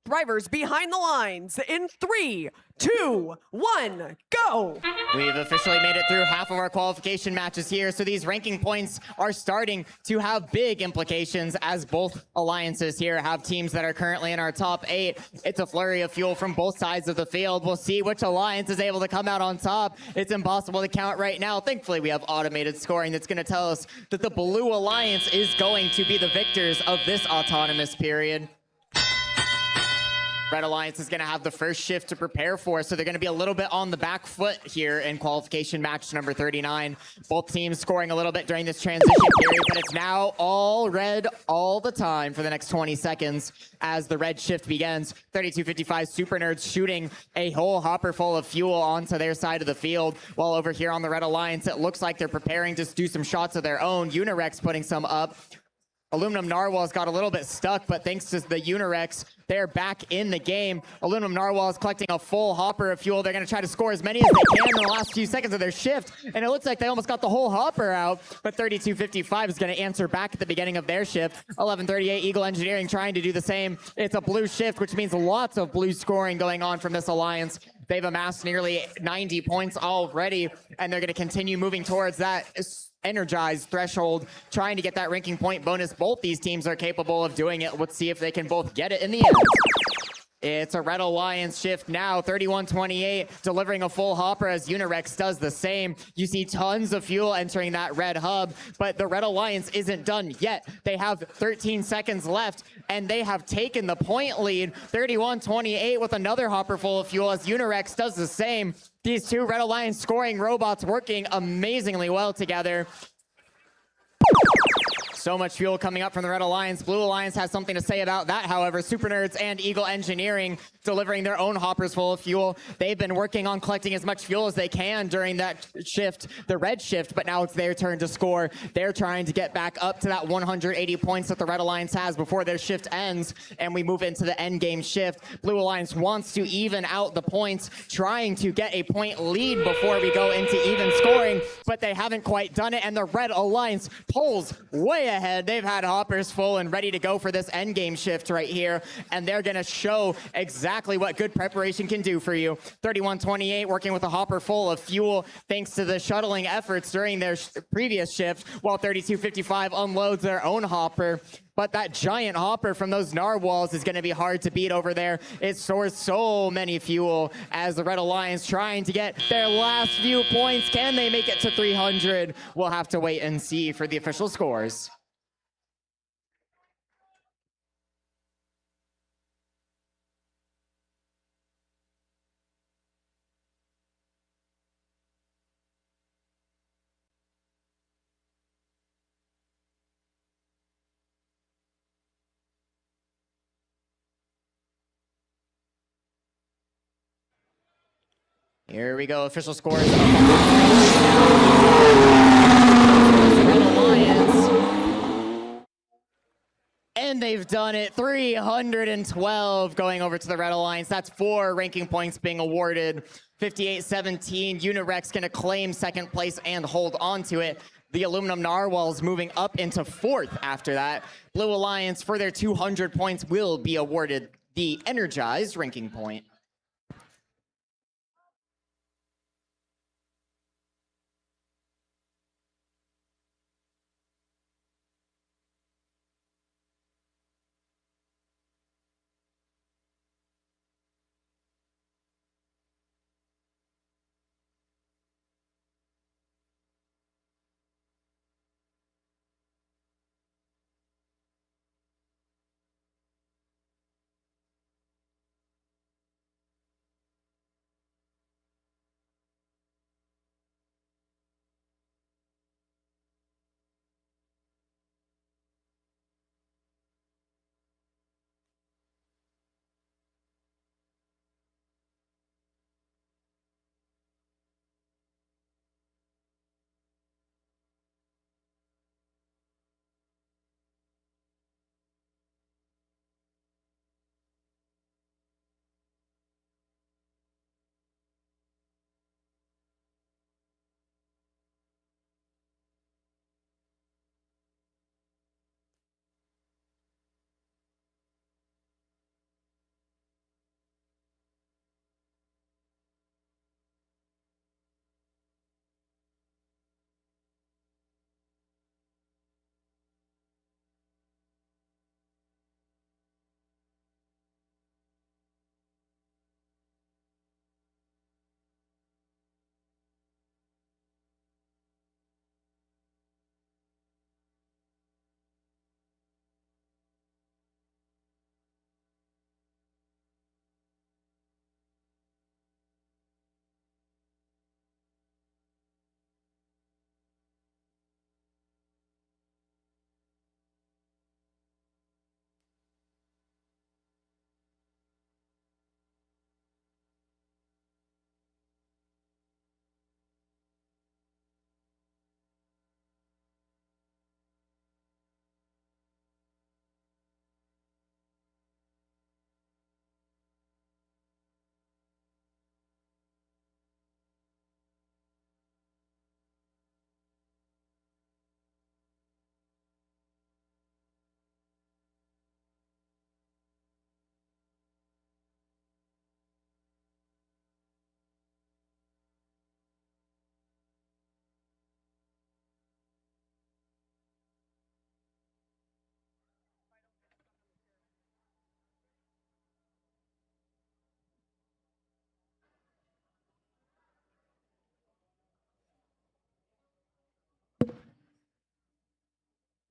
Drivers behind the lines in 3, 2, 1, go! We've officially made it through half of our qualification matches here, so these ranking points are starting to have big implications as both alliances here have teams that are currently in our top 8. It's a flurry of fuel from both sides of the field. We'll see which alliance is able to come out on top. It's impossible to count right now. Thankfully, we have automated scoring that's going to tell us that the Blue Alliance is going to be the victors of this autonomous period. Red Alliance is going to have the first shift to prepare for, so they're going to be a little bit on the back foot here in qualification match number 39. Both teams scoring a little bit during this transition period, but it's now all red all the time for the next 20 seconds as the red shift begins. 3255 Super Nerds shooting a whole hopper full of fuel onto their side of the field, while over here on the Red Alliance, it looks like they're preparing to do some shots of their own. Unirex putting some up. Aluminum Narwhals got a little bit stuck, but thanks to the Unirex, they're back in the game. Aluminum Narwhals collecting a full hopper of fuel. They're going to try to score as many as they can in the last few seconds of their shift, and it looks like they almost got the whole hopper out, but 3255 is going to answer back at the beginning of their shift. 1138 Eagle Engineering trying to do the same. It's a blue shift, which means lots of blue scoring going on from this alliance. They've amassed nearly 90 points already, and they're going to continue moving towards that energized threshold, trying to get that ranking point bonus. Both these teams are capable of doing it. Let's see if they can both get it in the end. It's a Red Alliance shift now, 3128, delivering a full hopper as Unirex does the same. You see tons of fuel entering that red hub, but the Red Alliance isn't done yet. They have 13 seconds left, and they have taken the point lead, 3128 with another hopper full of fuel as Unirex does the same. These two Red Alliance scoring robots working amazingly well together. So much fuel coming up from the Red Alliance. Blue Alliance has something to say about that, however. Super Nerds and Eagle Engineering delivering their own hoppers full of fuel. They've been working on collecting as much fuel as they can during that shift, the red shift, but now it's their turn to score. They're trying to get back up to that 180 points that the Red Alliance has before their shift ends, and we move into the end game shift. Blue Alliance wants to even out the points, trying to get a point lead before we go into even scoring, but they haven't quite done it, and the Red Alliance pulls way ahead. They've had hoppers full and ready to go for this end game shift right here, and they're going to show exactly what good preparation can do for you. 3128 working with a hopper full of fuel thanks to the shuttling efforts during their previous shift, while 3255 unloads their own hopper. But that giant hopper from those narwhals is going to be hard to beat over there. It stores so many fuel as the Red Alliance trying to get their last few points. Can they make it to 300? We'll have to wait and see for the official scores. Here we go, official scores. Red Alliance. And they've done it, 312 going over to the Red Alliance. That's 4 ranking points being awarded. 58-17, Unirex gonna claim second place and hold on to it. The Aluminum Narwhals moving up into 4th after that. Blue Alliance, for their 200 points, will be awarded the energized ranking point.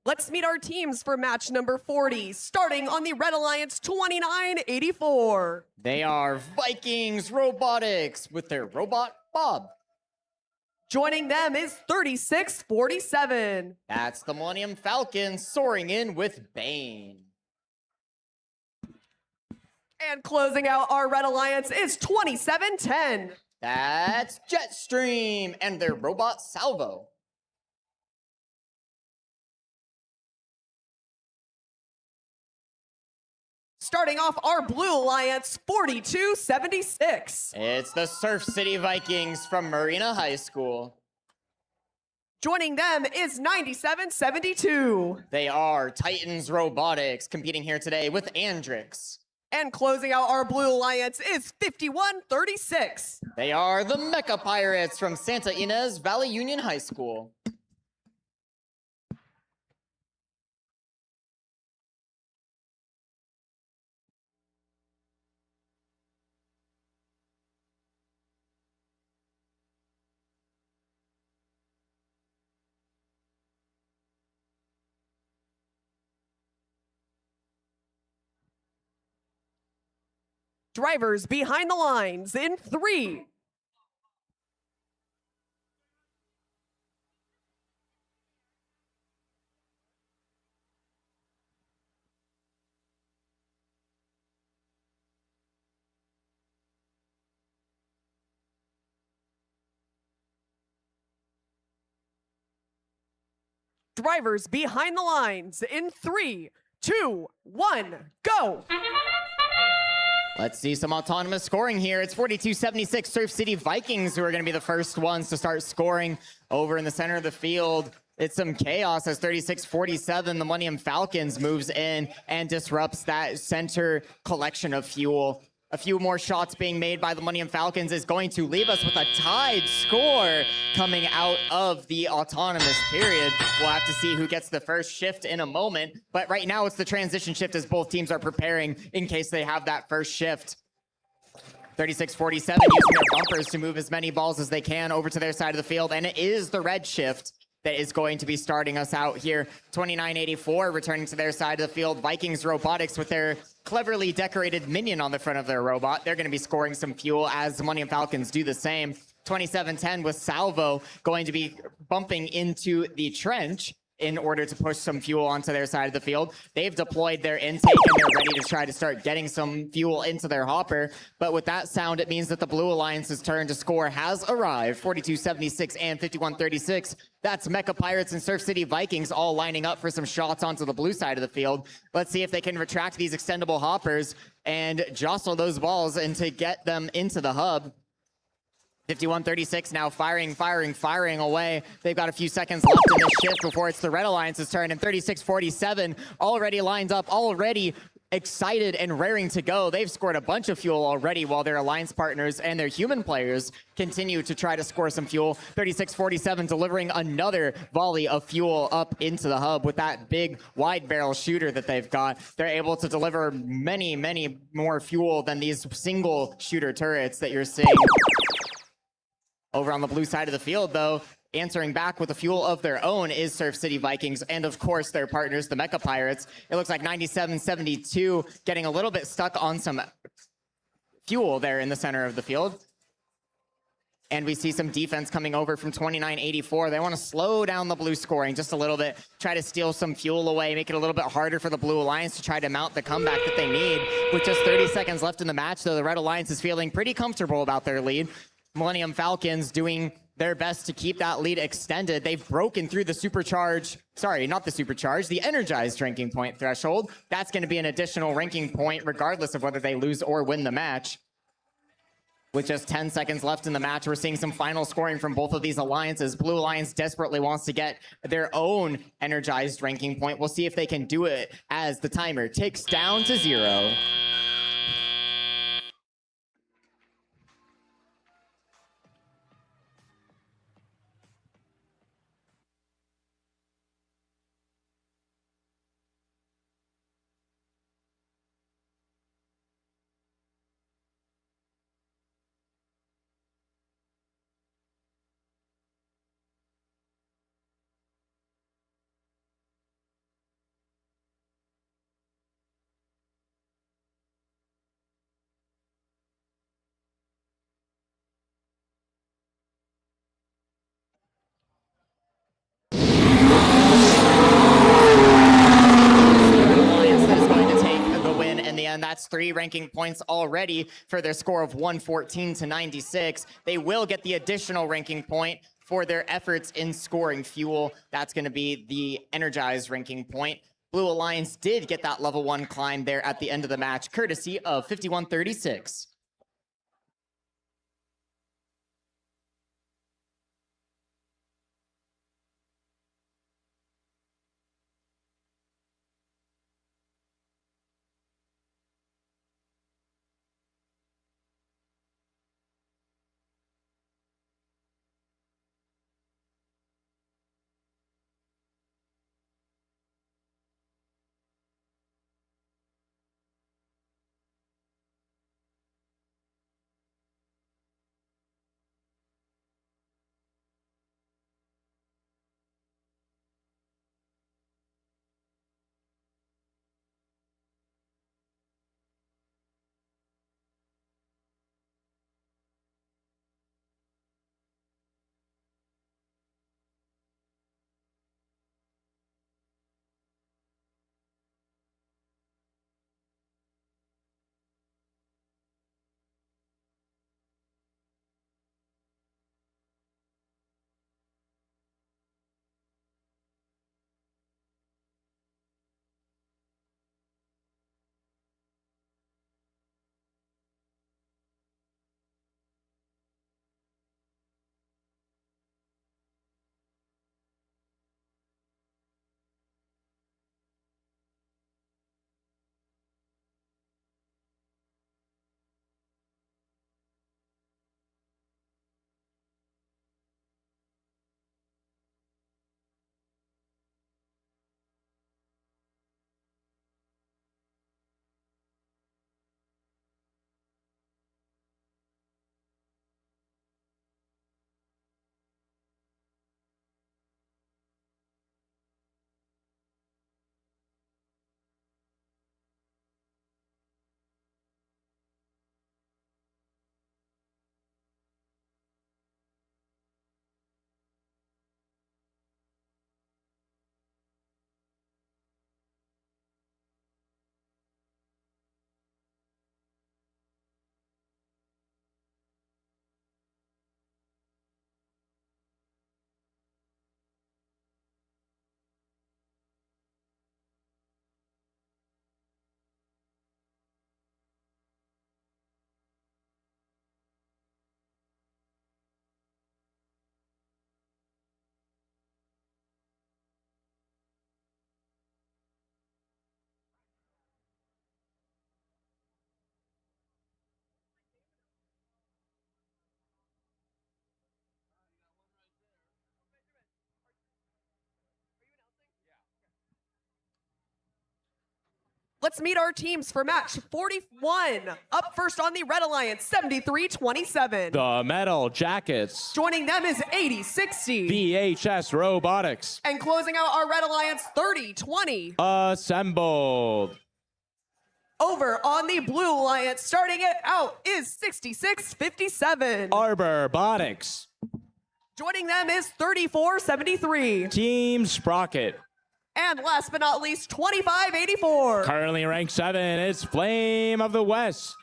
Let's meet our teams for match number 40, starting on the Red Alliance 2984. They are Vikings Robotics with their robot Bob. Joining them is 3647. That's the Millennium Falcon soaring in with Bane. And closing out our Red Alliance is 2710. That's Jetstream and their robot Salvo. Starting off our Blue Alliance 4276. It's the Surf City Vikings from Marina High School. Joining them is 9772. They are Titans Robotics competing here today with Andrix. And closing out our Blue Alliance is 5136. They are the Mecha Pirates from Santa Ynez Valley Union High School. Drivers behind the lines in 3, drivers behind the lines in 3, 2, 1, go! Let's see some autonomous scoring here. It's 42-76 Surf City Vikings who are going to be the first ones to start scoring over in the center of the field. It's some chaos as 36-47, the Millennium Falcons moves in and disrupts that center collection of fuel. A few more shots being made by the Millennium Falcons is going to leave us with a tied score coming out of the autonomous period. We'll have to see who gets the first shift in a moment, but right now it's the transition shift as both teams are preparing in case they have that first shift. 36-47 using their bumpers to move as many balls as they can over to their side of the field, and it is the red shift that is going to be starting us out here. 29-84 returning to their side of the field. Vikings Robotics with their cleverly decorated minion on the front of their robot. They're going to be scoring some fuel as the Millennium Falcons do the same. 27-10 with Salvo going to be bumping into the trench in order to push some fuel onto their side of the field. They've deployed their intake and they're ready to try to start getting some fuel into their hopper. But with that sound, it means that the Blue Alliance's turn to score has arrived. 42-76 and 51-36. That's Mecha Pirates and Surf City Vikings all lining up for some shots onto the blue side of the field. Let's see if they can retract these extendable hoppers and jostle those balls and to get them into the hub. 51-36 now firing away. They've got a few seconds left in this shift before it's the Red Alliance's turn, and 36-47 already lined up, already excited and raring to go. They've scored a bunch of fuel already while their alliance partners and their human players continue to try to score some fuel. 36-47 delivering another volley of fuel up into the hub with that big wide barrel shooter that they've got. They're able to deliver many, many more fuel than these single shooter turrets that you're seeing. Over on the blue side of the field, though, answering back with the fuel of their own is Surf City Vikings and, of course, their partners, the Mecha Pirates. It looks like 97-72 getting a little bit stuck on some fuel there in the center of the field. And we see some defense coming over from 29-84. They want to slow down the blue scoring just a little bit, try to steal some fuel away, make it a little bit harder for the Blue Alliance to try to mount the comeback that they need. With just 30 seconds left in the match, though, the Red Alliance is feeling pretty comfortable about their lead. Millennium Falcons doing their best to keep that lead extended. They've broken through the the energized ranking point threshold. That's going to be an additional ranking point regardless of whether they lose or win the match. With just 10 seconds left in the match, we're seeing some final scoring from both of these alliances. Blue Alliance desperately wants to get their own energized ranking point. We'll see if they can do it as the timer ticks down to 0. West 3 ranking points already for their score of 114 to 96. They will get the additional ranking point for their efforts in scoring fuel. That's going to be the Energize ranking point. Blue Alliance did get that level 1 climb there at the end of the match, courtesy of 5136. Let's meet our teams for match 41. Up first on the Red Alliance, 73-27. The Metal Jackets. Joining them is 80-60. VHS Robotics. And closing out our Red Alliance, 30-20. Assembled. Over on the Blue Alliance, starting it out is 66-57. Robotics. Joining them is 34-73. Team Sprocket. And last but not least, 25-84. Currently ranked 7, it's Flame of the West.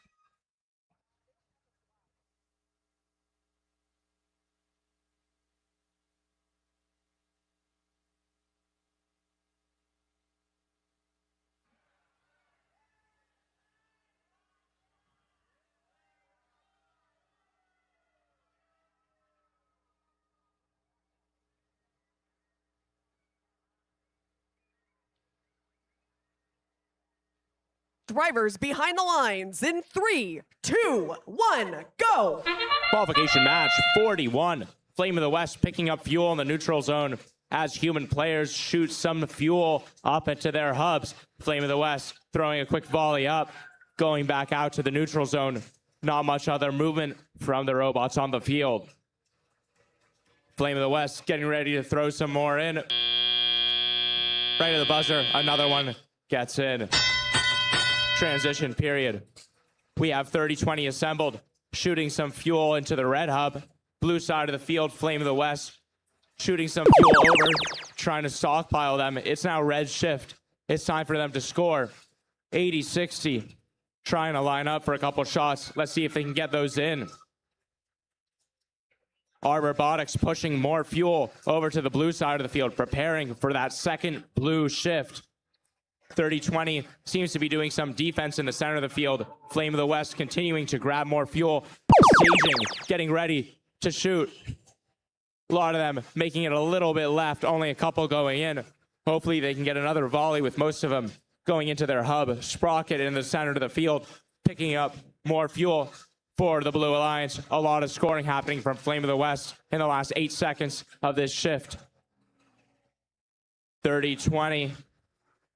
Drivers behind the lines in 3, 2, 1, go. Qualification match 41. Flame of the West picking up fuel in the neutral zone as human players shoot some fuel up into their hubs. Flame of the West throwing a quick volley up, going back out to the neutral zone. Not much other movement from the robots on the field. Flame of the West getting ready to throw some more in. Right at the buzzer, another one gets in. Transition period. We have 30-20 assembled, shooting some fuel into the red hub. Blue side of the field, Flame of the West, shooting some fuel over, trying to stockpile them. It's now red shift. It's time for them to score. 80-60. trying to line up for a couple shots. Let's see if they can get those in. Our Robotics pushing more fuel over to the blue side of the field, preparing for that second blue shift. 30-20 seems to be doing some defense in the center of the field. Flame of the West continuing to grab more fuel, staging, getting ready to shoot. A lot of them making it a little bit left, only a couple going in. Hopefully they can get another volley with most of them going into their hub. Sprocket in the center of the field, picking up more fuel for the Blue Alliance. A lot of scoring happening from Flame of the West in the last 8 seconds of this shift. 30-20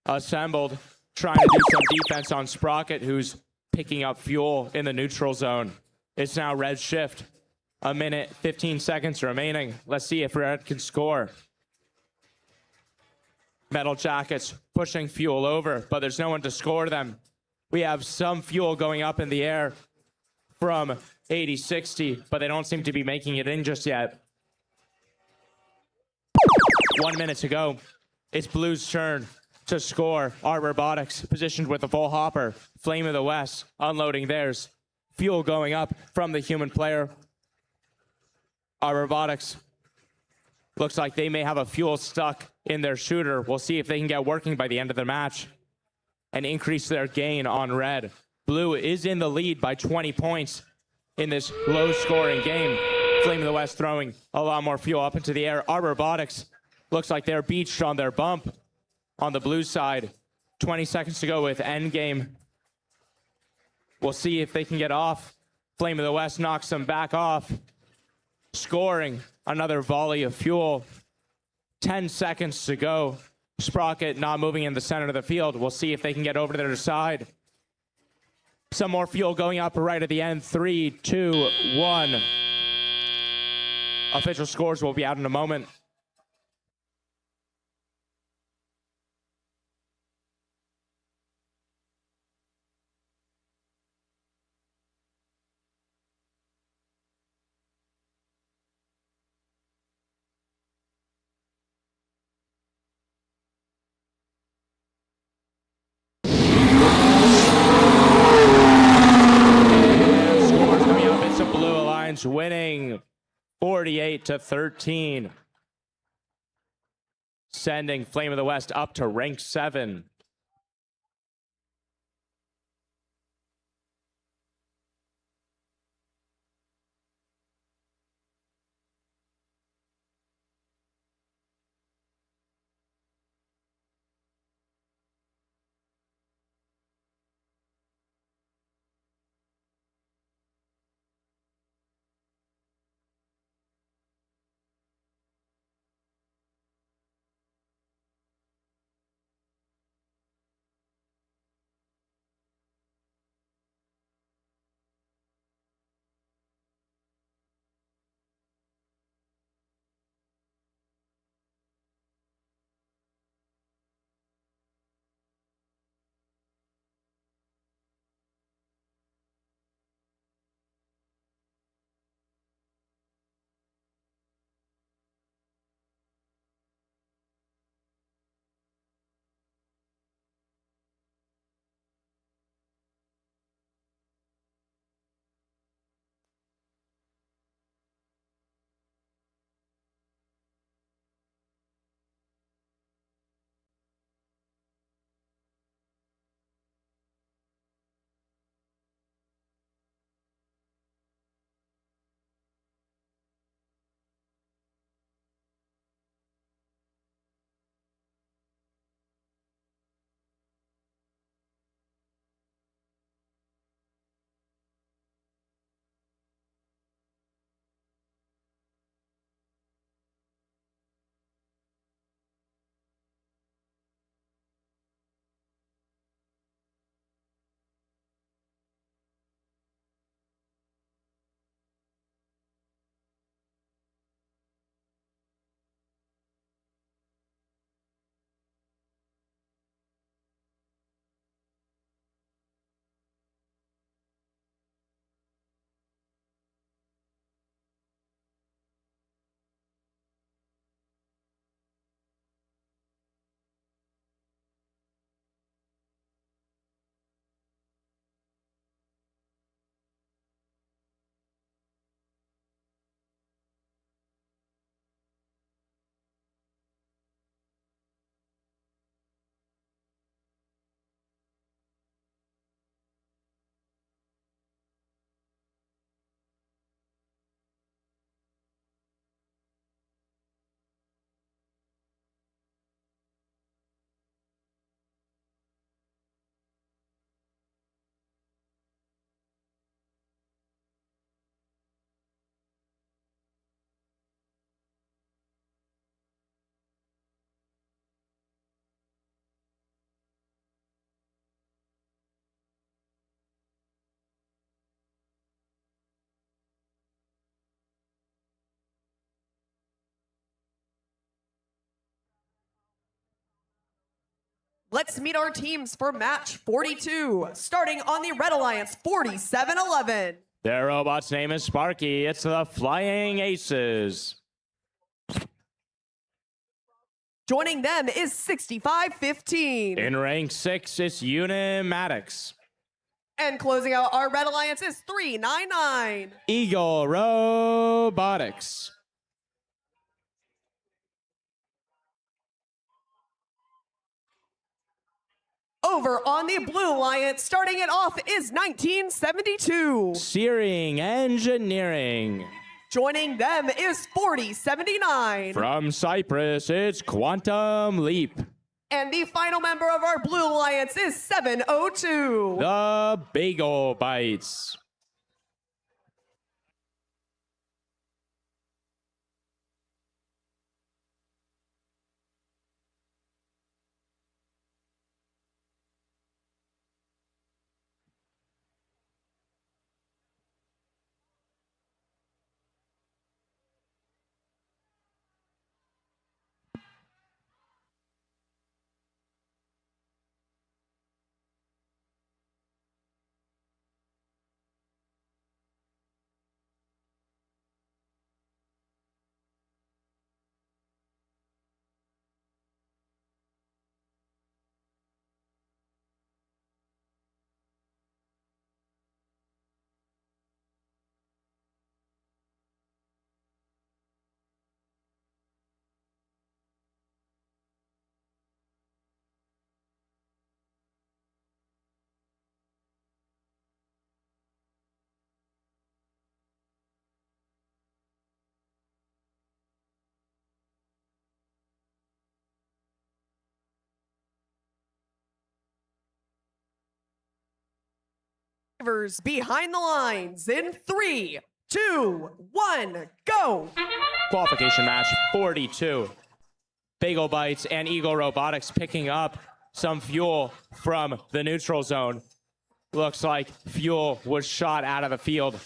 assembled, trying to do some defense on Sprocket, who's picking up fuel in the neutral zone. It's now red shift. 1 minute, 15 seconds remaining. Let's see if red can score. Metal Jackets pushing fuel over, but there's no one to score them. We have some fuel going up in the air from 80-60, but they don't seem to be making it in just yet. 1 minute to go. It's Blue's turn to score. Our Robotics positioned with a full hopper. Flame of the West unloading theirs. Fuel going up from the human player. Our Robotics looks like they may have a fuel stuck in their shooter. We'll see if they can get working by the end of the match and increase their gain on red. Blue is in the lead by 20 points in this low-scoring game. Flame of the West throwing a lot more fuel up into the air. Our Robotics looks like they're beached on their bump on the blue side. 20 seconds to go with endgame. We'll see if they can get off. Flame of the West knocks them back off. Scoring another volley of fuel. 10 seconds to go. Sprocket not moving in the center of the field. We'll see if they can get over to their side. Some more fuel going up right at the end. 3, 2, 1. Official scores will be out in a moment. Winning 48-13, sending Flame of the West up to rank 7. Let's meet our teams for match 42, starting on the Red Alliance 4711. Their robot's name is Sparky. It's the Flying Aces. Joining them is 6515. In rank 6, it's Hueneme. And closing out our Red Alliance is 399. Eagle Robotics. Over on the Blue Alliance, starting it off is 1972. Searing Engineering. Joining them is 4079. From Cyprus, it's Quantum Leap. And the final member of our Blue Alliance is 702. The Bagel Bites. Behind the lines in 3, 2, 1, go. Qualification match 42. Bagel Bites and Eagle Robotics picking up some fuel from the neutral zone. Looks like fuel was shot out of the field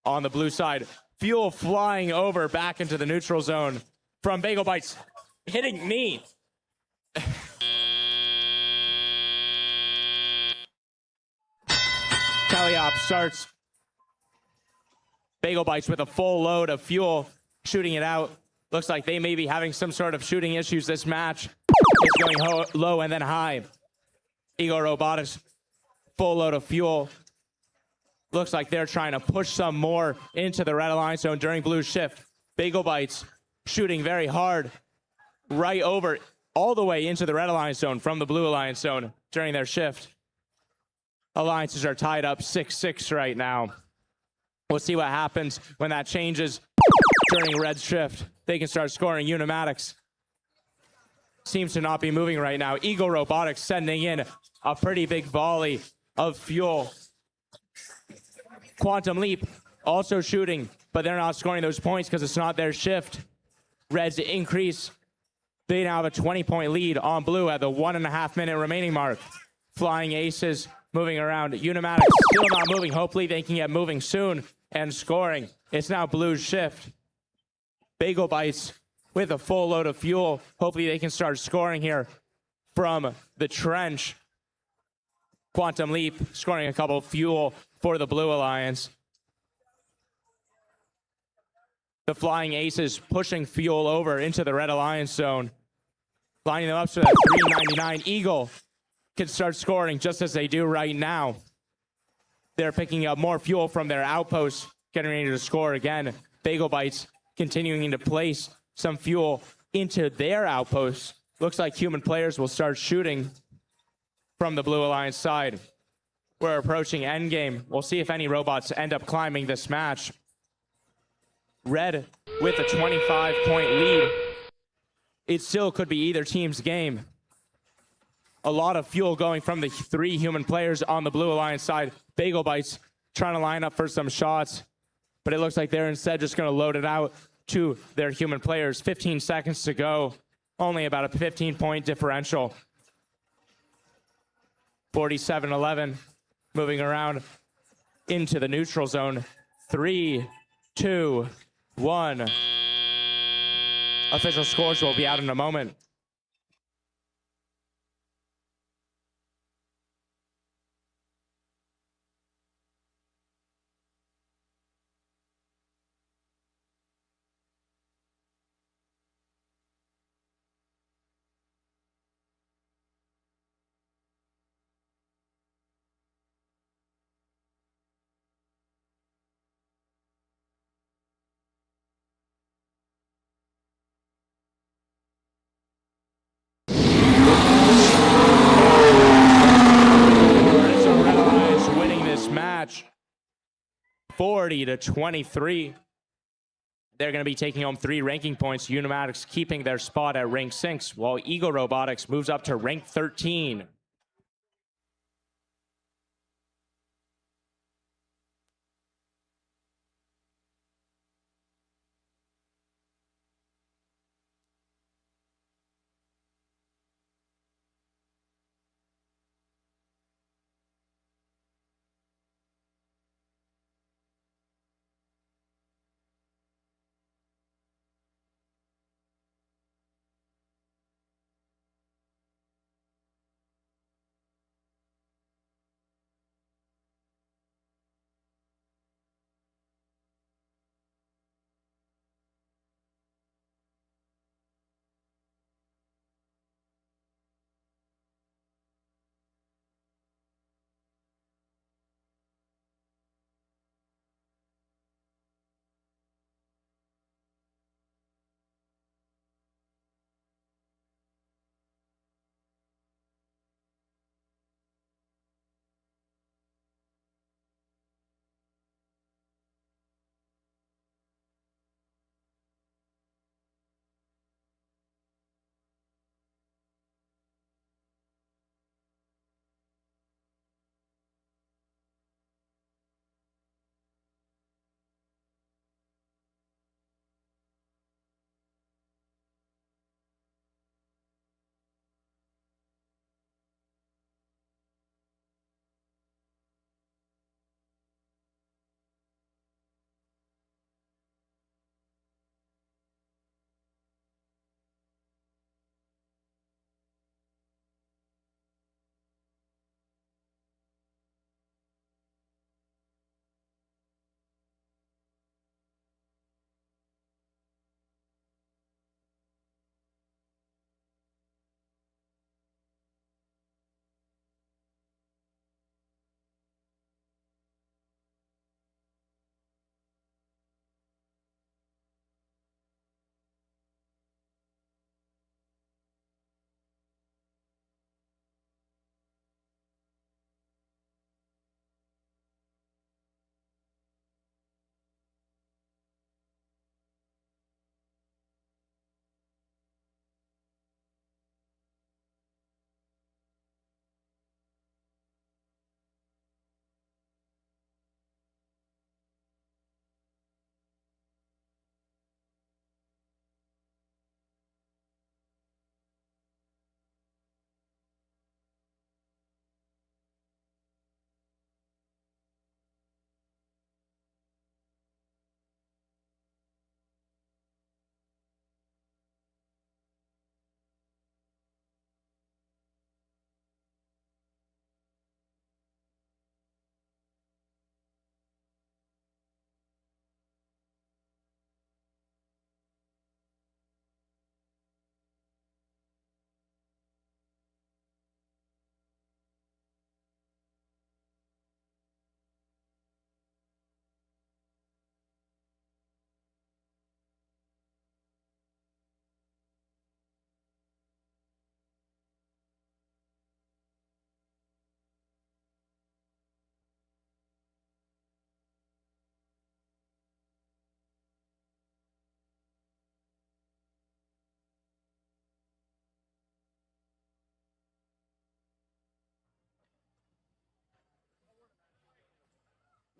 on the blue side. Fuel flying over back into the neutral zone from Bagel Bites, hitting me. Teleop starts. Bagel Bites with a full load of fuel, shooting it out. Looks like they may be having some sort of shooting issues this match. It's going low and then high. Eagle Robotics, full load of fuel. Looks like they're trying to push some more into the Red Alliance zone during blue shift. Bagel Bites shooting very hard, right over, all the way into the Red Alliance zone from the Blue Alliance zone during their shift. Alliances are tied up 6-6 right now. We'll see what happens when that changes during red shift. They can start scoring. Hueneme seems to not be moving right now. Eagle Robotics sending in a pretty big volley of fuel. Quantum Leap also shooting, but they're not scoring those points because it's not their shift. Reds increase. They now have a 20-point lead on blue at the 1.5 minute remaining mark. Flying Aces moving around. Hueneme still not moving. Hopefully they can get moving soon and scoring. It's now blue's shift. Bagel Bites with a full load of fuel. Hopefully they can start scoring here from the trench. Quantum Leap scoring a couple of fuel for the Blue Alliance. The Flying Aces pushing fuel over into the Red Alliance zone. Lining them up so that 399 Eagle can start scoring just as they do right now. They're picking up more fuel from their outposts, getting ready to score again. Bagel Bites continuing to place some fuel into their outposts. Looks like human players will start shooting from the Blue Alliance side. We're approaching endgame. We'll see if any robots end up climbing this match. Red with a 25-point lead. It still could be either team's game. A lot of fuel going from the 3 human players on the Blue Alliance side. Bagel Bites trying to line up for some shots, but it looks like they're instead just going to load it out to their human players. 15 seconds to go. Only about a 15-point differential. 47-11. Moving around into the neutral zone. 3, 2, 1. Official scores will be out in a moment. 40-23. They're going to be taking home 3 ranking points. Unematics keeping their spot at rank 6, while Eagle Robotics moves up to rank 13.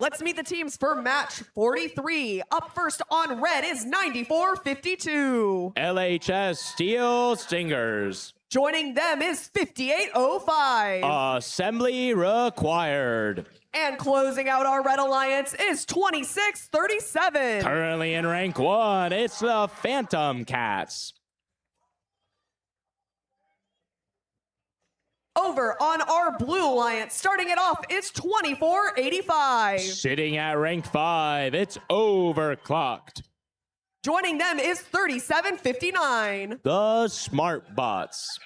Let's meet the teams for match 43. Up first on red is 9452. LHS Steel Stingers. Joining them is 5805. Assembly required. And closing out our red alliance is 2637. Currently in rank 1, it's the Phantom Cats. Over on our blue alliance, starting it off is 2485. Sitting at rank 5, it's Overclocked. Joining them is 3759. The Smart Bots.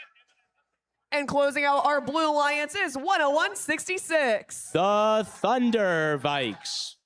And closing out our blue alliance is 10166. The Thunder Vikes.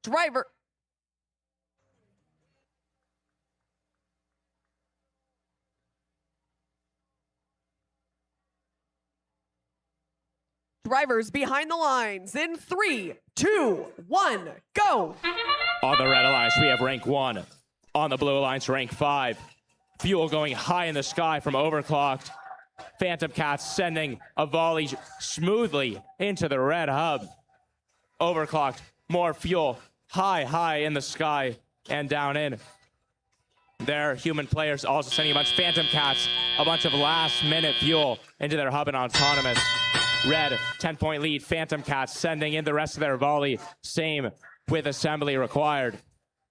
Driver. Drivers behind the lines in 3, 2, 1, go. On the red alliance, we have rank 1. On the blue alliance, rank 5. Fuel going high in the sky from overclocked. Phantom Cats sending a volley smoothly into the red hub. Overclocked, more fuel, high in the sky and down in. Their human players also sending a bunch of Phantom Cats, a bunch of last-minute fuel into their hub and autonomous. Red, 10-point lead. Phantom Cats sending in the rest of their volley. Same with assembly required.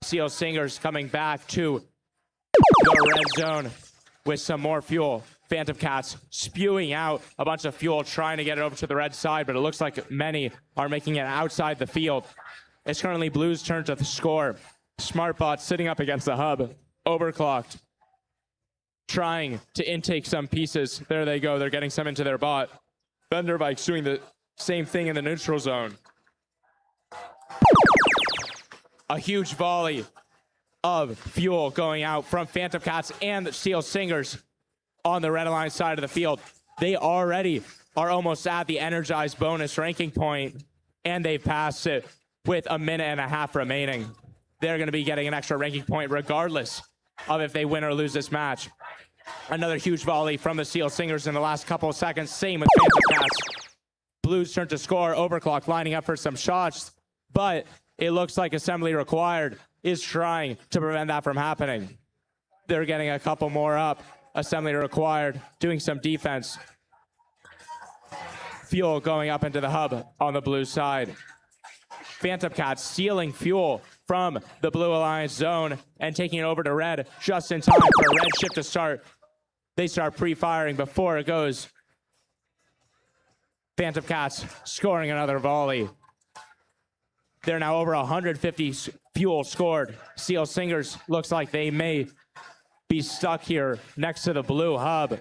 Seal Singers coming back to the red zone with some more fuel. Phantom Cats spewing out a bunch of fuel, trying to get it over to the red side, but it looks like many are making it outside the field. It's currently Blue's turn to score. Smartbot sitting up against the hub. Overclocked. Trying to intake some pieces. There they go. They're getting some into their bot. Thunderbike's doing the same thing in the neutral zone. A huge volley of fuel going out from Phantom Cats and the Steel Singers on the red alliance side of the field. They already are almost at the energized bonus ranking point, and they've passed it with a minute and a half remaining. They're going to be getting an extra ranking point regardless of if they win or lose this match. Another huge volley from the Steel Singers in the last couple of seconds. Same with Phantom Cats. Blues turn to score. Overclock lining up for some shots, but it looks like assembly required is trying to prevent that from happening. They're getting a couple more up. Assembly required, doing some defense. Fuel going up into the hub on the blue side. Phantom Cats stealing fuel from the Blue Alliance zone and taking it over to red just in time for a red ship to start. They start pre-firing before it goes. Phantom Cats scoring another volley. They're now over 150 fuel scored. Steel Singers looks like they may be stuck here next to the blue hub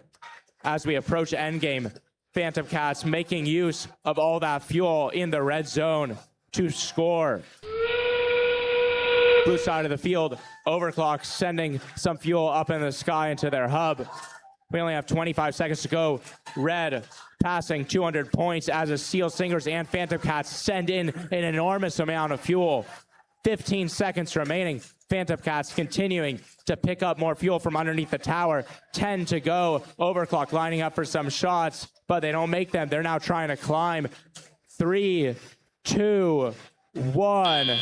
as we approach endgame. Phantom Cats making use of all that fuel in the red zone to score. Blue side of the field, Overclock sending some fuel up in the sky into their hub. We only have 25 seconds to go. Red passing 200 points as the Steel Singers and Phantom Cats send in an enormous amount of fuel. 15 seconds remaining. Phantom Cats continuing to pick up more fuel from underneath the tower. 10 to go. Overclock lining up for some shots, but they don't make them. They're now trying to climb. 3, 2, 1.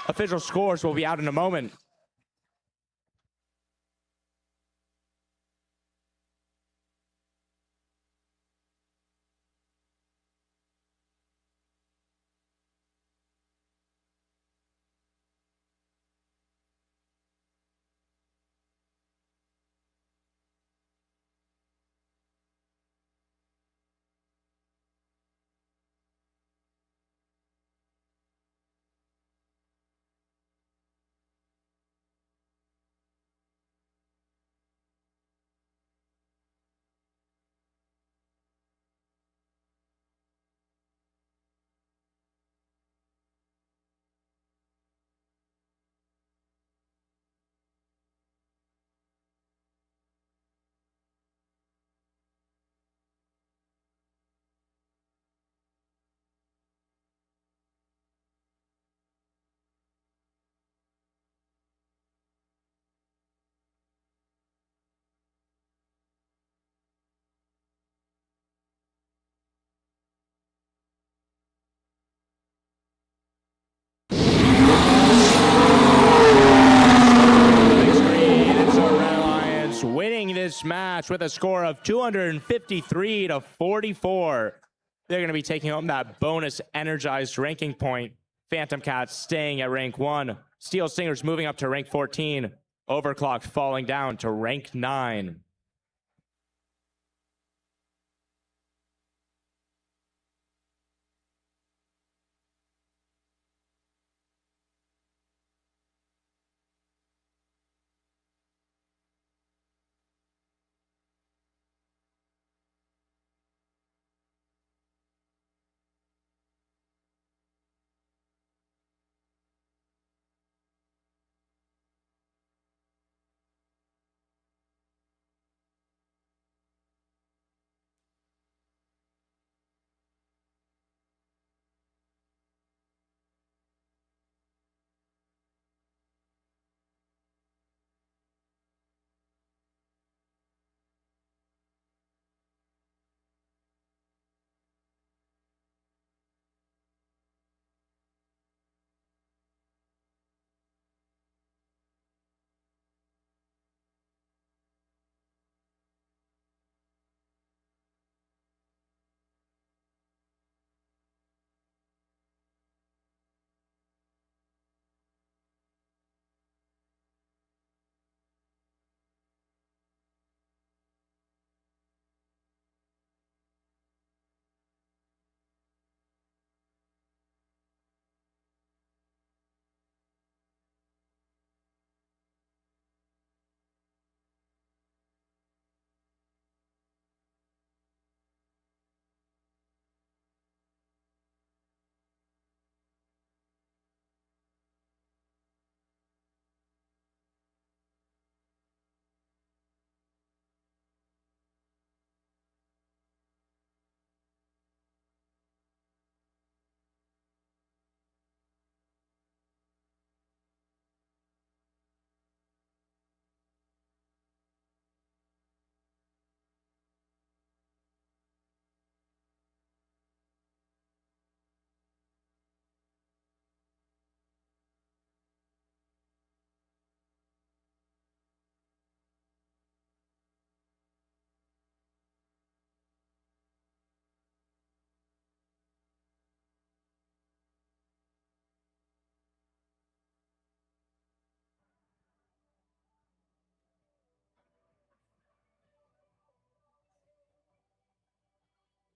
Official scores will be out in a moment. Winning this match with a score of 253 to 44. They're going to be taking home that bonus energized ranking point. Phantom Cats staying at rank 1. Steel Singers moving up to rank 14. Overclocked falling down to rank 9.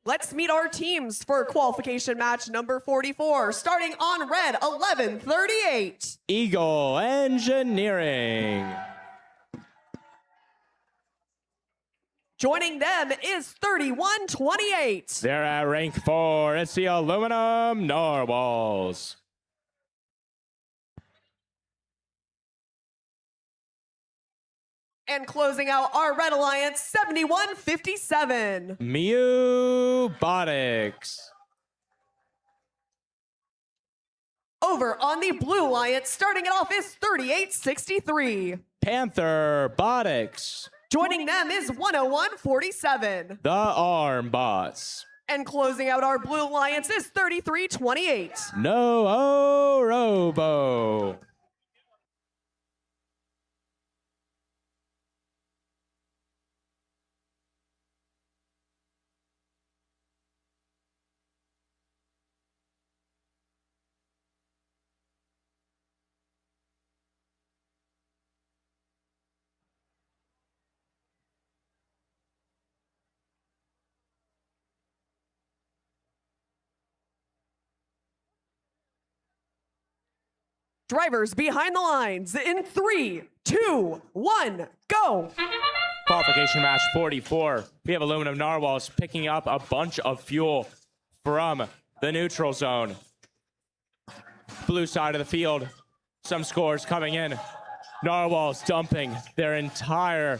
Let's meet our teams for qualification match number 44, starting on red, 1138. Eagle Engineering. Joining them is 3128. They're at rank 4. It's the Aluminum Narwhals. And closing out our Red Alliance, 7157. Robotics. Over on the Blue Alliance, starting it off is 3863. Panther Botics. Joining them is 10147. The Arm Bots. And closing out our Blue Alliance is 3328. No Robo. Drivers behind the lines in 3, 2, 1, go. Qualification match 44. We have Aluminum Narwhals picking up a bunch of fuel from the neutral zone. Blue side of the field, some scores coming in. Narwhals dumping their entire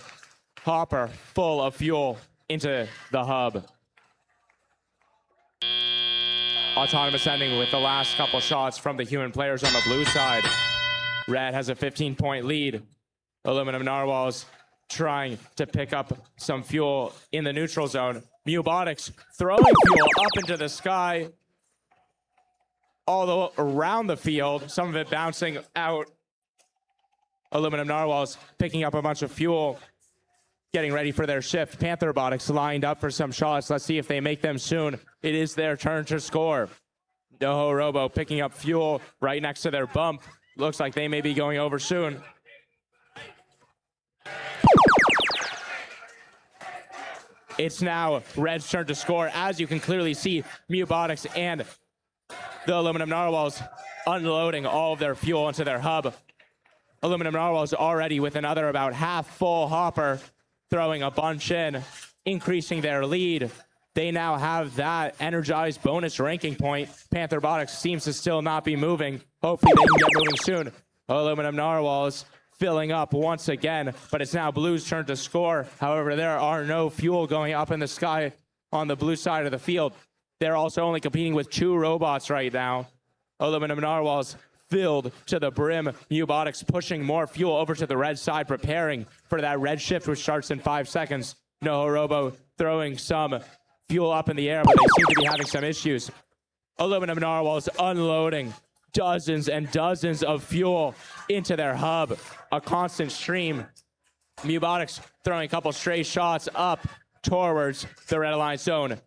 hopper full of fuel into the hub. Autonomous ending with the last couple shots from the human players on the blue side. Red has a 15-point lead. Aluminum Narwhals trying to pick up some fuel in the neutral zone. Robotics throwing fuel up into the sky, all around the field, some of it bouncing out. Aluminum Narwhals picking up a bunch of fuel, getting ready for their shift. Panther Robotics lined up for some shots. Let's see if they make them soon. It is their turn to score. Noho Robo picking up fuel right next to their bump. Looks like they may be going over soon. It's now Red's turn to score. As you can clearly see, Robotics and the Aluminum Narwhals unloading all of their fuel into their hub. Aluminum Narwhals already with another about half full hopper, throwing a bunch in, increasing their lead. They now have that energized bonus ranking point. Panther Robotics seems to still not be moving. Hopefully they can get moving soon. Aluminum Narwhals filling up once again, but it's now Blue's turn to score. However, there are no fuel going up in the sky on the blue side of the field. They're also only competing with 2 robots right now. Aluminum Narwhals filled to the brim. Robotics pushing more fuel over to the red side, preparing for that red shift, which starts in 5 seconds. Noho Robo throwing some fuel up in the air, but they seem to be having some issues. Aluminum Narwhals unloading dozens and dozens of fuel into their hub. A constant stream. Robotics throwing a couple stray shots up towards the red alliance zone.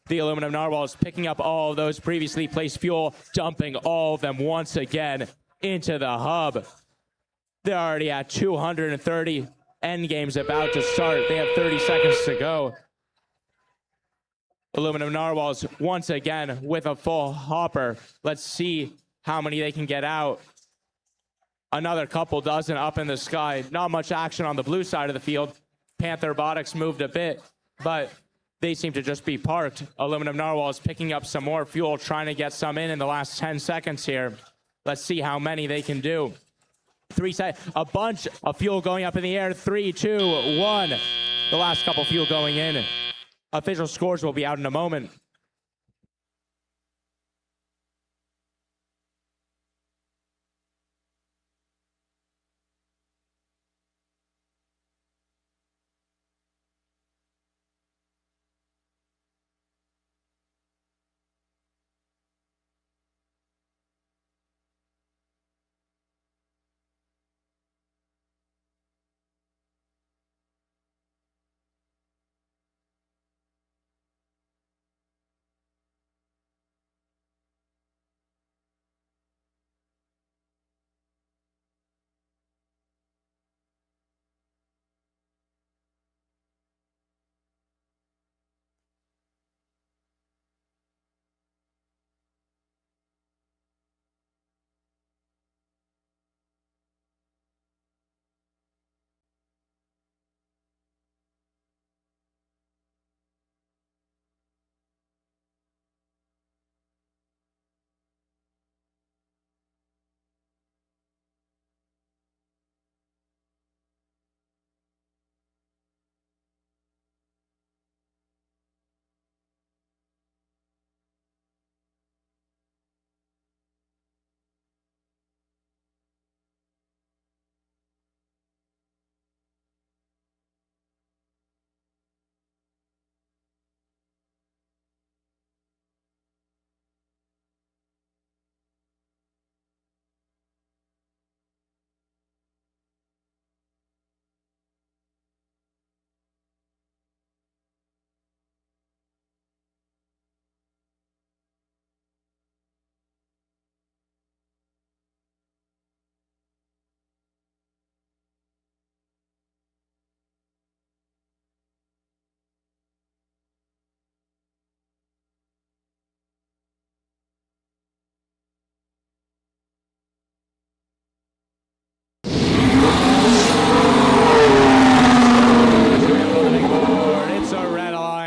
The Aluminum Narwhals picking up all of those previously placed fuel, dumping all of them once again into the hub. They're already at 230. Endgame's about to start. They have 30 seconds to go. Aluminum Narwhals once again with a full hopper. Let's see how many they can get out. Another couple dozen up in the sky. Not much action on the blue side of the field. Panther Robotics moved a bit, but they seem to just be parked. Aluminum Narwhals picking up some more fuel, trying to get some in the last 10 seconds here. Let's see how many they can do. A bunch of fuel going up in the air. 3, 2, 1. The last couple fuel going in. Official scores will be out in a moment.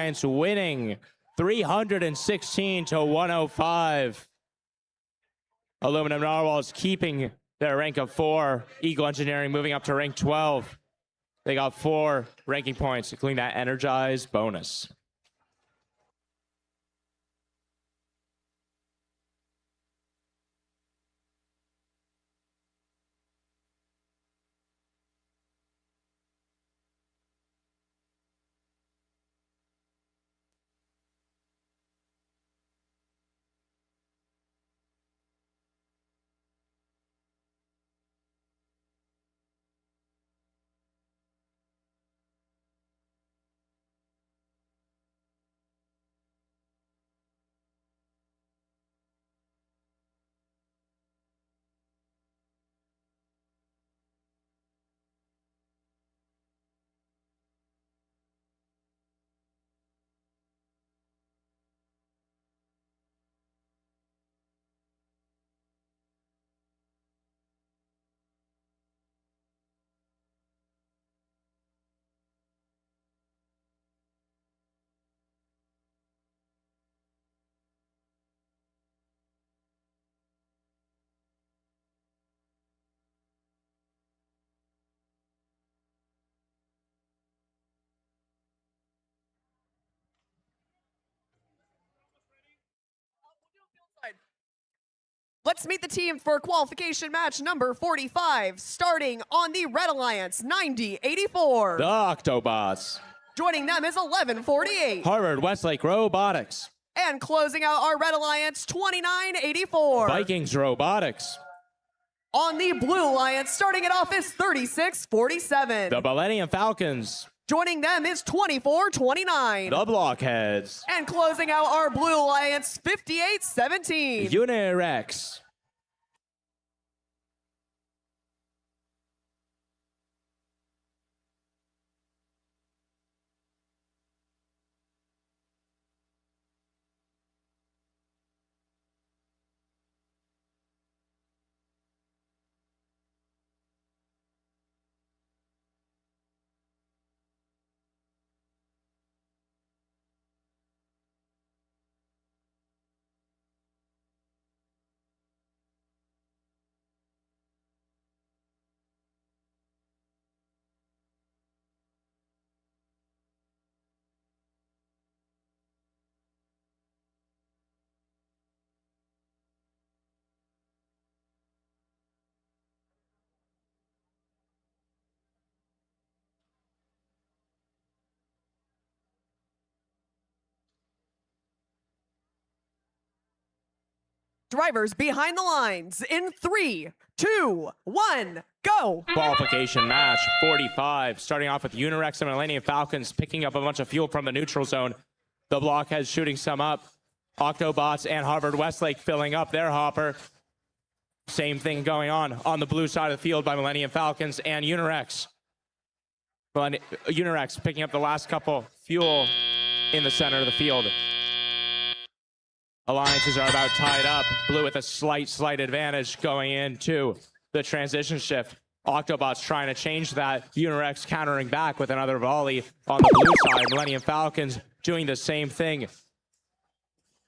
Alliance winning 316 to 105. Aluminum Narwhals keeping their rank of 4. Eagle Engineering moving up to rank 12. They got 4 ranking points, including that energized bonus. Let's meet the team for qualification match number 45, starting on the Red Alliance, 9084. The Octobots. Joining them is 1148. Harvard Westlake Robotics. And closing out our Red Alliance, 2984. Vikings Robotics. On the Blue Alliance, starting it off is 3647. The Millennium Falcons. Joining them is 2429. The Blockheads. And closing out our Blue Alliance, 5817. Unirex. Drivers behind the lines in 3, 2, 1, go. Qualification match 45, starting off with Unirex and Millennium Falcons picking up a bunch of fuel from the neutral zone. The Blockheads shooting some up. Octobots and Harvard Westlake filling up their hopper. Same thing going on the blue side of the field by Millennium Falcons and Unirex. Unirex picking up the last couple fuel in the center of the field. Alliances are about tied up. Blue with a slight advantage going into the transition shift. Octobots trying to change that. Unirex countering back with another volley on the blue side. Millennium Falcons doing the same thing.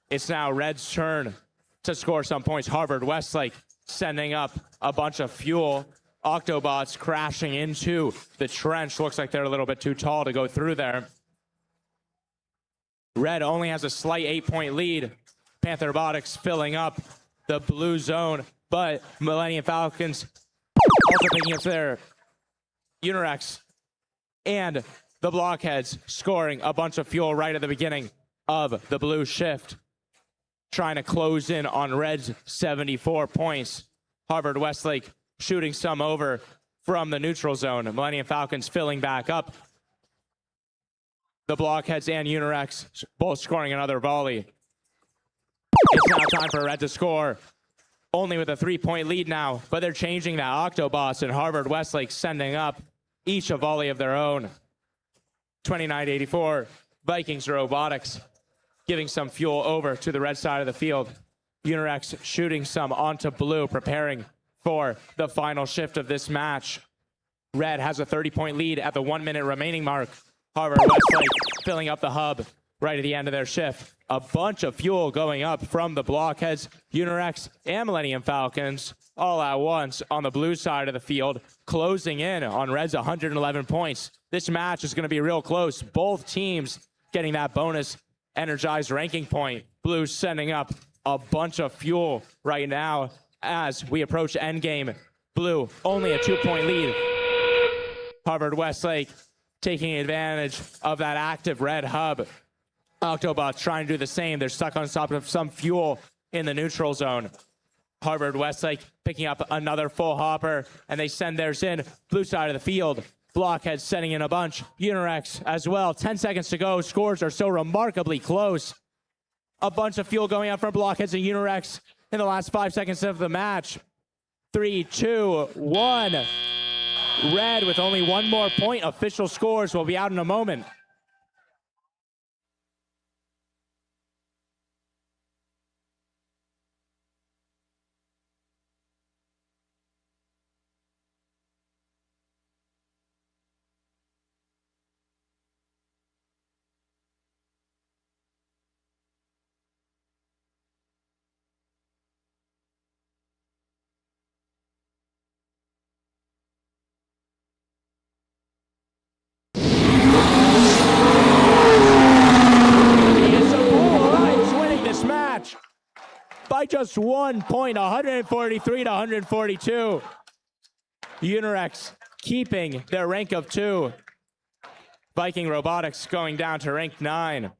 It's now Red's turn to score some points. Harvard Westlake sending up a bunch of fuel. Octobots crashing into the trench. Looks like they're a little bit too tall to go through there. Red only has a slight 8-point lead. Panther Robotics filling up the blue zone, but Millennium Falcons also picking up their Unirex and the Blockheads scoring a bunch of fuel right at the beginning of the blue shift, trying to close in on Red's 74 points. Harvard Westlake shooting some over from the neutral zone. Millennium Falcons filling back up. The Blockheads and Unirex both scoring another volley. It's now time for Red to score, only with a 3-point lead now, but they're changing that. Octobots and Harvard Westlake sending up each a volley of their own. 29-84, Vikings Robotics giving some fuel over to the red side of the field. Unirex shooting some onto blue, preparing for the final shift of this match. Red has a 30-point lead at the 1 minute remaining mark. Harvard Westlake filling up the hub. right at the end of their shift. A bunch of fuel going up from the Blockheads, Unirex, and Millennium Falcons all at once on the blue side of the field, closing in on Red's 111 points. This match is going to be real close. Both teams getting that bonus energized ranking point. Blue sending up a bunch of fuel right now as we approach endgame. Blue only a 2-point lead. Harvard Westlake taking advantage of that active red hub. Octobots trying to do the same. They're stuck on top of some fuel in the neutral zone. Harvard Westlake picking up another full hopper, and they send theirs in. Blue side of the field. Blockhead sending in a bunch. Unirex as well. 10 seconds to go. Scores are so remarkably close. A bunch of fuel going out from Blockheads and Unirex in the last 5 seconds of the match. 3, 2, 1. Red with only one more point. Official scores will be out in a moment. By just 1 point, 143 to 142. Unirex keeping their rank of 2. Viking Robotics going down to rank 9.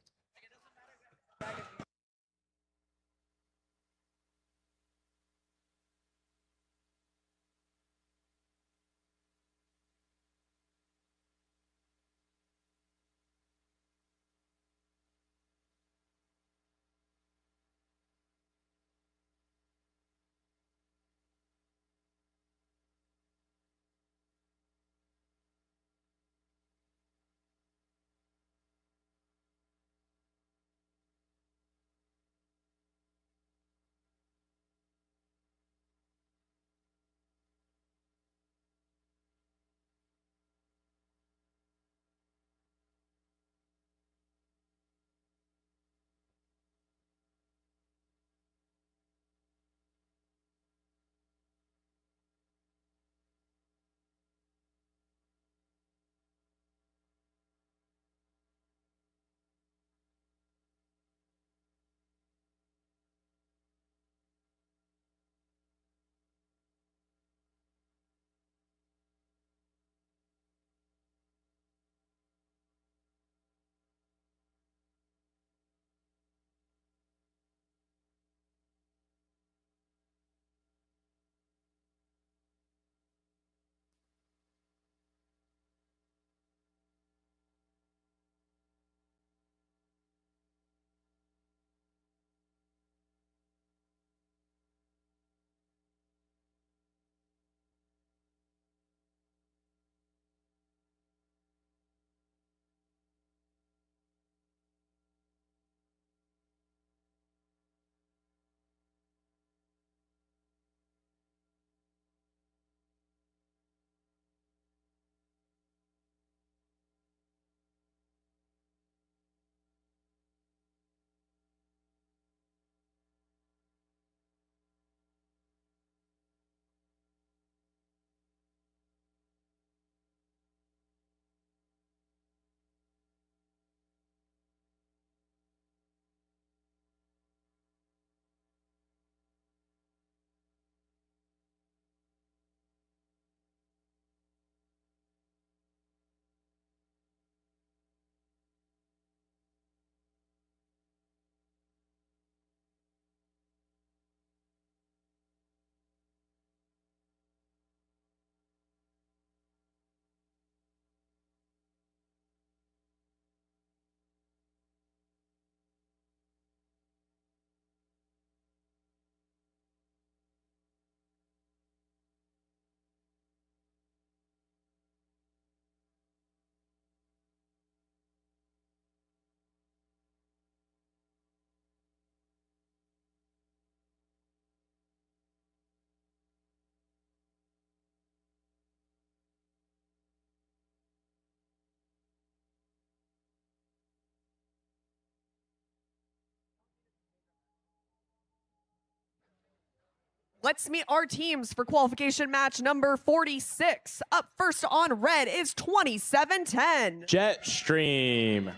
Let's meet our teams for qualification match number 46. Up first on red is 2710. Jetstream.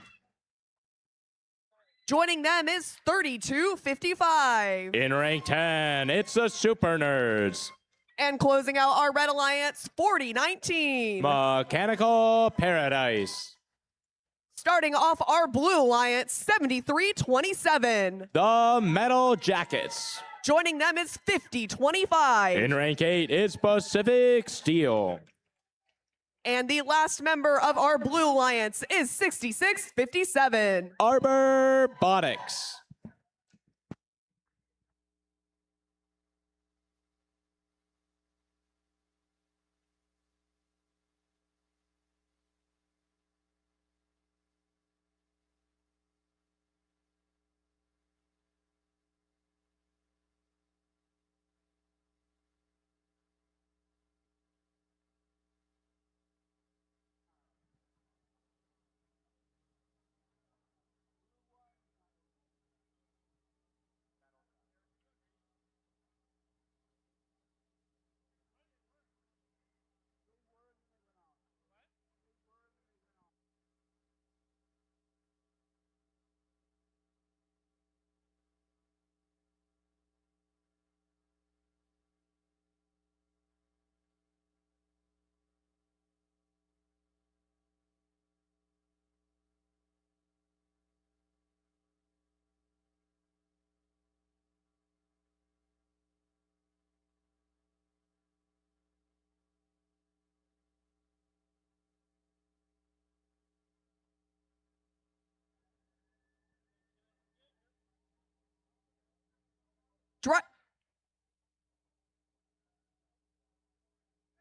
Joining them is 3255. In rank 10, it's the Super Nerds. And closing out our red alliance, 4019. Mechanical Paradise. Starting off our blue alliance, 7327. The Metal Jackets. Joining them is 5025. In rank 8, it's Pacific Steel. And the last member of our blue alliance is 6657. Robotics.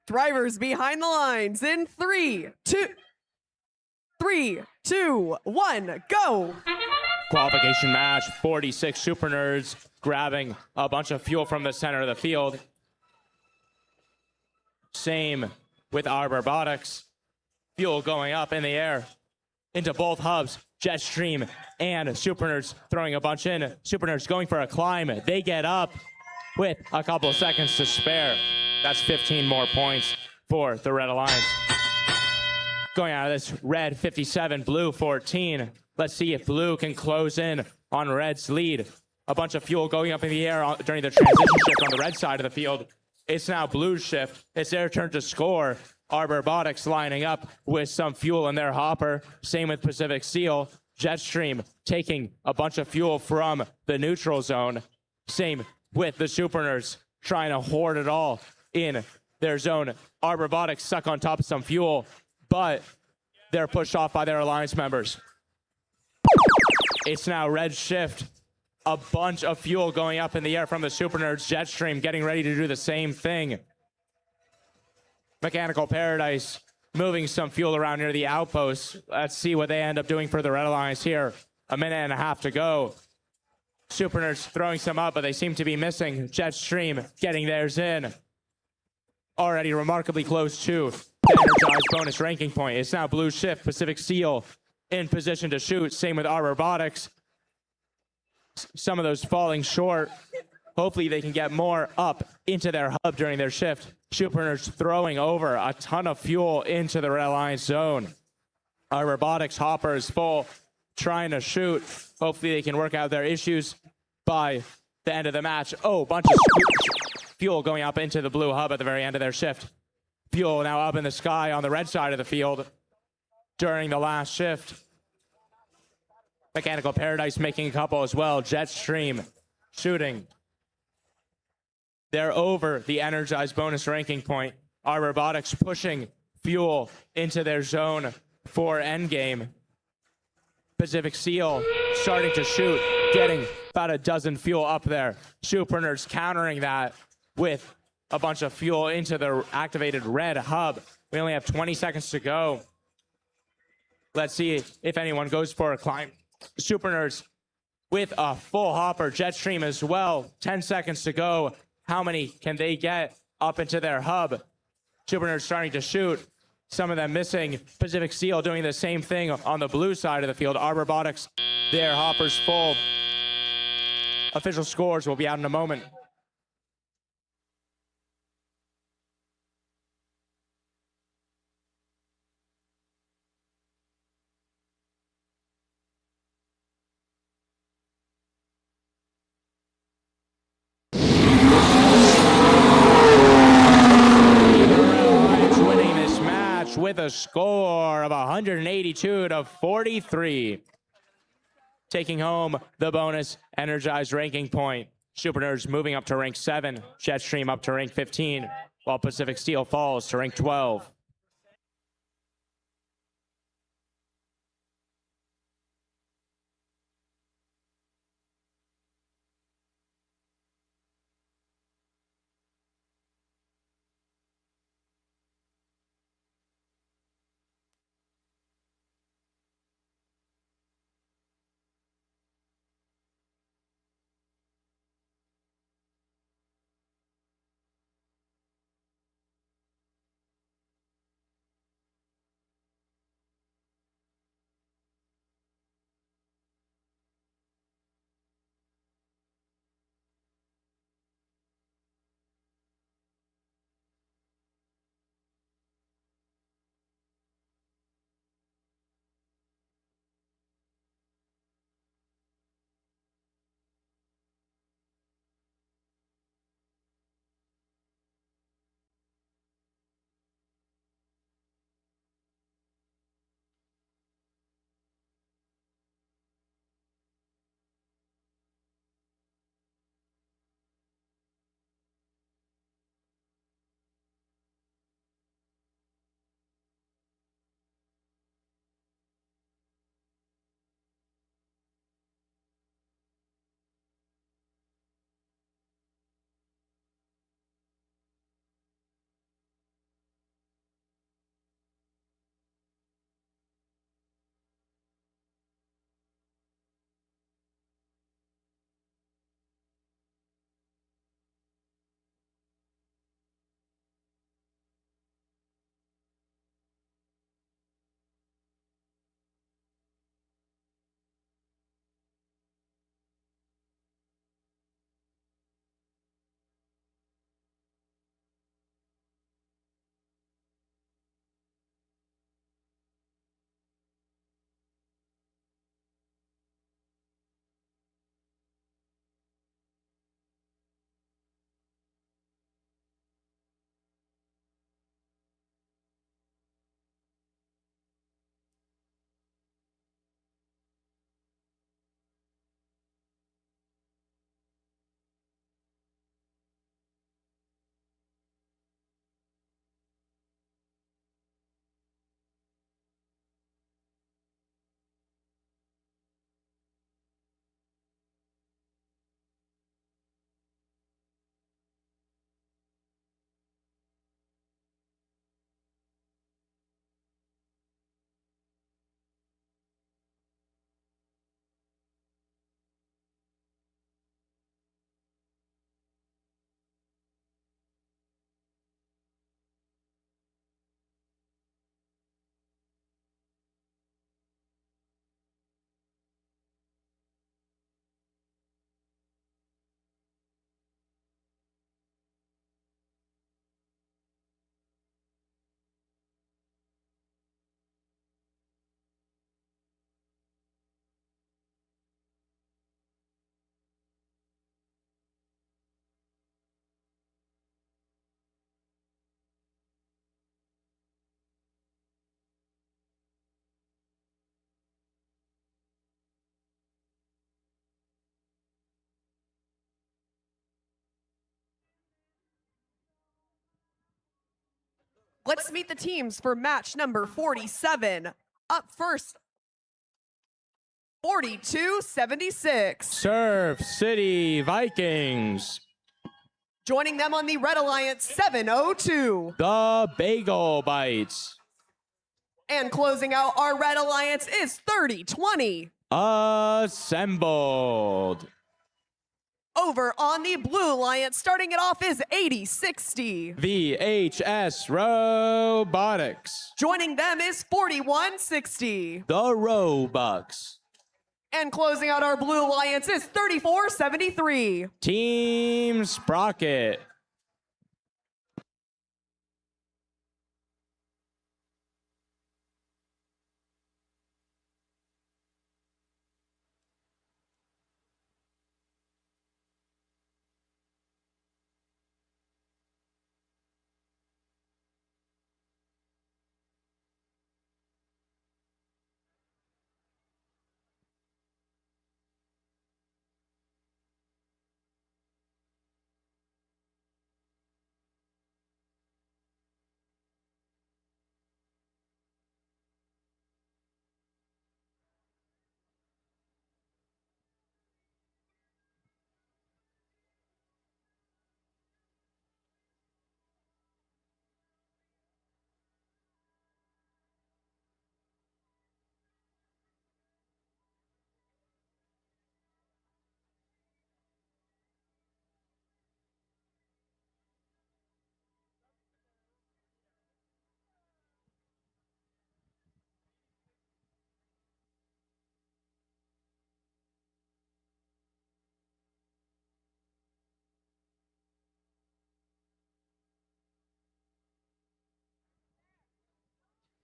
Drivers behind the lines in 3, 2, 1, go! Qualification match, 46 Super Nerds grabbing a bunch of fuel from the center of the field. Same with our Robotics. Fuel going up in the air into both hubs. Jetstream and Super Nerds throwing a bunch in. Super Nerds going for a climb. They get up with a couple seconds to spare. That's 15 more points for the Red Alliance. Going out of this, red 57, blue 14. Let's see if blue can close in on red's lead. A bunch of fuel going up in the air during the transition shift on the red side of the field. It's now blue's shift. It's their turn to score. Our Robotics lining up with some fuel in their hopper. Same with Pacific Steel. Jetstream taking a bunch of fuel from the neutral zone. Same with the Super Nerds trying to hoard it all in their zone. Our Robotics suck on top of some fuel, but they're pushed off by their alliance members. It's now red shift. A bunch of fuel going up in the air from the Super Nerds. Jetstream getting ready to do the same thing. Mechanical Paradise moving some fuel around near the outposts. Let's see what they end up doing for the Red Alliance here. A minute and a half to go. Super Nerds throwing some up, but they seem to be missing. Jetstream getting theirs in. Already remarkably close to the energized bonus ranking point. It's now blue shift. Pacific Steel in position to shoot. Same with our Robotics. Some of those falling short. Hopefully they can get more up into their hub during their shift. Super Nerds throwing over a ton of fuel into the Red Alliance zone. Our Robotics hopper is full, trying to shoot. Hopefully they can work out their issues by the end of the match. Oh, bunch of fuel going up into the blue hub at the very end of their shift. Fuel now up in the sky on the red side of the field during the last shift. Mechanical Paradise making a couple as well. Jetstream shooting. They're over the energized bonus ranking point. Our Robotics pushing fuel into their zone for endgame. Pacific Steel starting to shoot, getting about a dozen fuel up there. Super Nerds countering that with a bunch of fuel into the activated red hub. We only have 20 seconds to go. Let's see if anyone goes for a climb. Super Nerds with a full hopper. Jetstream as well. 10 seconds to go. How many can they get up into their hub? Super Nerds starting to shoot. Some of them missing. Pacific Steel doing the same thing on the blue side of the field. Our Robotics, their hoppers full. Official scores will be out in a moment. a score of 182 to 43. Taking home the bonus Energized ranking point. Super Nerds moving up to rank 7. Jetstream up to rank 15, while Pacific Steel falls to rank 12. Let's meet the teams for match number 47. Up first, 42-76. Surf City Vikings. Joining them on the Red Alliance, 702. The Bagel Bites. And closing out our Red Alliance is 3020. Assembled. Over on the Blue Alliance, starting it off is 8060. VHS Robotics. Joining them is 4160. The Robux. And closing out our Blue Alliance is 3473. Team Sprocket.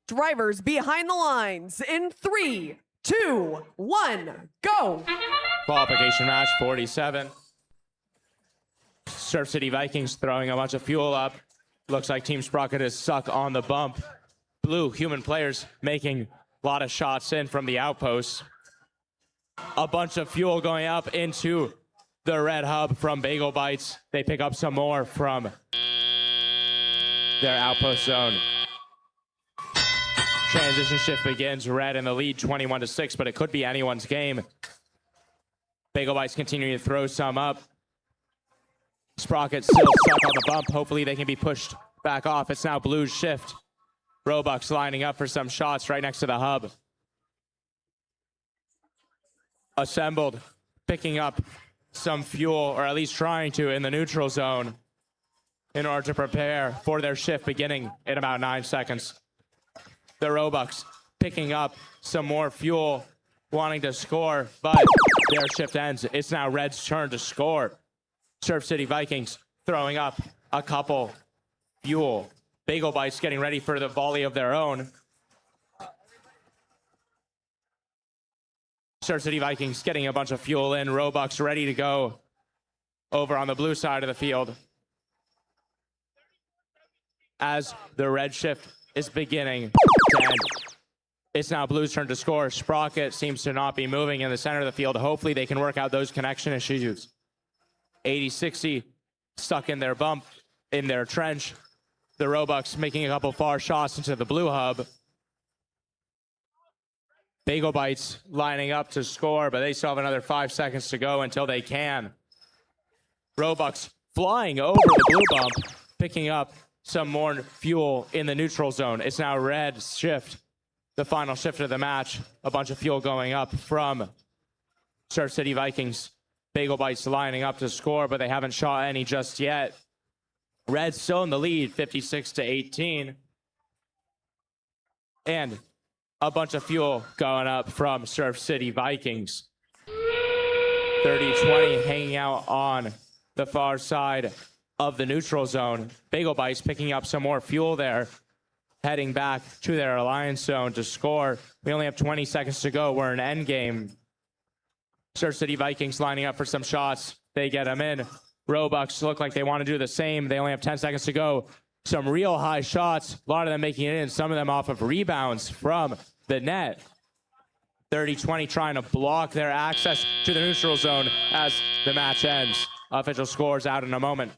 Drivers behind the lines in 3, 2, 1, go. Qualification match 47. Surf City Vikings throwing a bunch of fuel up. Looks like Team Sprocket is stuck on the bump. Blue human players making a lot of shots in from the outposts. A bunch of fuel going up into the red hub from Bagel Bites. They pick up some more from their outpost zone. Transition shift begins. Red in the lead, 21-6, but it could be anyone's game. Bagel Bites continuing to throw some up. Sprocket still stuck on the bump. Hopefully they can be pushed back off. It's now Blue's shift. Robux lining up for some shots right next to the hub. Assembled, picking up some fuel, or at least trying to, in the neutral zone in order to prepare for their shift beginning in about 9 seconds. The Robux picking up some more fuel, wanting to score, but their shift ends. It's now Red's turn to score. Surf City Vikings throwing up a couple fuel. Bagel Bites getting ready for the volley of their own. Surf City Vikings getting a bunch of fuel in. Robux ready to go over on the blue side of the field. As the red shift is beginning to end. It's now Blue's turn to score. Sprocket seems to not be moving in the center of the field. Hopefully they can work out those connection issues. 80-60 stuck in their bump, in their trench. The Robux making a couple far shots into the blue hub. Bagel Bites lining up to score, but they still have another 5 seconds to go until they can. Robux flying over the blue bump, picking up some more fuel in the neutral zone. It's now Red's shift, the final shift of the match. A bunch of fuel going up from Surf City Vikings. Bagel Bites lining up to score, but they haven't shot any just yet. Red's still in the lead, 56-18. And a bunch of fuel going up from Surf City Vikings. 30-20 hanging out on the far side of the neutral zone. Bagel Bites picking up some more fuel there, heading back to their alliance zone to score. We only have 20 seconds to go. We're in endgame. Surf City Vikings lining up for some shots. They get them in. Robux look like they want to do the same. They only have 10 seconds to go. Some real high shots. A lot of them making it in. Some of them off of rebounds from the net. 30-20 trying to block their access to the neutral zone as the match ends. Official scores out in a moment.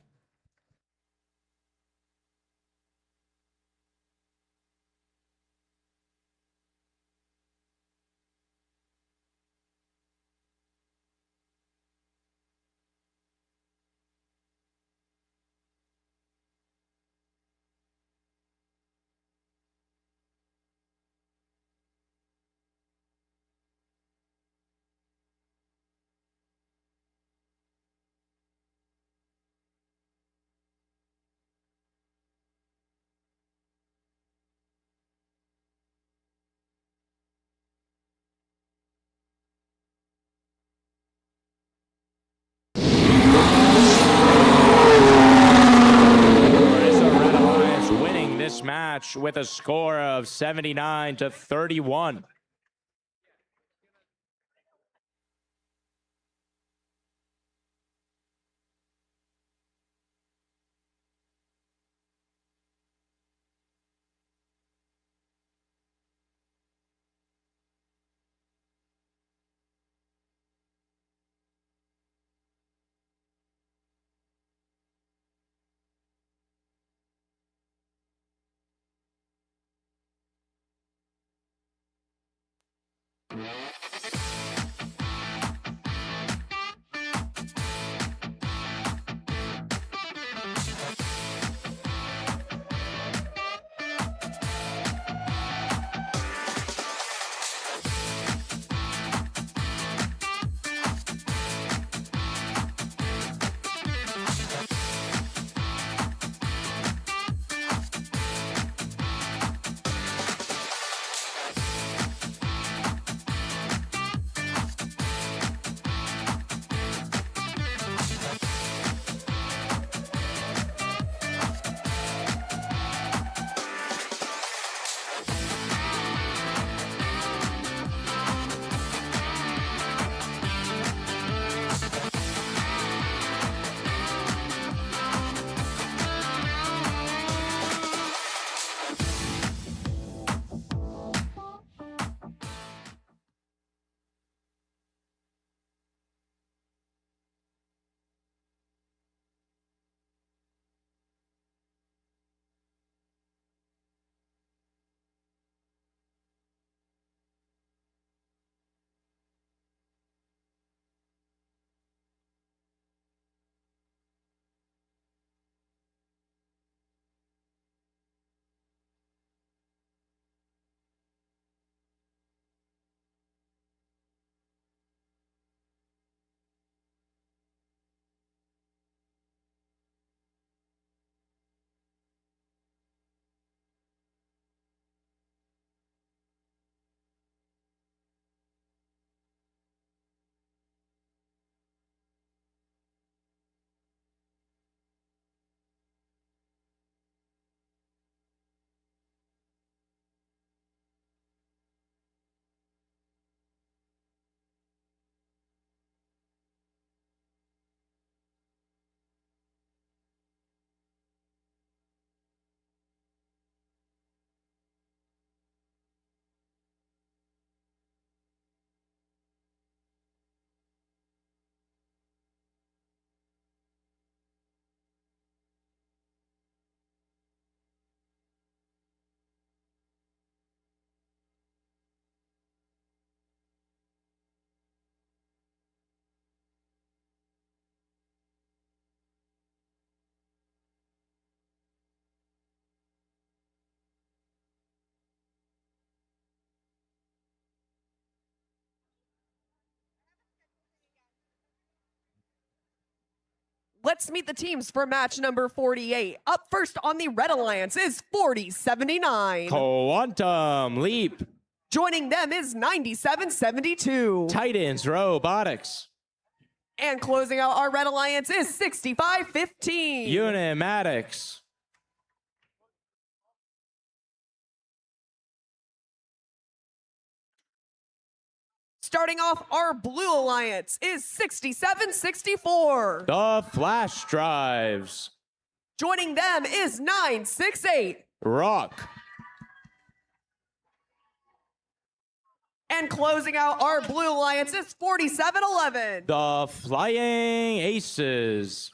Match with a score of 79-31. Let's meet the teams for match number 48. Up first on the Red Alliance is 4079. Quantum Leap. Joining them is 9772. Titans Robotics. And closing out our Red Alliance is 6515. Hueneme. Starting off our Blue Alliance is 6764. The Flash Drives. Joining them is 968. Rock. And closing out our Blue Alliance is 4711. The Flying Aces.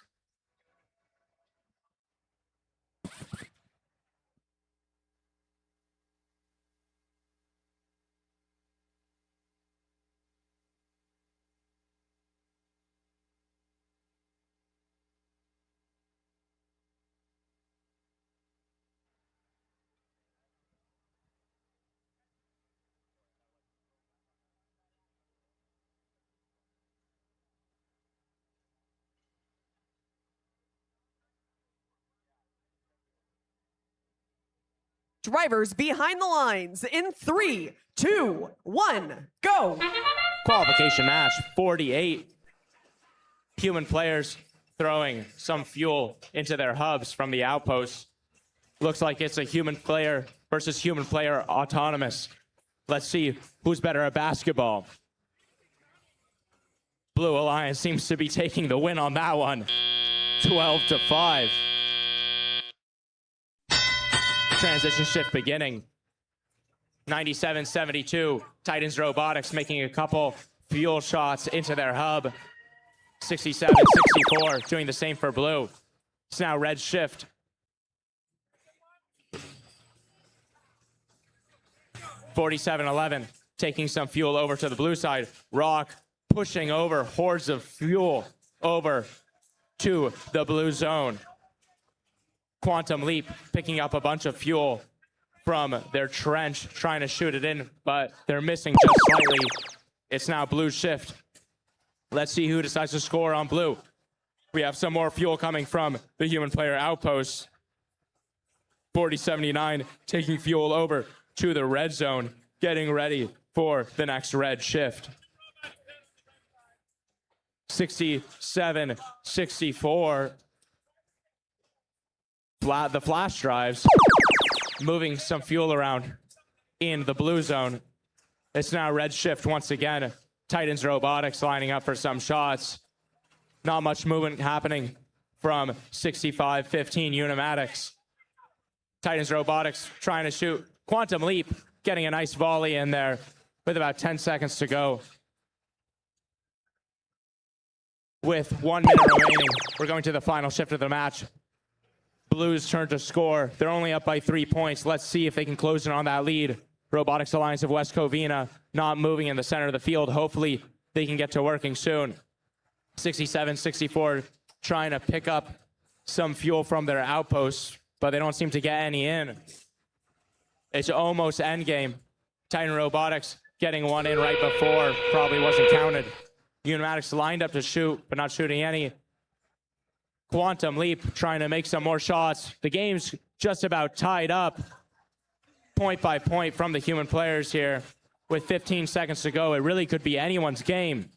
Drivers behind the lines in 3, 2, 1, go. Qualification match 48. Human players throwing some fuel into their hubs from the outposts. Looks like it's a human player versus human player autonomous. Let's see who's better at basketball. Blue Alliance seems to be taking the win on that one. 12-5. Transition shift beginning. 97-72. Titans Robotics making a couple fuel shots into their hub. 67-64, doing the same for blue. It's now red shift. (47-11), taking some fuel over to the blue side. Rock pushing over hordes of fuel over to the blue zone. Quantum Leap picking up a bunch of fuel from their trench, trying to shoot it in, but they're missing just slightly. It's now blue shift. Let's see who decides to score on blue. We have some more fuel coming from the human player outpost. 4079 taking fuel over to the red zone, getting ready for the next red shift. 67-64. The flash drives moving some fuel around in the blue zone. It's now red shift once again. Titans Robotics lining up for some shots. Not much movement happening from 65-15 Hueneme. Titans Robotics trying to shoot. Quantum Leap getting a nice volley in there with about 10 seconds to go. With 1 minute remaining, we're going to the final shift of the match. Blues turn to score. They're only up by 3 points. Let's see if they can close in on that lead. Robotics Alliance of West Covina not moving in the center of the field. Hopefully they can get to working soon. 67-64 trying to pick up some fuel from their outposts, but they don't seem to get any in. It's almost endgame. Titan Robotics getting one in right before. Probably wasn't counted. Hueneme lined up to shoot, but not shooting any. Quantum Leap trying to make some more shots. The game's just about tied up, point by point from the human players here. With 15 seconds to go, it really could be anyone's game.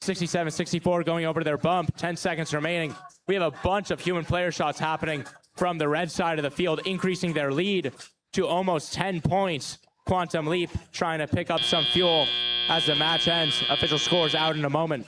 67-64 going over their bump, 10 seconds remaining. We have a bunch of human player shots happening from the red side of the field, increasing their lead to almost 10 points. Quantum Leap trying to pick up some fuel as the match ends. Official scores out in a moment.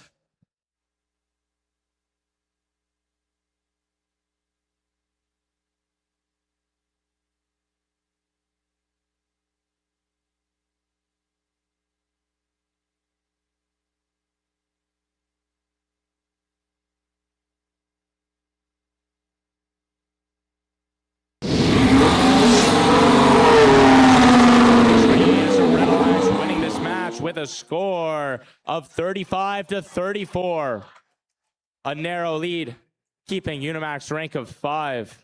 With a score of 35-34. A narrow lead, keeping Hueneme rank of 5.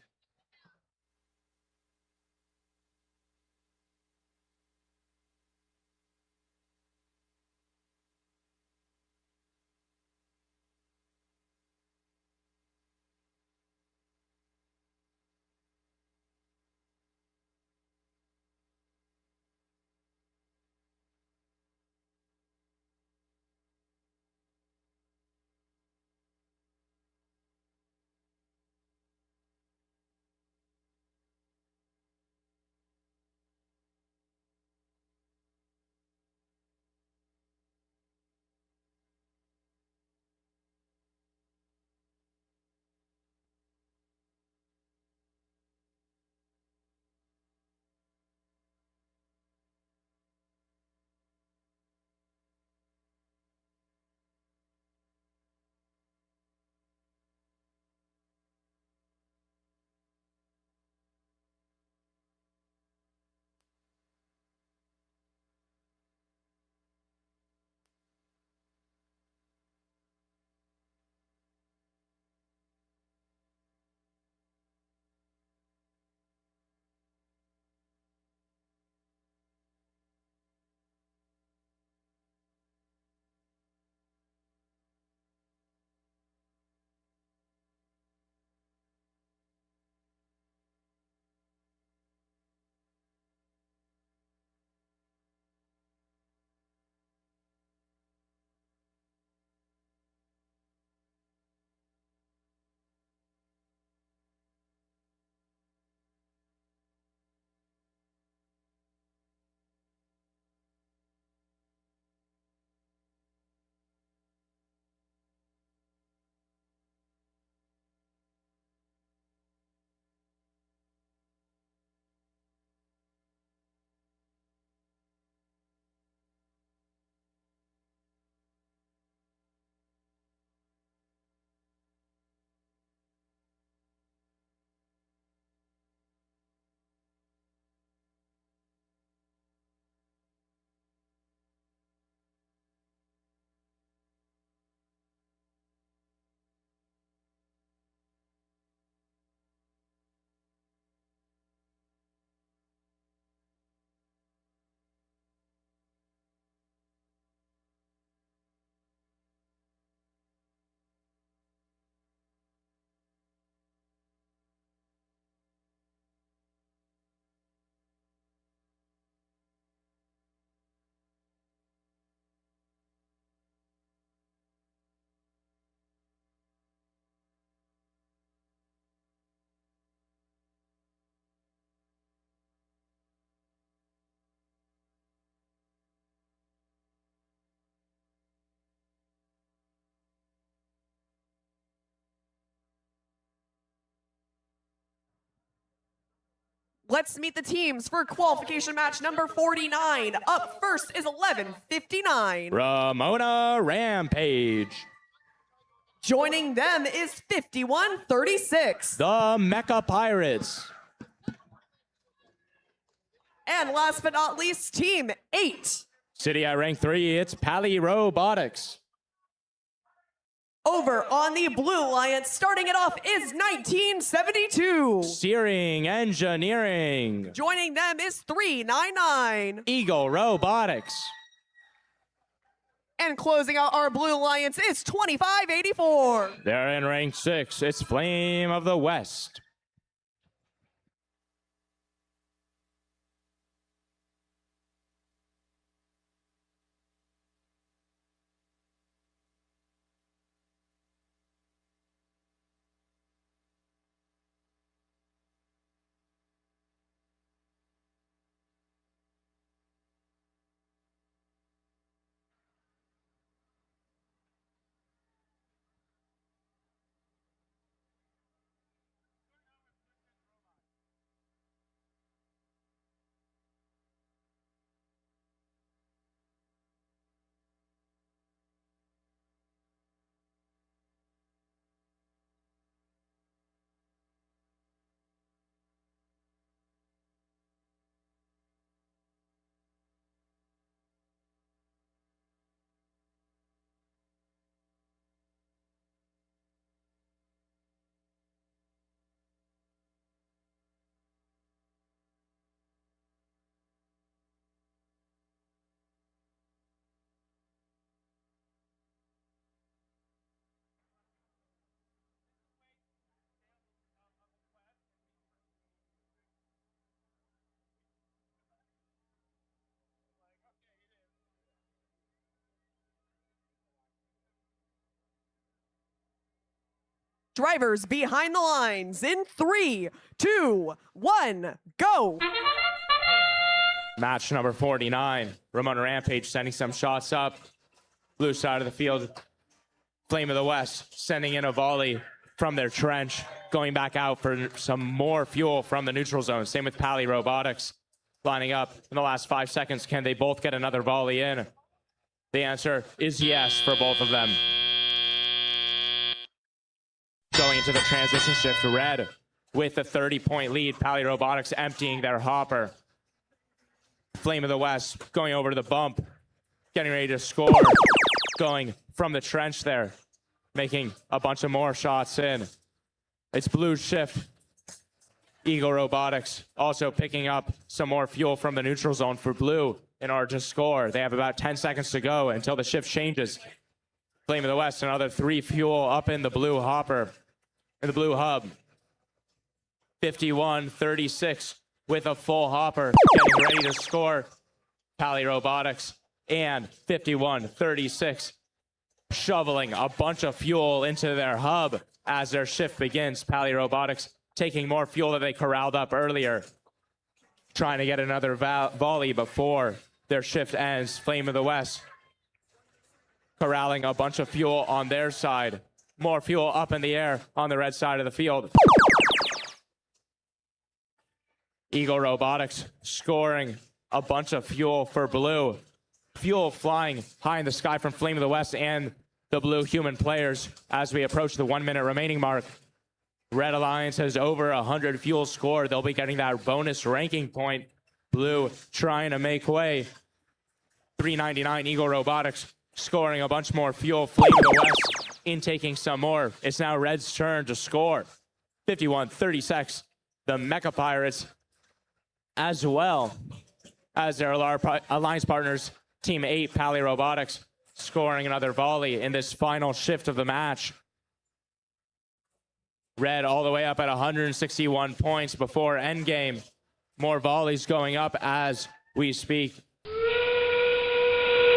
Let's meet the teams for qualification match number 49. Up first is 11:59. Ramona Rampage. Joining them is 51:36. The Mecha Pirates. And last but not least, Team 8. City at rank 3, it's Pally Robotics. Over on the Blue Alliance, starting it off is 1972. Searing Engineering. Joining them is 399. Eagle Robotics. And closing out our Blue Alliance is 2584. They're in rank 6, it's Flame of the West. Drivers behind the lines in 3, 2, 1, go. Match number 49. Ramona Rampage sending some shots up. Blue side of the field. Flame of the West sending in a volley from their trench. Going back out for some more fuel from the neutral zone. Same with Pally Robotics. Lining up in the last 5 seconds. Can they both get another volley in? The answer is yes for both of them. Going into the transition shift, Red with a 30-point lead. Pally Robotics emptying their hopper. Flame of the West going over to the bump, getting ready to score. Going from the trench there, making a bunch of more shots in. It's Blue's shift. Eagle Robotics also picking up some more fuel from the neutral zone for Blue in order to score. They have about 10 seconds to go until the shift changes. Flame of the West, another 3 fuel up in the Blue hopper. In the Blue hub. 51-36 with a full hopper, getting ready to score. Pally Robotics and 51-36 shoveling a bunch of fuel into their hub as their shift begins. Pally Robotics taking more fuel that they corralled up earlier, trying to get another volley before their shift ends. Flame of the West corralling a bunch of fuel on their side. More fuel up in the air on the red side of the field. Eagle Robotics scoring a bunch of fuel for Blue. Fuel flying high in the sky from Flame of the West and the Blue human players as we approach the 1 minute remaining mark. Red Alliance has over 100 fuel scored. They'll be getting that bonus ranking point. Blue trying to make way. 399 Eagle Robotics scoring a bunch more fuel. Flame of the West intaking some more. It's now Red's turn to score. 51-36. The Mecha Pirates, as well as their alliance partners, Team 8, Pally Robotics, scoring another volley in this final shift of the match. Red all the way up at 161 points before endgame. More volleys going up as we speak.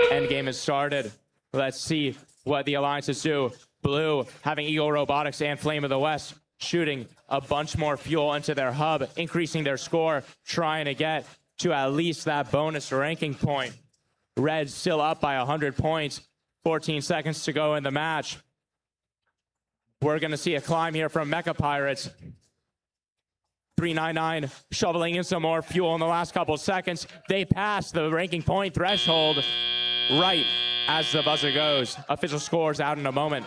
Endgame has started. Let's see what the alliances do. Blue having Eagle Robotics and Flame of the West shooting a bunch more fuel into their hub, increasing their score, trying to get to at least that bonus ranking point. Red still up by 100 points. 14 seconds to go in the match. We're going to see a climb here from Mecha Pirates. 399 shoveling in some more fuel in the last couple seconds. They pass the ranking point threshold right as the buzzer goes. Official scores out in a moment.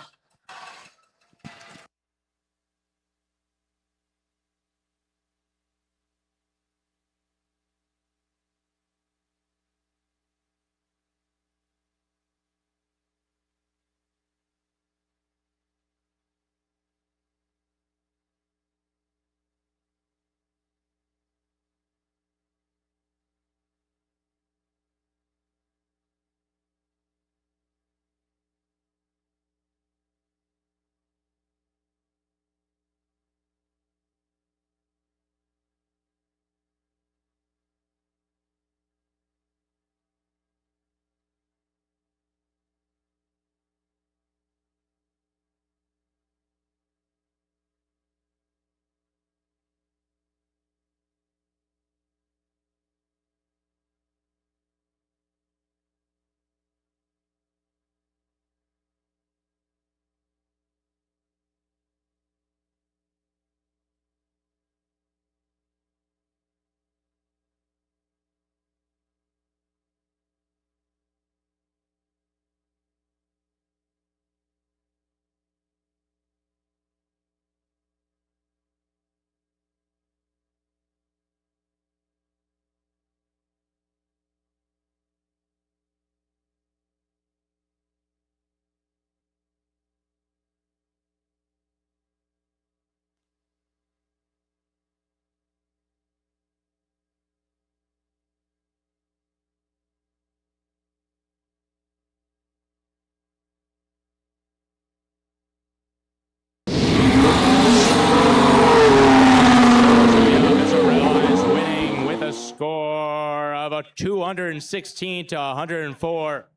Score of a 216 to 104.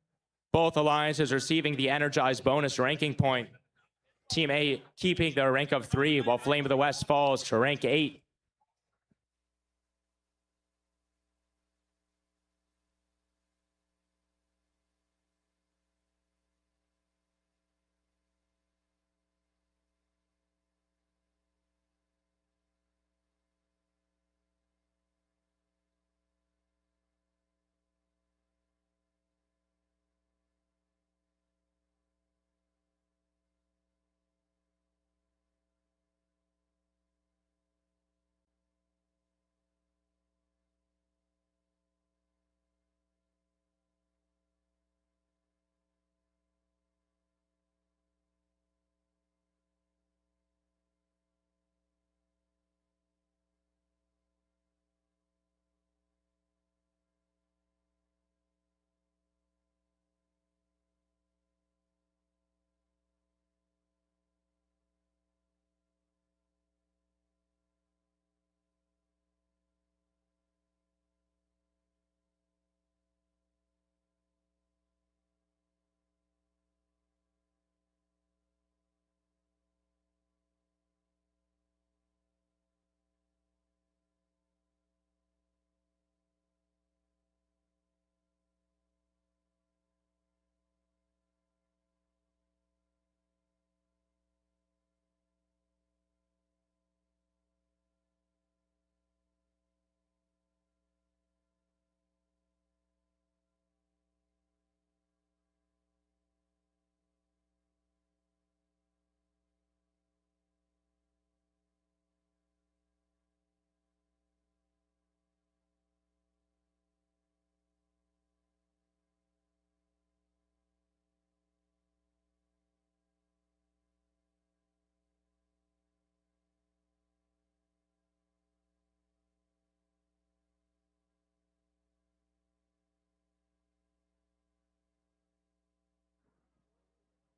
Both alliances receiving the energized bonus ranking point. Team A keeping their rank of 3, while Flame of the West falls to rank 8.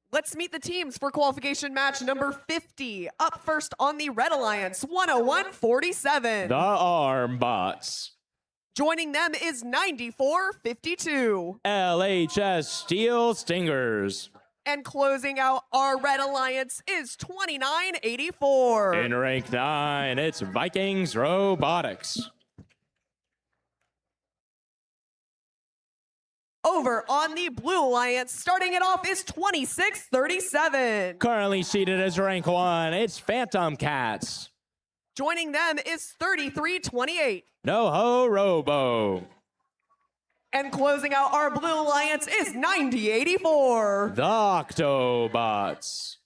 Let's meet the teams for qualification match number 50. Up first on the Red Alliance, 101-47. The Armbots. Joining them is 94-52. LHS Steel Stingers. And closing out our Red Alliance is 29-84. In rank 9, it's Vikings Robotics. Over on the Blue Alliance, starting it off is 26-37. Currently seated as rank 1, it's Phantom Cats. Joining them is 33-28. No ho robo. And closing out our Blue Alliance is 90-84. The Octobots.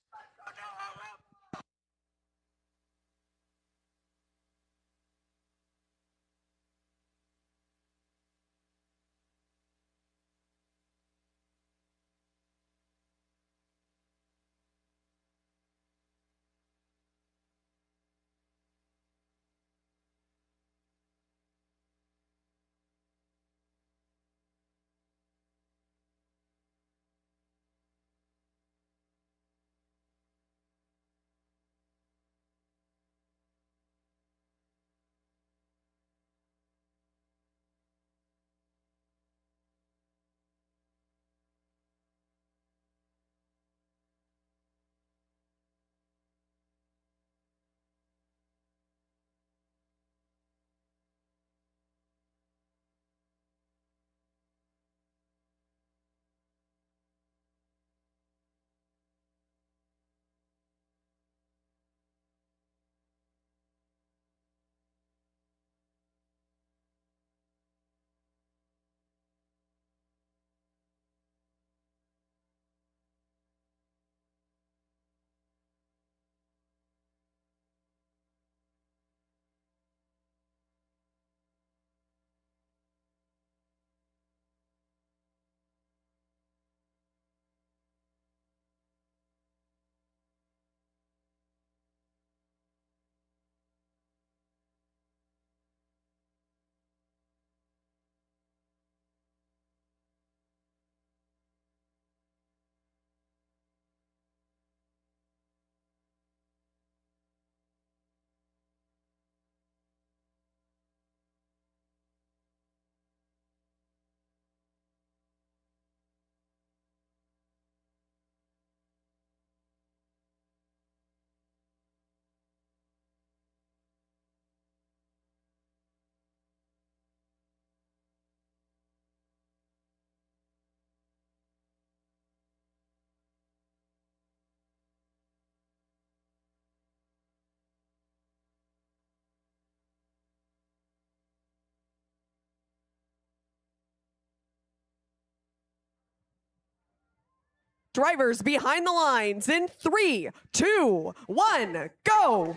Drivers behind the lines in 3, 2, 1, go!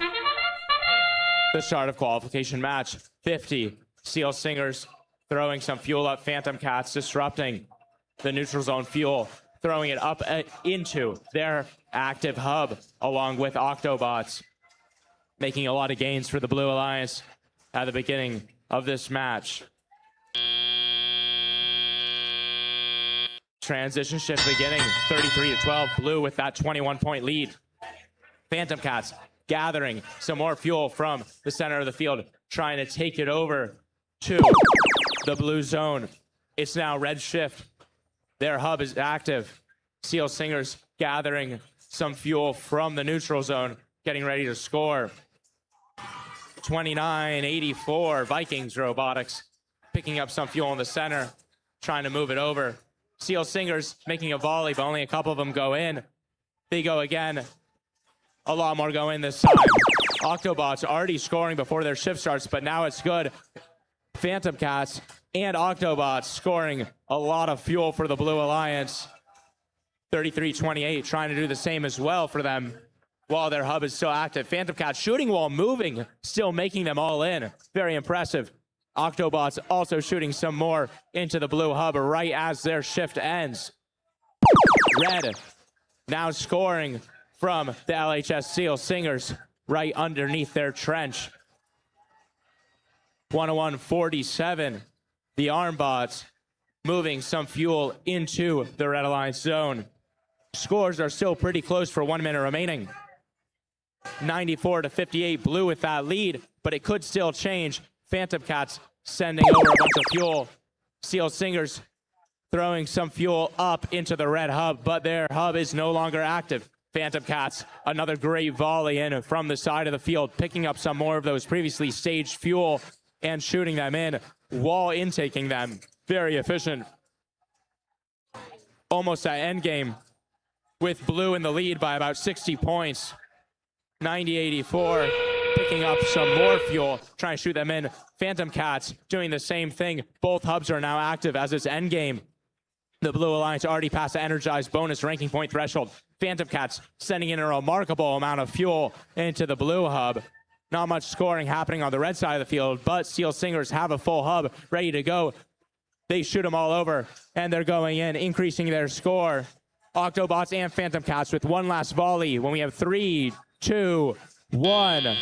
The start of qualification match. 50 Steel Singers throwing some fuel up. Phantom Cats disrupting the neutral zone fuel, throwing it up into their active hub along with Octobots, making a lot of gains for the Blue Alliance at the beginning of this match. Transition shift beginning, 33-12, Blue with that 21-point lead. Phantom Cats gathering some more fuel from the center of the field, trying to take it over to the blue zone. It's now red shift. Their hub is active. Steel Singers gathering some fuel from the neutral zone, getting ready to score. 29-84, Vikings Robotics picking up some fuel in the center, trying to move it over. Steel Singers making a volley, but only a couple of them go in. They go again. A lot more go in this time. Octobots already scoring before their shift starts, but now it's good. Phantom Cats and Octobots scoring a lot of fuel for the Blue Alliance. 33-28, trying to do the same as well for them while their hub is still active. Phantom Cats shooting while moving, still making them all in. Very impressive. Octobots also shooting some more into the blue hub right as their shift ends. Red now scoring from the LHS Steel Singers right underneath their trench. 101-47. The Armbots moving some fuel into the Red Alliance zone. Scores are still pretty close for 1 minute remaining. 94-58, Blue with that lead, but it could still change. Phantom Cats sending over a bunch of fuel. Steel Singers throwing some fuel up into the red hub, but their hub is no longer active. Phantom Cats, another great volley in from the side of the field, picking up some more of those previously staged fuel and shooting them in while intaking them. Very efficient. Almost at endgame with Blue in the lead by about 60 points. 90-84. picking up some more fuel, trying to shoot them in. Phantom Cats doing the same thing. Both hubs are now active as it's endgame. The Blue Alliance already passed the energized bonus ranking point threshold. Phantom Cats sending in a remarkable amount of fuel into the blue hub. Not much scoring happening on the red side of the field, but Steel Singers have a full hub ready to go. They shoot them all over, and they're going in, increasing their score. Octobots and Phantom Cats with one last volley when we have 3, 2, 1.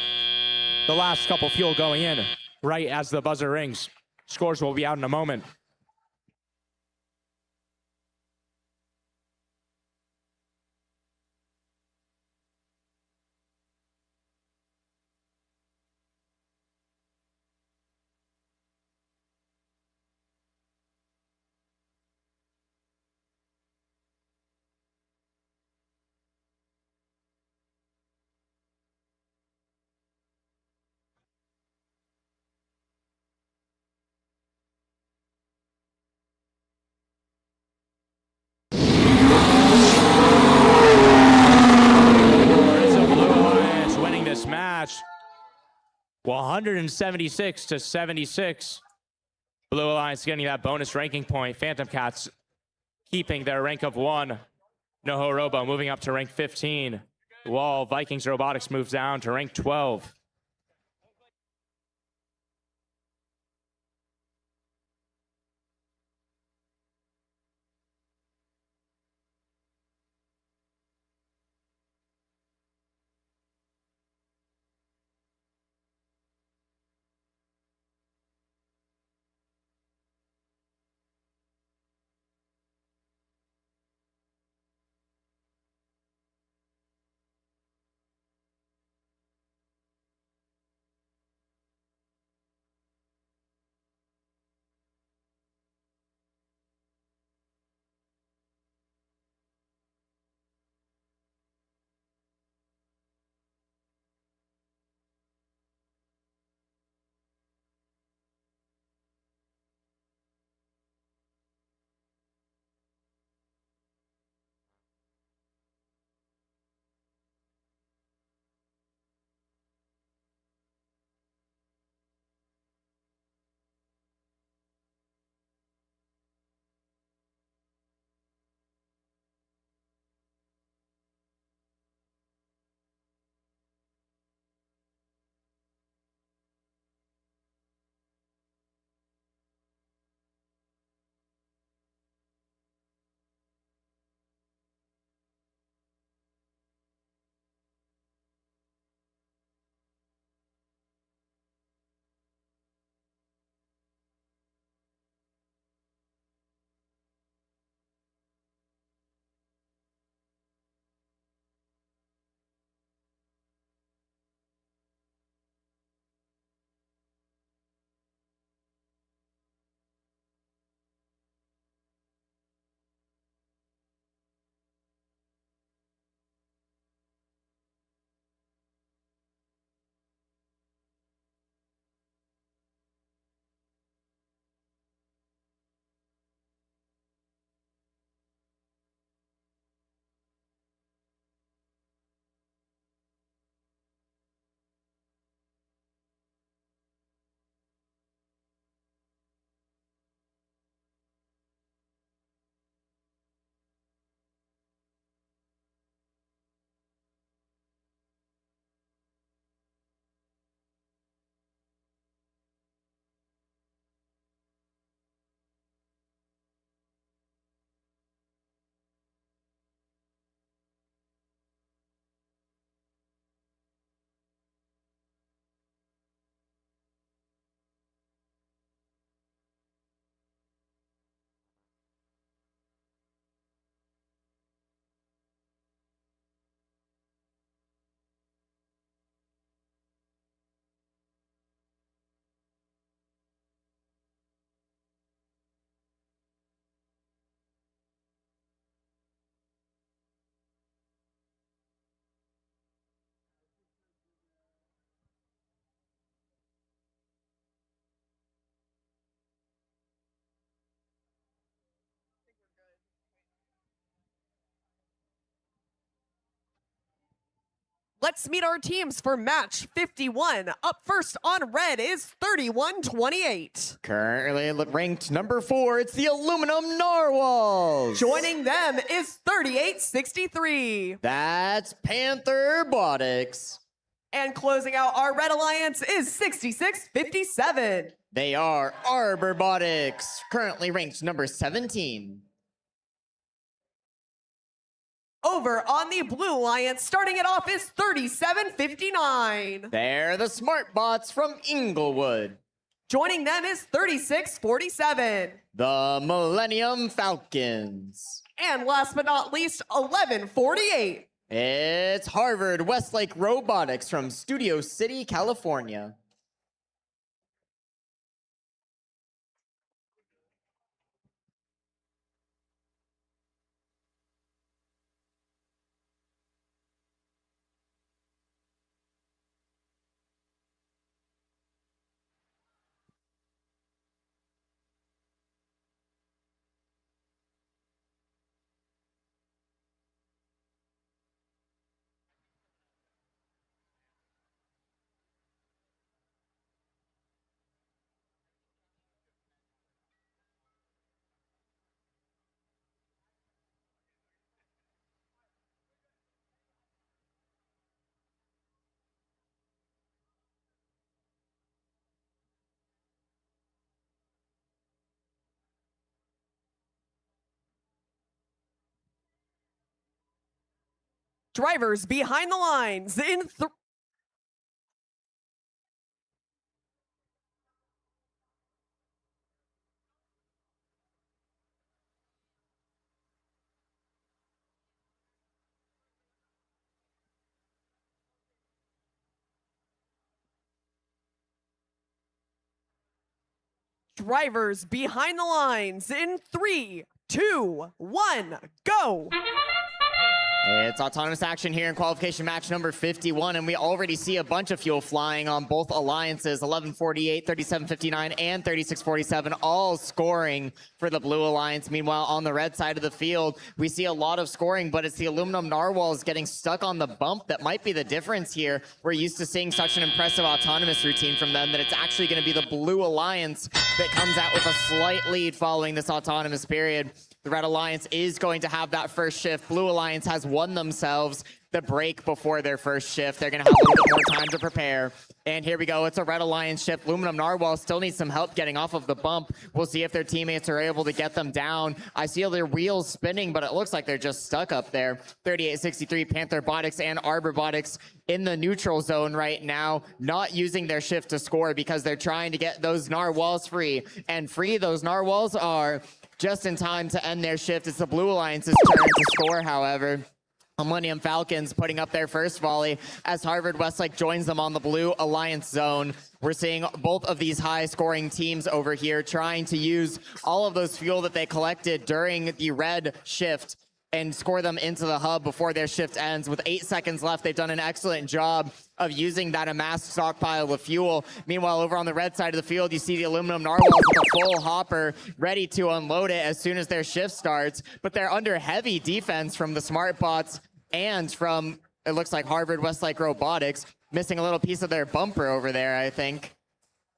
The last couple fuel going in right as the buzzer rings. Scores will be out in a moment. Match 176 to 76. Blue Alliance getting that bonus ranking point. Phantom Cats keeping their rank of 1. Noho Robo moving up to rank 15. While Vikings Robotics moves down to rank 12. Let's meet our teams for match 51. Up first on red is 31-28. Currently ranked number 4, it's the Aluminum Narwhals. Joining them is 38-63. That's Panther Robotics. And closing out our red alliance is 66-57. They are Robotics, currently ranked number 17. Over on the blue alliance, starting it off is 37-59. They're the Smart Bots from Inglewood. Joining them is 36-47. The Millennium Falcons. And last but not least, 11-48. It's Harvard Westlake Robotics from Studio City, California. Drivers behind the lines in Drivers behind the lines in 3, 2, 1, go! It's autonomous action here in qualification match number 51, and we already see a bunch of fuel flying on both alliances, 11-48, 37-59, and 36-47, all scoring for the Blue Alliance. Meanwhile, on the red side of the field, we see a lot of scoring, but it's the Aluminum Narwhals getting stuck on the bump that might be the difference here. We're used to seeing such an impressive autonomous routine from them that it's actually going to be the Blue Alliance that comes out with a slight lead following this autonomous period. The Red Alliance is going to have that first shift. Blue Alliance has won themselves the break before their first shift. They're going to have a little bit more time to prepare. And here we go. It's a Red Alliance shift. Aluminum Narwhal still needs some help getting off of the bump. We'll see if their teammates are able to get them down. I see their wheels spinning, but it looks like they're just stuck up there. 38-63, Panther Robotics and Robotics in the neutral zone right now, not using their shift to score because they're trying to get those Narwhals free. And free those Narwhals are just in time to end their shift. It's the Blue Alliance's turn to score, however. Millennium Falcons putting up their first volley as Harvard Westlake joins them on the Blue Alliance zone. We're seeing both of these high-scoring teams over here trying to use all of those fuel that they collected during the red shift and score them into the hub before their shift ends. With 8 seconds left, they've done an excellent job of using that amassed stockpile of fuel. Meanwhile, over on the red side of the field, you see the Aluminum Narwhals with a full hopper ready to unload it as soon as their shift starts. But they're under heavy defense from the Smart Bots and from, it looks like, Harvard Westlake Robotics, missing a little piece of their bumper over there, I think.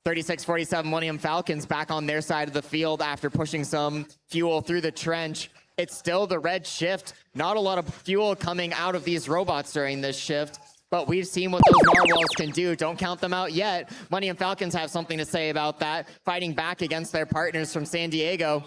36-47 Millennium Falcons back on their side of the field after pushing some fuel through the trench. It's still the red shift. Not a lot of fuel coming out of these robots during this shift, but we've seen what those Narwhals can do. Don't count them out yet. Millennium Falcons have something to say about that, fighting back against their partners from San Diego.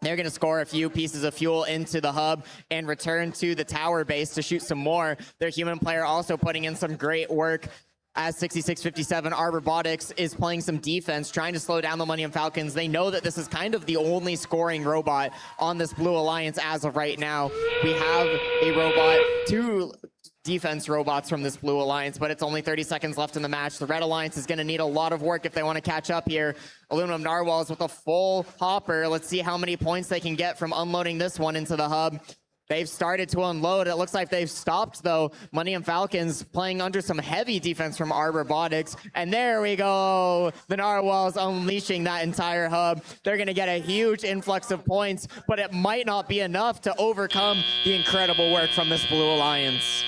They're going to score a few pieces of fuel into the hub and return to the tower base to shoot some more. Their human player also putting in some great work as 66-57, Robotics is playing some defense, trying to slow down the Millennium Falcons. They know that this is kind of the only scoring robot on this Blue Alliance as of right now. We have a robot, 2 defense robots from this Blue Alliance, but it's only 30 seconds left in the match. The Red Alliance is going to need a lot of work if they want to catch up here. Aluminum Narwhals with a full hopper. Let's see how many points they can get from unloading this one into the hub. They've started to unload. It looks like they've stopped, though. Millennium Falcons playing under some heavy defense from Robotics. And there we go. The Narwhals unleashing that entire hub. They're going to get a huge influx of points, but it might not be enough to overcome the incredible work from this Blue Alliance.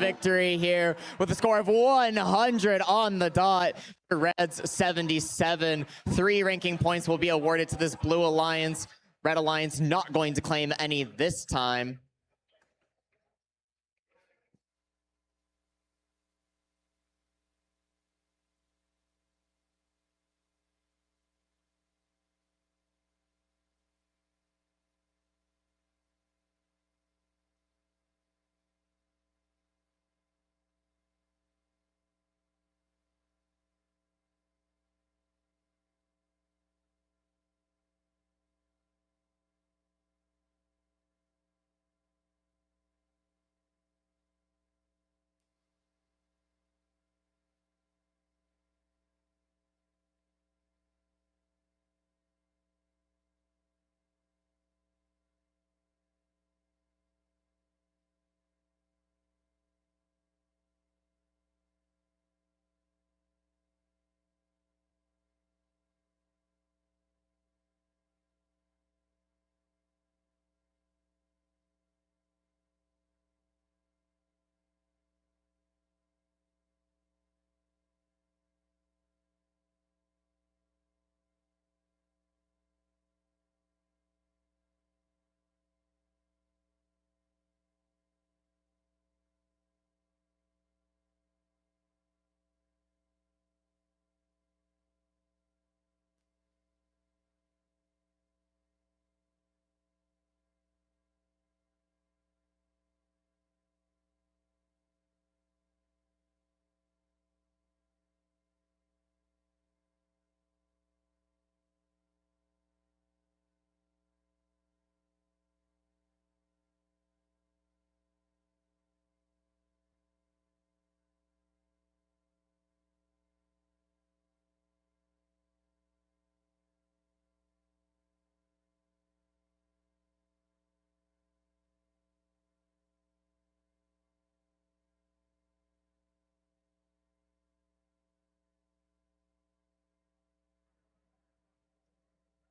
victory here with a score of 100 on the dot. Reds 77. 3 ranking points will be awarded to this Blue Alliance. Red Alliance not going to claim any this time.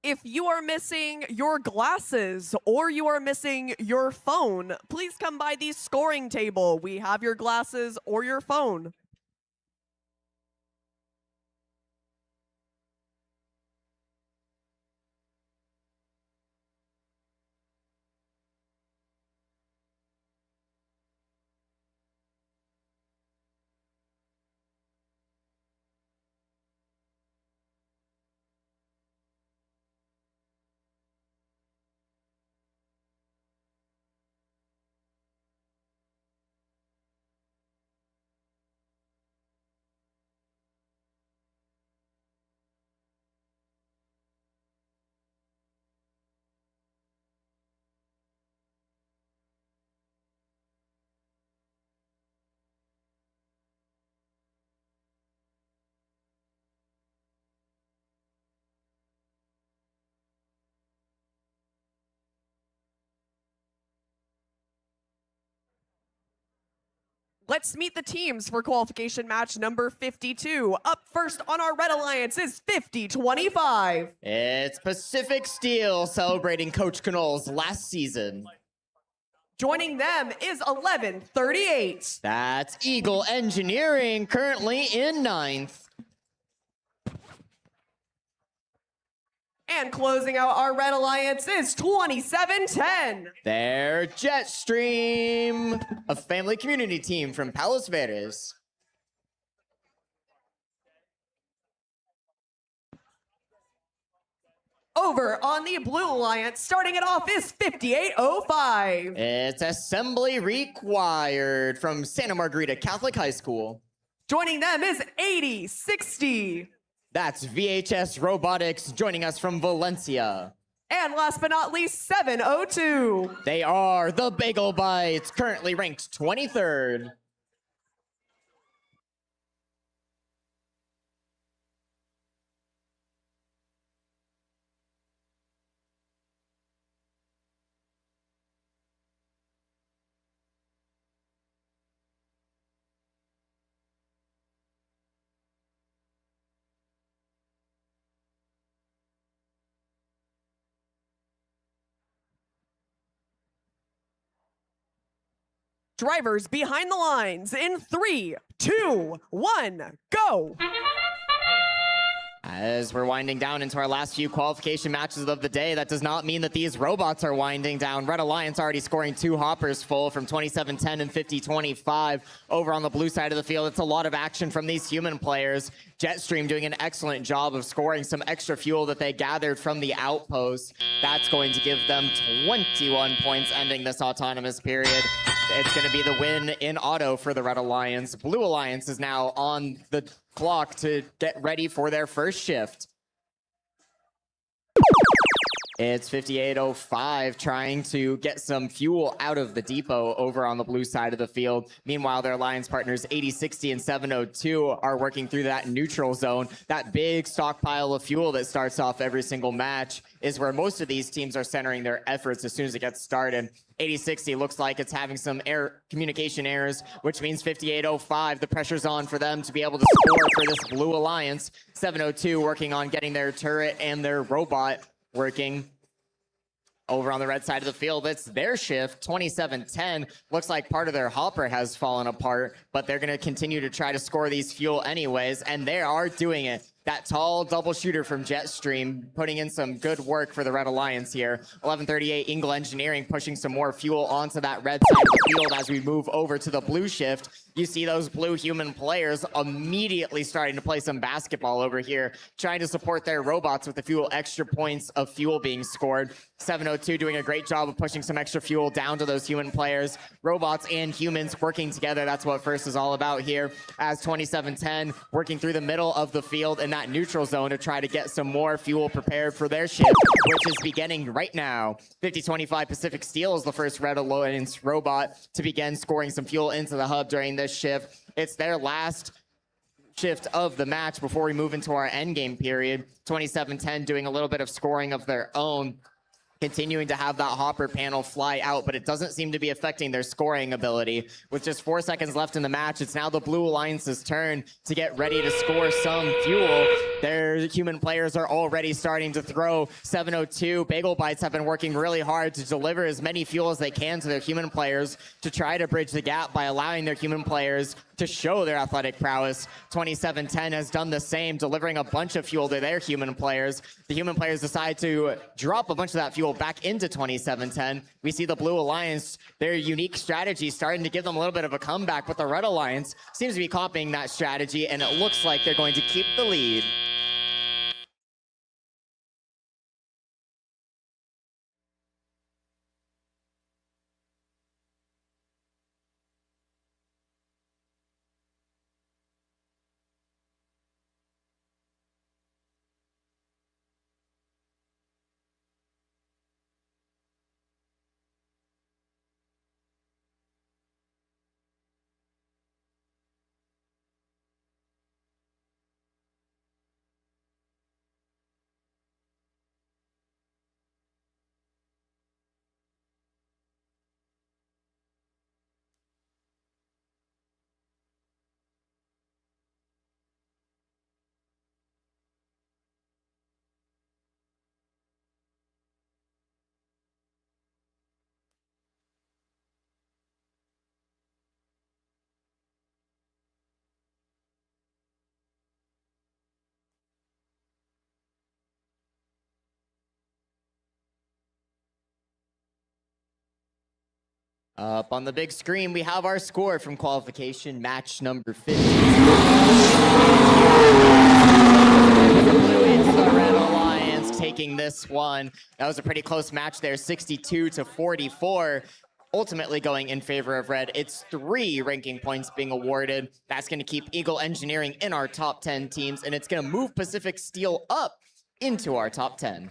If you are missing your glasses or you are missing your phone, please come by the scoring table. We have your glasses or your phone. Let's meet the teams for qualification match number 52. Up first on our Red Alliance is 50-25. It's Pacific Steel celebrating Coach Knoll's last season. Joining them is 11-38. That's Eagle Engineering, currently in 9th. And closing out our Red Alliance is 27-10. They're Jetstream, a family community team from Palos Verdes. Over on the Blue Alliance, starting it off is 58-05. It's assembly required from Santa Margarita Catholic High School. Joining them is 80-60. That's VHS Robotics joining us from Valencia. And last but not least, 702. They are the Bagel Bites, currently ranked 23rd. drivers behind the lines in 3, 2, 1, go! As we're winding down into our last few qualification matches of the day, that does not mean that these robots are winding down. Red Alliance already scoring 2 hoppers full from 27-10 and 50-25 over on the blue side of the field. It's a lot of action from these human players. Jetstream doing an excellent job of scoring some extra fuel that they gathered from the outpost. That's going to give them 21 points ending this autonomous period. It's going to be the win in auto for the Red Alliance. Blue Alliance is now on the clock to get ready for their first shift. It's 58:05, trying to get some fuel out of the depot over on the blue side of the field. Meanwhile, their alliance partners 8060 and 702 are working through that neutral zone. That big stockpile of fuel that starts off every single match is where most of these teams are centering their efforts as soon as it gets started. 8060 looks like it's having some communication errors, which means 58:05, the pressure's on for them to be able to score for this blue alliance. 702 working on getting their turret and their robot working over on the red side of the field. It's their shift. 27-10. Looks like part of their hopper has fallen apart, but they're going to continue to try to score these fuel anyways, and they are doing it. That tall double shooter from Jetstream putting in some good work for the Red Alliance here. 11:38, Ingle Engineering pushing some more fuel onto that red side of the field as we move over to the blue shift. You see those blue human players immediately starting to play some basketball over here, trying to support their robots with a few extra points of fuel being scored. 702 doing a great job of pushing some extra fuel down to those human players. Robots and humans working together. That's what first is all about here. As 27-10 working through the middle of the field in that neutral zone to try to get some more fuel prepared for their shift, which is beginning right now. 50-25 Pacific Steel is the first Red Alliance robot to begin scoring some fuel into the hub during this shift. It's their last shift of the match before we move into our endgame period. 27-10 doing a little bit of scoring of their own, continuing to have that hopper panel fly out, but it doesn't seem to be affecting their scoring ability. With just 4 seconds left in the match, it's now the Blue Alliance's turn to get ready to score some fuel. Their human players are already starting to throw. 702 Bagel Bites have been working really hard to deliver as many fuel as they can to their human players to try to bridge the gap by allowing their human players to show their athletic prowess. 27-10 has done the same, delivering a bunch of fuel to their human players. The human players decide to drop a bunch of that fuel back into 27-10. We see the Blue Alliance, their unique strategy starting to give them a little bit of a comeback, but the Red Alliance seems to be copying that strategy, and it looks like they're going to keep the lead. Up on the big screen, we have our score from qualification match number 50. It's the Red Alliance taking this one. That was a pretty close match there, 62-44. Ultimately going in favor of Red. It's 3 ranking points being awarded. That's going to keep Eagle Engineering in our top 10 teams, and it's going to move Pacific Steel up into our top 10.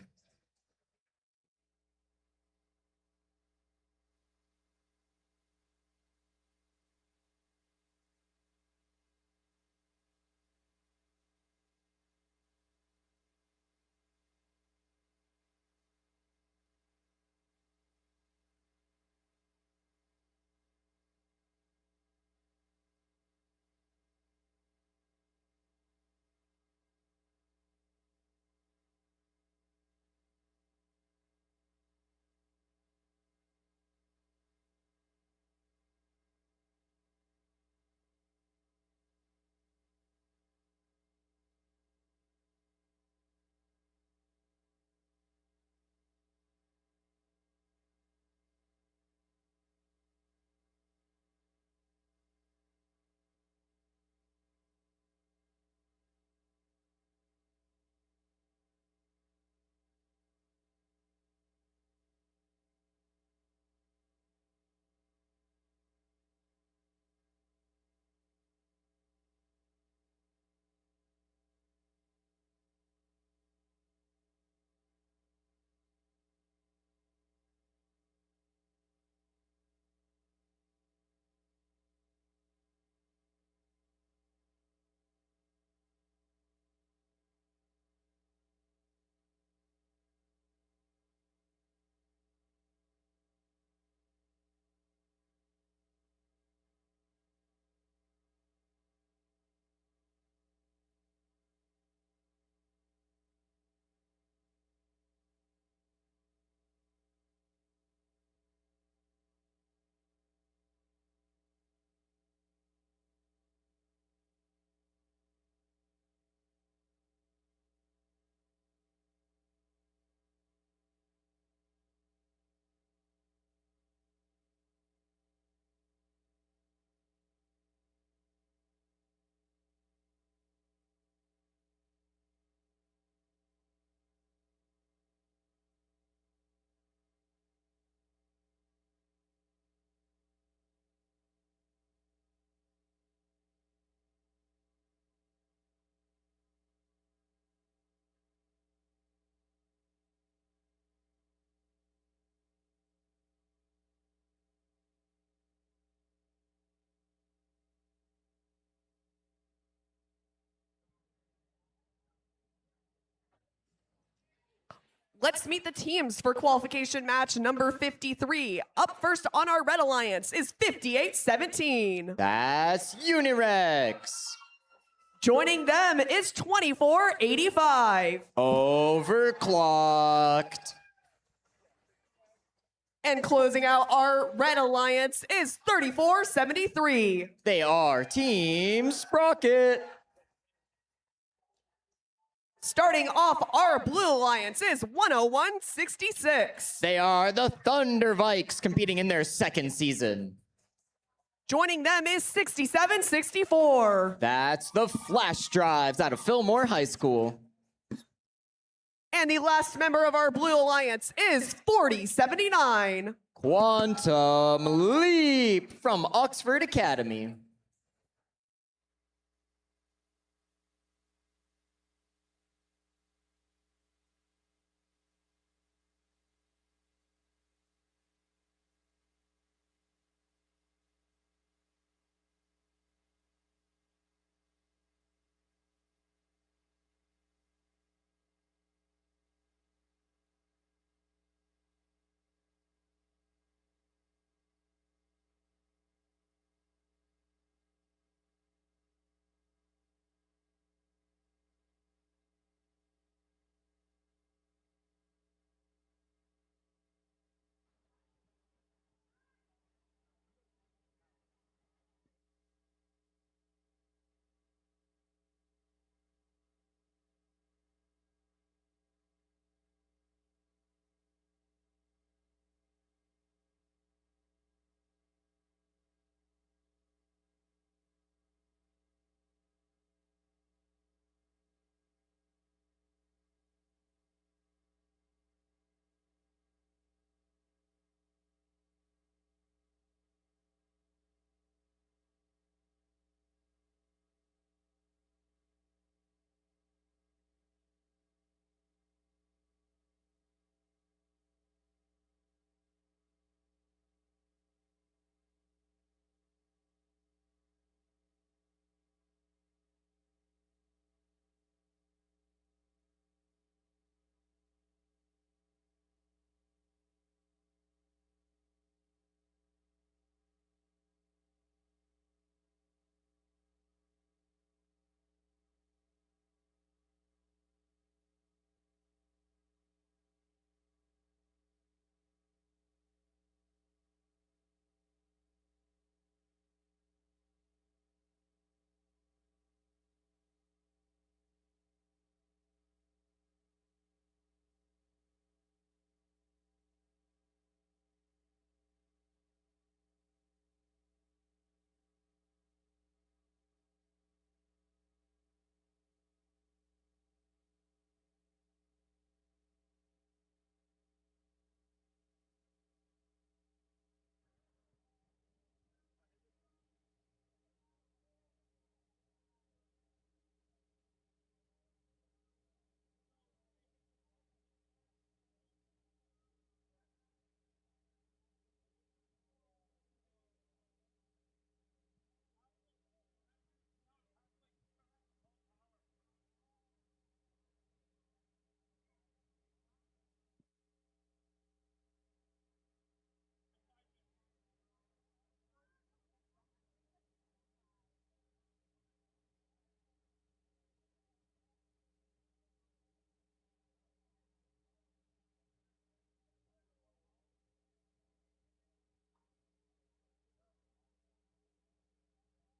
Let's meet the teams for qualification match number 53. Up first on our Red Alliance is 58-17. That's Unirex. Joining them is 24-85. Overclocked. And closing out our Red Alliance is 34-73. They are Team Sprocket. Starting off our Blue Alliance is 101-66. They are the Thunder Vikes competing in their second season. Joining them is 67-64. That's the Flash Drives out of Fillmore High School. And the last member of our Blue Alliance is 40-79. Quantum Leap from Oxford Academy.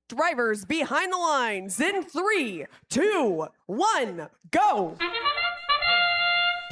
Drivers behind the lines in 3, 2, 1, go!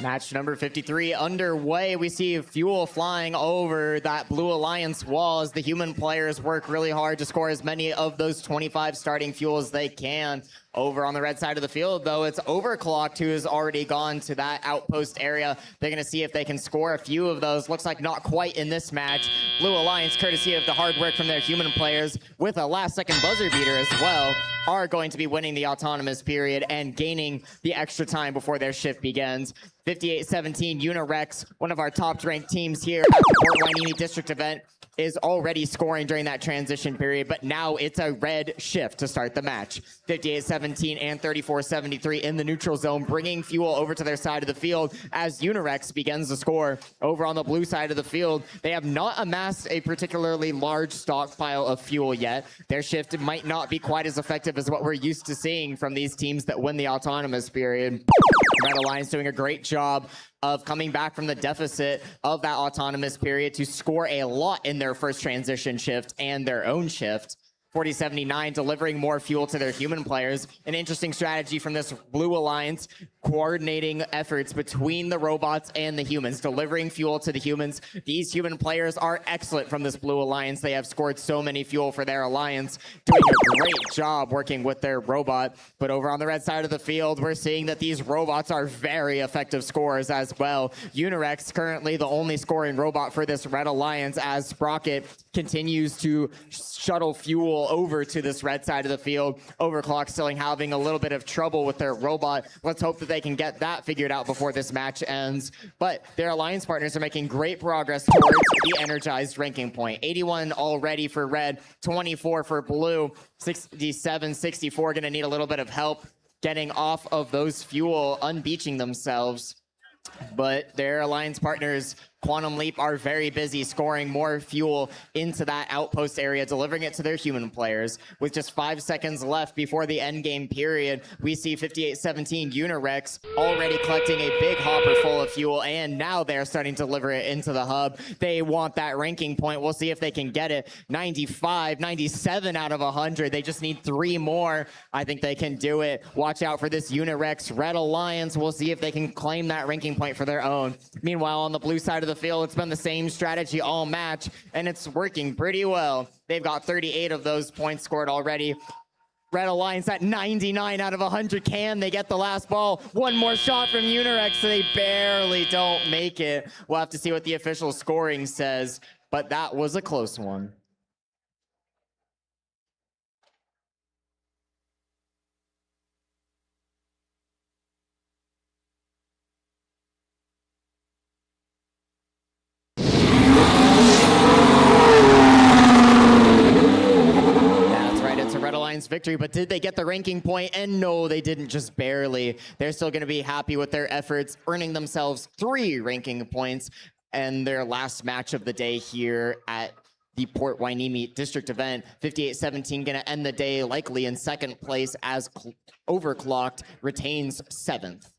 Match number 53 underway. We see fuel flying over that Blue Alliance wall as the human players work really hard to score as many of those 25 starting fuel as they can. Over on the red side of the field, though, it's Overclocked who has already gone to that outpost area. They're going to see if they can score a few of those. Looks like not quite in this match. Blue Alliance, courtesy of the hard work from their human players with a last-second buzzer beater as well, are going to be winning the autonomous period and gaining the extra time before their shift begins. 58-17, Unirex, one of our top-ranked teams here at the Port Hueneme District event, is already scoring during that transition period, but now it's a red shift to start the match. 58-17 and 34-73 in the neutral zone, bringing fuel over to their side of the field as Unirex begins to score. Over on the blue side of the field, they have not amassed a particularly large stockpile of fuel yet. Their shift might not be quite as effective as what we're used to seeing from these teams that win the autonomous period. Red Alliance doing a great job of coming back from the deficit of that autonomous period to score a lot in their first transition shift and their own shift. 40-79, delivering more fuel to their human players. An interesting strategy from this Blue Alliance, coordinating efforts between the robots and the humans, delivering fuel to the humans. These human players are excellent from this Blue Alliance. They have scored so many fuel for their alliance, doing a great job working with their robot. But over on the red side of the field, we're seeing that these robots are very effective scorers as well. Unirex, currently the only scoring robot for this Red Alliance, as Sprocket continues to shuttle fuel over to this red side of the field. Overclock still having a little bit of trouble with their robot. Let's hope that they can get that figured out before this match ends. But their alliance partners are making great progress towards the energized ranking point. 81 already for red, 24 for blue, 67-64 gonna need a little bit of help getting off of those fuel, unbeaching themselves. But their alliance partners, Quantum Leap, are very busy scoring more fuel into that outpost area, delivering it to their human players. With just 5 seconds left before the end game period, we see 58-17 Unirex already collecting a big hopper full of fuel, and now they're starting to deliver it into the hub. They want that ranking point. We'll see if they can get it. 95, 97 out of 100. They just need 3 more. I think they can do it. Watch out for this Unirex Red Alliance. We'll see if they can claim that ranking point for their own. Meanwhile, on the blue side of the field, it's been the same strategy all match, and it's working pretty well. They've got 38 of those points scored already. Red Alliance at 99 out of 100. Can they get the last ball? One more shot from Unirex, so they barely don't make it. We'll have to see what the official scoring says, but that was a close one. Victory, but did they get the ranking point? And no, they didn't, just barely. They're still going to be happy with their efforts, earning themselves 3 ranking points and their last match of the day here at the Port Hueneme district event. 58-17 going to end the day likely in second place as Overclocked retains 7th.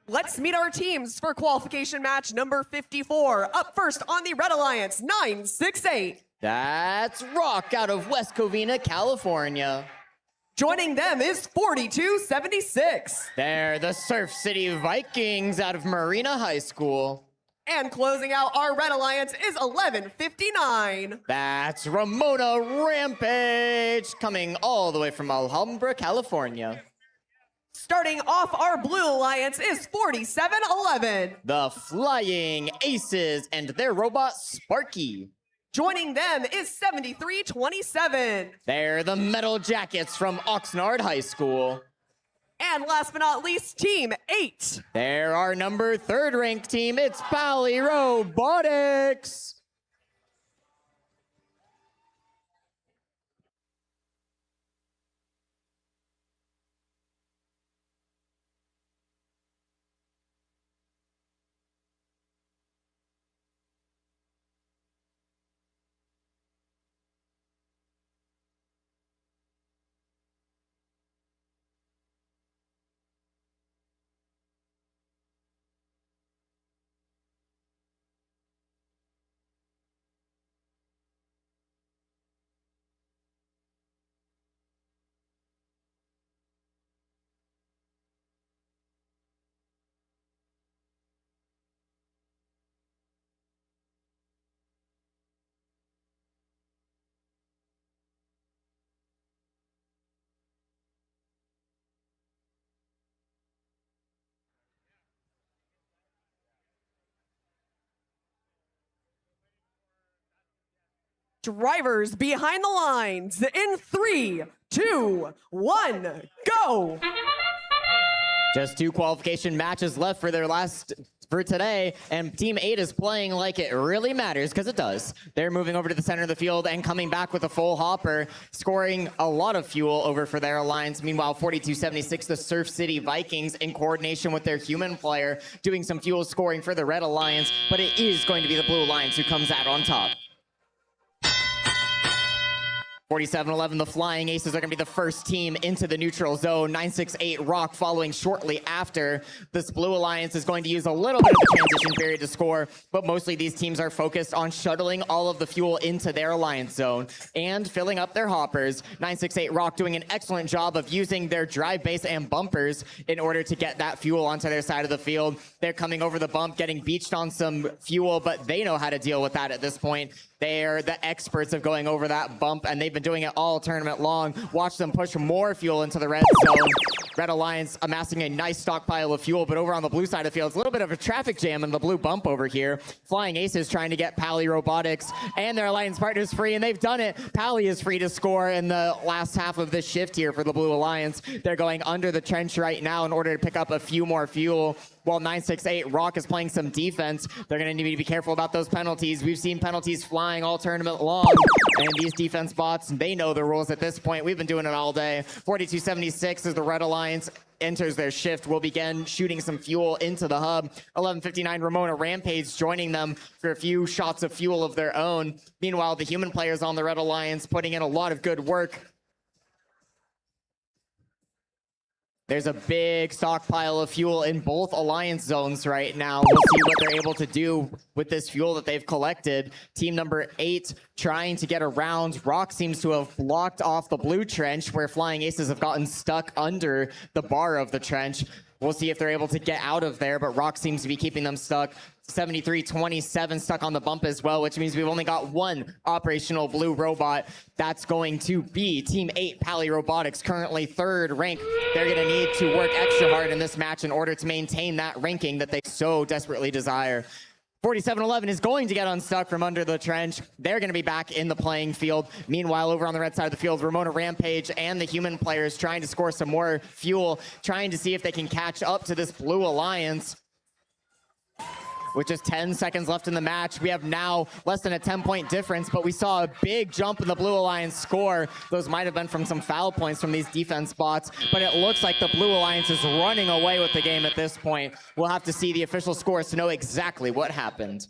Let's meet our teams for qualification match number 54. Up first on the Red Alliance, 968. That's Rock out of West Covina, California. Joining them is 4276. They're the Surf City Vikings out of Marina High School. And closing out our Red Alliance is 1159. That's Ramona Rampage coming all the way from Alhambra, California. Starting off our Blue Alliance is 4711. The Flying Aces and their robot Sparky. Joining them is 7327. They're the Metal Jackets from Oxnard High School. And last but not least, Team 8. They're our number 3rd ranked team. It's Pally Robotics. Drivers behind the lines in 3, 2, 1, go! Just 2 qualification matches left for today, and Team 8 is playing like it really matters, because it does. They're moving over to the center of the field and coming back with a full hopper, scoring a lot of fuel over for their alliance. Meanwhile, 4276, the Surf City Vikings, in coordination with their human player, doing some fuel scoring for the Red Alliance, but it is going to be the Blue Alliance who comes out on top. 4711, the Flying Aces are going to be the first team into the neutral zone. 968 Rock following shortly after. This Blue Alliance is going to use a little bit of a transition period to score, but mostly these teams are focused on shuttling all of the fuel into their alliance zone and filling up their hoppers. 968 Rock doing an excellent job of using their drive base and bumpers in order to get that fuel onto their side of the field. They're coming over the bump, getting beached on some fuel, but they know how to deal with that at this point. They're the experts of going over that bump, and they've been doing it all tournament long. Watch them push more fuel into the red zone. Red Alliance amassing a nice stockpile of fuel, but over on the blue side of the field, it's a little bit of a traffic jam in the blue bump over here. Flying Aces trying to get Pally Robotics and their alliance partners free, and they've done it. Pally is free to score in the last half of this shift here for the Blue Alliance. They're going under the trench right now in order to pick up a few more fuel, while 968 Rock is playing some defense. They're going to need to be careful about those penalties. We've seen penalties flying all tournament long, and these defense bots, they know the rules at this point. We've been doing it all day. 4276 as the Red Alliance enters their shift will begin shooting some fuel into the hub. 1159 Ramona Rampage joining them for a few shots of fuel of their own. Meanwhile, the human players on the Red Alliance putting in a lot of good work. There's a big stockpile of fuel in both alliance zones right now. We'll see what they're able to do with this fuel that they've collected. Team number 8 trying to get around. Rock seems to have blocked off the blue trench where Flying Aces have gotten stuck under the bar of the trench. We'll see if they're able to get out of there, but Rock seems to be keeping them stuck. 7327 stuck on the bump as well, which means we've only got one operational blue robot. That's going to be Team 8 Pally Robotics, currently 3rd rank. They're going to need to work extra hard in this match in order to maintain that ranking that they so desperately desire. 4711 is going to get unstuck from under the trench. They're going to be back in the playing field. Meanwhile, over on the red side of the field, Ramona Rampage and the human players trying to score some more fuel, trying to see if they can catch up to this Blue Alliance. With just 10 seconds left in the match, we have now less than a 10-point difference, but we saw a big jump in the Blue Alliance score. Those might have been from some foul points from these defense bots, but it looks like the Blue Alliance is running away with the game at this point. We'll have to see the official scores to know exactly what happened.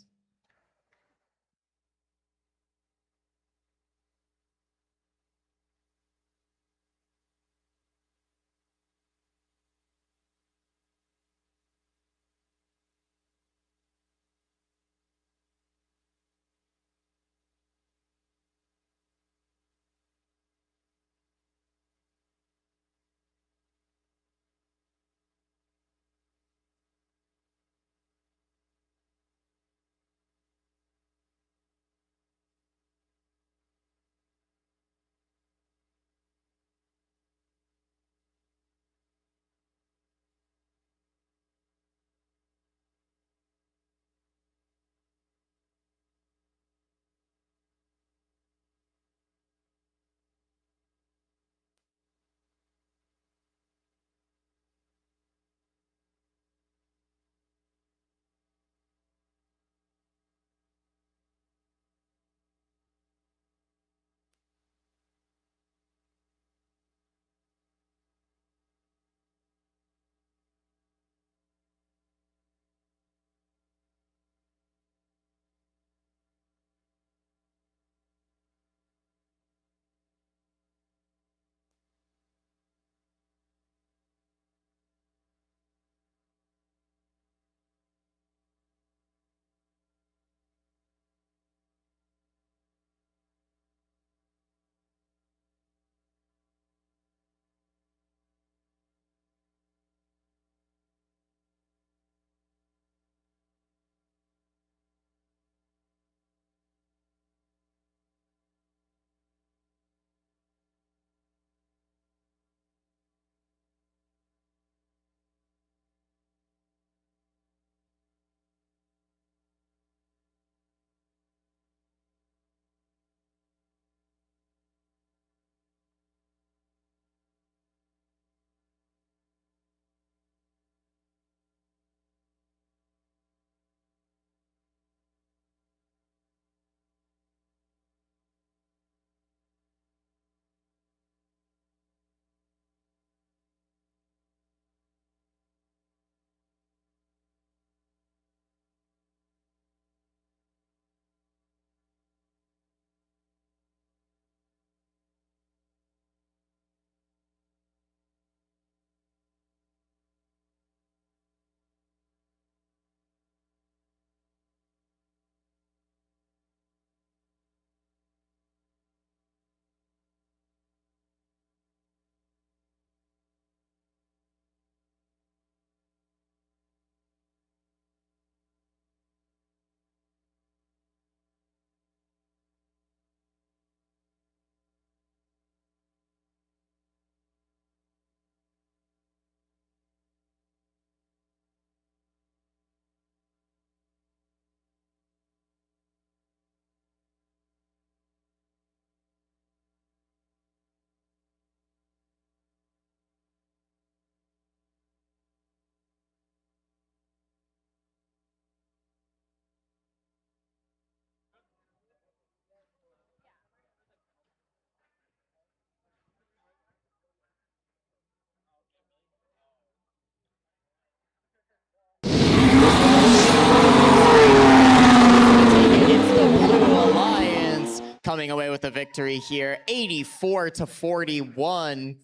coming away with a victory here, 84-41.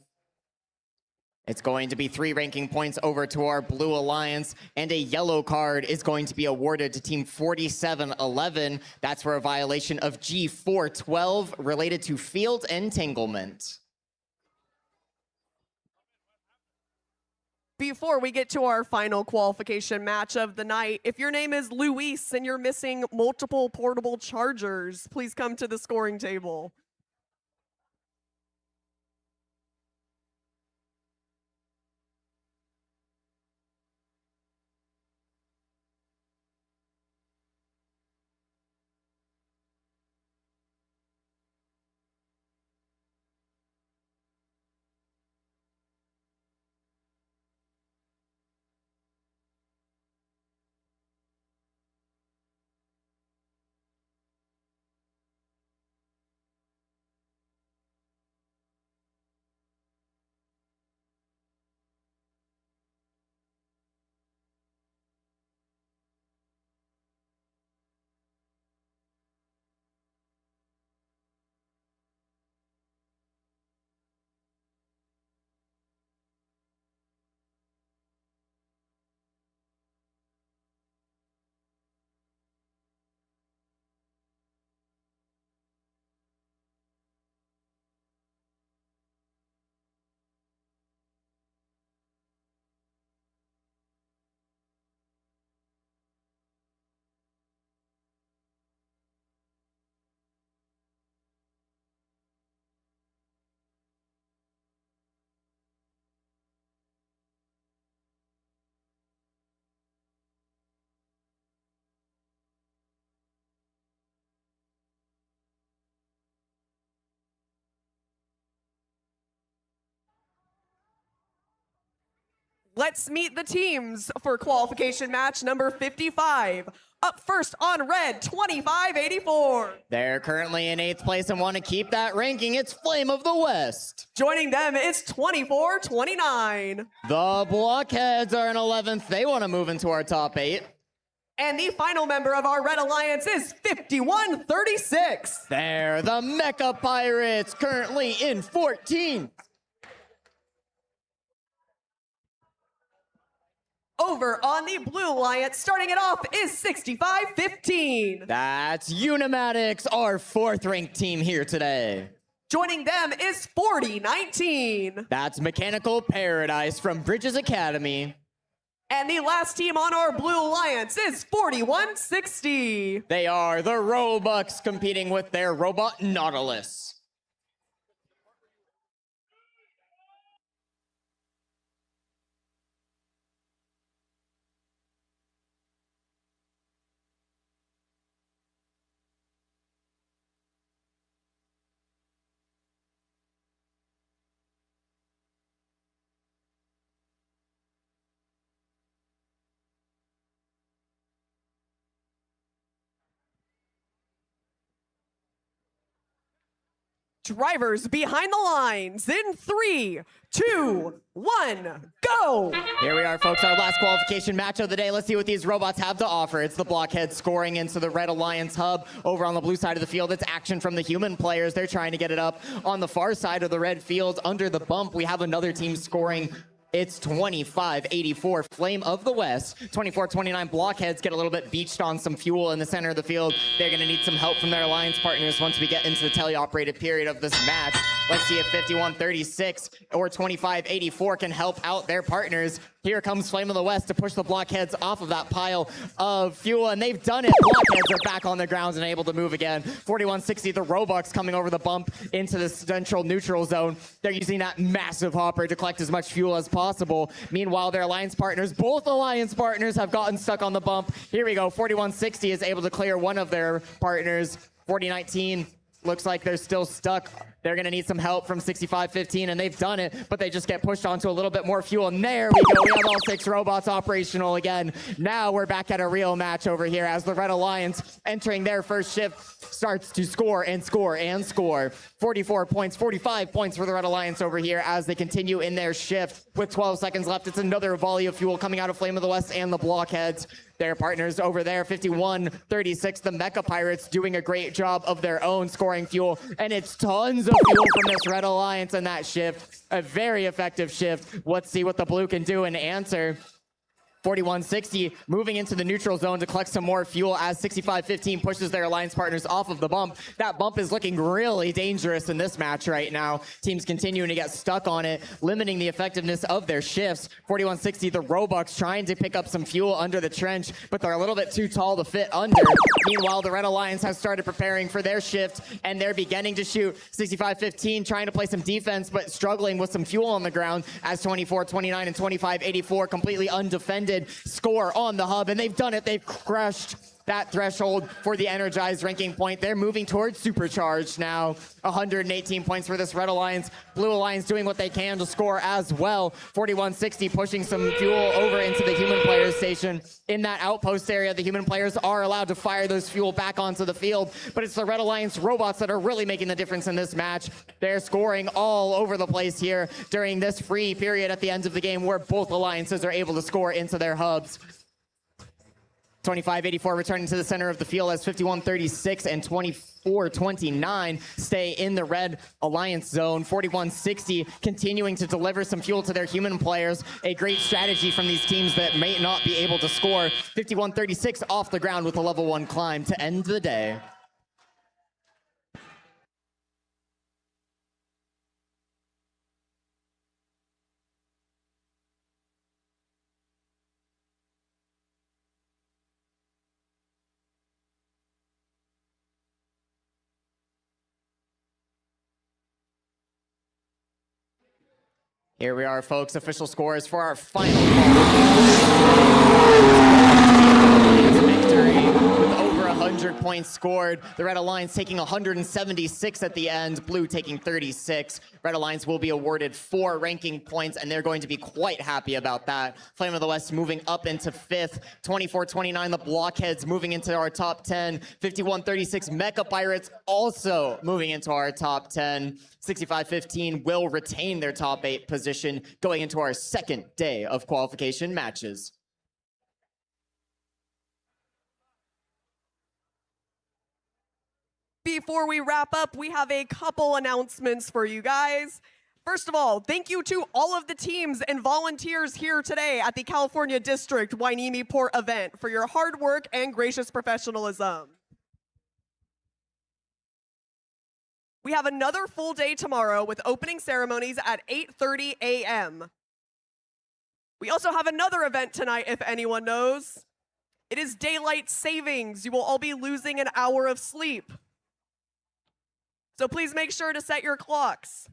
It's going to be 3 ranking points over to our Blue Alliance, and a yellow card is going to be awarded to Team 4711. That's for a violation of G412 related to field entanglement. Before we get to our final qualification match of the night, if your name is Luis and you're missing multiple portable chargers, please come to the scoring table. Let's meet the teams for qualification match number 55. Up first on red, 2584. They're currently in 8th place and want to keep that ranking. It's Flame of the West. Joining them is 2429. The Blockheads are in 11th. They want to move into our top 8. And the final member of our Red Alliance is 5136. They're the Mecha Pirates, currently in 14th. Over on the Blue Alliance, starting it off is 6515. That's Unematics, our 4th ranked team here today. Joining them is 4019. That's Mechanical Paradise from Bridges Academy. And the last team on our Blue Alliance is 4160. They are the Robux competing with their robot Nautilus. Drivers behind the lines in 3, 2, 1, go! Here we are, folks, our last qualification match of the day. Let's see what these robots have to offer. It's the Blockheads scoring into the Red Alliance hub. Over on the blue side of the field, it's action from the human players. They're trying to get it up. On the far side of the red field, under the bump, we have another team scoring. It's 25-84, Flame of the West. 24-29, Blockheads get a little bit beached on some fuel in the center of the field. They're going to need some help from their alliance partners once we get into the teleoperated period of this match. Let's see if 51-36 or 25-84 can help out their partners. Here comes Flame of the West to push the Blockheads off of that pile of fuel, and they've done it. Blockheads are back on the ground and able to move again. 41-60, the Robux coming over the bump into the central neutral zone. They're using that massive hopper to collect as much fuel as possible. Meanwhile, their alliance partners, both alliance partners, have gotten stuck on the bump. Here we go. 41-60 is able to clear one of their partners. 40-19 looks like they're still stuck. They're going to need some help from 65-15, and they've done it, but they just get pushed onto a little bit more fuel. And there we go. We have all 6 robots operational again. Now we're back at a real match over here as the Red Alliance, entering their first shift, starts to score and score and score. 44 points, 45 points for the Red Alliance over here as they continue in their shift. With 12 seconds left, it's another volley of fuel coming out of Flame of the West and the Blockheads. Their partners over there, 51-36. The Mecha Pirates doing a great job of their own scoring fuel. And it's tons of fuel from this Red Alliance and that shift. A very effective shift. Let's see what the blue can do and answer. 41-60 moving into the neutral zone to collect some more fuel as 65-15 pushes their alliance partners off of the bump. That bump is looking really dangerous in this match right now. Teams continuing to get stuck on it, limiting the effectiveness of their shifts. 41-60, the Robux trying to pick up some fuel under the trench, but they're a little bit too tall to fit under. Meanwhile, the Red Alliance has started preparing for their shift, and they're beginning to shoot. 65-15 trying to play some defense, but struggling with some fuel on the ground as 24-29 and 25-84 completely undefended score on the hub, and they've done it. They've crushed that threshold for the energized ranking point. They're moving towards supercharged now. 118 points for this Red Alliance. Blue Alliance doing what they can to score as well. 41-60 pushing some fuel over into the human players station. In that outpost area, the human players are allowed to fire those fuel back onto the field, but it's the Red Alliance robots that are really making the difference in this match. They're scoring all over the place here during this free period at the end of the game where both alliances are able to score into their hubs. 25-84 returning to the center of the field as 51-36 and 24-29 stay in the Red Alliance zone. 41-60 continuing to deliver some fuel to their human players. A great strategy from these teams that may not be able to score. 51-36 off the ground with a level 1 climb to end the day. Here we are, folks. Official scores for our final victory with over 100 points scored. The Red Alliance taking 176 at the end, Blue taking 36. Red Alliance will be awarded 4 ranking points, and they're going to be quite happy about that. Flame of the West moving up into 5th. 24-29, the Blockheads moving into our top 10. 51-36, Mecha Pirates also moving into our top 10. 65-15 will retain their top 8 position going into our second day of qualification matches. Before we wrap up, we have a couple announcements for you guys. First of all, thank you to all of the teams and volunteers here today at the California District Hueneme Port event for your hard work and gracious professionalism. We have another full day tomorrow with opening ceremonies at 8:30 a.m. We also have another event tonight, if anyone knows. It is daylight savings. You will all be losing an hour of sleep. So please make sure to set your clocks.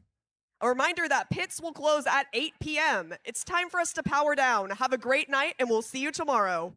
A reminder that pits will close at 8 p.m. It's time for us to power down. Have a great night, and we'll see you tomorrow.